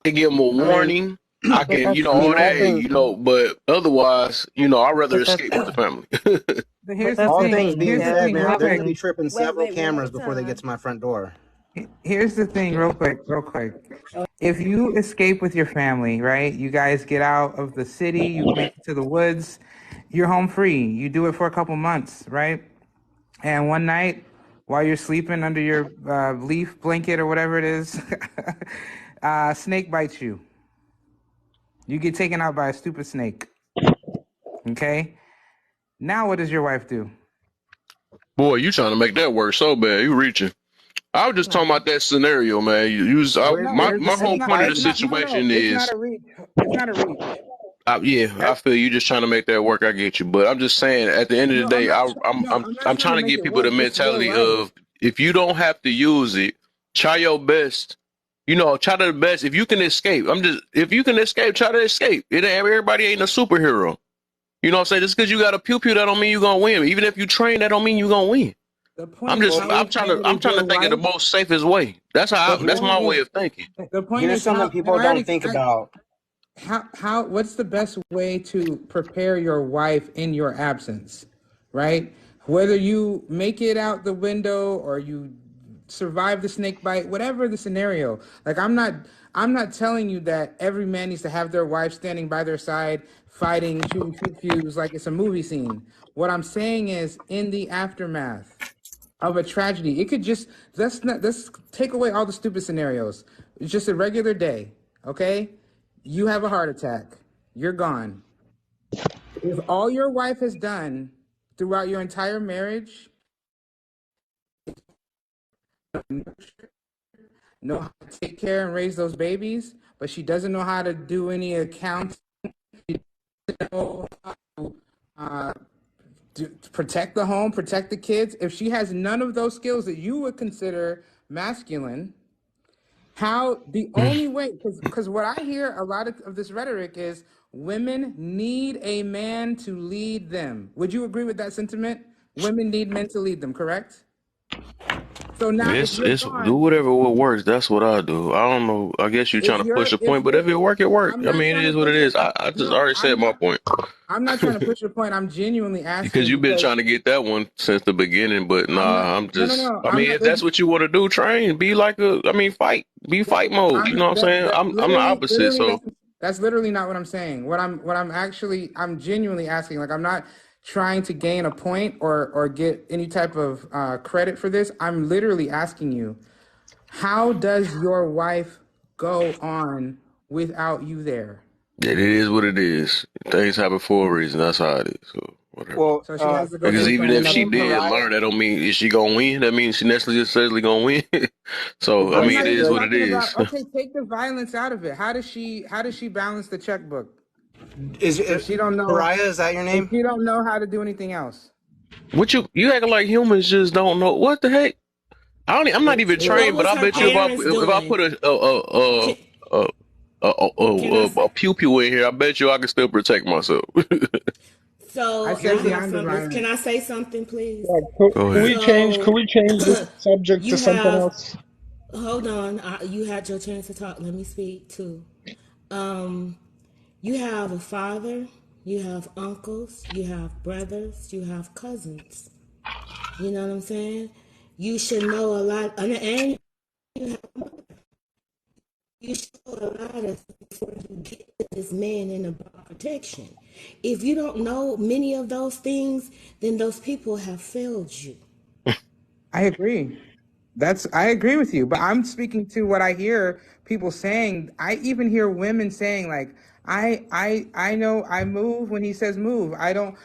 They give them a I mean, warning. I can, I all mean, all that, things, but otherwise, I'd rather But that's escape with the family. But but here's the that's all the thing. things thing. being Here's the said, thing, man, real they're quick. going to be Having tripping Wait, several wait, one at cameras a before they get time. to my front door. Here's the thing, real quick, real quick. If you escape with your family, right? You guys get out of the city, you make it to the woods, you're home free. You do it for a couple months, right? And one night, while you're sleeping under your leaf blanket or whatever it is, a snake bites you. You get taken out by a stupid snake. Okay? Now what does your wife do? Boy, you trying to make that work so bad. You reaching. I was just talking no, about that scenario, man. Where, No, My where's the my it's whole snake not. point of It's the biting? not. No, no, situation it's not is, a reach. It's not a reach. yeah, I feel you just trying to make that work. I get you, but I'm just saying, at the end of the No, I'm day, not. No, I'm not I'm trying trying to to make give it people the work. It's your mentality right. of if you don't have to use it, try your best. Try the best. If you can escape, if you can escape, try to escape. Everybody ain't a superhero. You know what I'm saying? Just because you got a pew pew, that don't mean you gonna win. Even if you train, that don't mean you gonna win. The point is, how I'm is trying to your think of the wife? most safest way. The That's point my way is, of thinking. the point Here's is something how. And people I don't already, think about. how what's the best way to prepare your wife in your absence, right? Whether you make it out the window or you survive the snake bite, whatever the scenario. Like I'm not telling you that every man needs to have their wife standing by their side fighting, shooting pew-pews like it's a movie scene. What I'm saying is, in the aftermath of a tragedy, it could just, let's take away all the stupid scenarios. It's just a regular day, okay? You have a heart attack. You're gone. If all your wife has done throughout your entire marriage, know how to take care and raise those babies, but she doesn't know how to do any accounts, she doesn't know how to protect the home, protect the kids. If she has none of those skills that you would consider masculine, how the only way, because what I hear a lot of this rhetoric is women need a man to lead them. Would you agree with that sentiment? Women need men to lead them, correct? So now if you're It's do gone, whatever what works. That's what I do. I don't know. I guess you're trying to push a if point, but you're if it work, it work. I'm I not mean, it trying to is what it push it. is. I just No, already said my point. I'm not trying to push your point. I'm genuinely Because asking you've been because trying to get that one since the beginning, but I'm not nah, I'm no no just. no. I I'm mean, not if that's what you want to do, train. Be like a. I mean, fight. Be fight mode. You know what I'm saying? I'm the opposite. So that's literally not what I'm saying. I'm genuinely asking. Like, I'm not trying to gain a point or get any type of credit for this. I'm literally asking you, how does your wife go on without you there? it is what it is. Things happen for a reason. That's how it is. So whatever. Well, So she has to go Because through even something if else. she and did Pariah, learn, that don't mean is she gonna win. That means she necessarily gonna win. So I I'm mean, not it even is what the it talking about. is. Okay, take the violence out of it. How does she balance the checkbook is if she don't know Pariah, is that your if name? she don't know how to do anything else? What you acting like humans just don't know what the heck? I'm not even What trained, but was I her bet you parents if I doing? put Can, can I a pew pew in here, I bet you I can still protect myself. I so said I have beyond the something. Can violence. I say something, please? Yeah, Go could ahead. we change? Could So we change this subject to you something have else? hold on. You had your chance to talk. Let me speak too. Um, you have a father. You have uncles. You have brothers. You have cousins. You know what I'm saying? You should know a lot, and you should know a lot of before you get to this man in about protection. If you don't know many of those things, then those people have failed you. I agree. I agree with you, but I'm speaking to what I hear people saying. I even hear women saying like, I know I move when he says move. I don't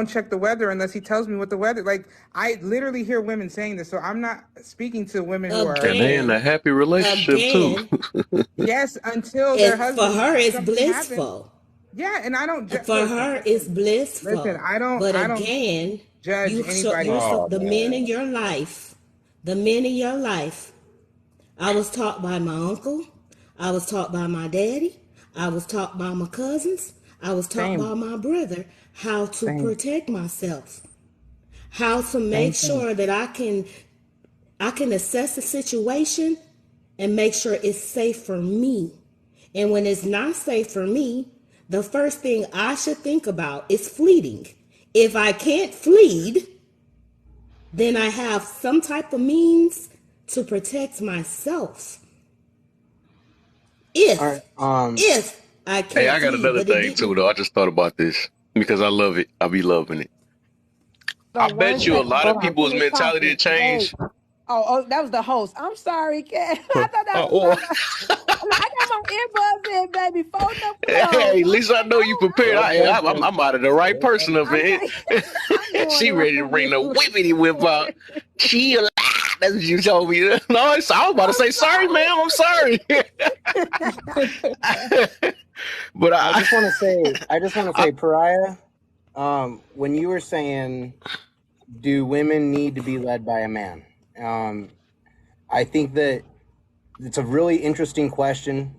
check the weather unless he tells me what the weather. Like, I literally hear women saying this. So I'm not speaking to women who are, And they in a Again, happy relationship too. again, yes, until their it for husband her it's something happens. blissful. Yeah, and I don't For her it's listen. blissful. But I don't again, judge you're anybody. Oh the men man. in your life, the men in your life. I was taught by my uncle. I was taught by my daddy. I was taught by my cousins. I was taught Same, by my brother how to same, protect myself, how to make same thing. sure that I can assess the situation and make sure it's safe for me. And when it's not safe for me, the first thing I should think about is fleeing. If I can't flee, then I have some type of means to protect myself. All right. If I Hey, can't I got flee, another but it thing too, didn't. though. I just thought about this because I love it. I be loving it. So I one bet you a second, lot hold of on. people's Finish mentality talking. to Wait. change. Oh, that was the host. I'm sorry, Kat. I Huh. thought that was Oh, my. I got my earbuds in, baby. Fold them clothes. hey, at least I Okay. know you prepared. No I'm judgment. out of the right No person up judgment. in Okay. here. I'm doing She it ready to for bring the you. whippity whip out. She alive. That's what you told me. No, I was about to I'm say sorry, ma'am. I'm sorry. sorry. But I I, just want to say, I Pariah, when you were saying, do women need to be led by a man? I think that it's a really interesting question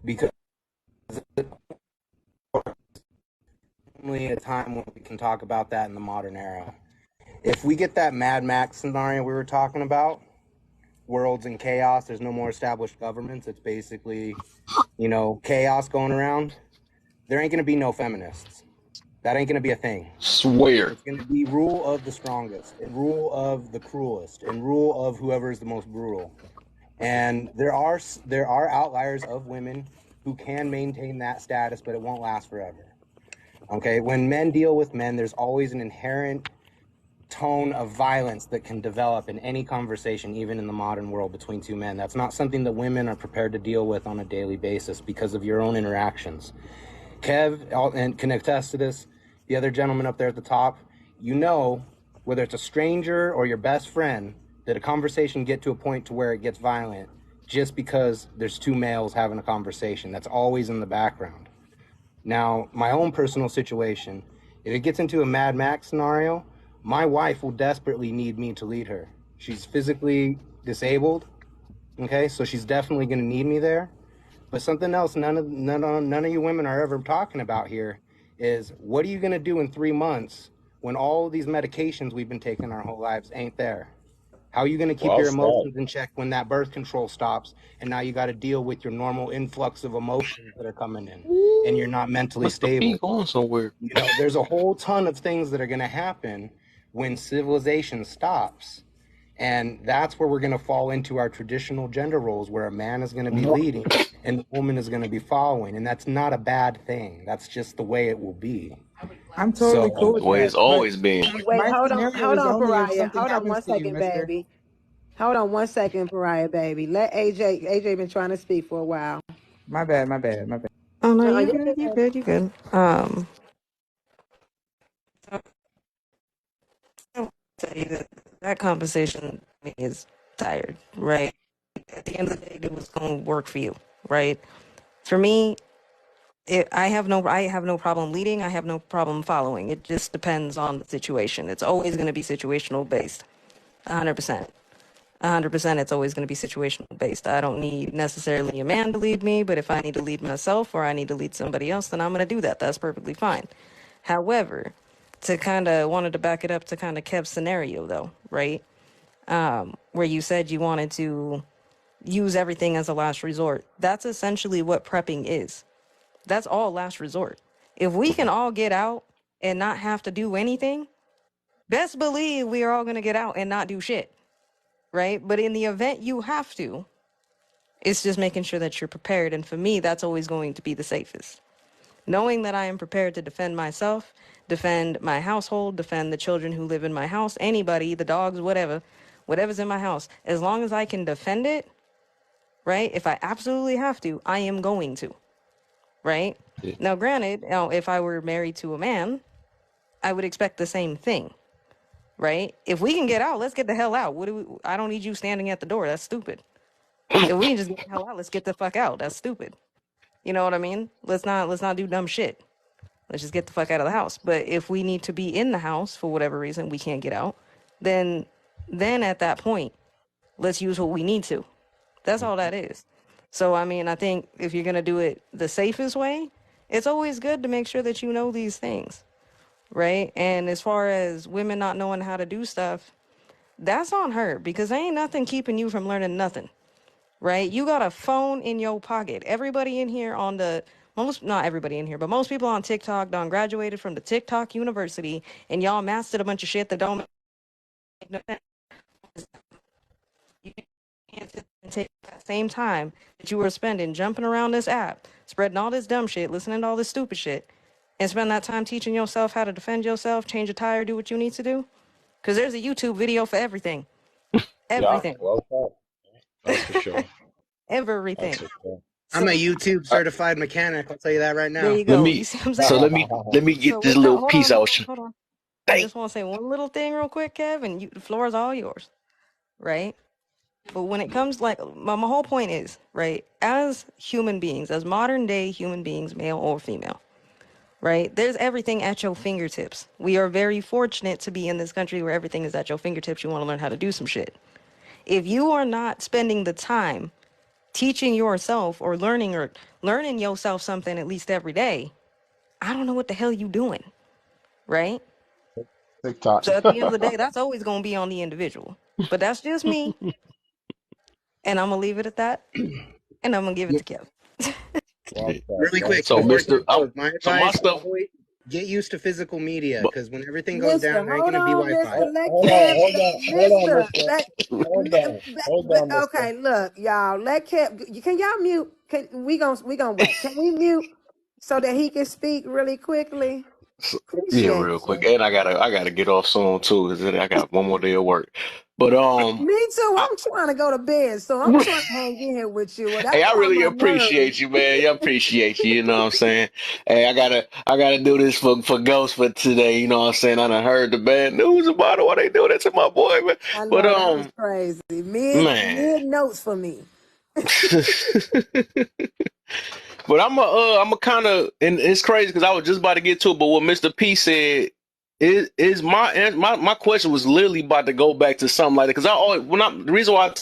because Only a time when we can talk about that in the modern era. If we get that Mad Max scenario we were talking about, worlds in chaos, there's no more established governments, it's basically, chaos going around, there ain't going to be no feminists. That ain't going to be a thing. Swear. It's going to be rule of the strongest and rule of the cruelest and rule of whoever is the most brutal. And there are outliers of women who can maintain that status, but it won't last forever. Okay, when men deal with men, there's always an inherent tone of violence that can develop in any conversation, even in the modern world between two men. That's not something that women are prepared to deal with on a daily basis because of your own interactions. Kev and can attest to this, the other gentleman up there at the top, whether it's a stranger or your best friend, that a conversation get to a point to where it gets violent just because there's two males having a conversation. That's always in the background. Now, my own personal situation, if it gets into a Mad Max scenario, my wife will desperately need me to lead her. She's physically disabled, okay? So she's definitely going to need me there. But something else none of you women are ever talking about here is, what are you going to do in 3 months when all these medications we've been taking our whole lives ain't there? How are you going to keep Well your said. emotions in check when that birth control stops and now you got to deal with your normal influx of emotions that are coming in and you're not mentally Must be stable? going somewhere. There's a whole ton of things that are going to happen when civilization stops. And that's where we're going to fall into our traditional gender roles, where a man is going to be leading and the woman is going to be following. And that's not a bad thing. That's just the way it will be. I'm totally So, cool The with way that. it's But always been. Wait, my hold on, scenario is only if Pariah. something Hold on happens one to you, second, mister. baby. Hold on one second, Pariah, baby. Let AJ been trying to speak for a while. My bad, my bad, my bad. Oh no, No, you you're good, you good. good, you good. I'll tell you that conversation is tired, right? At the end of the day, it was going to work for you, right? For me, I have no problem leading. I have no problem following. It just depends on the situation. It's always going to be situational based, 100%. 100%, it's always going to be situational based. I don't need necessarily a man to lead me, but if I need to lead myself or I need to lead somebody else, then I'm going to do that. That's perfectly fine. However, wanted to back it up to kind of Kev's scenario though, right? Where you said you wanted to use everything as a last resort. That's essentially what prepping is. That's all last resort. If we can all get out and not have to do anything, best believe we are all going to get out and not do shit, right? But in the event you have to, it's just making sure that you're prepared. And for me, that's always going to be the safest. Knowing that I am prepared to defend myself, defend my household, defend the children who live in my house, anybody, the dogs, whatever's in my house, as long as I can defend it, right? If I absolutely have to, I am going to, right? Yeah. Now, granted, if I were married to a man, I would expect the same thing, right? If we can get out, let's get the hell out. I don't need you standing at the door. That's stupid. If we can just get the hell out, let's get the fuck out. That's stupid. You know what I mean? Let's not do dumb shit. Let's just get the fuck out of the house. But if we need to be in the house for whatever reason, we can't get out, then at that point, let's use what we need to. That's all that is. So I mean, I think if you're gonna do it the safest way, it's always good to make sure that you know these things, right? And as far as women not knowing how to do stuff, that's on her because there ain't nothing keeping you from learning nothing, right? You got a phone in your pocket. Everybody in here not everybody in here, but most people on TikTok done graduated from the TikTok university and y'all mastered a bunch of shit that don't make no sense. You can't sit and take that same time that you were spending jumping around this app, spreading all this dumb shit, listening to all this stupid shit, and spend that time teaching yourself how to defend yourself, change a tire, do what you need to do. Because there's a YouTube video for everything. Yeah, Everything. well said. That's for sure. That's Everything. for sure. I'm a So YouTube I, certified mechanic. I'll tell you that right there now. you let go. You me. see what I'm So saying? let me So get this with that, little piece out. hold on. I Dang. just want to say one little thing real quick, Kev, and the floor is all yours, right? But when it comes, like, my whole point is, right, as human beings, as modern day human beings, male or female, right, there's everything at your fingertips. We are very fortunate to be in this country where everything is at your fingertips. You want to learn how to do some shit. If you are not spending the time teaching yourself or learning yourself something at least every day, I don't know what the hell you doing, right? TikTok. So at the end of the day, that's always going to be on the individual. But that's just me, and I'm gonna leave it at that, and I'm gonna give it to Kev. Well said. Really Well quick said. So, before Mister, Kev goes, my so my advice: stuff. always get used to physical media, But because when everything goes Mister, down, there ain't hold gonna be on, Wi-Fi. Mister. Let Hold on, Kev, hold on, Mister, Mister. let, Hold on, hold on, Mister. okay, look, y'all, let Kev, can y'all mute? We gonna wait. Can we mute so that he can speak really quickly? yeah, Appreciate real quick, you. and I gotta get off soon too, cause I got one more day of work. But Me too. I, I'm trying to go to bed, so I'm trying to hang in here with you. Well, that's hey, I why really my nerves. appreciate you, man. I appreciate you. You know what I'm saying? Hey, I gotta do this for Ghost for today. You know what I'm saying? I done heard the bad news about it. Why they do that to my boy, man? I But know that was crazy. man. Mid notes for me. But I'm a kind of, and it's crazy because I was just about to get to it. But what Mr. P said is my question was literally about to go back to something like that because I always the reason why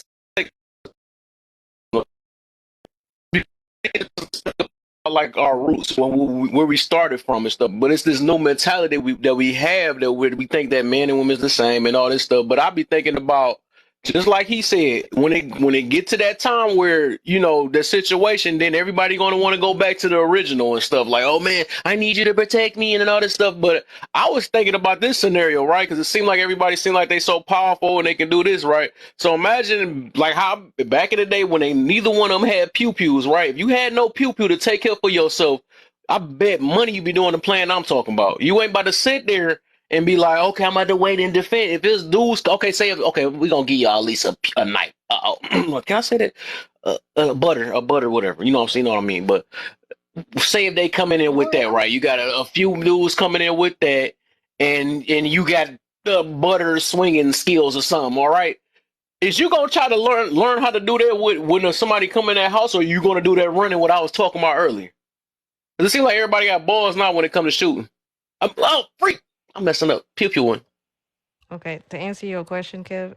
like our roots where we started from and stuff. But it's this new mentality that we have that we think that man and woman is the same and all this stuff. But I be thinking about just like he said, when it get to that time where the situation, then everybody gonna want to go back to the original and stuff like, oh man, I need you to protect me and all this stuff. But I was thinking about this scenario, right? Because it seemed like everybody seemed like they so powerful and they can do this, right? So imagine like how back in the day when neither one of them had pew pews, right? If you had no pew pew to take care for yourself, I bet money you be doing the plan I'm talking about. You ain't about to sit there and be like, okay, I'm about to wait and defend. If it's dudes, okay, okay, we're gonna give y'all at least a night. Can I say that? A butter, whatever. You know what I'm saying? You know what I mean? But say if they coming in with All that, right. right? You got a few dudes coming in with that, and you got the butter swinging skills or something. All right, is you gonna try to learn how to do that when somebody come in that house, or you gonna do that running? What I was talking about earlier? Cause it seems like everybody got balls now when it comes to shooting. Freak! I'm messing up. Pew pew one. Okay, to answer your question, Kev,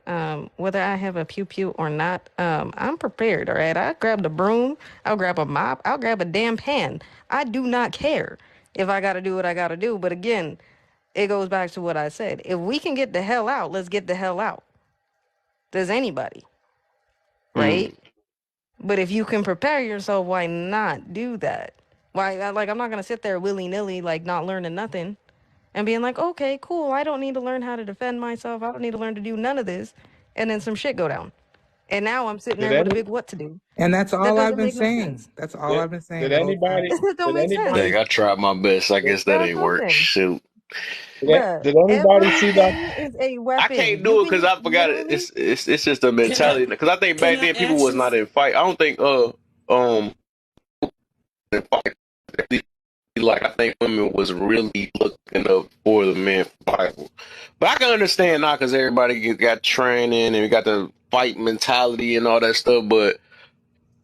whether I have a pew pew or not, I'm prepared. All right, I grab the broom, I'll grab a mop, I'll grab a damn pan. I do not care if I got to do what I got to do. But again, it goes back to what I said. If we can get the hell out, let's get the hell out. Does anybody, right? Mm. But if you can prepare yourself, why not do that? Like, I'm not gonna sit there willy nilly, like not learning nothing, and being like, okay, cool. I don't need to learn how to defend myself. I don't need to learn to do none of this, and then some shit go down, and now I'm sitting Did there with a any big what to do. And that's That all I've doesn't been make no saying. sense. That's all did, I've been saying did the whole time. anybody That don't did make sense. Dang, anybody I tried my best. I guess that That's ain't work. nothing, Shoot. bruh. did anybody see that? Everything is a I weapon. can't You do it because can I forgot it. literally. It's just a Can I mentality. Because I think can back I then people ask was you? not in fight. I don't think um in fight like I think women was really looking up for the men for fight. But I can understand now because everybody got training and we got the fight mentality and all that stuff. But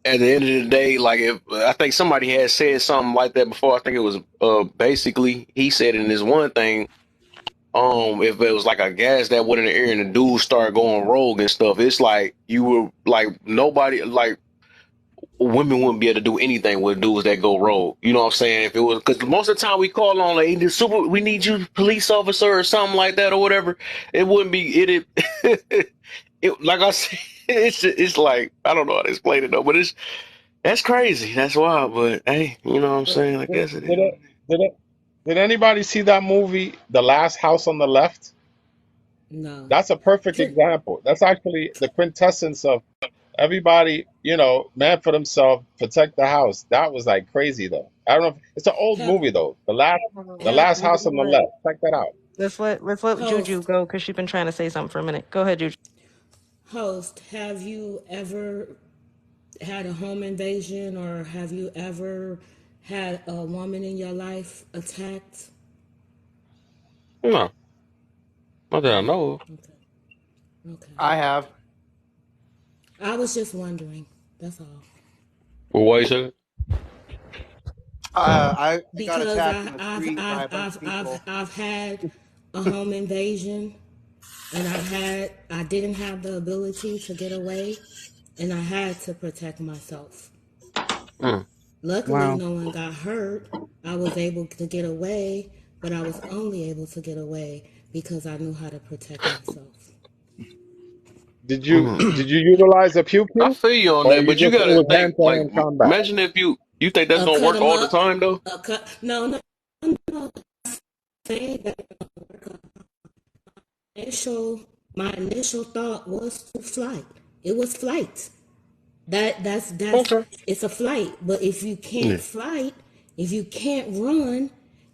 at the end of the day, like if I think somebody had said something like that before. I think it was basically he said in this one thing. If it was like a gas that went in the air and the dudes started going rogue and stuff, it's like you were like nobody like women wouldn't be able to do anything with dudes that go rogue. You know what I'm saying? If it was because most of the time we call on like we need you police officer or something like that or whatever, it wouldn't be it like I said, it's like I don't know how to explain it though, but that's crazy. That's wild, but hey, you know what I'm Did, saying? I did, guess it did, is. it, did, it, did anybody see that movie, The Last House on the Left? No. That's a perfect Can, example. That's actually the quintessence of everybody, man for themselves, protect the house. That was like crazy though. I don't know. It's an old have movie though. The have last house on the left. Check that out. Let's let Juju host go because she's been trying to say something for a minute. Go ahead, Juju. host have you ever had a home invasion, or have you ever had a woman in your life attacked? No, not that I know of. Okay. Okay. I have. I was just wondering. That's all. Well, why you said I got Because attacked in the street by a bunch of people. I've had a home invasion, and I didn't have the ability to get away, and I had to protect myself. it? Luckily, Wow. no one got hurt. I was able to get away, but I was only able to get away because I knew how to protect myself. Did you utilize a pew I pew, feel you on or that, you but you just it gotta was think hand to like hand combat? imagine if you think that's gonna Cut work them all the up. time though. No, no, no. Saying that initial, my initial thought was to flight. It was flight. That's Okay. it's a flight. But if you can't Yeah. fight, if you can't run,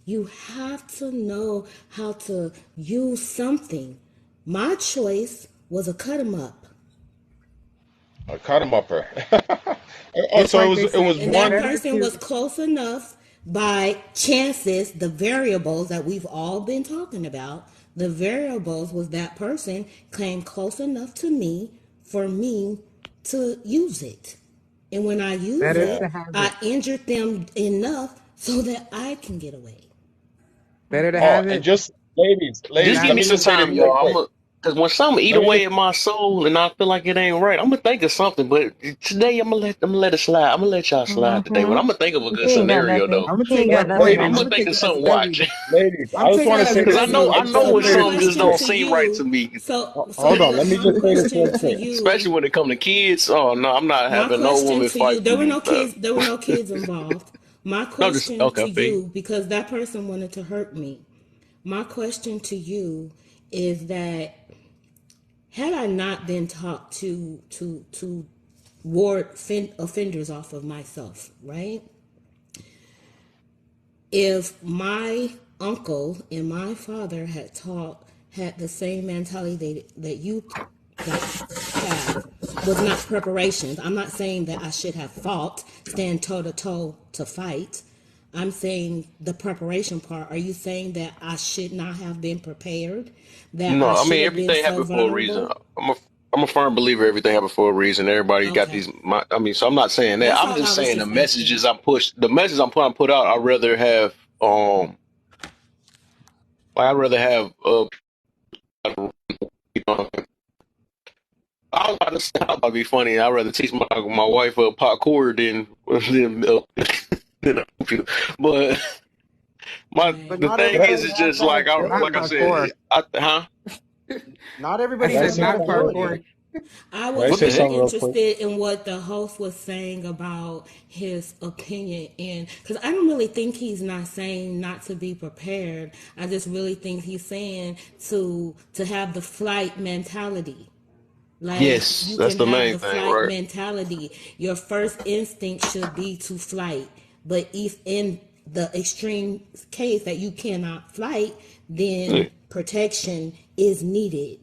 you have to know how to use something. My choice was a cut 'em up. A cut 'em upper. Oh, It's so like they it say, was And it's that one. better person was to. close enough by chances, the variables that we've all been talking about. The variables was that person came close enough to me for me to use it. And when I use Better Yeah. to it, have I it. injured them enough so that I can get away. Better to Oh, have and it just than Just ladies, give let not. me me some just say this time, real y'all. quick. Cause when something eat Let me away just at my soul and I feel like it ain't right, I'm gonna think of something. But today I'm gonna let it slide. I'm gonna let y'all slide today. But Mm-hmm. I'm gonna think of a good He ain't got scenario nothing. though. I'm gonna He take ain't it got as nothing every. on I'm ladies, I'm you. gonna gonna think take of it as something. Watch. every. ladies, I I'm just taking want it to as say Cause this I every know real I quick. know So what my some possibility. just question don't to seem right you, to me. Hold on, let me my just say this real question to quick. Especially you, when it come to kids. Oh no, I'm not my having no question woman to you, fight for me. there were no kids involved. My No, just question okay. I to feel you. you, because that person wanted to hurt me. My question to you is that had I not been taught to ward offenders off of myself, right? If my uncle and my father had the same mentality that you guys have, was not preparations. I'm not saying that I should have fought, stand toe to toe to fight. I'm saying the preparation part. Are you saying that I should not have been prepared? That I No, I should mean have been everything so happened for a reason. vulnerable? I'm a firm believer everything happened for a reason. Everybody got Okay. these. I mean, so I'm not saying that. That's I'm all I just was saying the just asking. messages I'm push. The message I'm put out. I rather have like I'd rather have you know, I was about to say, I was about to be funny. I'd rather teach my wife parkour than a computer. But my Right. But the not thing Can I, everybody is has just that like Not like I ability. parkour. said, huh? Not I everybody can I said has say that not something real ability. quick? parkour. I Can I was What say the just heck? something real quick? interested in what the host was saying about his opinion, and because I don't really think he's not saying not to be prepared. I just really think he's saying to have the flight mentality. Like Yes, you that's can the have main the thing, flight right? mentality. Your first instinct should be to flight. But if in the extreme case that you cannot flight, Yeah. then protection is needed.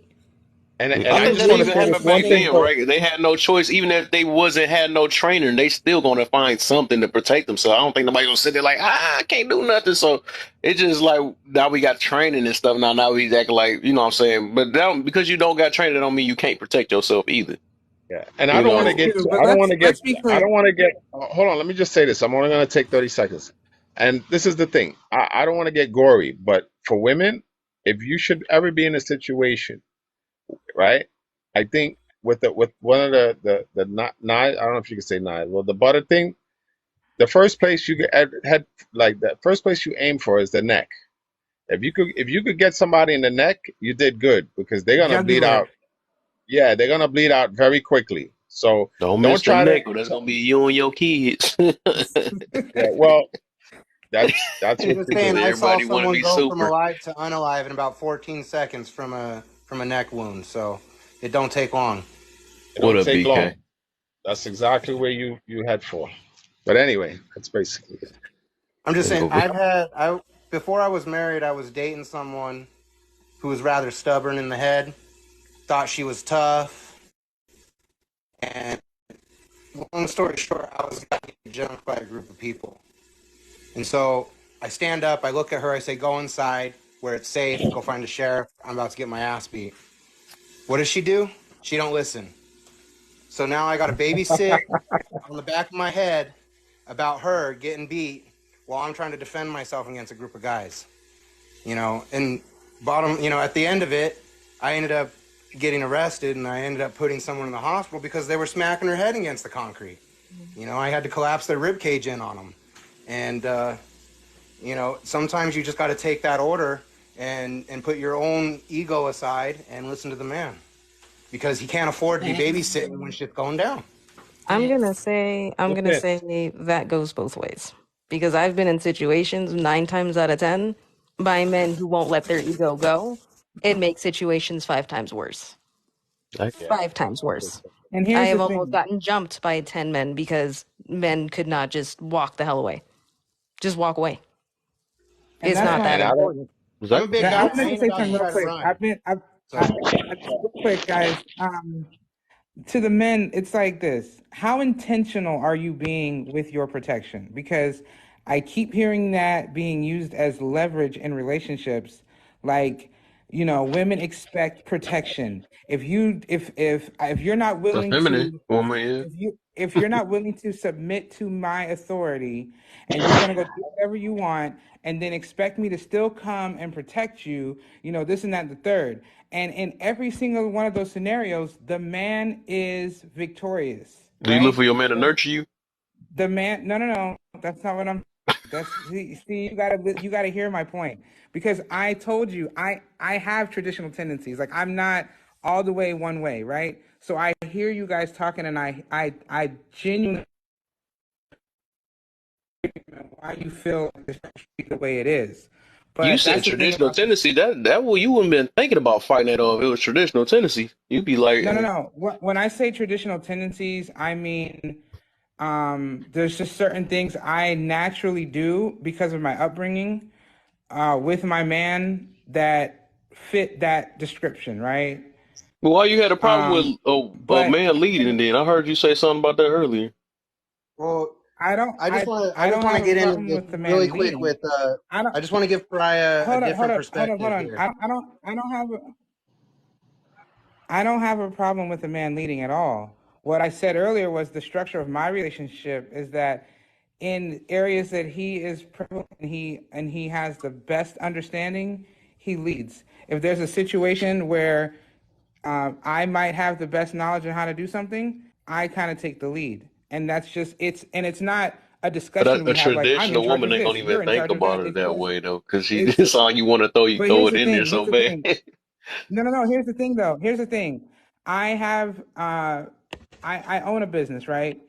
And I I think And just that want to we even say have this happened back one thing then, failed. for. right? They had no choice. Even if they wasn't had no trainer, they still gonna find something to protect themselves. I don't think nobody gonna sit there like, I can't do nothing. So it's just like now we got training and stuff. Now we acting like you know what I'm saying. But that, because you don't got training, that don't mean you can't protect yourself either. Yeah, and I You don't want to That's know, get. true. But I don't want to get. let's be I don't clear. want to get. Hold on. Let me just say this. I'm only going to take 30 seconds. And this is the thing. I don't want to get gory, but for women, if you should ever be in a situation, right? I think with one of the not knives. I don't know if you can say knives. Well, the butter thing. The first place you get had like the first place you aim for is the neck. If you could get somebody in the neck, you did good because they're gonna bleed Jugular. out. Yeah, they're gonna bleed out very quickly. So don't don't miss the try to. neck, or that's gonna be you and your kids. Yeah, well, that's I'm what just you saying, do. I saw Everybody want to someone be go from super. alive to unalive in about 14 seconds from a neck wound, so it don't take long. It What don't up, take BK? long. That's exactly where you head for. But anyway, that's basically it. I'm just Let's saying, go. before I was married, I was dating someone who was rather stubborn in the head, thought she was tough, and long story short, I was getting jumped by a group of people. And so I stand up, I look at her, I say, go inside where it's safe, go find a sheriff. I'm about to get my ass beat. What does she do? She don't listen. So now I got to babysit on the back of my head about her getting beat while I'm trying to defend myself against a group of guys. And at the end of it, I ended up getting arrested and I ended up putting someone in the hospital because they were smacking her head against the concrete. You know, I had to collapse their rib cage in on them, and you know, sometimes you just got to take that order and put your own ego aside and listen to the man because he can't afford to be babysitting when shit's going down. I'm That's gonna it. say that goes both ways. Because I've been in situations 9 times out of 10 by men who won't let their ego go. It makes situations 5 times worse. I Yeah. 5 times worse. And I here's the have almost thing. gotten jumped by 10 men because men could not just walk the hell away. Just walk away. And It's that's not why that And I don't. important. I'm a Exactly. big I guy. I wanted to ain't say about to something real try to quick. run. I So real quick, guys. To the men, it's like this. How intentional are you being with your protection? Because I keep hearing that being used as leverage in relationships. Like, you know, women expect protection. If you're not A willing feminine to woman, yeah. if you're not willing to submit to my authority and you're gonna go do whatever you want and then expect me to still come and protect you, you know, this and that and the third. And in every single one of those scenarios, the man is victorious, Do you look right? for your man to nurture you? The man, no, that's not what I'm. That's see, you gotta hear my point because I told you I have traditional tendencies. Like I'm not all the way one way, right? So I hear you guys talking, and I genuinely why you feel the way it is. You But said that's the thing traditional about tendency. That well, you wouldn't been thinking about fighting that off. If it was traditional tendency. You'd be like, no. When I say traditional tendencies, I mean there's just certain things I naturally do because of my upbringing with my man that fit that description, right? well, why you had a problem with a But man leading? Then I heard you say something about that earlier. well, I don't I I just don't want to have a get into problem this with the really man quick leading. with I don't I just want to give Pariah a different hold perspective on. here. I don't have a problem with the man leading at all. What I said earlier was the structure of my relationship is that in areas that he is prevalent and he has the best understanding, he leads. If there's a situation where I might have the best knowledge on how to do something, I kind of take the lead, and that's just it's not a But discussion a we have like I'm in traditional charge woman of ain't gonna this, even you're in think charge of about that. it It's that just way though, because she it's. it's all you want to throw you But throw here's it the in there thing. so Here's the bad. thing. No. Here's the thing, though. Here's the thing. I have I own a business, right?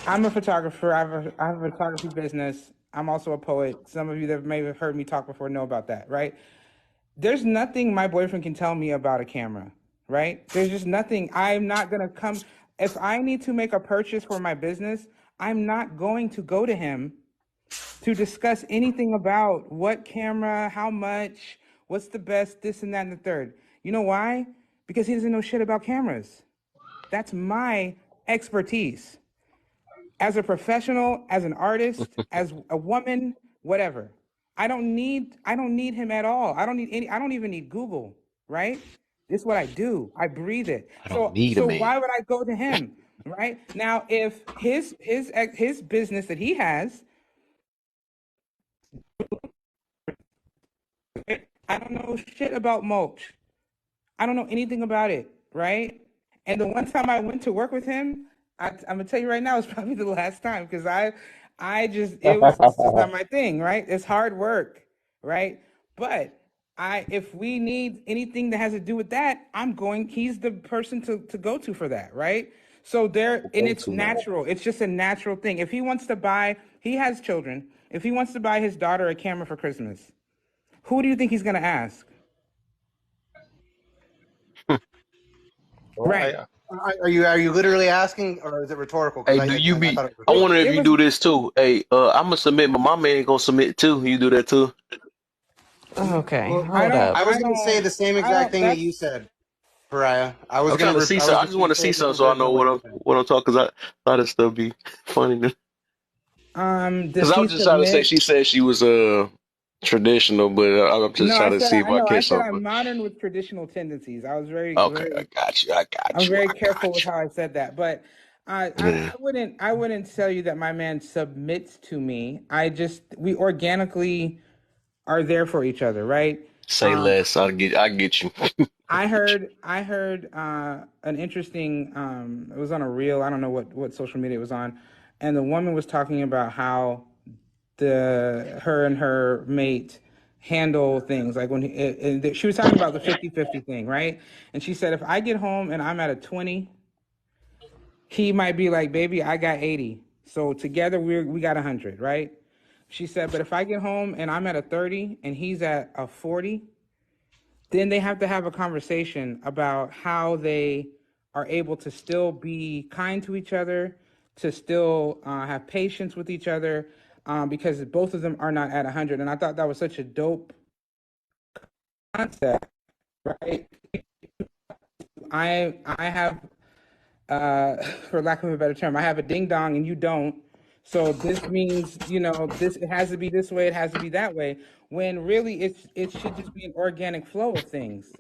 I'm a photographer. I have a photography business. I'm also a poet. Some of you that may have heard me talk before know about that, right? There's nothing my boyfriend can tell me about a camera, right? There's just nothing. I'm not gonna come if I need to make a purchase for my business. I'm not going to go to him to discuss anything about what camera, how much, what's the best, this and that and the third. You know why? Because he doesn't know shit about cameras. That's my expertise as a professional, as an artist, as a woman, whatever. I don't need him at all. I don't even need Google, right? This is what I do. I breathe it. I don't need a So man. why would I go to him? Right? Now if his business that he has, I don't know shit about mulch. I don't know anything about it, right? And the one time I went to work with him, I'm gonna tell you right now, it's probably the last time because it's just not my thing, right? It's hard work, right? But if we need anything that has to do with that, he's the person to go to for that, right? So and Go it's to man. natural. It's just a natural thing. If he wants to he has children. If he wants to buy his daughter a camera for Christmas, who do you think he's gonna ask? Well, Right. Are you literally asking or is it rhetorical? Because Hey, do you I be? thought it was I It, wonder rhetorical. if it you was do this too. Hey, I'm gonna submit, but my man ain't gonna submit too. You do that too. Okay, Well, hold up. I was going to say the same I exact don't, thing that you that's, said, Pariah. I'm trying to see I some. was I just just going want to to say see it something different so I version know of what you said. what I'm talking. Because I thought it still be funny. Because does I he was just trying to say submit? she said she was traditional, but I'm just No, trying to see if I I know, I catch said something. I'm modern with traditional tendencies. I was Okay, I got you. I I'm got you. very I careful with got how I said that, but you. Yeah. I wouldn't tell you that my man submits to me. We organically are there for each other, right? Say less. I get you. I heard an interesting it was on a reel, I don't know what social media it was on, and the woman was talking about how her and her mate handle things like when she was talking about the 50-50 thing, right? And she said if I get home and I'm at a 20, he might be like, baby, I got 80, so together we got 100, right? She said, but if I get home and I'm at a 30 and he's at a 40, then they have to have a conversation about how they are able to still be kind to each other, to still have patience with each other, because both of them are not at 100. And I thought that was such a dope concept, right? I have, for lack of a better term, I have a ding dong and you don't. So this means, this, it has to be this way, it has to be that way. When really it should just be an organic flow of things,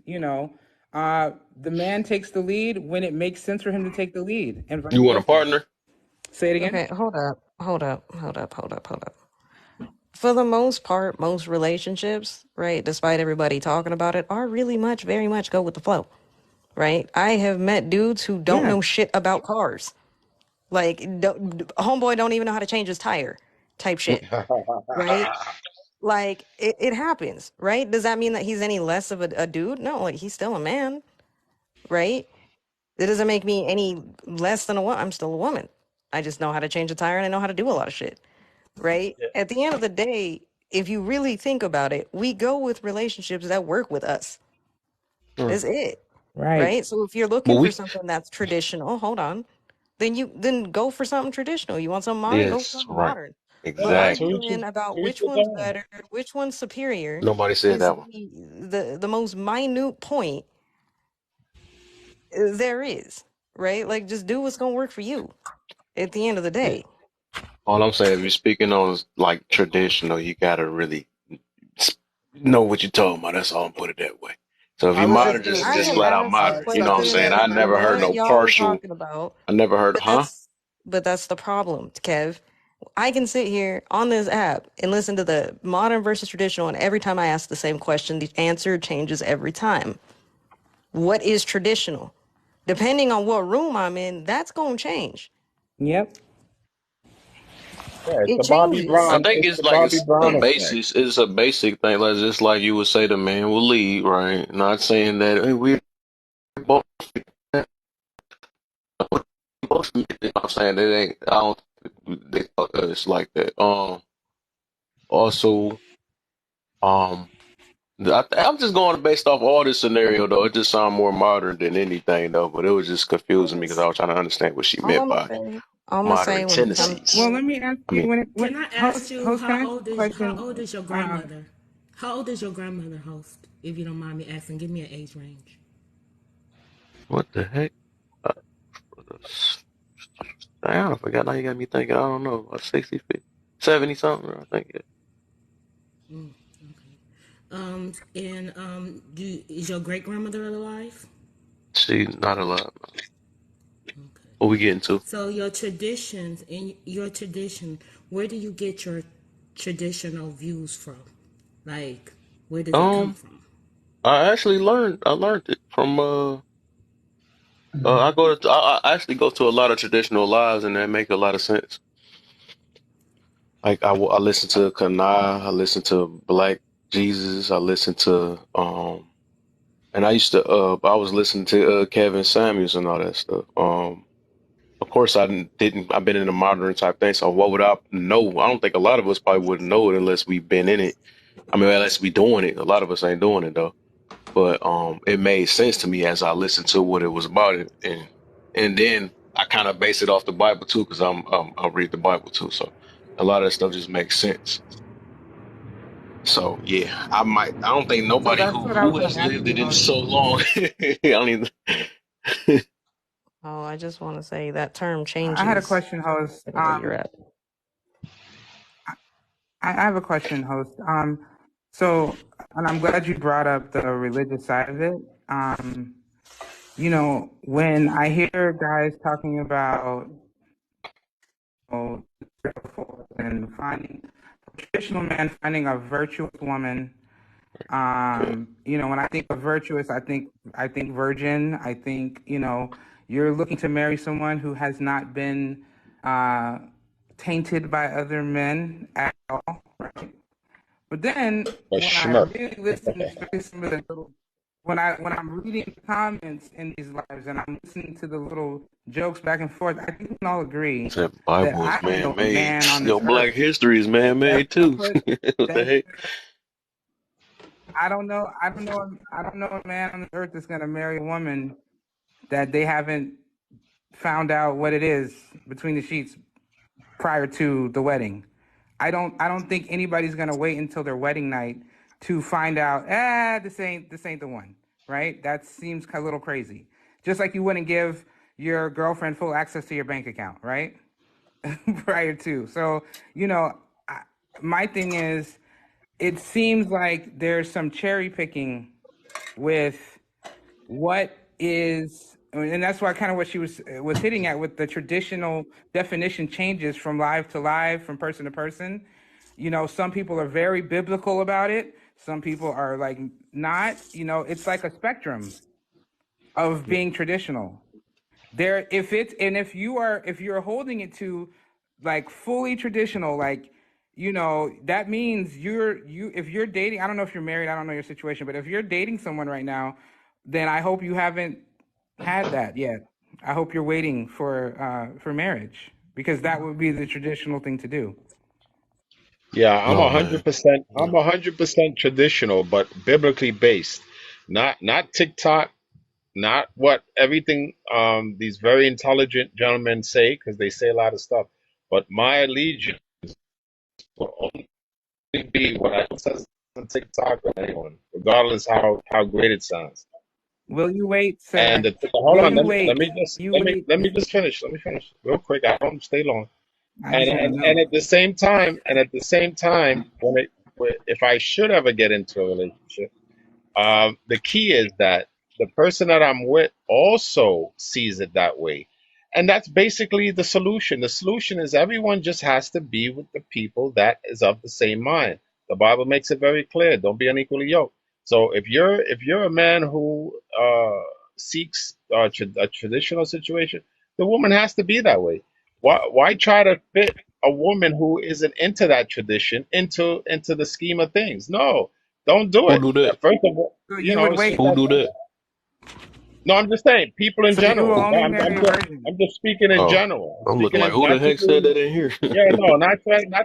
the man takes the lead when it makes sense for him to take the lead, and vice You want a versa. partner? Say it again. Okay, hold up. For the most part, most relationships, right, despite everybody talking about it, are really very much go with the flow, right? I have met dudes who don't Yeah. know shit about cars. Like, homeboy don't even know how to change his tire type shit, right? Like, it happens, right? Does that mean that he's any less of a dude? No, like, he's still a man, right? It doesn't make me any less than a woman. I'm still a woman. I just know how to change a tire and I know how to do a lot of shit, right? At the end of the day, if you really think about it, we go with relationships that work with us. Hmm. That's it, Right. right? So if you're But looking for we, something that's traditional, hold on, then go for something traditional. You want something modern, go for yes, something right. modern. But Right. Exactly. arguing about To each which his one's own. better, which one's superior, Nobody said is that one. the most minute point there is, right? Like, just do what's gonna work for you at the end of the Yeah. day. All I'm saying, if you're speaking on like traditional, you gotta really know what you're talking about. That's all I'm put it that way. So if All you right, let's modern, do it just I this just had way. flat out asked All the modern. right, You know what I'm check this saying? question out. I All right, never heard what no y'all were partial. talking about, I never heard, but huh? that's the problem, Kev. I can sit here on this app and listen to the modern versus traditional, and every time I ask the same question, the answer changes every time. What is traditional? Depending on what room I'm in, that's gonna change. Yep. Yeah, it's It the Bobby changes. I Brown. think It's it's the like Bobby it's a Brown effect. basis. It's a basic thing. Like just like you would say, the man will lead, right? Not saying that hey, we both. Both, you know what I'm saying it ain't. I don't. They thought that it's like that. Also, I'm just going based off all this scenario though. It just sounds more modern than anything though. But it was just confusing me because I was trying to understand what she All meant I'm gonna by say, I'm gonna modern say when it So, comes tendencies. Well, to let me ask I you, mean, can I ask you host, can I ask a how question? old is your grandmother? How old is your grandmother, host? If you don't mind me asking, give me an age range. what the heck? Uh, Damn, I forgot. Now you got me thinking. I don't know, about 60, 50, 70 something. I think. Yeah. And is your great grandmother alive? She not alive. Okay. What we getting to? So your traditions, in your tradition, where do you get your traditional views from? Like, where does it come Um, from? I actually learned. I learned it from I go to. I actually go to a lot of traditional lives, and that make a lot of sense. Like I listen to Kanai, I listen to Black Jesus, I listen to and I used to I was listening to Kevin Samuels and all that stuff. Of course I didn't. I've been in a modern type thing, so what would I know? I don't think a lot of us probably wouldn't know it unless we've been in it. I mean, unless we doing it. A lot of us ain't doing it though. But it made sense to me as I listened to what it was about, and then I kind of base it off the Bible too, because I read the Bible too, so a lot of that stuff just makes sense. So yeah, I don't think So nobody that's who what I was going has to ask lived you, it in host. so long. I don't even. oh, I just want to say that term I had a changes question, host. where you're at. I have a question, host. So, and I'm glad you brought up the religious side of it. When I hear guys talking about and finding traditional man finding a virtuous woman Okay. When I think of virtuous, I think virgin. I think, you're looking to marry someone who has not been uh, tainted by other men at all, right? But then A when I schmirk. really listen, especially some of the little, when I'm reading the comments in these lives and I'm listening to the little jokes back and forth, I think we can all agree That that Bible I is don't know man a made. man on this Yo, Black earth history is man that made too. put What the that heck? I don't know a man on this earth that's gonna marry a woman that they haven't found out what it is between the sheets prior to the wedding. I don't think anybody's gonna wait until their wedding night to find out, this ain't the one, right? That seems a little crazy. Just like you wouldn't give your girlfriend full access to your bank account, right? Prior to. So, you know, I, my thing is, it seems like there's some cherry picking with what is, and that's why kind of what she was hitting at with the traditional definition changes from live to live, from person to person. Some people are very biblical about it, some people are like not. It's like a spectrum of being traditional. If you're holding it to like fully traditional, like, that means if you're dating, I don't know if you're married, I don't know your situation, but if you're dating someone right now, then I hope you haven't had that yet. I hope you're waiting for marriage, because that would be the traditional thing to do. Yeah, I'm No, a hundred man. percent. I'm No. 100% traditional, but biblically based. Not TikTok. Not what everything these very intelligent gentlemen say, because they say a lot of stuff. But my allegiance will only be what I says on TikTok or anyone, regardless how great it sounds. Will you wait, And sir? hold Will on, you let wait? me just You wait. finish. Let me finish real quick. I don't stay long. I And just want to and, know. and at the same time, if I should ever get into a relationship, the key is that the person that I'm with also sees it that way. And that's basically the solution. The solution is everyone just has to be with the people that is of the same mind. The Bible makes it very clear. Don't be unequally yoked. So if you're a man who seeks a traditional situation, the woman has to be that way. Why try to fit a woman who isn't into that tradition into the scheme of things? No, don't do Who it. do that? First of all, So you would it's just wait. Who that do simple. that? No, I'm just saying, people in So you will general. Who? only marry a virgin. I'm just speaking in Oh, general. I'm I'm looking speaking like in who the not heck just said you. that in here? Yeah, no, not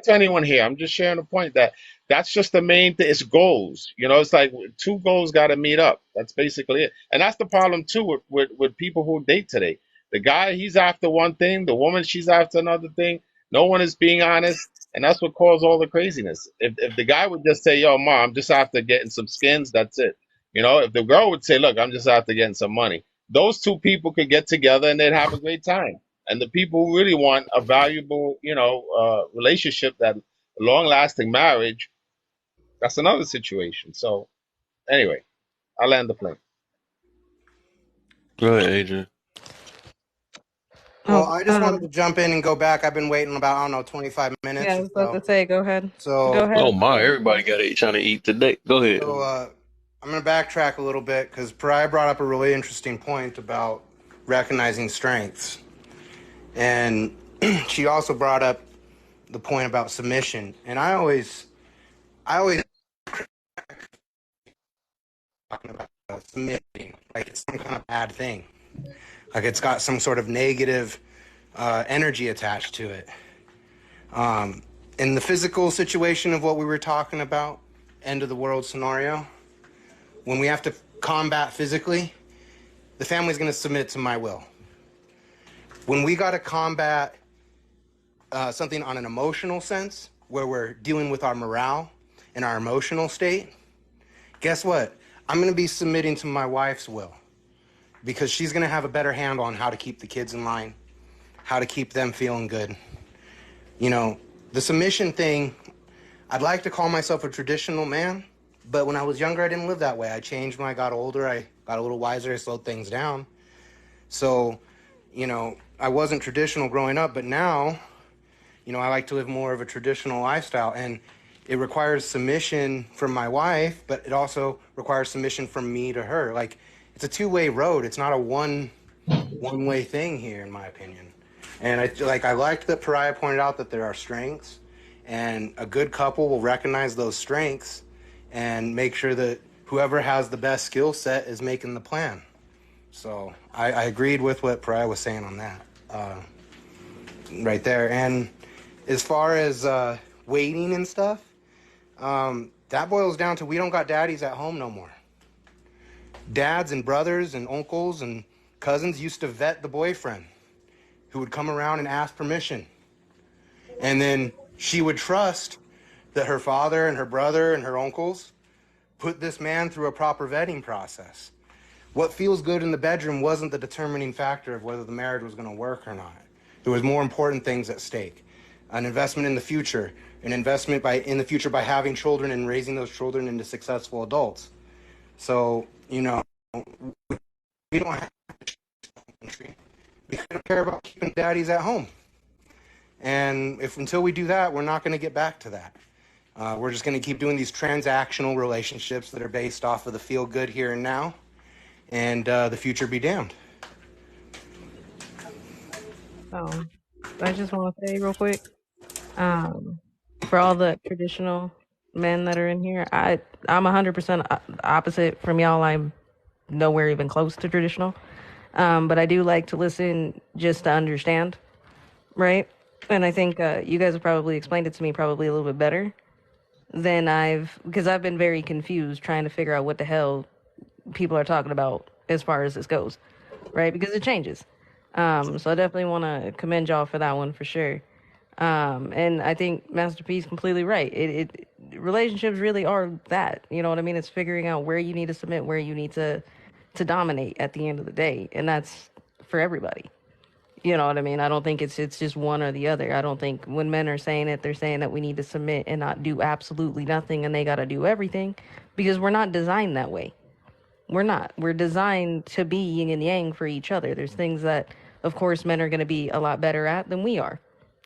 to anyone here. I'm just sharing a point that that's just the main thing. It's goals. It's like two goals got to meet up. That's basically it. And that's the problem too with people who date today. The guy, he's after one thing. The woman, she's after another thing. No one is being honest, and that's what caused all the craziness. If the guy would just say, "Yo, mom, I'm just after getting some skins," that's it. If the girl would say, "Look, I'm just after getting some money," those two people could get together and they'd have a great time. And the people who really want a valuable, relationship, that long-lasting marriage, that's another situation. So anyway, I land the plane. Go ahead, Adrian. Well, Oh, I just wanted to jump in and go back. I've been waiting about, I don't know, 25 yeah, minutes I or was about so. to say, go ahead. Go So, ahead. Oh my, everybody got to trying to eat today. Go ahead. so I'm going to backtrack a little bit because Pariah brought up a really interesting point about recognizing strengths. And she also brought up the point about submission. And I always talking about submitting like it's some kind of bad thing, like it's got some sort of negative energy attached to it. In the physical situation of what we were talking about, end of the world scenario, when we have to combat physically, the family's going to submit to my will. When we got to combat something on an emotional sense, where we're dealing with our morale and our emotional state, guess what? I'm going to be submitting to my wife's will, because she's going to have a better handle on how to keep the kids in line, how to keep them feeling good. The submission thing, I'd like to call myself a traditional man, but when I was younger, I didn't live that way. I changed when I got older. I got a little wiser. I slowed things down. So, I wasn't traditional growing up, but now, I like to live more of a traditional lifestyle. And it requires submission from my wife, but it also requires submission from me to her. Like, it's a two-way road. It's not a one-way thing here, in my opinion. And I liked that Pariah pointed out that there are strengths, and a good couple will recognize those strengths and make sure that whoever has the best skill set is making the plan. So I agreed with what Pariah was saying on that right there. And as far as waiting and stuff, that boils down to we don't got daddies at home no more. Dads and brothers and uncles and cousins used to vet the boyfriend, who would come around and ask permission. And then she would trust that her father and her brother and her uncles put this man through a proper vetting process. What feels good in the bedroom wasn't the determining factor of whether the marriage was going to work or not. There was more important things at stake. An investment in the future, an investment in the future by having children and raising those children into successful adults. So, we don't have a country. We don't care about keeping daddies at home. And until we do that, we're not going to get back to that. We're just going to keep doing these transactional relationships that are based off of the feel good here and now, and the future be damned. I just want to say real quick, for all the traditional men that are in here, I'm 100% opposite from y'all. I'm nowhere even close to traditional. But I do like to listen just to understand, right? And I think you guys have probably explained it to me probably a little bit better than because I've been very confused trying to figure out what the hell people are talking about as far as this goes, right? Because it changes. So I definitely want to commend y'all for that one for sure. And I think Master P is completely right. Relationships really are that, you know what I mean? It's figuring out where you need to submit, where you need to dominate at the end of the day. And that's for everybody. You know what I mean? I don't think it's just one or the other. I don't think when men are saying it, they're saying that we need to submit and not do absolutely nothing and they got to do everything, because we're not designed that way. We're not. We're designed to be yin and yang for each other. There's things that, of course, men are going to be a lot better at than we are,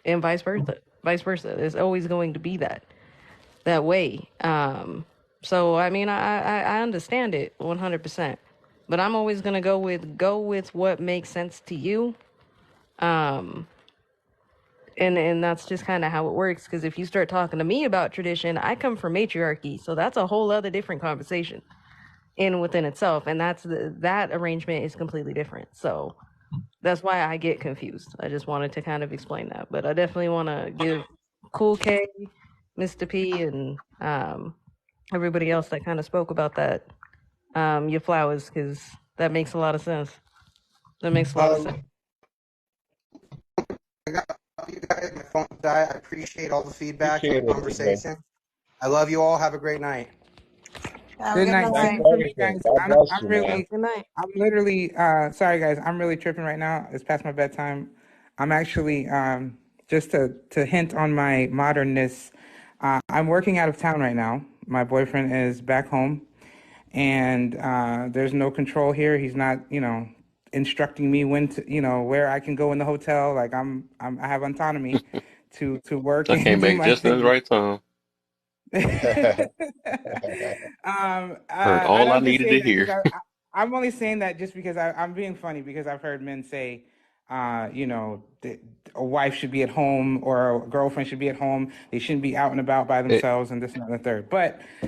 and vice versa. Vice versa. There's always going to be that way. So I mean, I understand it 100%, but I'm always going to go with what makes sense to you. And that's just kind of how it works. Because if you start talking to me about tradition, I come from matriarchy, so that's a whole other different conversation within itself, and that arrangement is completely different. So that's why I get confused. I just wanted to kind of explain that, but I definitely want to give Cool K, Mr. P, and everybody else that kind of spoke about that your flowers, because that makes a lot of sense. That makes a lot of sense. I got you guys. My phone died. I appreciate all the feedback and Appreciate the it. conversation. I love you all. Have a great night. Have a Good good night. Thanks Same night. for for me, everything. guys. God I'm, bless I'm you, man. really, Good night. I'm literally, sorry guys, I'm really tripping right now. It's past my bedtime. I'm actually, just to hint on my modernness, I'm working out of town right now. My boyfriend is back home, and there's no control here. He's not, instructing me when to, where I can go in the hotel. Like I have autonomy to work I and came do back my just in the thing. right time. Heard I all I don't just needed say to that because hear. I'm only saying that just because I'm being funny, because I've heard men say, that a wife should be at home or a girlfriend should be at home. They shouldn't be out and about by It, themselves and this and that and the third. But I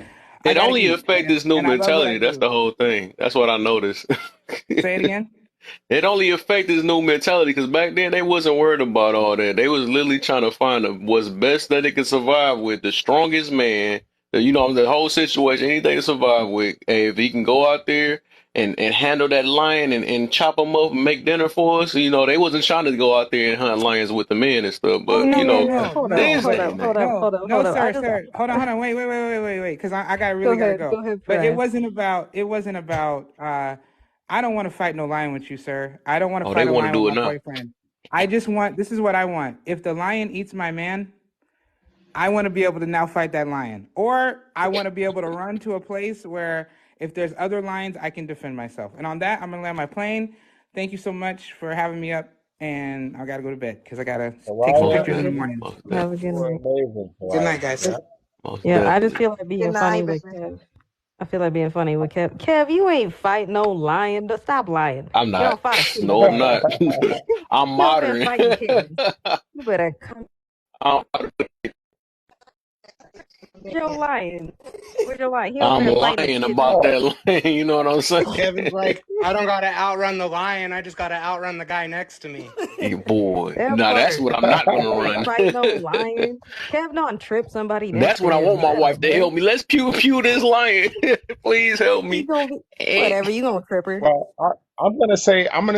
it got to only eat, affect this new and I love what I mentality. That's do. the whole thing. That's what I noticed. Say it again. It only affect this new mentality because back then they wasn't worried about all that. They was literally trying to find what's best that they could survive with, the strongest man, the whole situation, anything to survive with. Hey, if he can go out there and handle that lion and chop him up and make dinner for us, they wasn't trying to go out there and hunt lions with the men and stuff. Oh But, no no And no hold up, no! these hold But day up, and hold age. up, no hold up, no hold up. sir, hold on wait, because I got Go really gotta ahead, go. go ahead, But it Brad. wasn't about I don't want to fight no lion with you, sir. I don't want to Oh, they fight a want to lion with do it my now. boyfriend. This is what I want. If the lion eats my man, I want to be able to now fight that lion. Or I want to be able to run to a place where if there's other lions, I can defend myself. And on that, I'm going to land my plane. Thank you so much for having me up. And I got to go to bed because I got to take some All Have right. a pictures in the good, morning. Most have a definitely. good You were night. amazing, Good Mariah. night, guys. Yeah. Most Yeah, I just definitely. feel like Good being funny night, with baby. Kev. I feel like being funny with Kev. Kev, you ain't fight no lion. Stop lying. I'm You not. don't fight a No, I'm lion. not. I'm You over there modern. fighting kittens. You better come I'm, with your lion. Where's your lion? He over I'm there fighting a lying kitten. about that line. You know what I'm saying? Kevin's like, I don't gotta outrun the lion. I just gotta outrun the guy next to me. Yeah, boy. That Now that's part. what I'm not gonna He ain't run. fight no lion. Kev don't trip somebody next That's to what I want him. my Better, wife to boy. help me. Let's pew this lion. Please help He me. gonna be Eh. whatever. You gonna trip her. Well, I'm gonna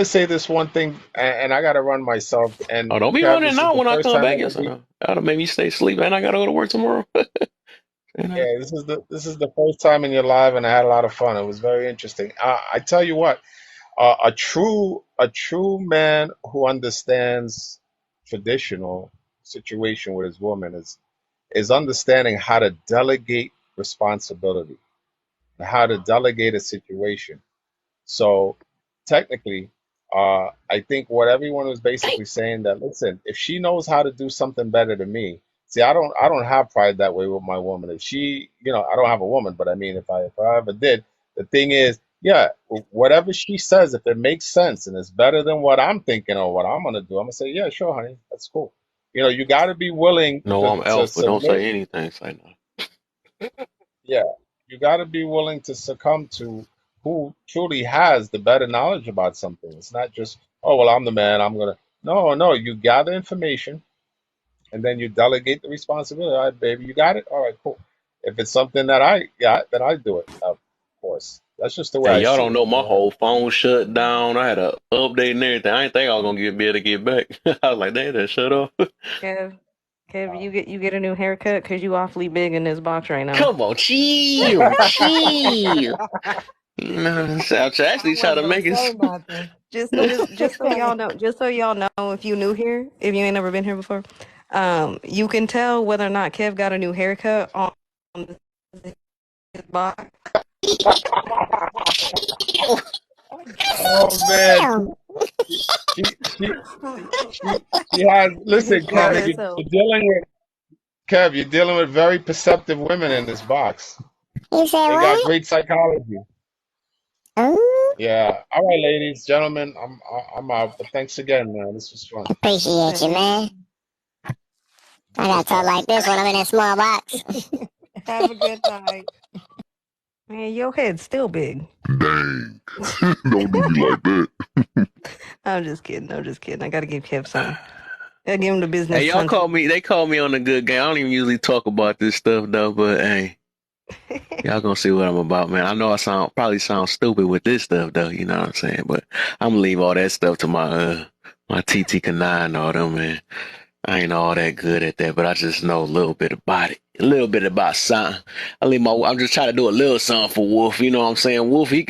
say this one thing, and I gotta run myself. And Oh, don't be Kev, running this is out the when I first come time back. I'm Yes, gonna I be. know. That'll make me stay asleep, and I gotta go to work tomorrow. And Yeah, this is the first time in your live, and I had a lot of fun. It was very interesting. I tell you what, a true man who understands traditional situation with his woman is understanding how to delegate responsibility, how to delegate a situation. So technically, I think what everyone was basically saying that listen, if she knows how to do something better than me, see, I don't have pride that way with my woman. If she, I don't have a woman, but I mean, if I ever did, the thing is, yeah, whatever she says, if it makes sense and it's better than what I'm thinking or what I'm gonna do, I'm gonna say, yeah, sure, honey, that's cool. You got to be willing no, to I'm to Alpha. Don't submit. say anything. Say no. Yeah, you got to be willing to succumb to who truly has the better knowledge about something. It's not just, oh, well, I'm the man, I'm gonna. No, no, you gather information and then you delegate the responsibility. All right, baby, you got it. All right, cool. If it's something that I got, then I do it. Of course, that's just the way Hey, I y'all see don't it. know my whole phone shut down. I had a update and everything. I didn't think I was gonna be able to get back. I was like, damn, that shut off. Kev, Kev, you get a new haircut because you awfully big in this box right now. Come on, chill, chill. No, so I'm I actually trying wasn't to gonna make say it. nothing. Just so y'all know, if you new here, if you ain't never been here before, you can tell whether or not Kev got a new haircut on his box. Oh man, she has. His Listen, bald Kev, head self. you're dealing with very perceptive women in this box. You said They got what? great psychology. Ooh, Yeah. All right, ladies, gentlemen, I'm out. But thanks again, man. This was fun. appreciate you, Hey, man. I No gotta talk problem. like this when I'm in a small box. have a good night. Man, your head's still big. Dang. Don't do me like that. I'm just kidding. I'm just kidding. I gotta give Kev some. I give him the business Hey, y'all attention. call me. They call me on the good game. I don't even usually talk about this stuff though, but hey, y'all gonna see what I'm about, man. I know I probably sound stupid with this stuff though. You know what I'm saying? But I'm gonna leave all that stuff to my TT Kanai and all them, man. I ain't all that good at that, but I just know a little bit about it. A little bit about something. I'm just trying to do a little something for Wolf. You know what I'm saying? Wolf, he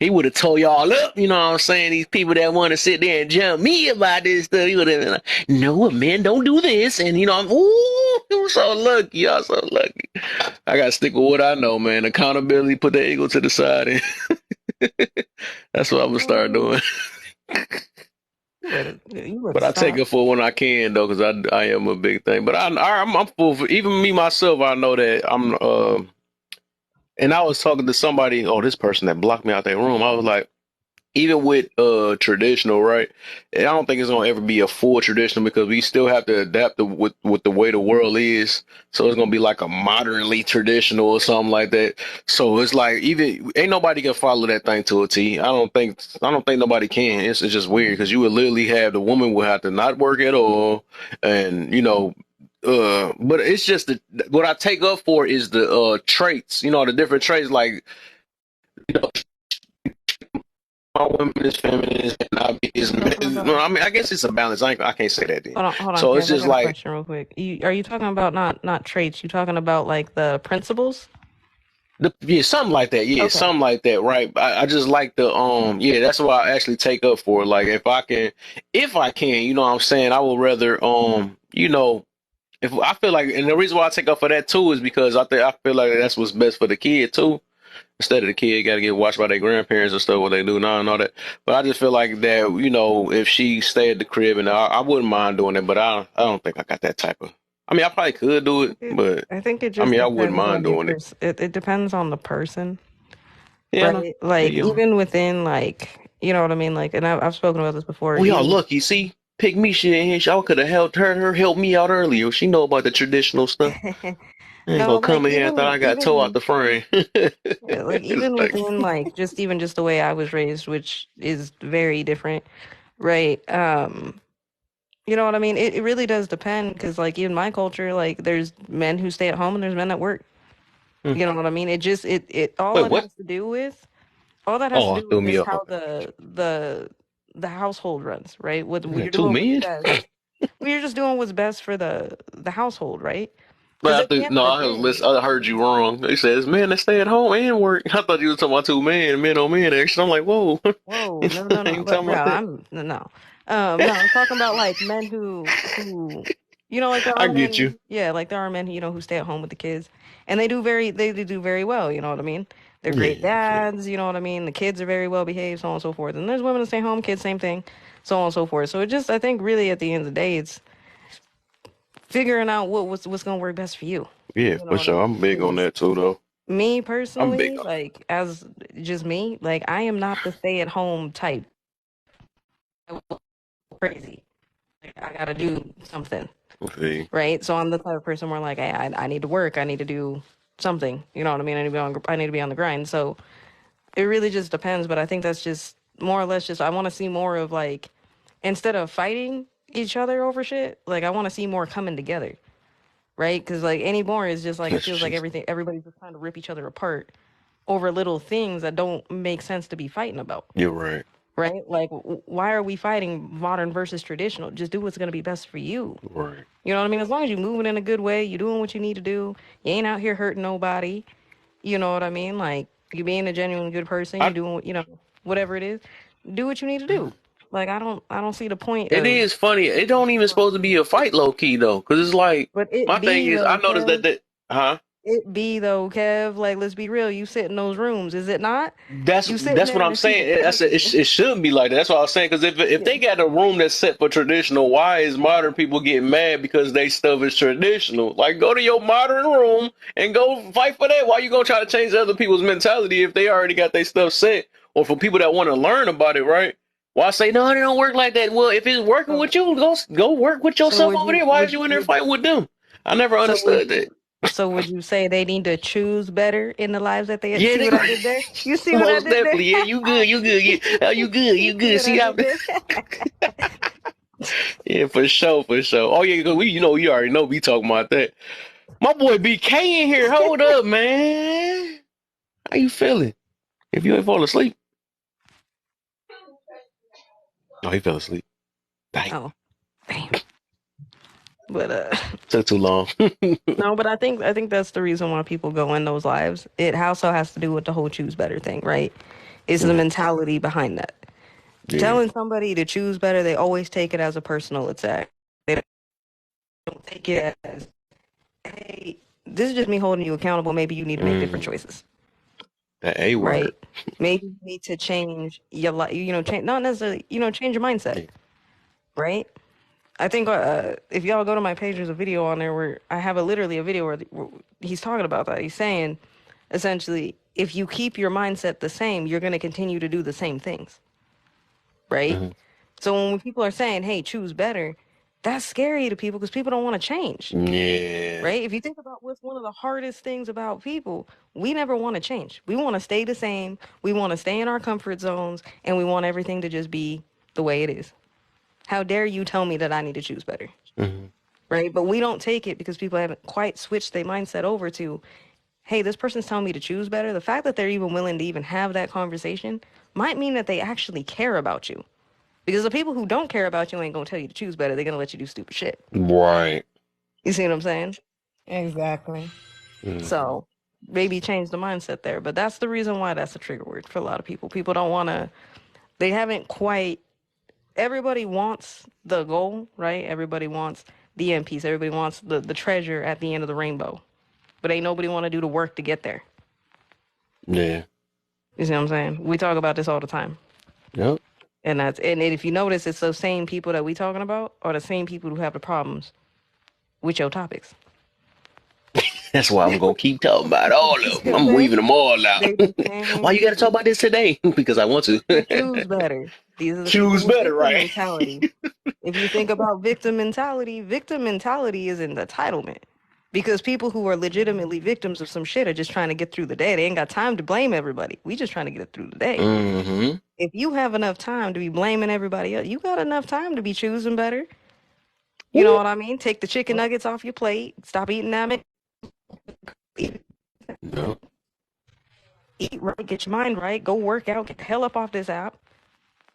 would have told y'all up. You know what I'm saying? These people that want to sit there and jump me about this stuff, he would have been like, no, men don't do this. And I'm so lucky. Y'all so lucky. I got to stick with what I know, man. Accountability, put the ego to the side. And that's what I'm going to start Mm, doing. you better But I take stop. it for when I can though, because I am a big thing. But I'm full for even me myself. I know that I'm. And I was talking to somebody. Oh, this person that blocked me out their room. I was like, even with traditional, right? I don't think it's gonna ever be a full traditional because we still have to adapt to with the way the world is. So it's gonna be like a modernly traditional or something like that. So it's like even ain't nobody can follow that thing to a T. I don't think nobody can. It's just weird because you would literally have the woman would have to not work at all, and but it's just what I take up for is the traits, the different traits like my women is feminine and I be is Hold on, hold well, on. I mean I guess it's a balance. I can't say that then. Hold on, So it's Kev. I just got a like question real quick. Are you talking about not traits? You talking about like the principles? yeah, something like that. Yeah, Okay. something like that, right? I just like the yeah, that's what I actually take up for. Like if I can, you know what I'm saying, I would rather if I feel like and the reason why I take up for that too is because I feel like that's what's best for the kid too. Instead of the kid got to get watched by their grandparents and stuff, what they do now and all that. But I just feel like that, if she stay at the crib and I wouldn't mind doing it, but I don't think I got that type of. I mean, I probably could do it, but I think it I just mean, I wouldn't depends mind on your doing it. person. It depends on the person, Yeah, no. right? Yeah, Like you. even within like you know what I mean. Like, and I've spoken about this before. Oh, y'all Even lucky. See, pick me shit in here. I could have helped her help me out earlier. She know about the traditional stuff. I ain't no, gonna like come in here and thought I got toe out even the frame. like It's even like, within like just even just the way I was raised, which is very different, right? You know what I mean? It really does depend because like in my culture, like there's men who stay at home and there's men that work. hmm. You know what I mean? It just it all Wait, it what? has to do with all that has to Oh, do threw with me is up. how Okay. The household runs, right? What Man, you're two doing what's men? best. Well, you're just doing what's best for the household, right? Because But I at the think end of no, the I was day, listen. I heard you wrong. They says men that stay at home and work. I thought you were talking about two men, men on men action. I'm like, whoa, whoa, no, no, I no, ain't but talking bro, about that. I'm no, no, I'm talking about like men who, you know, like there I are get you. men, yeah, like there are men who, you know, who stay at home with the kids, and they do very well. You know what I mean? They're great Yeah, yeah. dads. You know what I mean? The kids are very well behaved, so on and so forth. And there's women that stay home, kids, same thing, so on and so forth. So it just, I think, really at the end of the day, it's figuring out what's gonna work best for you. Yeah, You know for what I sure. mean? I'm big on 'Cause that too, though. me I'm big personally, on like as just me, like I am not the stay at home type. Crazy. Like, I gotta do something, that. Okay. right? So I'm the type of person where like I need to work. I need to do something. You know what I mean? I need to be on the grind. So it really just depends. But I think that's just more or less just I want to see more of like instead of fighting each other over shit, like I want to see more coming together, right? Because like anymore is just like it That's feels like true. everybody's just trying to rip each other apart over little things that don't make sense to be fighting about. You're right. Right? Like, why are we fighting modern versus traditional? Just do what's going to be best for you. Right. You know what I mean? As long as you're moving in a good way, you're doing what you need to do, you ain't out here hurting nobody. You know what I mean? Like, you being a genuine good person, you I. doing, you know, whatever it is, do what you need to do. Like, I don't see the point It of, is funny. It don't even supposed to be a fight, low key though, because it's like but my thing is I noticed that. Huh? It be though, Kev. Like, let's be real. You sit in those rooms, is it not? That's You sitting that's there what and I'm there's people saying. fighting. It shouldn't be like that. That's what I was saying. Because if Yeah. they got a room that's set for traditional, why is modern people getting mad because they stuff is traditional? Like, go to your modern room and go fight for that. Why you gonna try to change other people's mentality if they already got their stuff set? Or for people that want to learn about it, right? Why say no? They don't work like that. Well, if it's working So, with you, go work with so yourself over there. Why is you in there fighting with them? I never so would understood that. so would you say they need to choose better in the lives that they Yeah, see they what I did there? You see what I most did there? definitely. Yeah, you good. You good. You good. You You see good. what I See how? did there? Yeah, for sure, for sure. Oh yeah, 'cause you already know we talking about that. My boy BK in here. Hold up, man. How you feeling? If you ain't fall asleep, oh, he fell asleep. Dang, Oh, damn. But took too long. no, but I think that's the reason why people go in those lives. It also has to do with the whole choose better thing, right? It's the Yeah, mentality behind that. yeah. Telling somebody to choose better, they always take it as a personal attack. They don't take it as, hey, this is just me holding you accountable. Maybe you need to make different Mm, choices, that A word. right? Maybe you need to change your life, change, not necessarily, change your mindset, Yeah. right? I think if y'all go to my page, there's a video on there where I have literally a video where he's talking about that. He's saying, essentially, if you keep your mindset the same, you're going to continue to do the same things, right? Mhm. So when people are saying, hey, choose better, that's scary to people because people don't want to change, Yeah. right? If you think about what's one of the hardest things about people, we never want to change. We want to stay the same. We want to stay in our comfort zones and we want everything to just be the way it is. How dare you tell me that I need to choose better, Mhm. right? But we don't take it because people haven't quite switched their mindset over to, hey, this person's telling me to choose better. The fact that they're even willing to even have that conversation might mean that they actually care about you. Because the people who don't care about you ain't gonna tell you to choose better. They're gonna let you do stupid shit. Right. You see what I'm saying? Exactly. Mhm. So maybe change the mindset there. But that's the reason why that's a trigger word for a lot of people. People don't wanna they haven't quite everybody wants the goal, right? Everybody wants the end piece. Everybody wants the treasure at the end of the rainbow. But ain't nobody wanna do the work to get there. Yeah. You see what I'm saying? We talk about this all the time. Yep. And if you notice, it's those same people that we talking about are the same people who have the problems. with your topics. That's why I'm gonna keep talking about all of them. Because I'm weaving them all out. they the Why same you gotta talk people about this today? Because I want to. who choose better. These are the people Choose with better, victim right? mentality. If you think about victim mentality is an entitlement. Because people who are legitimately victims of some shit are just trying to get through the day. They ain't got time to blame everybody. We just trying to get through the day. Mm-hmm. If you have enough time to be blaming everybody else, you got enough time to be choosing better. You know what I mean? Take the chicken nuggets off your plate. Stop eating that. No. Eat right. Get your mind right. Go work out. Get the hell up off this app.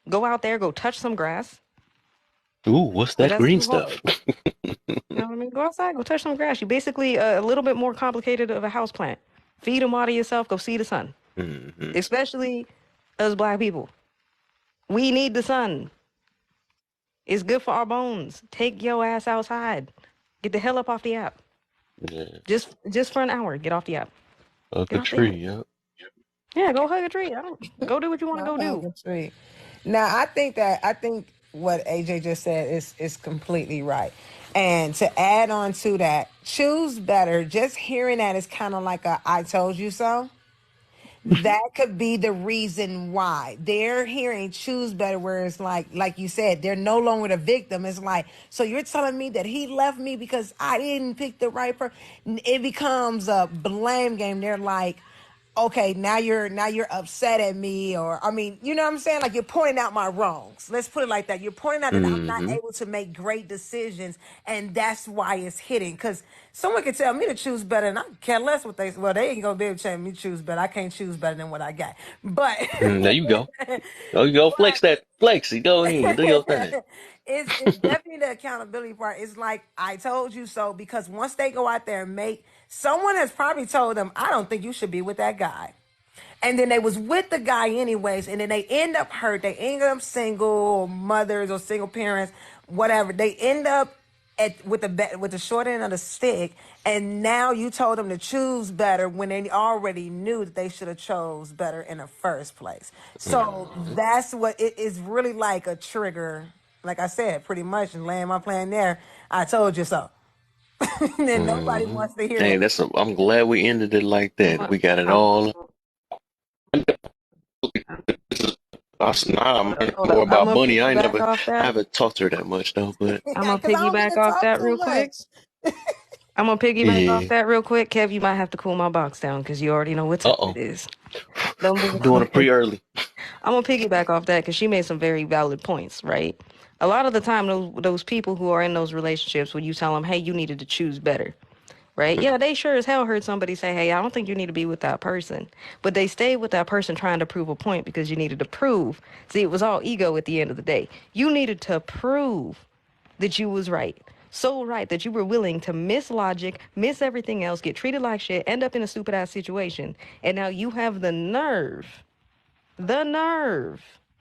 Go out there. Go touch some grass. Ooh, what's But that that's green too hard. stuff? You know what I mean? Go outside. Go touch some grass. You basically a little bit more complicated of a house plant. Feed them water yourself. Go see the sun. Mm-hmm. Especially us black people. We need the sun. It's good for our bones. Take your ass outside. Get the hell up off the app. Yeah. Just for an hour. Get off the app. Up Get a off the app. tree, yeah. Yeah, go hug a tree. I don't go do what you want to No, go do. that's sweet. Now, I think what AJ just said is completely right. And to add on to that, choose better. Just hearing that is kind of like a "I told you so." That could be the reason why they're hearing choose better, where it's like you said, they're no longer the victim. It's like, so you're telling me that he left me because I didn't pick the right person. It becomes a blame game. They're like, okay, now you're upset at me, or I mean, you know what I'm saying? Like, you're pointing out my wrongs. Let's put it like that. You're pointing out that I'm not Mm-hmm. able to make great decisions, and that's why it's hitting. Because someone could tell me to choose better, and I care less what they. Well, they ain't gonna be able to tell me to choose better. I can't choose better than what I got. But, There you go. Oh, you go but flex that flexy. Go ahead, do your thing. it's definitely the accountability part. It's like, I told you so, because once they go out there and make, someone has probably told them, I don't think you should be with that guy. And then they was with the guy anyways, and then they end up hurt. They end up single mothers or single parents, whatever. They end up with the short end of the stick, and now you told them to choose better when they already knew that they should have chose better in the first place. So Mm-hmm. that's what it is, really like a trigger. Like I said, pretty much, and laying my plan there. I told you so. And nobody Mm-hmm. wants to hear Hey, that. I'm glad we ended it like I'm that. a, We got it I'm all. Nah, I'm hold up. more I'm about gonna Bunny. piggyback off I that. haven't talked to her that much though, but I'm gonna Because I don't get piggyback to off talk that too real quick. much. I'm gonna piggyback off yeah. that real quick. Kev, you might have to cool my box down because you already know what time it Uh-oh. is. Don't be. Doing it pre-early. I'm gonna piggyback off that because she made some very valid points, right? A lot of the time, those people who are in those relationships, when you tell them, "Hey, you needed to choose better," right? Yeah, they sure as hell heard somebody say, "Hey, I don't think you need to be with that person," but they stayed with that person trying to prove a point because you needed to prove. See, it was all ego at the end of the day. You needed to prove that you was right. So right that you were willing to miss logic, miss everything else, get treated like shit, end up in a stupid ass situation, and now you have the nerve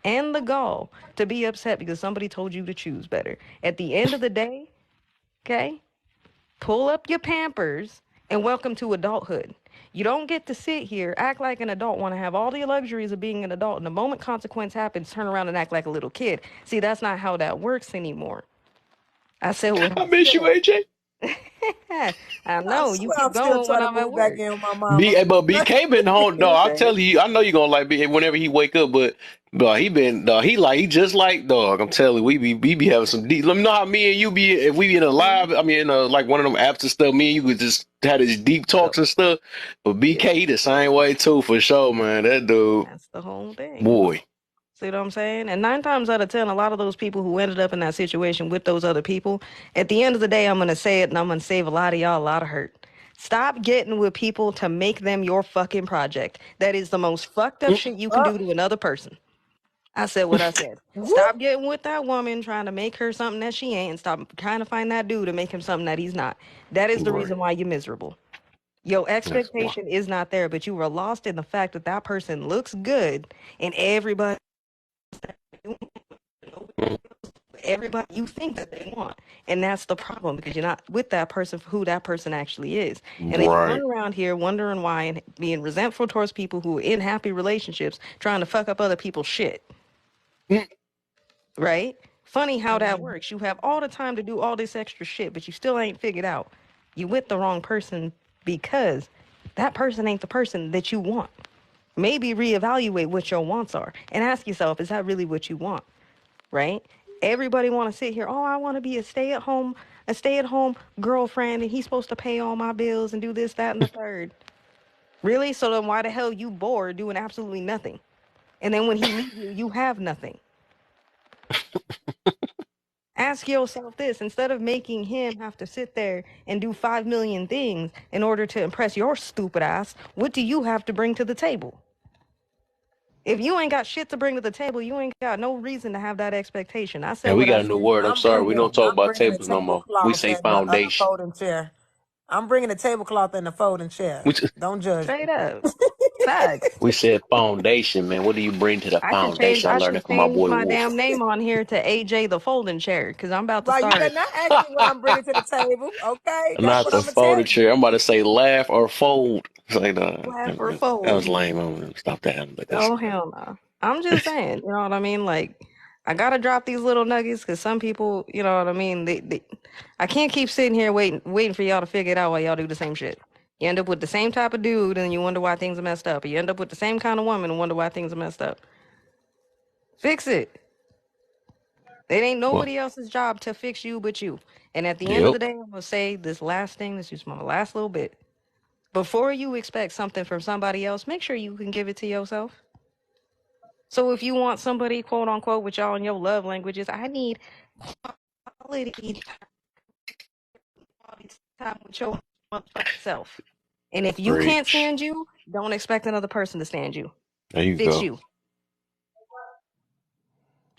and the gall to be upset because somebody told you to choose better. At the end of the day, okay, pull up your pampers and welcome to adulthood. You don't get to sit here, act like an adult, want to have all the luxuries of being an adult, and the moment consequence happens, turn around and act like a little kid. See, that's not how that works anymore. I said what I I miss you, Yeah. AJ. I I know. You swear I'm keep still going when trying to I'm at move back work. in with my mama. But BK been home, dog. I'm Say, telling you, I know you gonna like B whenever he wake up, but dog, he been dog. He just like dog. I'm telling you, we be having some deep. Let me know how me and you be if we be in a live. I mean, in like one of them apps and stuff. Me and you could just have these deep talks and stuff. But yeah, BK he the same way too, for sure, man. That dude, that's the whole thing. boy. See what I'm saying? And 9 times out of 10, a lot of those people who ended up in that situation with those other people, at the end of the day, I'm going to say it and I'm going to save a lot of y'all a lot of hurt. Stop getting with people to make them your fucking project. That is the most fucked up Mm, shit you can Oh, do to another person. I said what I said. whoop. Stop getting with that woman trying to make her something that she ain't, and stop trying to find that dude to make him something that he's not. That is the right. reason why you're miserable. Your That's why. expectation is not there, but you were lost in the fact that that person looks good and everybody you think that they want. And that's the problem because you're not with that person for who that person actually is. And then you run Right. around here wondering why and being resentful towards people who are in happy relationships trying to fuck up other people's shit, Mm, right? Funny how that works. You have all the time to do all this extra shit, but you still ain't figured out you with the wrong person because that person ain't the person that you want. Maybe reevaluate what your wants are and ask yourself, is that really what you want? Right? Everybody want to sit here, oh, I want to be a stay-at-home girlfriend, and he's supposed to pay all my bills and do this, that, and the third. Really? So then why the hell you bored doing absolutely nothing? And then when he leaves you, you have nothing. Ask yourself this, instead of making him have to sit there and do 5 million things in order to impress your stupid ass, what do you have to bring to the table? If you ain't got shit to bring to the table, you ain't got no reason to have that expectation. I said And we what I got a new said. word. I'm sorry. We don't talk I'm about bringing a tables no more. We tablecloth say and a foundation. folding chair. I'm bringing a tablecloth and a folding chair. Which Don't judge Straight me. up. Facts. we said foundation, man. What do you bring to the foundation? I I learned should it from my change boy my Wolf. damn name on here to AJ the folding chair, because I'm about to Right, you start better not ask me what I'm bringing to the table. Okay, that's Not what the I'm gonna tell folded you. chair. I'm about to say laugh or fold. It's like, laugh or that was fold. lame. I'm gonna stop that. But that's Oh hell no. I'm just saying, you know what I mean? Like, I gotta drop these little nuggets because some people, you know what I mean. I can't keep sitting here waiting for y'all to figure it out while y'all do the same shit. You end up with the same type of dude, and you wonder why things are messed up. You end up with the same kind of woman and wonder why things are messed up. Fix it. It ain't well, nobody else's job to fix you but you. And at the end of yep. the day, I'm gonna say this last thing. This is my last little bit. Before you expect something from somebody else, make sure you can give it to yourself. So if you want somebody, quote unquote, with y'all in your love languages, I need quality time with your motherfucking self. And if you can't Preach. stand you, don't expect another person to stand you. There you Fix go. you.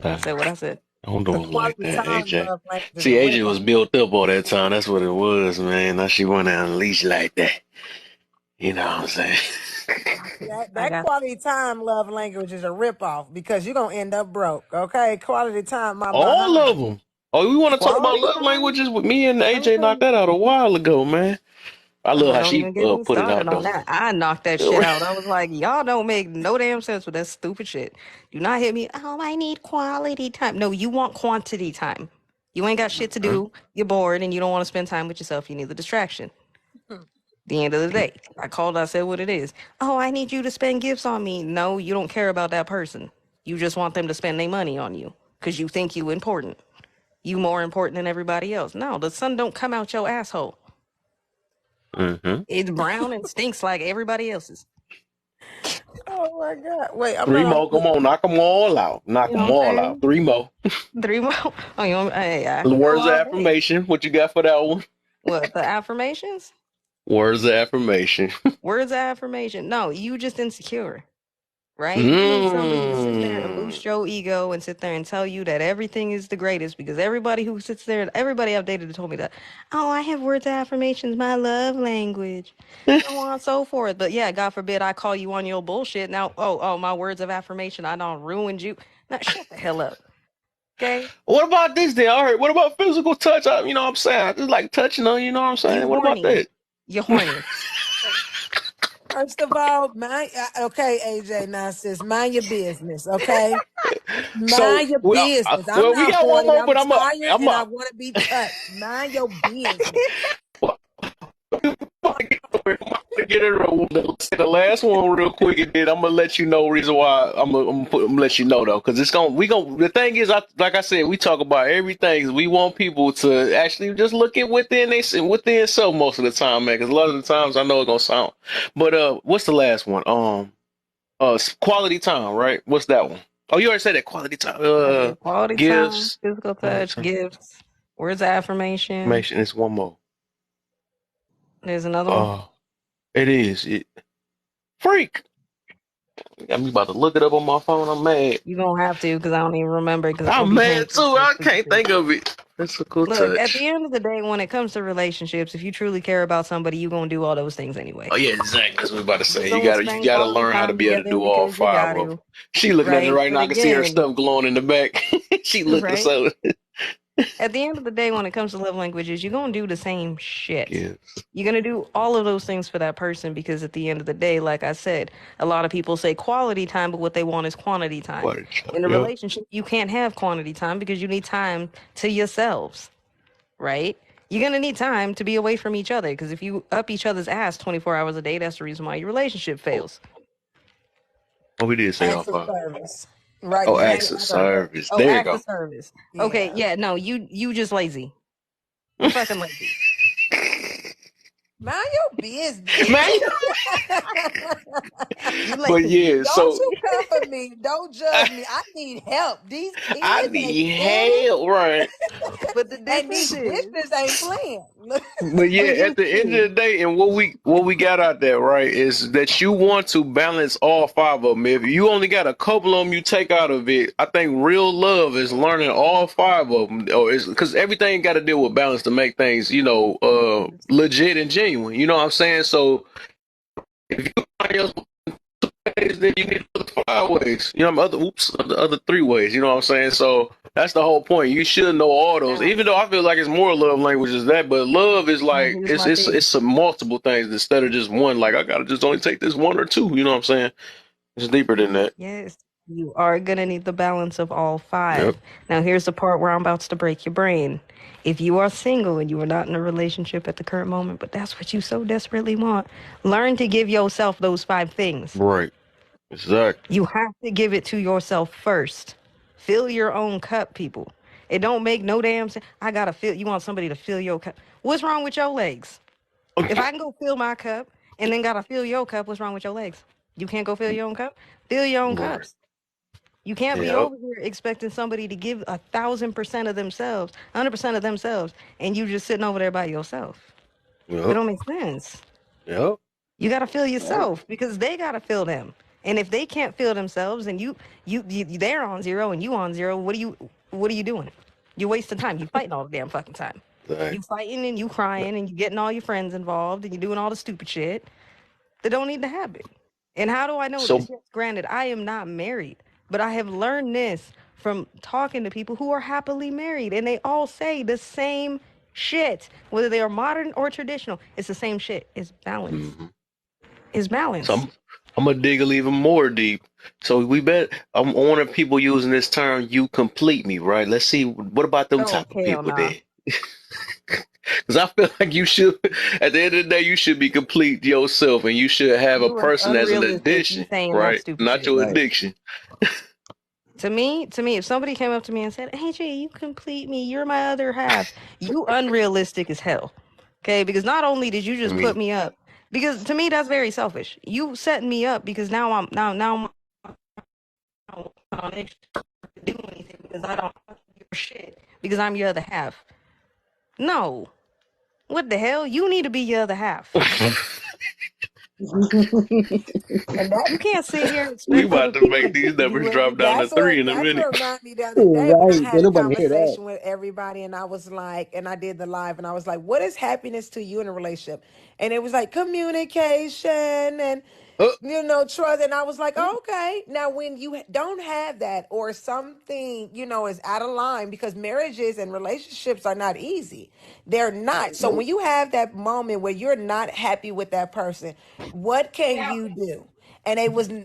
I said what I said. Don't do The him like quality that, time AJ. love language is See, a AJ rip was off. built up all that time. That's what it was, man. Now she went out and leash like that. You know what I'm saying? I That got quality time love language is a rip off because you're gonna end up broke. Okay, quality time my All of behind. them. Oh, we want to talk about quality love time. languages with me and Let me AJ tell knocked you. that out a while ago, man. I love Oh, how don't she even get me put it started out on though. that. I knocked that shit out. I was like, y'all don't make no damn sense with that stupid shit. Do not hit me. Oh, I need quality time. No, you want quantity time. You ain't got shit to Huh? do. You're bored and you don't want to spend time with yourself. You need the distraction. The end of the day, I called. I said what it is. Oh, I need you to spend gifts on me. No, you don't care about that person. You just want them to spend their money on you because you think you important. You more important than everybody else. No, the sun don't come out your asshole. Mm-hmm. It's brown and stinks like everybody else's. Oh my god! Wait, I'm Three not on more. Come mute. on, knock them all out. Knock You know them what I'm all out. saying? Three more. 3 more. Oh, you want, hey, I The can go words of all day. affirmation. What you got for that one? What, the affirmations? Words of affirmation. Words of affirmation. No, you just insecure, right? You need somebody to sit there and Mmm. boost your ego and sit there and tell you that everything is the greatest because everybody who sits there, everybody I've dated told me that, oh, I have words of affirmations, my love language, so on and so forth. But yeah, God forbid I call you on your bullshit. Now, my words of affirmation, I done ruined you. Now, shut the hell up, okay? What about this then? All right. What about physical touch? You know what I'm saying? I just like touching on you. Know what I'm You saying? What about horny. that? You're horny. First of all, mind okay, AJ, now sis, mind your business, okay? So Mind your business. I'm well, we not got one horny. more, I'm but tired I'm and I a. want to be touched. Mind your business. Get it. Say the last one real quick, and then I'm gonna let you know reason why. I'm gonna let you know though, because it's gonna we gonna. The thing is, like I said, we talk about everything. We want people to actually just look at within self most of the time, man. Because a lot of the times I know it's gonna sound. But what's the last one? Quality time, right? What's that one? Oh, you already said that quality time. Quality time, Gifts. physical Quality touch, time. gifts, words of affirmation. Information. It's one more. There's another one. Uh, it is. Freak. Got me about to look it up on my phone. I'm mad. You don't have to because I don't even remember because I don't I'm be paying mad too. attention to I stupid can't shit. think of it. Physical Look, at the touch. end of the day, when it comes to relationships, if you truly care about somebody, you're gonna do all those things anyway. Oh yeah, exactly. That's what I was about to You're say. You gonna gotta you spend gotta quality learn how to time be able to together do all because you five got of them. to, She looking at it right? right But now. I can see her again, stuff glowing in the back. She looked right? so. At the end of the day, when it comes to love languages, you're gonna do the same shit. Yes. You're gonna do all of those things for that person because at the end of the day, like I said, a lot of people say quality time, but what they want is quantity time. Quite a shot. In a Yep. relationship, you can't have quantity time because you need time to yourselves, right? You're gonna need time to be away from each other because if you up each other's ass 24 hours a day, that's the reason why your relationship Oh, fails. oh, we did say all Acts of five. service. Right, Oh, you Acts acts need of of acts of service. service. service. Oh, There you acts go. of service. Okay, Yeah. yeah, no, you just lazy. You fucking lazy. Mind your business. Man, You but lazy. yeah, Don't so you come for me. Don't judge me. I need help. These I kids ain't need steady, help, right? But the and difference these is, bitches ain't playing. But yeah, but here's at the the end of thing. the day, and what we got out there, right, is that you want to balance all five of them. If you only got a couple of them, you take out of it. I think real love is learning all five of them, or is because everything got to deal with balance to make things, legit and genuine. You know what I'm saying? So if you find yourself ways, then you need other five ways. Other three ways. You know what I'm saying? So that's the whole point. You should know all those. Now, Even though I feel like it's more love languages that, but love is now like here's it's my it's thing. it's some multiple things instead of just one. Like I gotta just only take this one or two. You know what I'm saying? It's deeper than that. Yes, you are gonna need the balance of all Yep. five. Now, here's the part where I'm about to break your brain. If you are single and you are not in a relationship at the current moment, but that's what you so desperately want, learn to give yourself those five things. Right. Exactly. You have to give it to yourself first. Fill your own cup, people. It don't make no damn sense. I gotta fill. You want somebody to fill your cup? What's wrong with your legs? If I can go fill my cup and then gotta fill your cup, what's wrong with your legs? You can't go fill your own cup? Fill your own Right. cups. You can't be Yep. over here expecting somebody to give 1,000% of themselves, 100% of themselves, and you just sitting over there by yourself. That Yep. don't make sense. Yep. You gotta feel yourself because they gotta feel them. And if they can't feel themselves and you they're on zero and you on zero, what are you doing? You're wasting time. You fighting all the damn fucking time. Exactly. You fighting and you crying and you getting all your friends involved and you doing all the stupid shit that don't need to happen. And how do I know this? So. Yes, granted, I am not married, but I have learned this from talking to people who are happily married, and they all say the same shit, whether they are modern or traditional. It's the same shit. It's balance. Mhm. It's So balance. I'm gonna dig a little even more deep. So we bet I'm one of people using this term. You complete me, right? Let's see. What about them Oh type of hell people nah. then? Because I feel like you should. At the end of the day, you should be complete yourself, and you should have a You are person as an unrealistic. You addition, saying that right? stupid Not shit. your Right. addiction. To me, if somebody came up to me and said, "Hey, Jay, you complete me. You're my other half," you unrealistic as hell. Okay, because not only did you I just put mean, me up, because to me that's very selfish. You setting me up because now I'm on extra to do anything because I don't fuck your shit because I'm your other half. No, what the hell? You need to be your other half. And that You can't sit here and we expect other about to people make these to do numbers drop down to that's three what in a that's minute. what reminded me the other day when I Right. had Don't a nobody hear that. conversation with everybody and I was like, and I did the live and I was like, what is happiness to you in a relationship? And it was like communication and Oh, trust. And I was like, oh, okay. Now, when you don't have that or something, is out of line because marriages and relationships are not easy. They're not. So nope. when you have that moment where you're not happy with that person, what can you do? And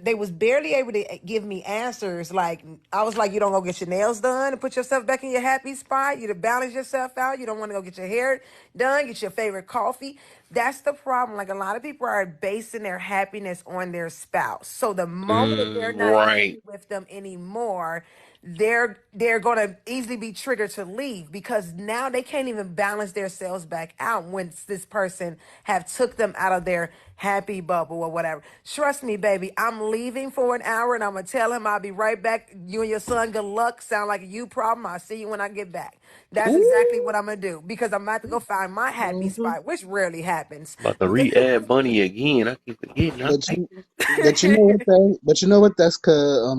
they was barely able to give me answers. Like I was like, you don't go get your nails done and put yourself back in your happy spot. You to balance yourself out. You don't want to go get your hair done. Get your favorite coffee. That's the problem. Like a lot of people are basing their happiness on their spouse. So the moment that they're not Right. happy with them anymore, they're gonna easily be triggered to leave because now they can't even balance themselves back out once this person have took them out of their happy bubble or whatever. Trust me, baby, I'm leaving for an hour and I'm gonna tell him I'll be right back. You and your son, good luck. Sound like a you problem. I'll see you when I get back. That's exactly Ooh. what I'm gonna do because I'm about to go find my happy Hmm. spot, which rarely happens. About to re-add Bunny again. I keep forgetting. All But right. you, but you know what that, but you know what that's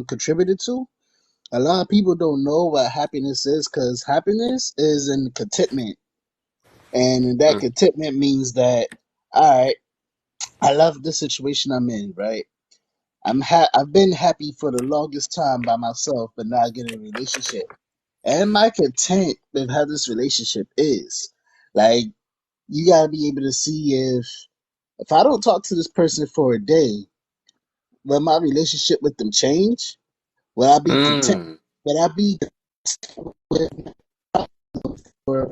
contributed to. A lot of people don't know what happiness is because happiness is in contentment, and that Mm. contentment means that all right, I love the situation I'm in, right? I've been happy for the longest time by myself, but now I get in a relationship. Am I content with how this relationship is? Like, you gotta be able to see if I don't talk to this person for a day, will my relationship with them change? Will I be content? Mm. Will I be with for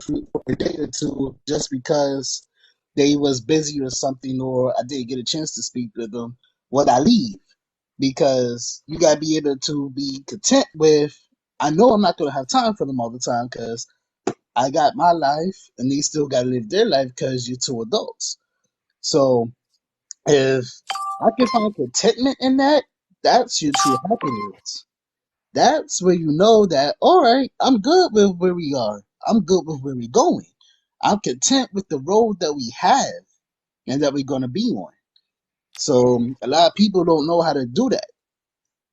a day or two just because they was busy or something, or I didn't get a chance to speak with them? Would I leave? Because you gotta be able to be content with. I know I'm not gonna have time for them all the time because I got my life and they still gotta live their life because you're two adults. So if I can find contentment in that, that's your true happiness. That's where you know that, all right, I'm good with where we are. I'm good with where we're going. I'm content with the road that we have and that we're going to be on. So a lot of people don't know how to do that.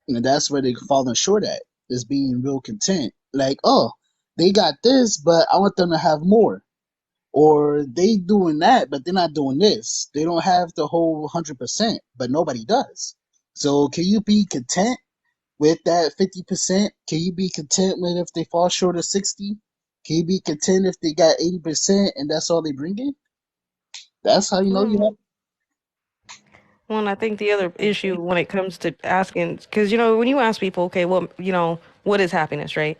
And that's where they're falling short at, is being real content. Like, oh, they got this, but I want them to have more. Or they doing that, but they're not doing this. They don't have the whole 100%, but nobody does. So can you be content with that 50%? Can you be content with if they fall short of 60? Can you be content if they got 80% and that's all they bring in? That's how you know you Mm. have. Well, and I think the other issue when it comes to asking, because when you ask people, okay, well, what is happiness, right?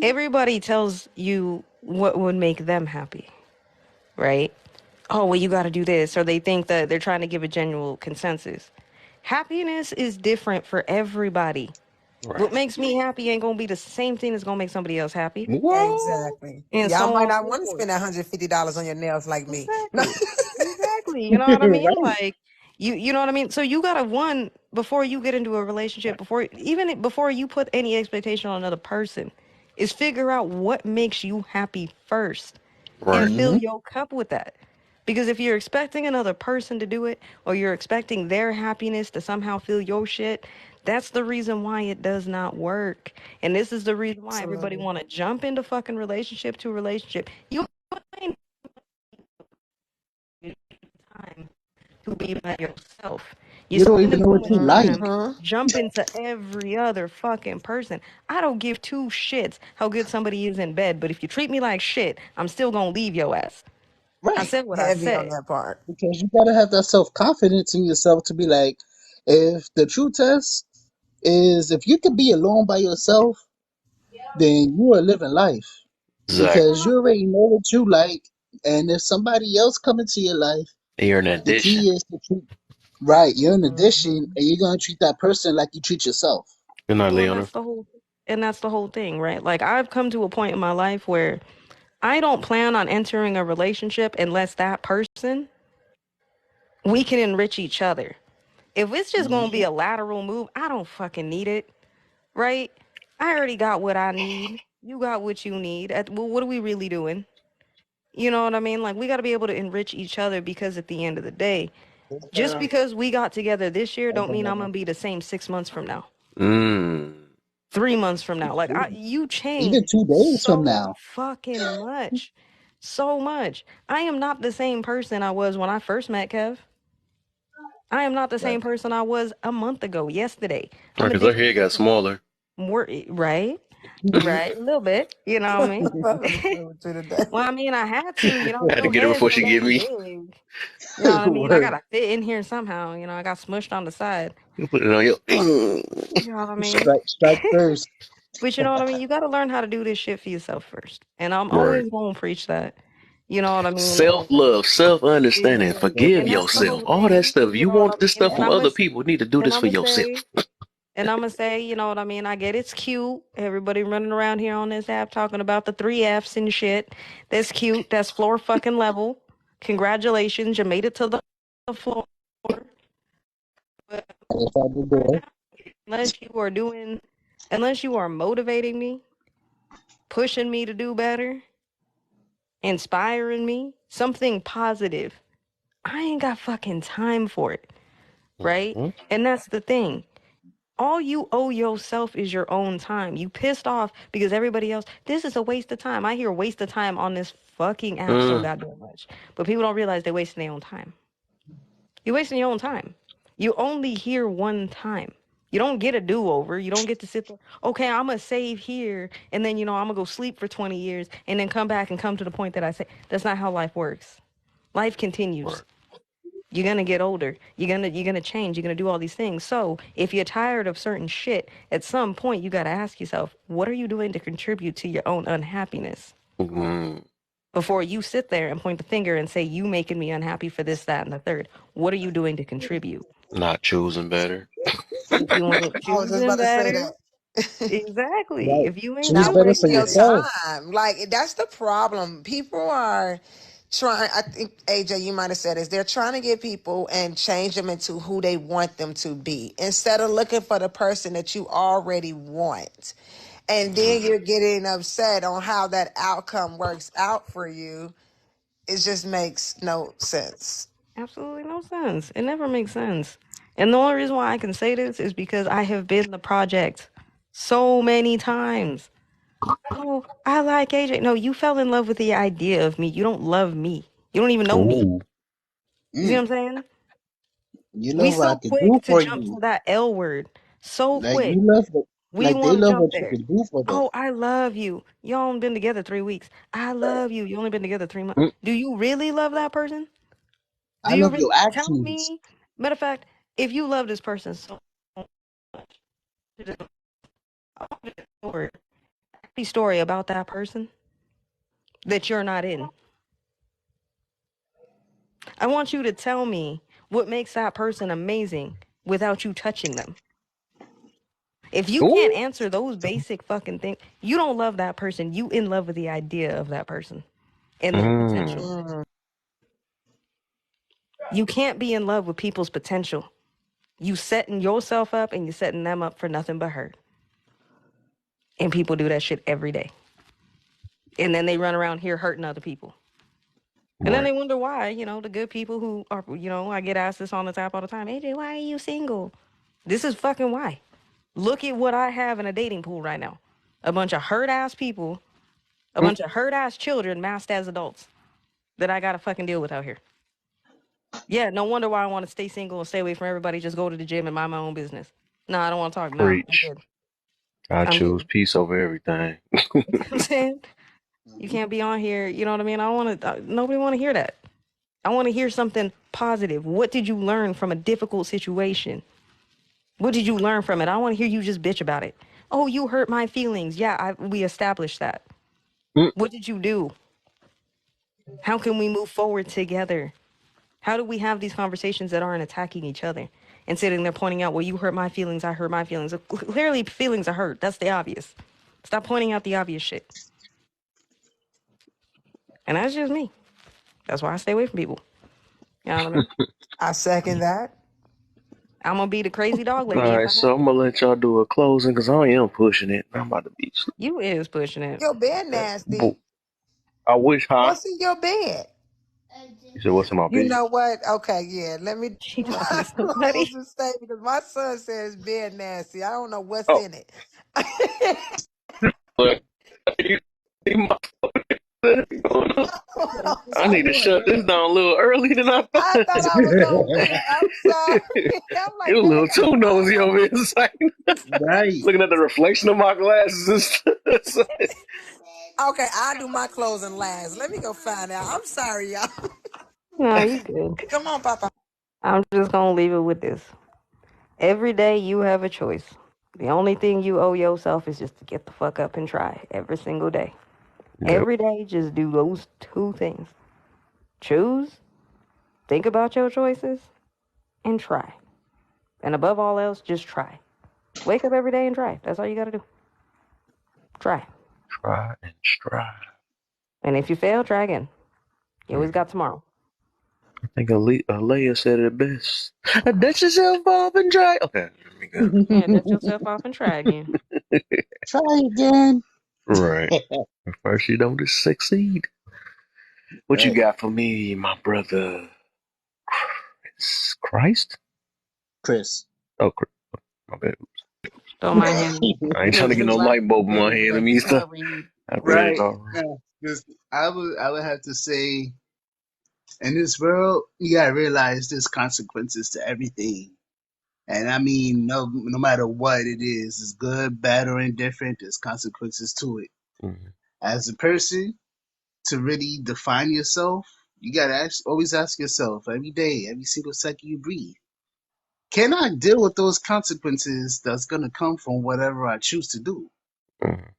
Everybody tells you what would make them happy, right? Oh, well, you got to do this, or they think that they're trying to give a general consensus. Happiness is different for everybody. What Right. makes me happy ain't gonna be the same thing that's gonna make somebody else happy, What? Exactly. and Y'all so might on and not so want to forth. spend $150 on your nails like me. No. Exactly. Exactly. You know what I mean? Right. Like you know what I mean? So you gotta one before you get into a relationship, before you put any expectation on another person, is figure out what makes you happy first and Right. fill Hmm. your cup with that. Because if you're expecting another person to do it or you're expecting their happiness to somehow fill your shit, that's the reason why it does not work. And this is the reason why everybody Absolutely. want to jump into fucking relationship to relationship. You ain't time to be by yourself. You're You don't even spending know so what much you like. time Mm-hmm. jumping to every other fucking person. I don't give two shits how good somebody is in bed, but if you treat me like shit, I'm still gonna leave your ass. I Right. said what I Heavy on said. that part. Because you gotta have that self confidence in yourself to be like, if the true test is if you could be alone by yourself, then you are living life. Exactly. Because you already know what you like, and if somebody else come into your life, You're an the addition. key is to treat right. You're an addition, Mm-hmm. and you're gonna treat that person like you treat yourself. Good night, Well, Leona. that's the whole thing, right? Like I've come to a point in my life where I don't plan on entering a relationship unless that person we can enrich each other. If it's just gonna be Mhm. a lateral move, I don't fucking need it, right? I already got what I need. You got what you need. Well, what are we really doing? You know what I mean? Like we got to be able to enrich each other because at the end of the day, just because we got together this year don't mean I'm gonna be the same 6 months from now. Mm. 3 months from now. Like you Even change 2 days from so now. fucking much. So much. I am not the same person I was when I first met Kev. I am not the Right. same person I was a month ago, yesterday. Right, I'm a because her different head got person. smaller. More right? Right, a little bit. You know what I mean? I love it with you today. Well, I mean, I had to. I had to Your get her head's before so she get damn me. big. You know what I mean? I Word. gotta fit in here somehow. I got smushed on the side. Put it on your. You know what I mean? Strike first. But you know what I mean? You gotta learn how to do this shit for yourself first. And I'm Right. always gonna preach that. You know what I mean? Self love, self understanding, Yeah. forgive And that's the yourself. whole All that thing. stuff. You You know what I want this mean? stuff from other people. You need to do And this I'm for gonna yourself. say you know what I mean? I get it's cute. Everybody running around here on this app talking about the three F's and shit. That's cute. That's floor fucking level. Congratulations, you made it to the floor. But If I the right door. now, unless you are doing, unless you are motivating me, pushing me to do better, inspiring me, something positive, I ain't got fucking time for it, right? Hmm. And that's the thing. All you owe yourself is your own time. You pissed off because everybody else, this is a waste of time. I hear waste of time on this fucking app so Mm. goddamn much. But people don't realize they're wasting their own time. You're wasting your own time. You only hear one time. You don't get a do-over. You don't get to sit there, okay, I'm going to save here, and then, I'm going to go sleep for 20 years, and then come back and come to the point that I say. That's not how life works. Life Right. continues. You're going to get older. You're gonna change. You're going to do all these things. So if you're tired of certain shit, at some point, you got to ask yourself, what are you doing to contribute to your own unhappiness? Mm, Before you sit there and point the finger and say, you making me unhappy for this, that, and the third. What are you doing to contribute? not choosing better. If you ain't I was just about choosing to say better, that. exactly. Right. If you ain't Choose Not better doing for wasting your anything, yourself. time. Like that's the problem. People are trying. I think AJ, you might have said this. They're trying to get people and change them into who they want them to be, instead of looking for the person that you already want. And then Mm, you're getting upset on how that outcome works out for you. It just makes no sense. absolutely no sense. It never makes sense. And the only reason why I can say this is because I have been the project so many times. Oh, I like AJ. No, you fell in love with the idea of me. You don't love me. You don't even know me. Ooh. You see what Mm. I'm saying? You know We what I so could do quick to for jump you? to that L word. So Like quick. you love the, We like they want to love jump what you there. could do for them. Oh, I love you. Y'all only been together 3 weeks. I love you. You only been together 3 months. mm, Do you really love that person? Do I you love really your tell actions. me? Matter of fact, if you love this person so much, I want you to tell her a story about that person that you're not in. I want you to tell me what makes that person amazing without you touching them. If you can't ooh, answer those basic fucking things, you don't love that person. You in love with the idea of that person and their mm. potential. Mm. You can't be in love with people's potential. You setting yourself up and you setting them up for nothing but hurt. And people do that shit every day. And then they run around here hurting other people. And then Right. they wonder why, the good people who are, I get asked this on the tap all the time. AJ, why are you single? This is fucking why. Look at what I have in a dating pool right now. A bunch of hurt ass people, a Mm, bunch of hurt ass children masked as adults that I gotta fucking deal with out here. Yeah, no wonder why I want to stay single and stay away from everybody. Just go to the gym and mind my own business. No, I don't want to talk. No, I'm preach. good. I I'm choose good. peace over everything. You know what I'm saying? You Mhm. can't be on here. You know what I mean? I want to. Nobody want to hear that. I want to hear something positive. What did you learn from a difficult situation? What did you learn from it? I want to hear you just bitch about it. Oh, you hurt my feelings. Yeah, we established that. Mm, What did you do? How can we move forward together? How do we have these conversations that aren't attacking each other and sitting there pointing out, well, you hurt my feelings, I hurt my feelings. Clearly, feelings are hurt. That's the obvious. Stop pointing out the obvious shit. And that's just me. That's why I stay away from people. You know what I mean? I second that. I'm gonna be the crazy dog all lady if right, I have so I'm to. gonna let y'all do a closing because I am pushing it. I'm about to be sleep. You is pushing it. Your bed nasty. Bo- I wish, huh? What's in your bed? You said, what's in my You bed? know what? Okay, yeah. Let me She talking to somebody. close the statement because my son says bed nasty. I don't know what's Oh, in it. look. You see my going on? I'm I need to sorry. shut this down a little earlier than I thought. I thought I was on mute. I'm sorry. I'm like, You're a man, they little got a too nosy phone over here. It's like, Right. looking at the reflection of my glasses and stuff. It's like, on. Okay, I'll do my closing last. Let me go find out. I'm sorry, y'all. No, you good. Come on, Papa. I'm just gonna leave it with this. Every day you have a choice. The only thing you owe yourself is just to get the fuck up and try every single day. yep. Every day, just do those two things. Choose, think about your choices, and try. And above all else, just try. Wake up every day and try. That's all you gotta do. Try. Try and strive. And if you fail, try again. You always got tomorrow. I think Alea said it best. Dust yourself off and try. Okay, let me go. Yeah, dust yourself off and try again. Try again. Right. First, you don't succeed. What you Right. got for me, my brother? Christ? Chris. Oh, my bad. Don't mind him. I ain't trying to His get no Right. light bulb in my head. Let me stop. can't read. I read it Right. all. Yeah. Just, I would have to say, in this world, you gotta realize there's consequences to everything. And I mean, no matter what it is, it's good, bad, or indifferent. There's consequences to it. Mm-hmm. As a person, to really define yourself, you gotta always ask yourself every day, every single second you breathe, can I deal with those consequences that's gonna come from whatever I choose to do? Mm-hmm.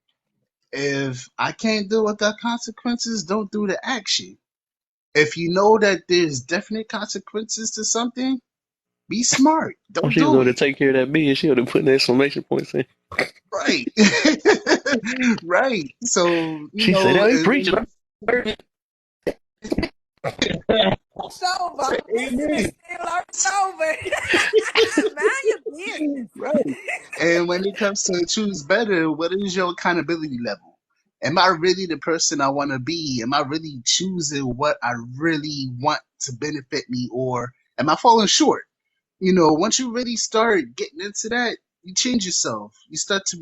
If I can't deal with that consequences, don't do the action. If you know that there's definite consequences to something, be smart. Oh, Don't she was do going to it. take care of that bill. She would have put the exclamation points in. Right. Right. So, She said, "Now he preaching." Sober. I'm listening amen. still. I'm sober. Mind your business. Right. And when it comes to choose better, what is your accountability level? Am I really the person I want to be? Am I really choosing what I really want to benefit me, or am I falling short? Once you really start getting into that, you change yourself. You start to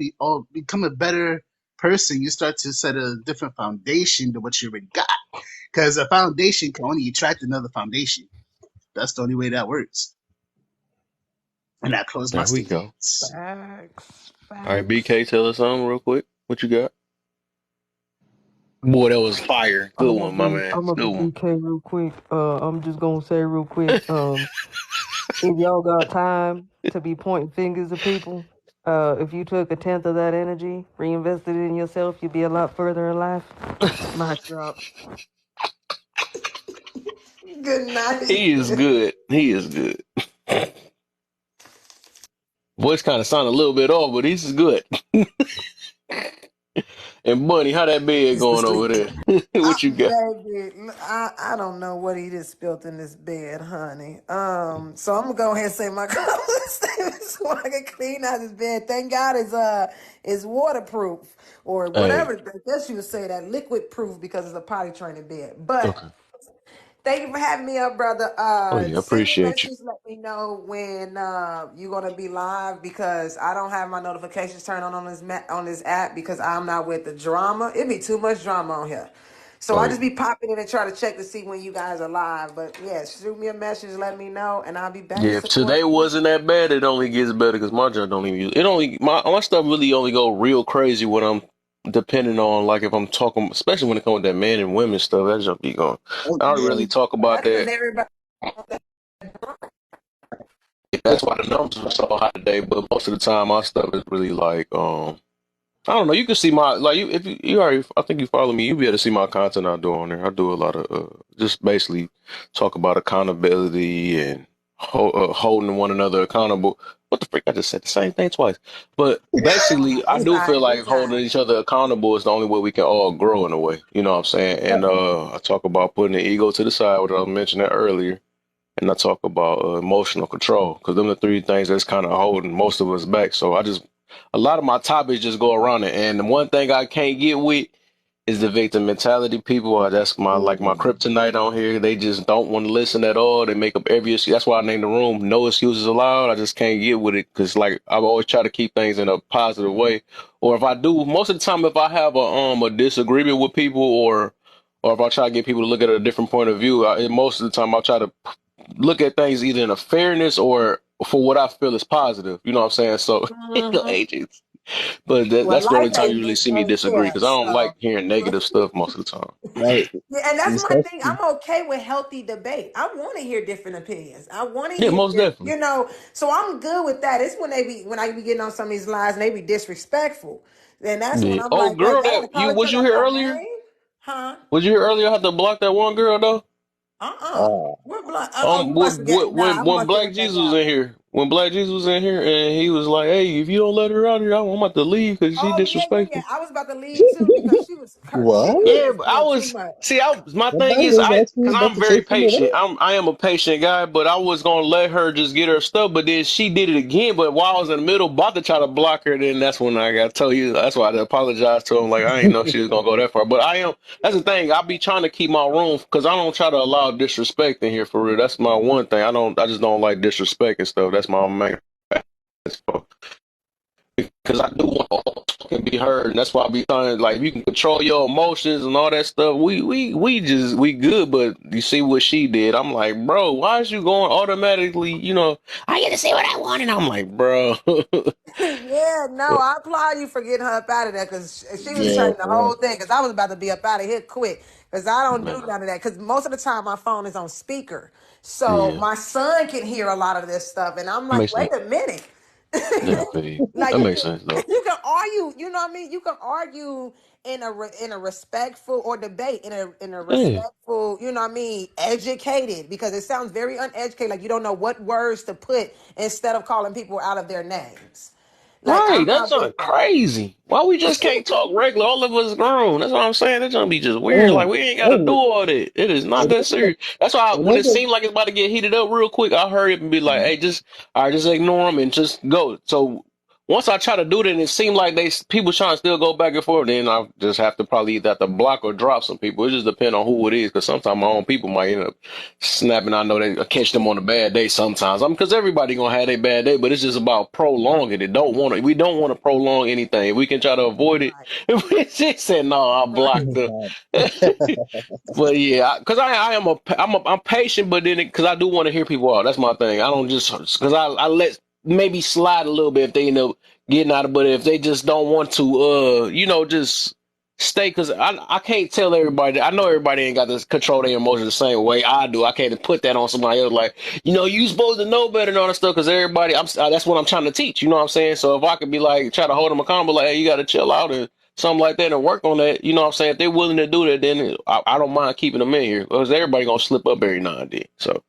become a better person. You start to set a different foundation than what you already got. Because a foundation can only attract another foundation. That's the only way that works. And I close my There we go. statements. Facts. All right, Facts. BK, tell us something real quick. What you got? Boy, that was fire. Good one, my man. I'm gonna Good be one. BK real quick. I'm just gonna say real quick. If y'all got time to be pointing fingers at people, if you took a tenth of that energy, reinvested it in yourself, you'd be a lot further in life. Mic drop. Good night. He is good. He is good. Voice kind of sound a little bit off, but he's good. And Bunny, how that bed He's the going sleep. over there? What you got? Baby, I don't know what he just spilled in this bed, honey. So I'm gonna go ahead and say my comments so I can clean out this bed. Thank God it's waterproof or Hey, whatever. I guess you would say that liquid proof because it's a potty training bed. But okay. thank you for having me up, brother. Oh yeah, I Send me a appreciate you. message. Let me know when you're gonna be live because I don't have my notifications turned on on this app because I'm not with the drama. It'd be too much drama on here. So Oh I yeah. just be popping in and try to check to see when you guys are live. But yeah, shoot me a message, let me know, and I'll be back to Yeah, if support today you. wasn't that bad, it only gets better because my junk don't even use it. Only my stuff really only go real crazy when I'm depending on like if I'm talking, especially when it comes to that man and women stuff. That junk be going. I don't really Okay. talk Well, about that's because that. everybody. That's why the numbers are so high today. But most of the time, my stuff is really like I don't know. You can see my like you if you already. I think you follow me. You be able to see my content I do on there. I do a lot of just basically talk about accountability and holding one another accountable. What the freak? I just said the same thing twice. But basically, I It's do fine. feel like It's holding fine. each other accountable is the only way we can all grow in a way. You know what I'm saying? And I talk about putting the ego to the side, what I was mentioning earlier, and I talk about emotional control because them the three things that's kind of holding most of us back. So I just a lot of my topics just go around it, and the one thing I can't get with is the victim mentality. People are that's my like my Mm. kryptonite on here. They just don't want to listen at all. They make up every excuse. That's why I named the room "No Excuses Allowed." I just can't get with it because like I've always try to keep things in a positive way. Or if I do, most of the time, if I have a disagreement with people or if I try to get people to look at a different point of view, most of the time I'll try to look at things either in a fairness or for what I feel is positive. You know what I'm saying? So, Hmm. agents. But Well, that's the only life time you really see me ain't disagree fair, because I don't like so. hearing negative stuff most of the time. Right. Yeah, and that's my thing. Especially. I'm okay with healthy debate. I want to hear different opinions. I want to Yeah, hear most different, definitely. so I'm good with that. It's when I be getting on some of these lies and they be disrespectful. Then that's when Yeah. I'm Oh, like, what, girl, y'all want that to call you each was other you out here our earlier? name? Huh? Was you here earlier? I had to block that one girl though. Uh-uh. What blood? Oh, you must forget. Nah, I When must have Black hit that Jesus was guy. in here, when Black Jesus was in here, and he was like, "Hey, if you don't let her out here, I'm about to leave because she Oh yeah, yeah, yeah. disrespectful." I was about to leave too because she was What? Yeah, just but I doing too was much. my thing Nobody is was asking you because about I'm the very faithful patient. minute? I am a patient guy, but I was gonna let her just get her stuff, but then she did it again. But while I was in the middle, about to try to block her, then that's when I got to tell you. That's why I had to apologize to him. Like I didn't know she was gonna go that far. But I am. That's the thing. I be trying to keep my room because I don't try to allow disrespect in here for real. That's my one thing. I don't. I just don't like disrespect and stuff. That's my main. Because I do want to can be heard. And that's why I be trying like if you can control your emotions and all that stuff. We good, but you see what she did. I'm like, bro, why is you going automatically? I get to say what I want, and I'm like, bro, Yeah, no, I applaud you for getting her up out of there because she was Yeah, turning the for real. whole thing. Because I was about to be up out of here quick because I don't do man, none of that. Because most of the time my phone is on speaker, so yeah, my son can hear a lot of this stuff, and I'm that like, makes wait sense. a minute. Yeah, I feel you. Like That makes sense though. you can argue, you know what I mean? You can argue in a respectful or debate in a Yeah, respectful, you know what I mean, educated because it sounds very uneducated, like you don't know what words to put instead of calling people out of their names. Like right. I'm That's not not with that. crazy. Why we just can't talk regular? All of us grown. That's what I'm saying. That's gonna be just weird. Like And, we ain't gotta do and, all that. It is not and, that serious. That's why and when it that's seemed like it's about to get heated up real quick, I hurry up and be like, "Hey, just all right, just ignore them and just go." So once I try to do that, and it seemed like people trying to still go back and forth. Then I just have to probably either have to block or drop some people. It just depends on who it is. Because sometimes my own people might end up snapping. I know they catch them on a bad day sometimes. Because everybody gonna have their bad day, but it's just about prolonging it. We don't want to prolong anything. If we can try to avoid it. Right. If we just said no, I blocked the. But yeah, because I'm patient, but then because I do want to hear people out. That's my thing. I don't just because I let maybe slide a little bit if they end up getting out of. But if they just don't want to, just stay. Because I can't tell everybody. I know everybody ain't got to control their emotions the same way I do. I can't put that on somebody else. Like you supposed to know better and all that stuff. Because everybody, that's what I'm trying to teach. You know what I'm saying? So if I could be like try to hold them accountable, like hey, you got to chill out and something like that and work on that. You know what I'm saying? If they're willing to do that, then I don't mind keeping them in here because everybody gonna slip up every now and then. So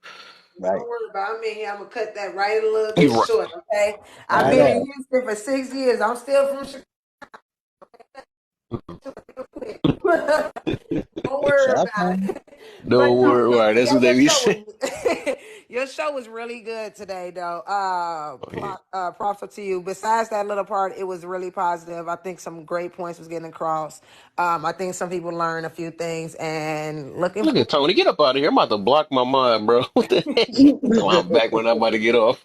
right. Don't worry about me here. I'm gonna cut that right a little bit you're right. short, okay? I've Right been on. in Houston for 6 years. I'm still from Chicago. Don't worry Shot about time. it. But Don't no, worry. no, Right. That's yeah, what they your be show saying. was your show was really good today, though. Oh yeah. Profit to you. Besides that little part, it was really positive. I think some great points was getting across. I think some people learned a few things and looking Look for. at Tony. Get up out of here. I'm about to block my mind, bro. What the heck? Oh, I'm back when I'm about to get off.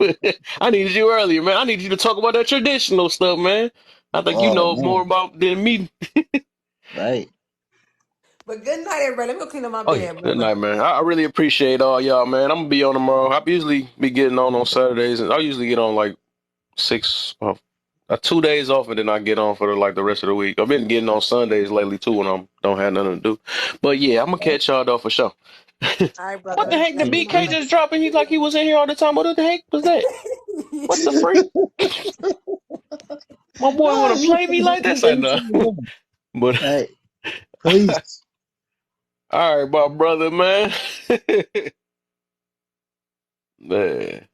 I needed you earlier, man. I need you to talk about that traditional stuff, man. I think you Oh know more man. about than me. Right. But good night, everybody. Let me go clean up my Oh yeah. bed, Good brother. night, man. I really appreciate all y'all, man. I'm gonna be on tomorrow. I usually be getting on Saturdays, and I usually get on like 6, 2 days off, and then I get on for the rest of the week. I've been getting on Sundays lately too when I don't have nothing to do. But yeah, I'm gonna Right. catch y'all though for sure. All right, What the brother. heck? The Thank you, BK mama. just dropping? He's like he was in here all the time. What the heck was that? What the freak? My boy want to play me like that? I know. But Right. Peace. all right, my brother, man. Man.